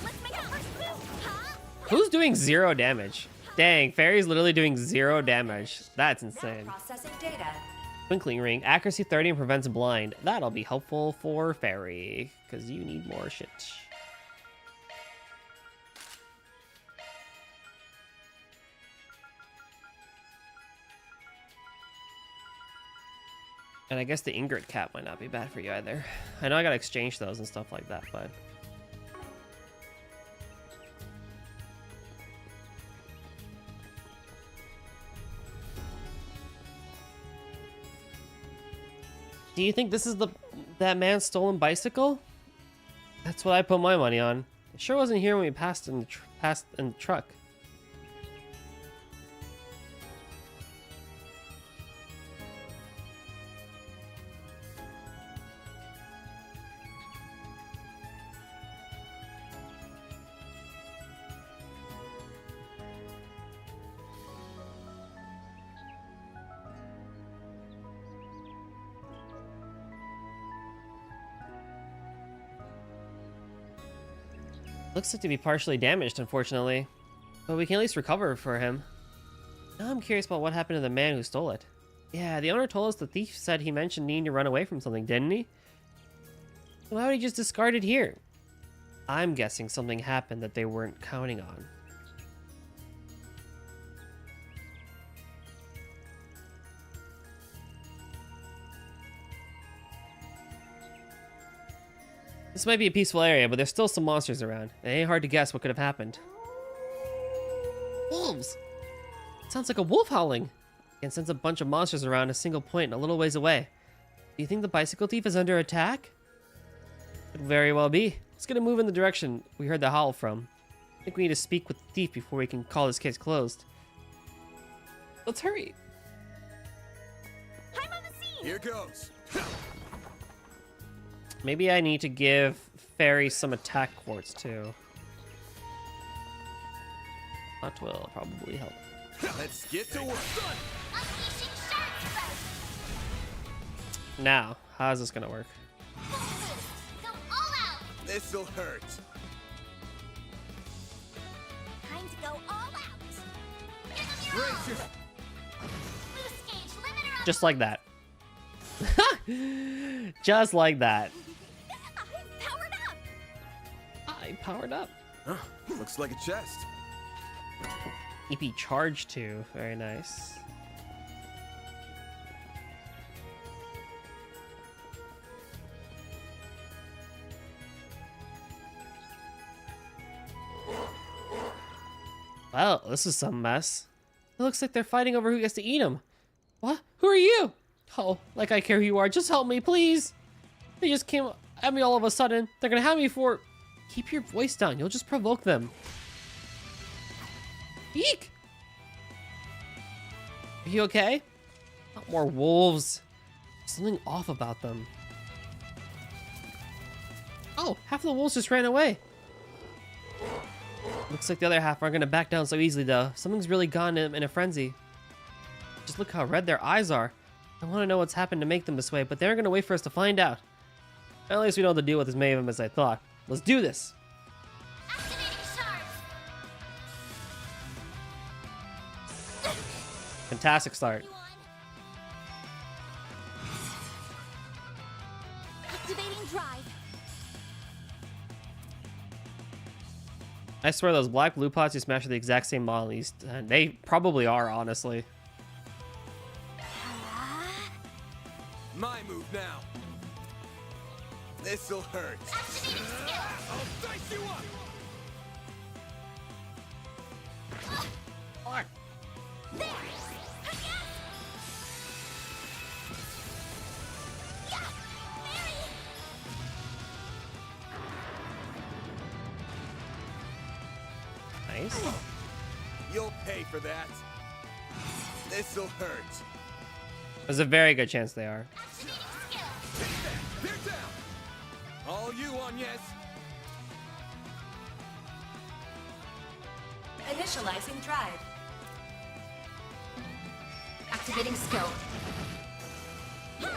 let's make our first move. Who's doing 0 damage? Dang, Fairy's literally doing 0 damage. That's insane. Processing data. Twinkling Ring, accuracy 30 and prevents blind. That'll be helpful for Fairy, because you need more shit. And I guess the Ingrid cap might not be bad for you either. I know I gotta exchange those and stuff like that, but... Do you think this is that man's stolen bicycle? That's what I put my money on. It sure wasn't here when we passed in the truck. Looks like to be partially damaged, unfortunately. But we can at least recover for him. Now I'm curious about what happened to the man who stole it. Yeah, the owner told us the thief said he mentioned needing to run away from something, didn't he? Why would he just discard it here? I'm guessing something happened that they weren't counting on. This might be a peaceful area, but there's still some monsters around. It ain't hard to guess what could have happened. Wolves! It sounds like a wolf howling. I can sense a bunch of monsters around a single point a little ways away. Do you think the bicycle thief is under attack? Could very well be. Let's get a move in the direction we heard the howl from. I think we need to speak with the thief before we can call this case closed. Let's hurry. I'm on the scene. Here goes. Maybe I need to give Fairy some attack quartz too. That will probably help. Let's get to work. Unleashing shark breath. Now, how is this gonna work? Full boost. Go all out. This'll hurt. Time to go all out. Give them your Brace all. your... Boost gauge limiter up. Just like that. Just like that. I'm powered up. I powered up. Huh, looks like a chest. EP charge 2. Very nice. Well, this is some mess. It looks like they're fighting over who gets to eat him. What? Who are you? Oh, like I care who you are. Just help me, please. They just came at me all of a sudden. They're gonna have me for... Keep your voice down. You'll just provoke them. Eek! Are you okay? Not more wolves. Something off about them. Oh, half of the wolves just ran away. Looks like the other half aren't gonna back down so easily though. Something's really gone in a frenzy. Just look how red their eyes are. I want to know what's happened to make them this way, but they're gonna wait for us to find out. At least we know the deal with as many of them as I thought. Let's do this. Activating shards. Fantastic start. Activating drive. I swear those black blue pots you smash are the exact same model. They probably are, honestly. My move now. This'll hurt. Activating skill. I'll dice you up. There. Yeah. Mary. Nice. You'll pay for that. This'll hurt. There's a very good chance they are. Activating skill. Take that. They're down. All you on, yes. Initializing drive. Activating skill. They're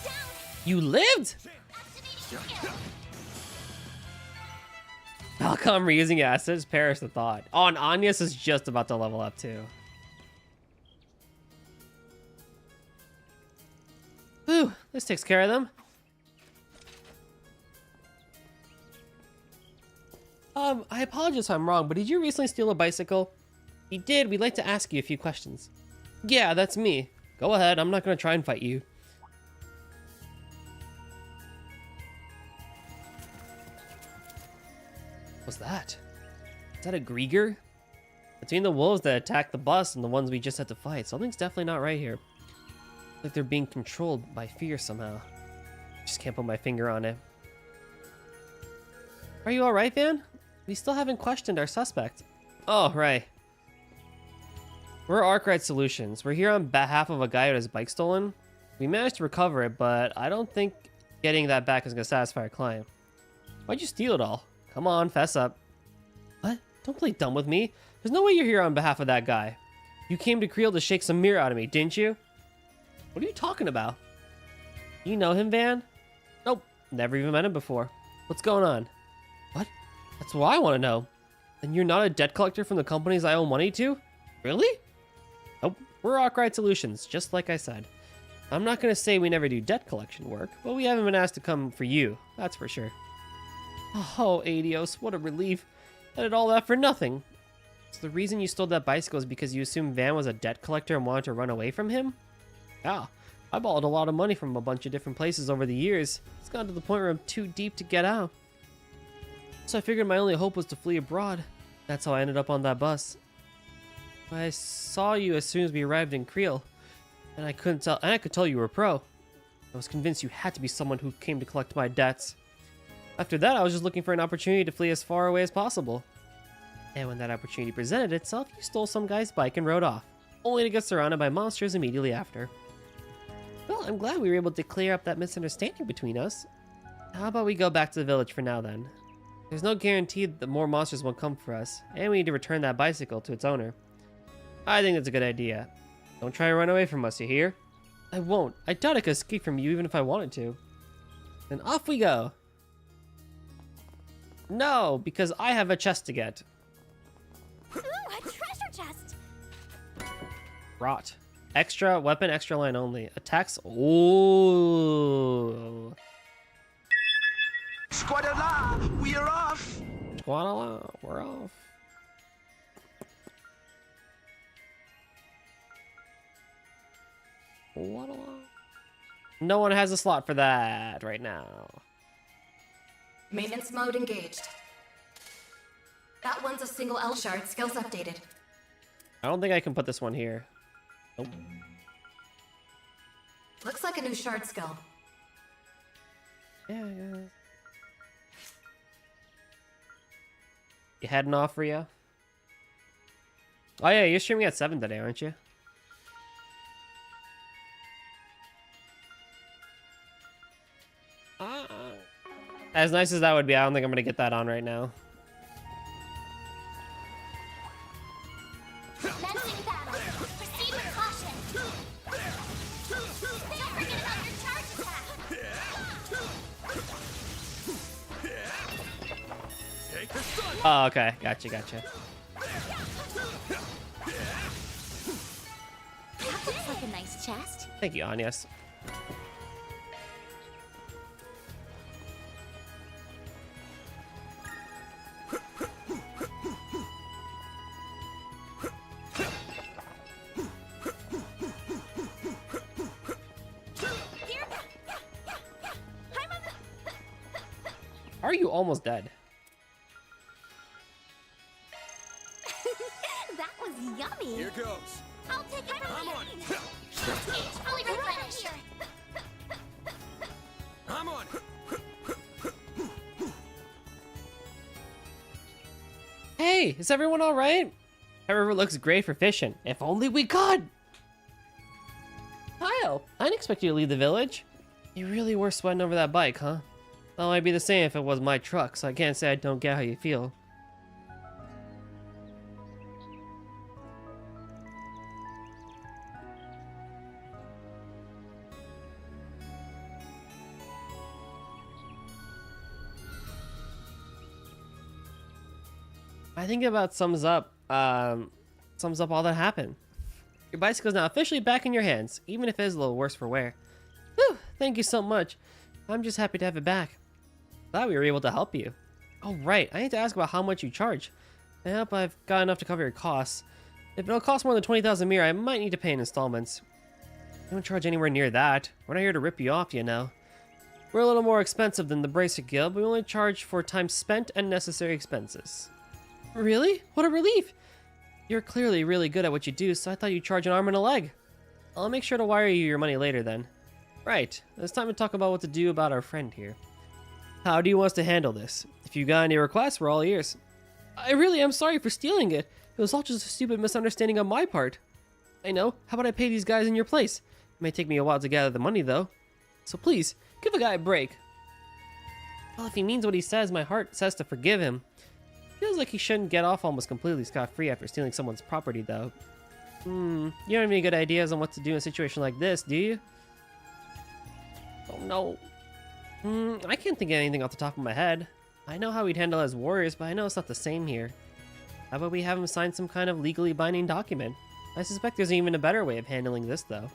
down. You lived? Activating skill. Malcolm reusing assets, perish the thought. Oh, and Anya's is just about to level up too. Whew, this takes care of them. I apologize if I'm wrong, but did you recently steal a bicycle? If you did, we'd like to ask you a few questions. Yeah, that's me. Go ahead, I'm not gonna try and fight you. What's that? Is that a Grieger? Between the wolves that attacked the bus and the ones we just had to fight, something's definitely not right here. Like they're being controlled by fear somehow. Just can't put my finger on it. Are you alright, Van? We still haven't questioned our suspect. Oh, right. We're Arkwright Solutions. We're here on behalf of a guy who had his bike stolen. We managed to recover it, but I don't think getting that back is going to satisfy our client. Why'd you steal it all? Come on, fess up. What? Don't play dumb with me. There's no way you're here on behalf of that guy. You came to Creel to shake some mirror out of me, didn't you? What are you talking about? You know him, Van? Nope, never even met him before. What's going on? What? That's what I want to know. Then you're not a debt collector from the companies I owe money to? Really? Nope, we're Arkwright Solutions, just like I said. I'm not going to say we never do debt collection work, but we haven't been asked to come for you, that's for sure. Oh, Adios, what a relief. I did all that for nothing. So the reason you stole that bicycle is because you assumed Van was a debt collector and wanted to run away from him? Yeah, I borrowed a lot of money from a bunch of different places over the years. It's gotten to the point where I'm too deep to get out. So I figured my only hope was to flee abroad. That's how I ended up on that bus. I saw you as soon as we arrived in Creel, and I could tell you were a pro. I was convinced you had to be someone who came to collect my debts. After that, I was just looking for an opportunity to flee as far away as possible. And when that opportunity presented itself, you stole some guy's bike and rode off, only to get surrounded by monsters immediately after. Well, I'm glad we were able to clear up that misunderstanding between us. How about we go back to the village for now then? There's no guarantee that more monsters won't come for us, and we need to return that bicycle to its owner. I think that's a good idea. Don't try to run away from us, you hear? I won't. I doubt I could escape from you even if I wanted to. Then off we go. No, because I have a chest to get. Ooh, a treasure chest! Rot. Extra weapon, extra line only. Attacks. Ooh. Squadala, we are off. Squadala, we're off. No one has a slot for that right now. Maintenance mode engaged. That one's a single L shard, skills updated. I don't think I can put this one here. Nope. Looks like a new shard skill. Yeah. You heading off, Ria? Oh yeah, you're streaming at 7 today, aren't you? As nice as that would be, I don't think I'm gonna get that on right now. Commencing battle. Proceed with caution. Don't forget about your charge attack. Oh, okay. Gotcha. That looks like a nice chest. Thank you, Anyas. Are you almost dead? That was yummy. Here goes. I'll take it from I'm here. on it. Fully replenished. I'm on it. Hey, is everyone all right? That river looks great for fishing. If only we could. Kyle, I didn't expect you to leave the village. You really were sweating over that bike, huh? Well, I'd be the same if it was my truck, so I can't say I don't get how you feel. I think about sums up all that happened. Your bicycle's now officially back in your hands, even if it is a little worse for wear. Whew, thank you so much. I'm just happy to have it back. Glad we were able to help you. Oh right, I need to ask about how much you charge. I hope I've got enough to cover your costs. If it'll cost more than 20,000 mirror, I might need to pay in installments. I don't charge anywhere near that. We're not here to rip you off, you know. We're a little more expensive than the Bracer Guild, but we only charge for time spent and necessary expenses. Really? What a relief! You're clearly really good at what you do, so I thought you'd charge an arm and a leg. I'll make sure to wire you your money later then. Right, it's time to talk about what to do about our friend here. How do you want us to handle this? If you got any requests, we're all ears. I really am sorry for stealing it. It was all just a stupid misunderstanding on my part. I know. How about I pay these guys in your place? It may take me a while to gather the money, though. So please, give a guy a break. Well, if he means what he says, my heart says to forgive him. Feels like he shouldn't get off almost completely scot-free after stealing someone's property, though. You don't have any good ideas on what to do in a situation like this, do you? Oh no. I can't think of anything off the top of my head. I know how we'd handle as warriors, but I know it's not the same here. How about we have him sign some kind of legally binding document? I suspect there's even a better way of handling this, though.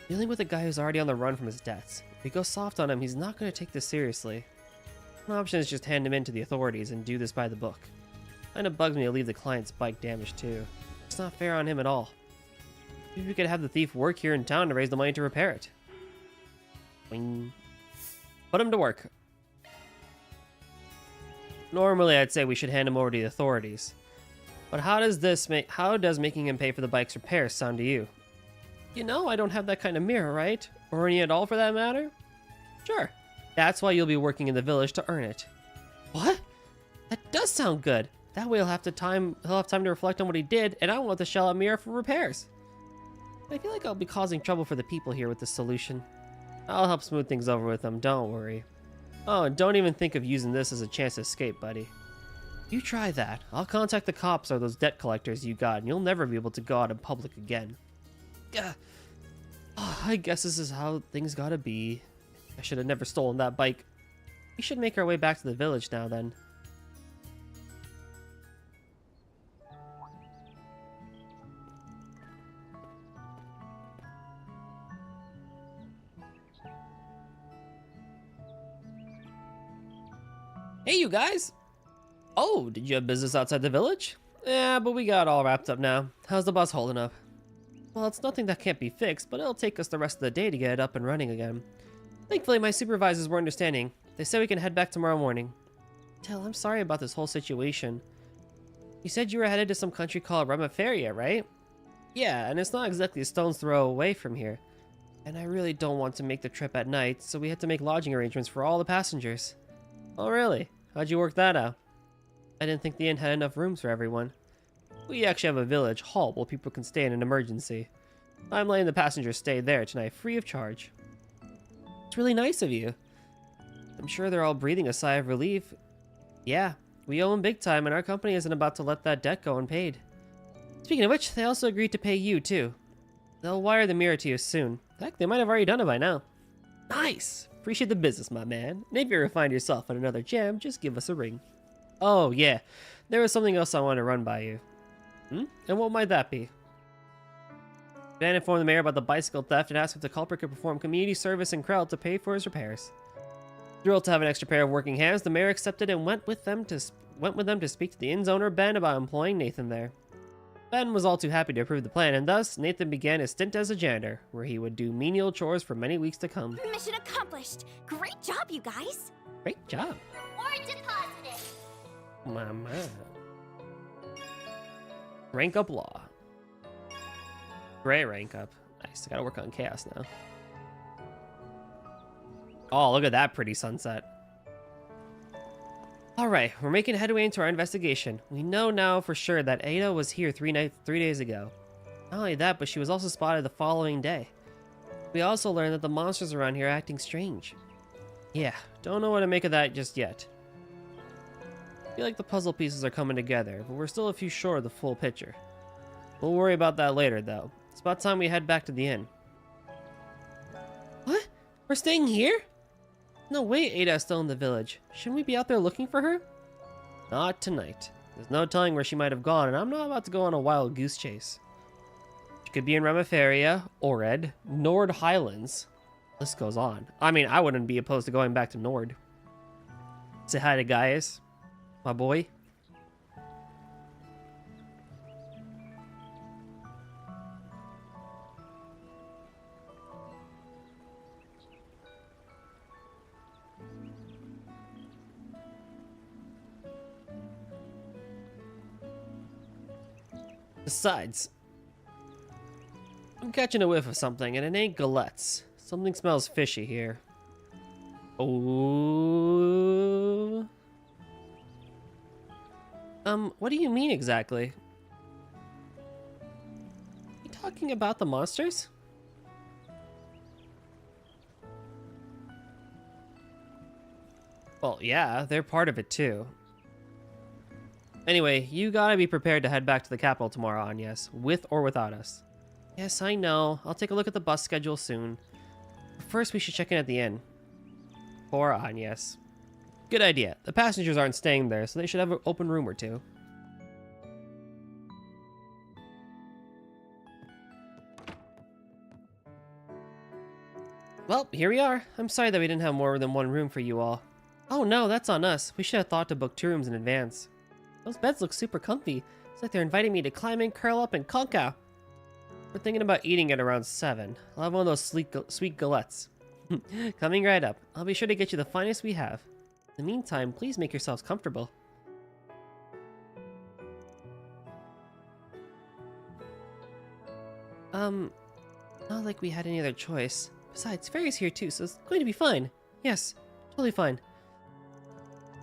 Dealing with a guy who's already on the run from his debts. If we go soft on him, he's not going to take this seriously. One option is just hand him in to the authorities and do this by the book. Kinda bugs me to leave the client's bike damaged too. It's not fair on him at all. Maybe we could have the thief work here in town to raise the money to repair it. Boing. Put him to work. Normally I'd say we should hand him over to the authorities. But how does making him pay for the bike's repairs sound to you? You know, I don't have that kind of mirror, right? Or any at all for that matter? Sure. That's why you'll be working in the village to earn it. What? That does sound good. That way he'll have time to reflect on what he did, and I won't have to shell out mirror for repairs. I feel like I'll be causing trouble for the people here with this solution. I'll help smooth things over with them, don't worry. Oh, and don't even think of using this as a chance to escape, buddy. You try that. I'll contact the cops or those debt collectors you got, and you'll never be able to go out in public again. I guess this is how things gotta be. I should have never stolen that bike. We should make our way back to the village now, then. Hey, you guys! Oh, did you have business outside the village? Yeah, but we got all wrapped up now. How's the bus holding up? Well, it's nothing that can't be fixed, but it'll take us the rest of the day to get it up and running again. Thankfully, my supervisors were understanding. They said we can head back tomorrow morning. Tell, I'm sorry about this whole situation. You said you were headed to some country called Ramaferia, right? Yeah, and it's not exactly a stone's throw away from here. And I really don't want to make the trip at night, so we had to make lodging arrangements for all the passengers. Oh, really? How'd you work that out? I didn't think the inn had enough rooms for everyone. We actually have a village hall where people can stay in an emergency. I'm letting the passengers stay there tonight free of charge. It's really nice of you. I'm sure they're all breathing a sigh of relief. Yeah, we owe them big time and our company isn't about to let that debt go unpaid. Speaking of which, they also agreed to pay you too. They'll wire the mirror to you soon. Heck, they might have already done it by now. Nice! Appreciate the business, my man. And if you ever find yourself on another jam, just give us a ring. Oh, yeah. There was something else I wanted to run by you. And what might that be? Dan informed the mayor about the bicycle theft and asked if the culprit could perform community service in Krell to pay for his repairs. Thrilled to have an extra pair of working hands, the mayor accepted and went with them to speak to the inn's owner, Ben, about employing Nathan there. Ben was all too happy to approve the plan, and thus, Nathan began his stint as a janitor, where he would do menial chores for many weeks to come. Mission accomplished! Great job, you guys! Great job. Or deposited! My man. Rank up law. Gray rank up. Nice, I gotta work on chaos now. Oh, look at that pretty sunset. Alright, we're making headway into our investigation. We know now for sure that Ada was here 3 days ago. Not only that, but she was also spotted the following day. We also learned that the monsters around here are acting strange. Yeah, don't know what to make of that just yet. I feel like the puzzle pieces are coming together, but we're still a few short of the full picture. We'll worry about that later, though. It's about time we head back to the inn. What? We're staying here? No way Ada's still in the village. Shouldn't we be out there looking for her? Not tonight. There's no telling where she might have gone, and I'm not about to go on a wild goose chase. She could be in Ramaferia, Ored, Nord Highlands. List goes on. I mean, I wouldn't be opposed to going back to Nord. Say hi to Gaius, my boy. Besides, I'm catching a whiff of something, and it ain't galettes. Something smells fishy here. Oh. What do you mean exactly? You talking about the monsters? Well, yeah, they're part of it too. Anyway, you gotta be prepared to head back to the capital tomorrow, Agnes, with or without us. Yes, I know. I'll take a look at the bus schedule soon. But first, we should check in at the inn. For Agnes. Good idea. The passengers aren't staying there, so they should have an open room or two. Well, here we are. I'm sorry that we didn't have more than one room for you all. Oh no, that's on us. We should have thought to book 2 rooms in advance. Those beds look super comfy. It's like they're inviting me to climb in, curl up, and conk out. We're thinking about eating at around 7. I'll have one of those sweet galettes. Coming right up. I'll be sure to get you the finest we have. In the meantime, please make yourselves comfortable. Not like we had any other choice. Besides, Fairy's here too, so it's going to be fine. Yes, totally fine.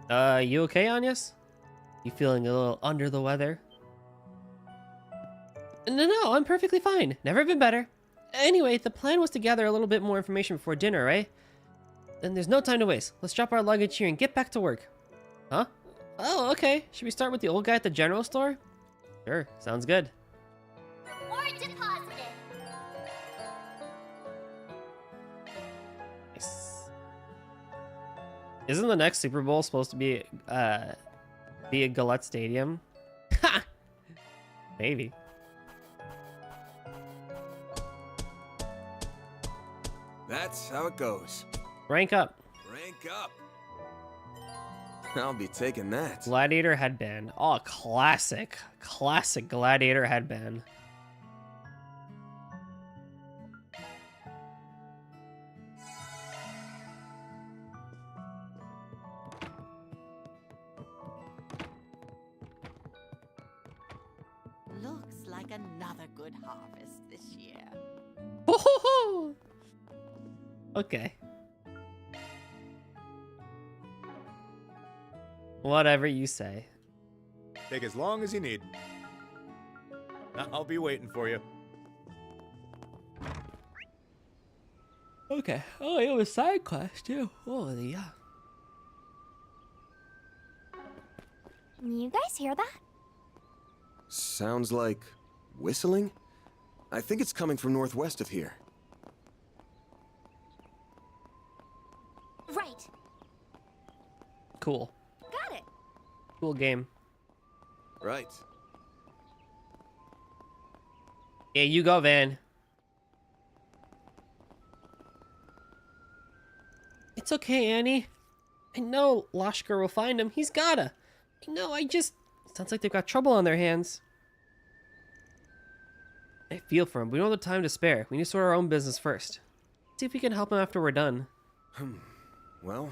You okay, Agnes? You feeling a little under the weather? No, I'm perfectly fine. Never been better. Anyway, the plan was to gather a little bit more information before dinner, right? Then there's no time to waste. Let's drop our luggage here and get back to work. Huh? Oh, okay. Should we start with the old guy at the general store? Sure, sounds good. Reward deposited. Nice. Isn't the next Super Bowl supposed to be at Gillette Stadium? Ha! Maybe. That's how it goes. Rank up. Rank up. I'll be taking that. Gladiator headband. Oh, classic. Classic gladiator headband. Looks like another good harvest this year. Okay. Whatever you say. Take as long as you need. I'll be waiting for you. Okay. Oh, it was side quest too. Holy yeah. You guys hear that? Sounds like whistling? I think it's coming from northwest of here. Right. Cool. Got it. Cool game. Right. Yeah, you go, Van. It's okay, Annie. I know Lashkar will find him. He's gotta. I know, sounds like they've got trouble on their hands. I feel for him. We don't have the time to spare. We need to sort our own business first. See if we can help him after we're done. Well...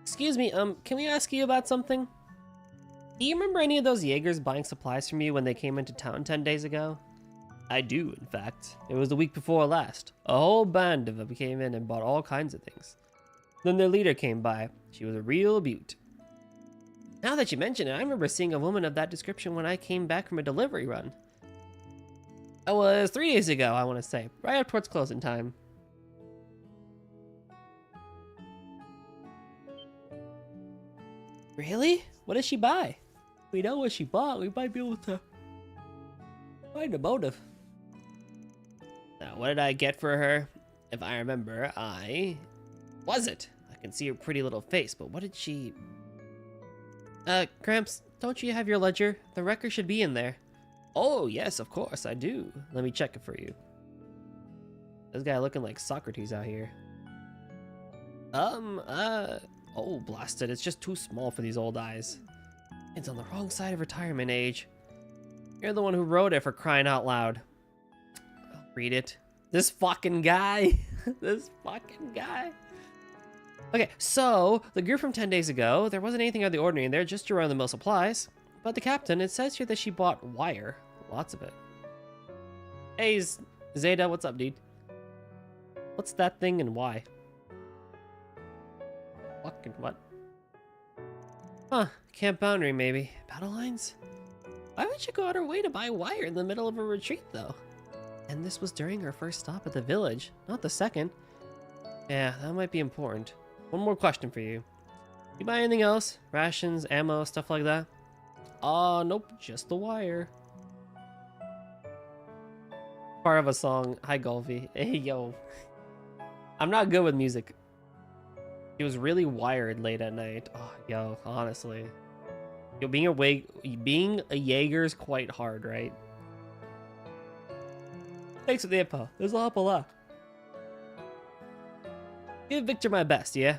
Excuse me, can we ask you about something? Do you remember any of those Jaegers buying supplies from you when they came into town 10 days ago? I do, in fact. It was the week before last. A whole band of them came in and bought all kinds of things. Then their leader came by. She was a real beaut. Now that you mention it, I remember seeing a woman of that description when I came back from a delivery run. It was 3 days ago, I want to say, right up towards closing time. Really? What did she buy? If we know what she bought, we might be able to find a motive. Now, what did I get for her? If I remember, Was it? I can see her pretty little face, but what did she... Gramps, don't you have your ledger? The record should be in there. Oh, yes, of course, I do. Let me check it for you. This guy looking like Socrates out here. Oh, blasted, it's just too small for these old eyes. It's on the wrong side of retirement age. You're the one who wrote it, for crying out loud. I'll read it. This fucking guy. This fucking guy. Okay, so, the group from 10 days ago, there wasn't anything out of the ordinary in there, just your run-of-the-mill supplies. But the captain, it says here that she bought wire. Lots of it. Hey, Zeta, what's up, dude? What's that thing and why? Fucking what? Huh, camp boundary maybe. Battle lines? Why would you go out her way to buy wire in the middle of a retreat, though? And this was during her first stop at the village, not the second. Yeah, that might be important. One more question for you. You buy anything else? Rations, ammo, stuff like that? Nope, just the wire. Part of a song. Hi, Golfy. Hey, yo. I'm not good with music. He was really wired late at night. Oh, yo, honestly. Yo, being a Jaeger's quite hard, right? Thanks for the info. There's a help a lot. Give Victor my best, yeah?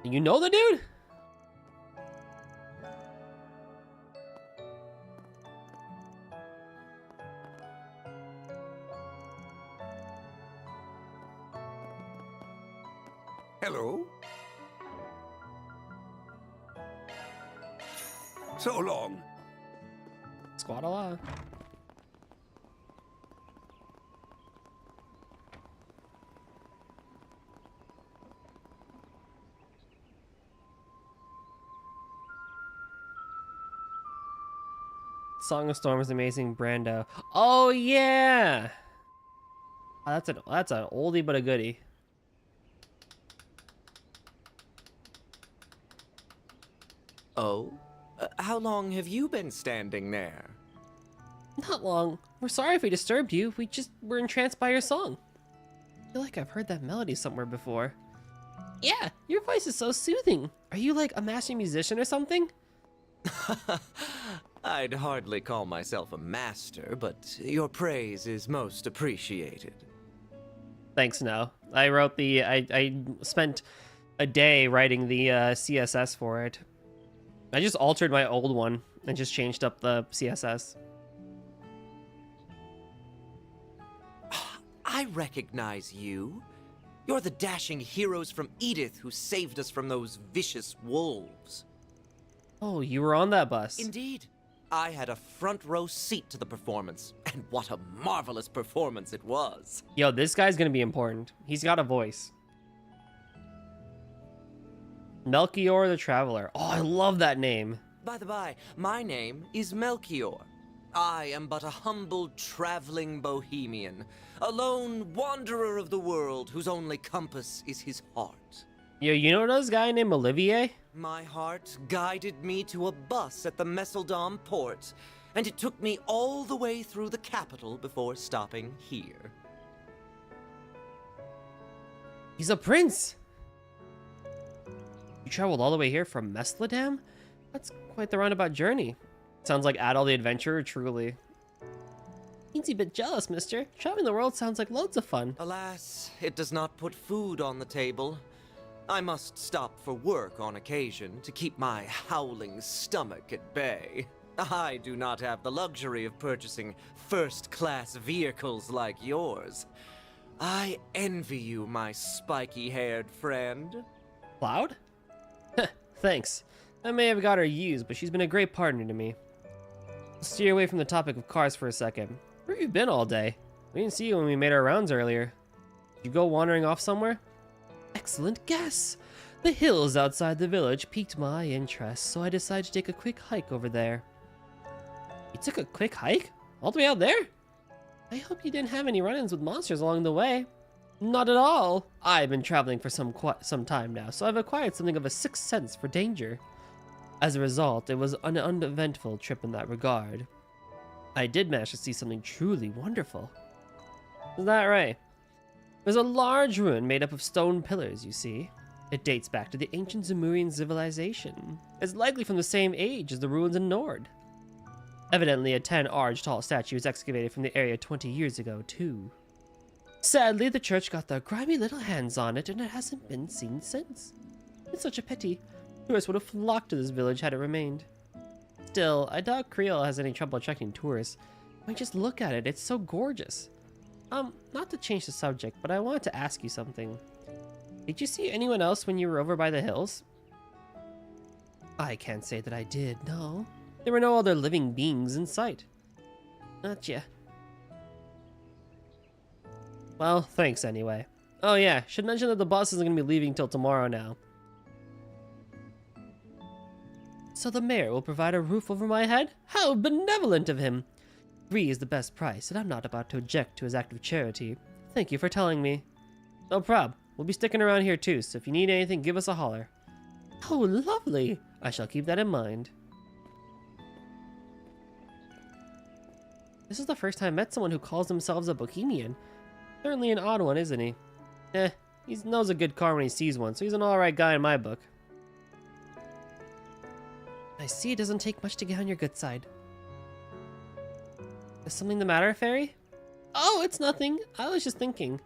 You know the dude? Hello? So long. Squad a lot. Song of Storms, amazing Brando. Oh yeah, oh, that's an oldie but a goodie. Oh? How long have you been standing there? Not long. We're sorry if we disturbed you. We just were entranced by your song. I feel like I've heard that melody somewhere before. Yeah, your voice is so soothing. Are you like a master musician or something? I'd hardly call myself a master, but your praise is most appreciated. Thanks, no. I spent a day writing the CSS for it. I just altered my old one and just changed up the CSS. I recognize you. You're the dashing heroes from Edith who saved us from those vicious wolves. Oh, you were on that bus. Indeed. I had a front row seat to the performance, and what a marvelous performance it was. Yo, this guy's gonna be important. He's got a voice. Melchior the Traveler. Oh, I love that name. By the by, my name is Melchior. I am but a humble traveling bohemian, a lone wanderer of the world whose only compass is his heart. Yo, you know this guy named Olivier? My heart guided me to a bus at the Messeldom port, and it took me all the way through the capital before stopping here. He's a prince! You traveled all the way here from Messeldom? That's quite the roundabout journey. Sounds like Adol the Adventurer, truly. He's a bit jealous, mister. Traveling the world sounds like loads of fun. Alas, it does not put food on the table. I must stop for work on occasion to keep my howling stomach at bay. I do not have the luxury of purchasing first-class vehicles like yours. I envy you, my spiky-haired friend. Cloud? Thanks. I may have got her used, but she's been a great partner to me. I'll steer away from the topic of cars for a second. Where have you been all day? We didn't see you when we made our rounds earlier. Did you go wandering off somewhere? Excellent guess! The hills outside the village piqued my interest, so I decided to take a quick hike over there. You took a quick hike? All the way out there? I hope you didn't have any run-ins with monsters along the way. Not at all! I've been traveling for some time now, so I've acquired something of a sixth sense for danger. As a result, it was an uneventful trip in that regard. I did manage to see something truly wonderful. Is that right? There's a large ruin made up of stone pillars, you see. It dates back to the ancient Zemurian civilization. It's likely from the same age as the ruins in Nord. Evidently, a 10-arch tall statue was excavated from the area 20 years ago, too. Sadly, the church got their grimy little hands on it, and it hasn't been seen since. It's such a pity. Tourists would have flocked to this village had it remained. Still, I doubt Creel has any trouble attracting tourists. I mean, just look at it, it's so gorgeous. Not to change the subject, but I wanted to ask you something. Did you see anyone else when you were over by the hills? I can't say that I did, no. There were no other living beings in sight. Not yet. Well, thanks anyway. Oh yeah, should mention that the bus isn't going to be leaving till tomorrow now. So the mayor will provide a roof over my head? How benevolent of him! 3 is the best price, and I'm not about to object to his act of charity. Thank you for telling me. No prob. We'll be sticking around here too, so if you need anything, give us a holler. Oh, lovely! I shall keep that in mind. This is the first time I met someone who calls themselves a bohemian. Certainly an odd one, isn't he? He knows a good car when he sees one, so he's an alright guy in my book. I see it doesn't take much to get on your good side. Is something the matter, Fairy? Oh, it's nothing. I was just thinking.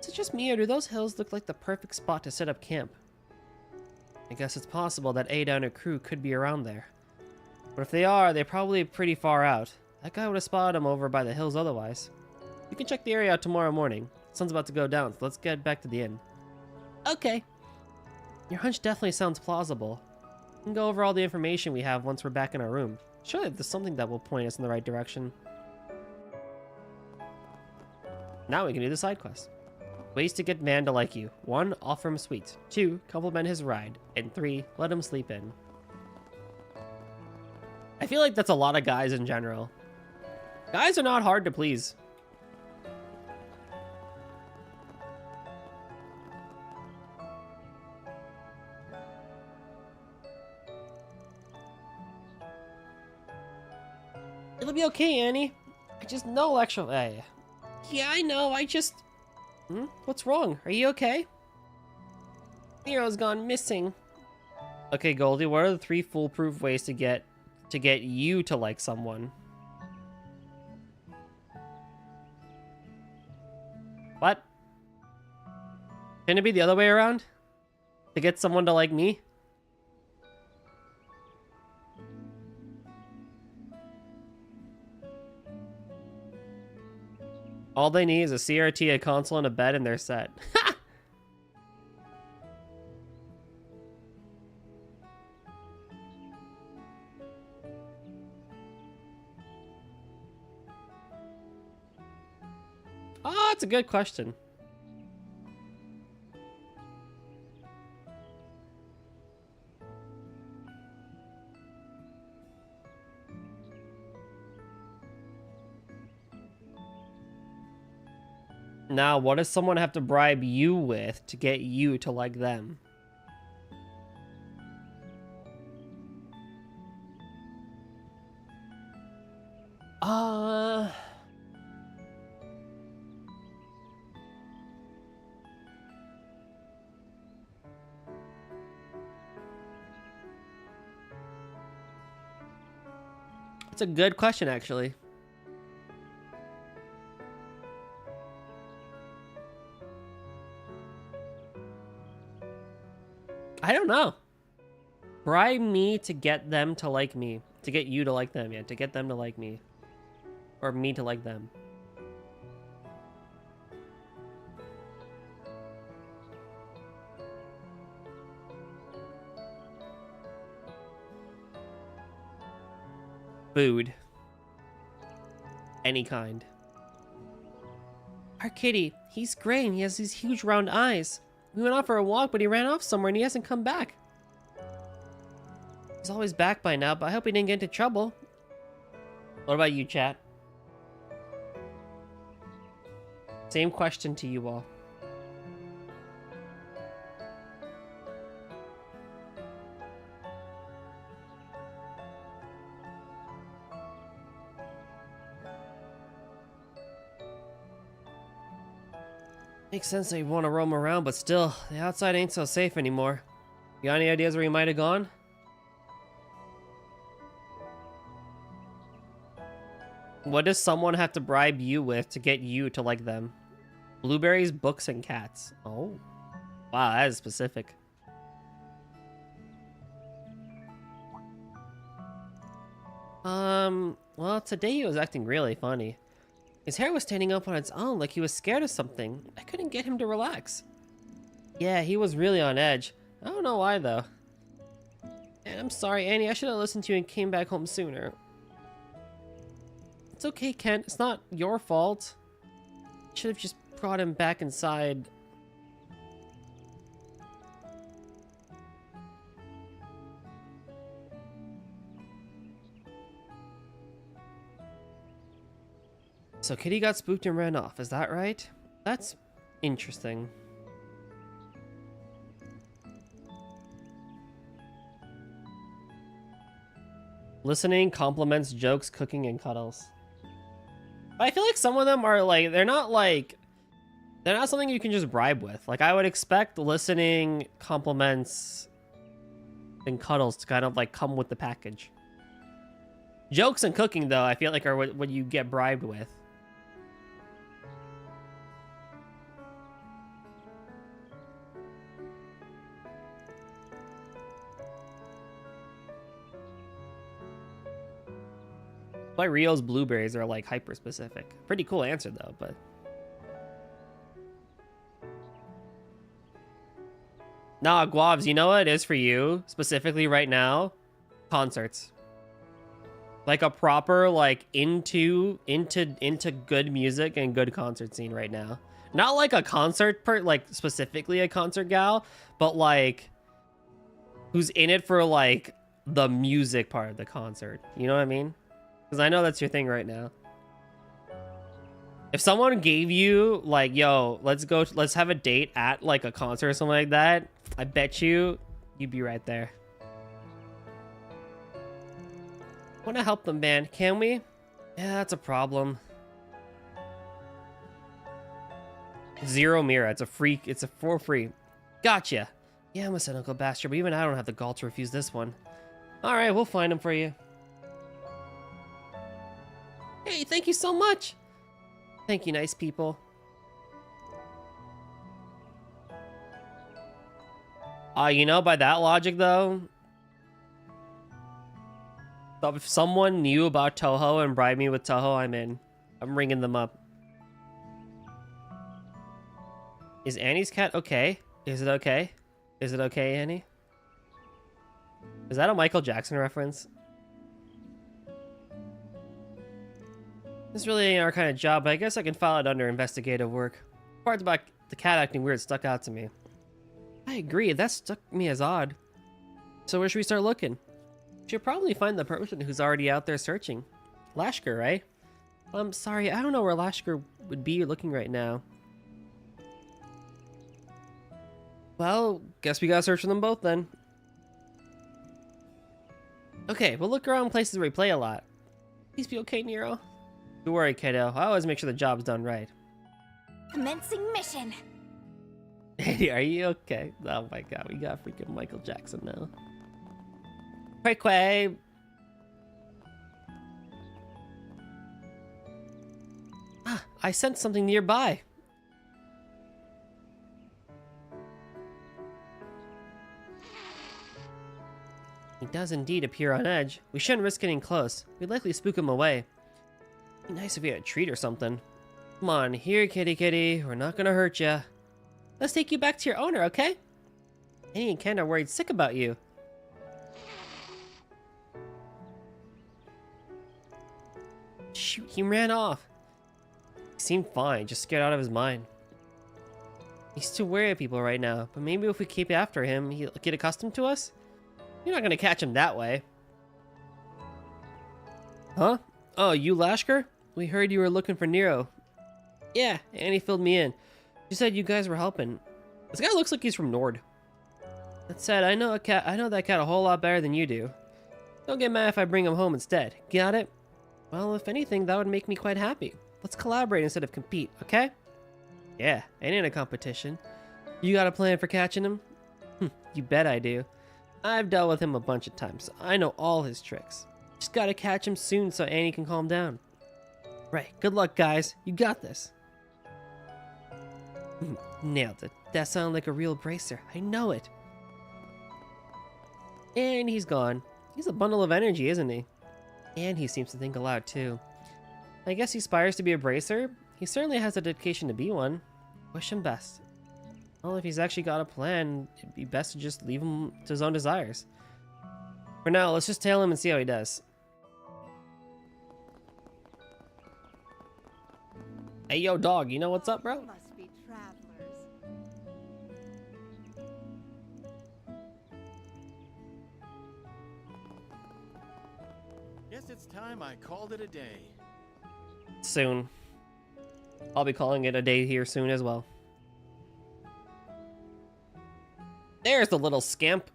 Is it just me, or do those hills look like the perfect spot to set up camp? I guess it's possible that Ada and her crew could be around there. But if they are, they're probably pretty far out. That guy would have spotted them over by the hills otherwise. We can check the area out tomorrow morning. The sun's about to go down, so let's get back to the inn. Okay. Your hunch definitely sounds plausible. We can go over all the information we have once we're back in our room. Surely there's something that will point us in the right direction. Now we can do the side quest. Ways to get man to like you. 1. Offer him sweets. 2. Compliment his ride. And 3. Let him sleep in. I I feel like that's a lot of guys in general. Guys are not hard to please. It'll be okay, Annie. I just know, actually. Yeah, I know. I just... What's wrong? Are you okay? Nero's gone missing. Okay, Goldie, what are the 3 foolproof ways to get you to like someone? What? Can it be the other way around? To get someone to like me? All they need is a CRT, a console, and a bed, and they're set. Oh, that's a good question. Now, what does someone have to bribe you with to get you to like them? It's a good question, actually. I don't know. Bribe me to get them to like me. To get you to like them, yeah. To get them to like me. Or me to like them. Food. Any kind. Our kitty, he's gray and he has these huge round eyes. We went off for a walk, but he ran off somewhere and he hasn't come back. He's always back by now, but I hope he didn't get into trouble. What about you, chat? Same question to you all. Makes sense that you want to roam around, but still, the outside ain't so safe anymore. You got any ideas where you might have gone? What does someone have to bribe you with to get you to like them? Blueberries, books, and cats. Oh. Wow, that is specific. Well, today he was acting really funny. His hair was standing up on its own like he was scared of something. I couldn't get him to relax. Yeah, he was really on edge. I don't know why, though. And I'm sorry, Annie. I should have listened to you and came back home sooner. It's okay, Kent. It's not your fault. Should have just brought him back inside. So Kitty got spooked and ran off, is that right? That's interesting. Listening, compliments, jokes, cooking, and cuddles. But I feel like some of them are like, they're not something you can just bribe with. Like, I would expect listening, compliments, and cuddles to kind of like come with the package. Jokes and cooking, though, I feel like are what you get bribed with. Why Rio's blueberries are like hyper specific. Pretty cool answer though, but nah, Guavs, you know what it is for you specifically right now? Concerts. Like a proper like into good music and good concert scene right now. Not like a concert like specifically a concert gal, but like who's in it for like the music part of the concert. You know what I mean? Because I know that's your thing right now. If someone gave you like, yo, let's have a date at like a concert or something like that, I bet you'd be right there. Want to help them, man? Can we? Yeah, that's a problem. Zero Mira. It's a free. It's a for free. Gotcha. Yeah, I'm a cynical bastard, but even I don't have the gall to refuse this one. All right, we'll find him for you. Hey, thank you so much. Thank you, nice people. You know, by that logic, though, if someone knew about Toho and bribed me with Toho, I'm in. I'm ringing them up. Is Annie's cat okay? Is it okay? Is it okay, Annie? Is that a Michael Jackson reference? This really ain't our kind of job, but I guess I can file it under investigative work. Parts about the cat acting weird stuck out to me. I agree, that struck me as odd. So where should we start looking? Should probably find the person who's already out there searching. Lashker, right? I'm sorry, I don't know where Lashker would be looking right now. Well, guess we gotta search for them both then. Okay, we'll look around places where we play a lot. Please be okay, Nero. Don't worry, kiddo. I always make sure the job's done right. Commencing mission. Hey, are you okay? Oh my god, we got freaking Michael Jackson now. Quay. Ah, I sensed something nearby. He does indeed appear on edge. We shouldn't risk getting close. We'd likely spook him away. Be nice if we had a treat or something. Come on, here, kitty. We're not gonna hurt ya. Let's take you back to your owner, okay? Annie and Ken are worried sick about you. Shoot, he ran off. He seemed fine, just scared out of his mind. He's too wary of people right now, but maybe if we keep after him, he'll get accustomed to us? You're not gonna catch him that way. Huh? Oh, you Lashker? We heard you were looking for Nero. Yeah, Annie filled me in. She said you guys were helping. This guy looks like he's from Nord. That said, I know that cat a whole lot better than you do. Don't get mad if I bring him home instead. Got it? Well, if anything, that would make me quite happy. Let's collaborate instead of compete, okay? Yeah, ain't a competition. You got a plan for catching him? You bet I do. I've dealt with him a bunch of times. I know all his tricks. Just gotta catch him soon so Annie can calm down. Right, good luck, guys. You got this. Nailed it. That sounded like a real bracer. I know it. And he's gone. He's a bundle of energy, isn't he? And he seems to think aloud, too. I guess he aspires to be a bracer. He certainly has the dedication to be one. Wish him best. Well, if he's actually got a plan, it'd be best to just leave him to his own desires. For now, let's just tail him and see how he does. Hey, yo, dog, you know what's up, bro? Must be travelers. Guess it's time I called it a day. Soon. I'll be calling it a day here soon as well. There's the little scamp.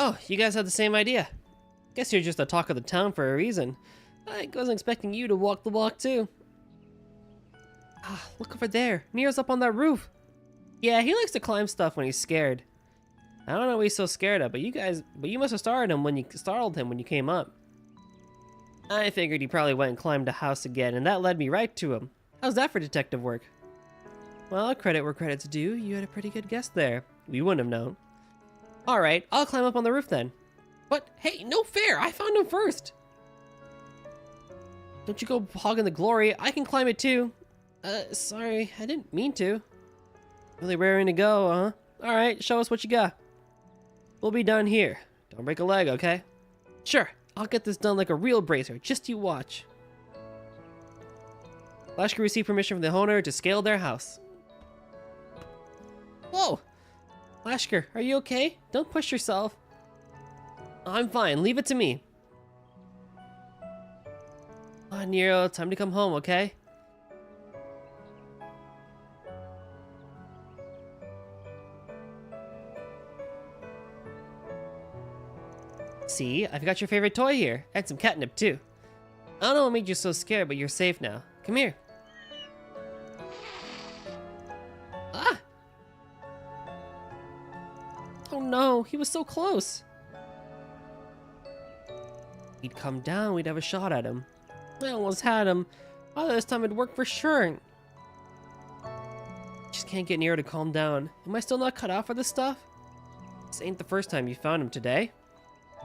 Oh, you guys had the same idea. Guess you're just the talk of the town for a reason. I wasn't expecting you to walk the walk too. Ah, look over there. Nero's up on that roof. Yeah, he likes to climb stuff when he's scared. I don't know what he's so scared of, but you must have startled him when you came up. I figured he probably went and climbed a house again, and that led me right to him. How's that for detective work? Well, credit where credit's due. You had a pretty good guess there. We wouldn't have known. Alright, I'll climb up on the roof then. But, hey, no fair! I found him first! Don't you go hogging the glory. I can climb it too. Sorry, I didn't mean to. Really raring to go, huh? Alright, show us what you got. We'll be done here. Don't break a leg, okay? Sure, I'll get this done like a real bracer. Just you watch. Lashka received permission from the owner to scale their house. Whoa! Lashka, are you okay? Don't push yourself. I'm fine. Leave it to me. Oh, Nero, time to come home, okay? See, I've got your favorite toy here, and some catnip too. I don't know what made you so scared, but you're safe now. Come here. Ah! Oh no, he was so close. He'd come down, we'd have a shot at him. I almost had him. I thought this time it'd work for sure. Just can't get Nero to calm down. Am I still not cut out for this stuff? This ain't the first time you found him today.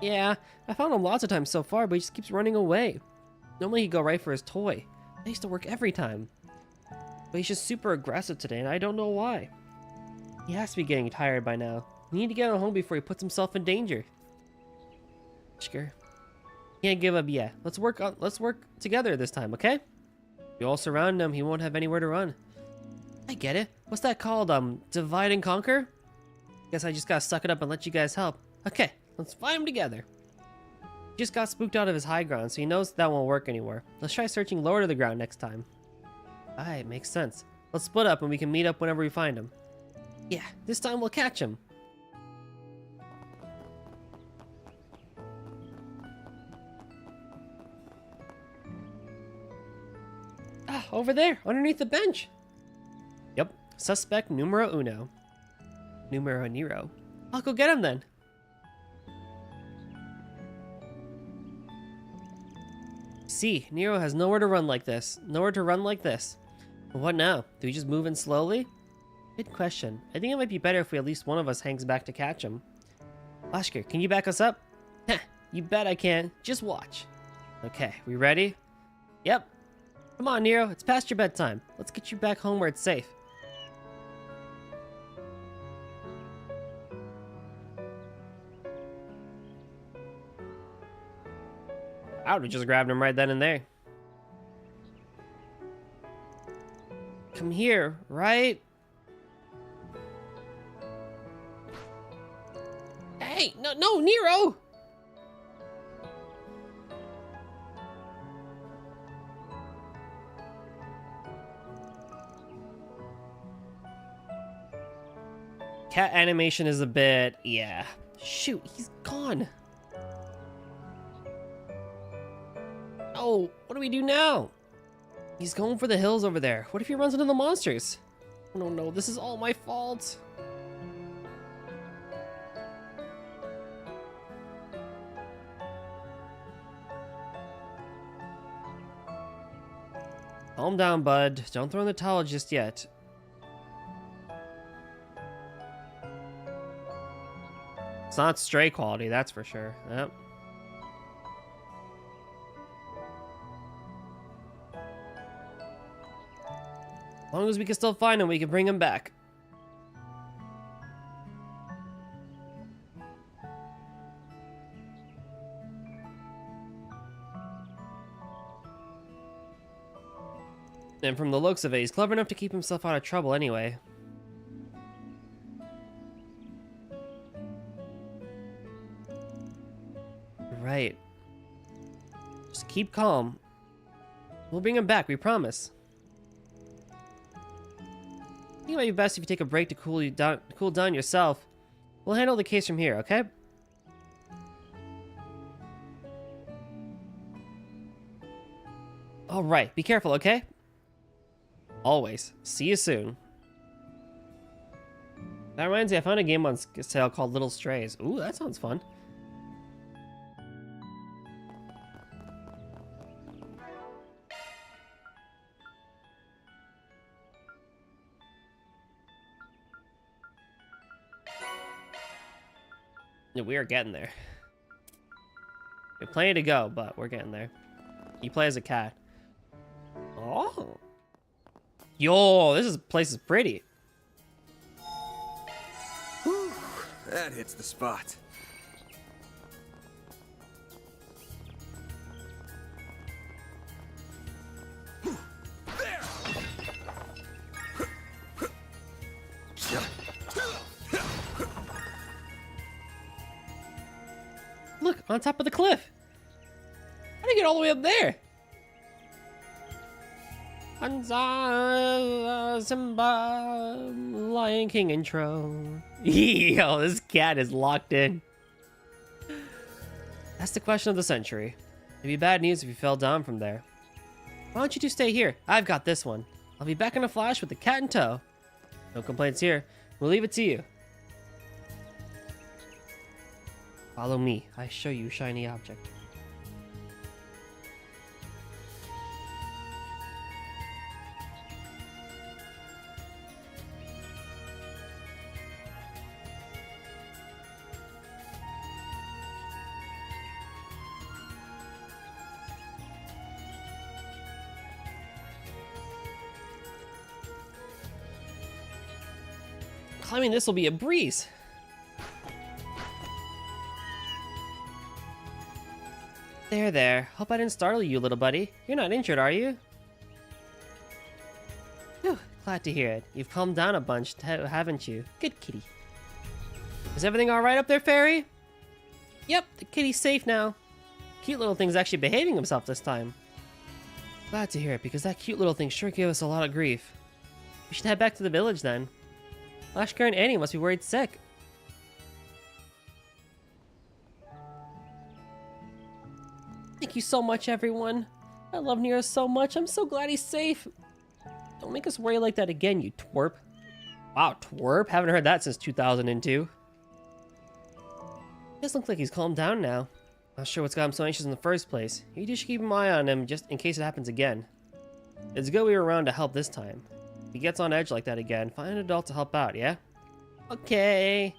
Yeah, I found him lots of times so far, but he just keeps running away. Normally he'd go right for his toy. That used to work every time. But he's just super aggressive today, and I don't know why. He has to be getting tired by now. We need to get him home before he puts himself in danger. Sure. Can't give up yet. Let's work together this time, okay? If you all surround him, he won't have anywhere to run. I get it. What's that called? Divide and conquer? Guess I just gotta suck it up and let you guys help. Okay, let's fight him together. He just got spooked out of his high ground, so he knows that won't work anymore. Let's try searching lower to the ground next time. Alright, makes sense. Let's split up and we can meet up whenever we find him. Yeah, this time we'll catch him. Ah, over there, underneath the bench. Yep, suspect numero uno. Numero Nero. I'll go get him then. See, Nero has nowhere to run like this. Nowhere to run like this. What now? Do we just move in slowly? Good question. I think it might be better if at least one of us hangs back to catch him. Lashka, can you back us up? Heh, you bet I can. Just watch. Okay, we ready? Yep. Come on, Nero. It's past your bedtime. Let's get you back home where it's safe. I would have just grabbed him right then and there. Come here, right? Hey, no, Nero! Cat animation is a bit, yeah. Shoot, he's gone. Oh, what do we do now? He's going for the hills over there. What if he runs into the monsters? Oh no, this is all my fault. Calm down, bud. Don't throw in the towel just yet. It's not Stray quality, that's for sure. Yep. As long as we can still find him, we can bring him back. And from the looks of it, he's clever enough to keep himself out of trouble anyway. Right. Just keep calm. We'll bring him back, we promise. I think it might be best if you take a break to cool down yourself. We'll handle the case from here, okay? Alright, be careful, okay? Always. See you soon. That reminds me, I found a game on sale called Little Strays. Ooh, that sounds fun. Yeah, we are getting there. We have plenty to go, but we're getting there. You play as a cat. Oh. Yo, place is pretty. Whew, that hits the spot. There! Look, on top of the cliff. How do you get all the way up there? Hansa, Simba, Lion King intro. Yo, this cat is locked in. That's the question of the century. It'd be bad news if you fell down from there. Why don't you two stay here? I've got this one. I'll be back in a flash with the cat in tow. No complaints here. We'll leave it to you. Follow me. I show you shiny object. Climbing this will be a breeze. There. Hope I didn't startle you, little buddy. You're not injured, are you? Whew, glad to hear it. You've calmed down a bunch, haven't you? Good kitty. Is everything alright up there, Fairy? Yep, the kitty's safe now. Cute little thing's actually behaving himself this time. Glad to hear it, because that cute little thing sure gave us a lot of grief. We should head back to the village then. Lashkar and Annie must be worried sick. Thank you so much, everyone. I love Nero so much. I'm so glad he's safe. Don't make us worry like that again, you twerp. Wow, twerp? Haven't heard that since 2002. Does look like he's calmed down now. Not sure what's got him so anxious in the first place. You just keep an eye on him just in case it happens again. It's good we were around to help this time. If he gets on edge like that again, find an adult to help out, yeah? Okay.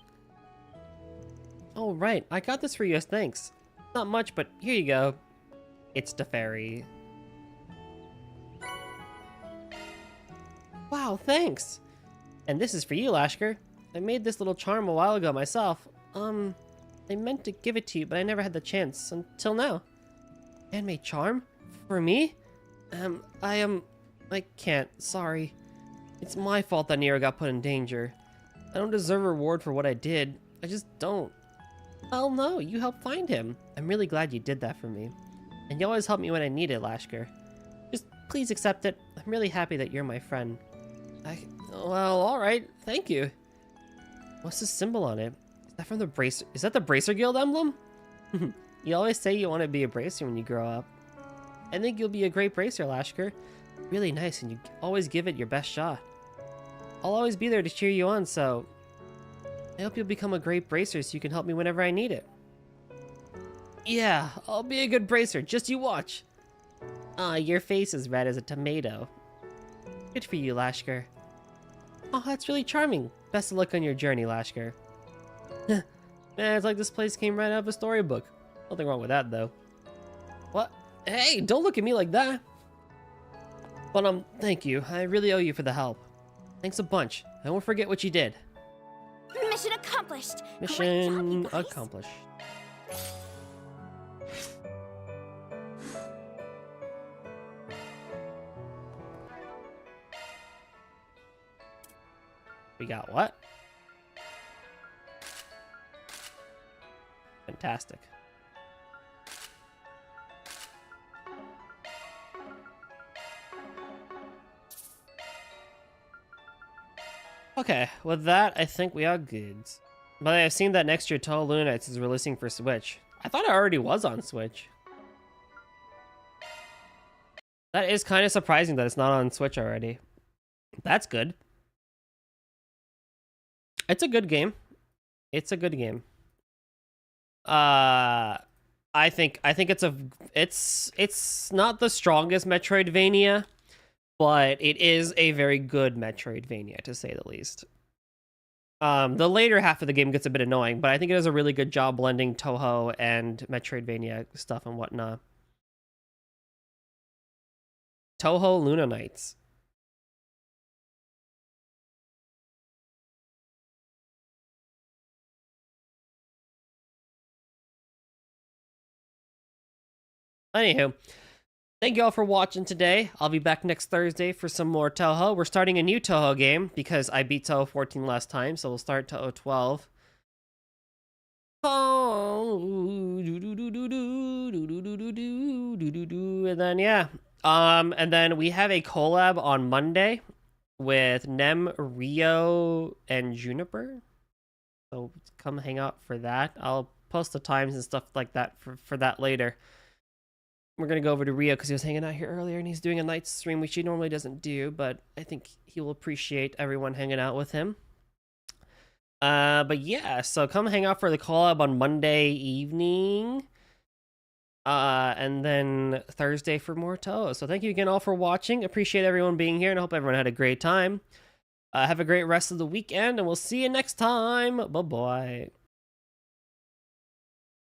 Oh, right. I got this for you as thanks. Not much, but here you go. It's the fairy. Wow, thanks. And this is for you, Lashkar. I made this little charm a while ago myself. I meant to give it to you, but I never had the chance until now. Handmade charm? For me? I can't. Sorry. It's my fault that Nero got put in danger. I don't deserve a reward for what I did. I just don't. Well, no, you helped find him. I'm really glad you did that for me. And you always help me when I need it, Lashkar. Just please accept it. I'm really happy that you're my friend. Well, alright. Thank you. What's the symbol on it? Is that from the Bracer? Is that the Bracer Guild emblem? You always say you want to be a bracer when you grow up. I think you'll be a great bracer, Lashkar. Really nice, and you always give it your best shot. I'll always be there to cheer you on, so I hope you'll become a great bracer so you can help me whenever I need it. Yeah, I'll be a good bracer, just you watch. Your face is red as a tomato. Good for you, Lashkar. Oh, that's really charming. Best of luck on your journey, Lashkar. Man, it's like this place came right out of a storybook. Nothing wrong with that, though. What? Hey, don't look at me like that. But, thank you. I really owe you for the help. Thanks a bunch. I won't forget what you did. Mission accomplished. Mission accomplished. We got what? Fantastic. Okay, with that, I think we are good. But I've seen that next year Toho Luna Nights is releasing for Switch. I thought it already was on Switch. That is kind of surprising that it's not on Switch already. That's good. It's a good game. It's a good game. I think it's not the strongest Metroidvania, but it is a very good Metroidvania, to say the least. The later half of the game gets a bit annoying, but I think it does a really good job blending Toho and Metroidvania stuff and whatnot. Toho Luna Nights. Anywho, Thank you all for watching today. I'll be back next Thursday for some more Touhou. We're starting a new Touhou game because I beat Touhou 14 last time, so we'll start Touhou 12. And then yeah. And then we have a collab on Monday with Nem, Rio, and Juniper. So come hang out for that. I'll post the times and stuff like that for that later. We're going to go over to Rio because he was hanging out here earlier and he's doing a night stream, which he normally doesn't do, but I think he will appreciate everyone hanging out with him. But yeah, so come hang out for the collab on Monday evening. And then Thursday for more Touhou. So thank you again all for watching. Appreciate everyone being here and I hope everyone had a great time. Have a great rest of the weekend and we'll see you next time. Bye-bye.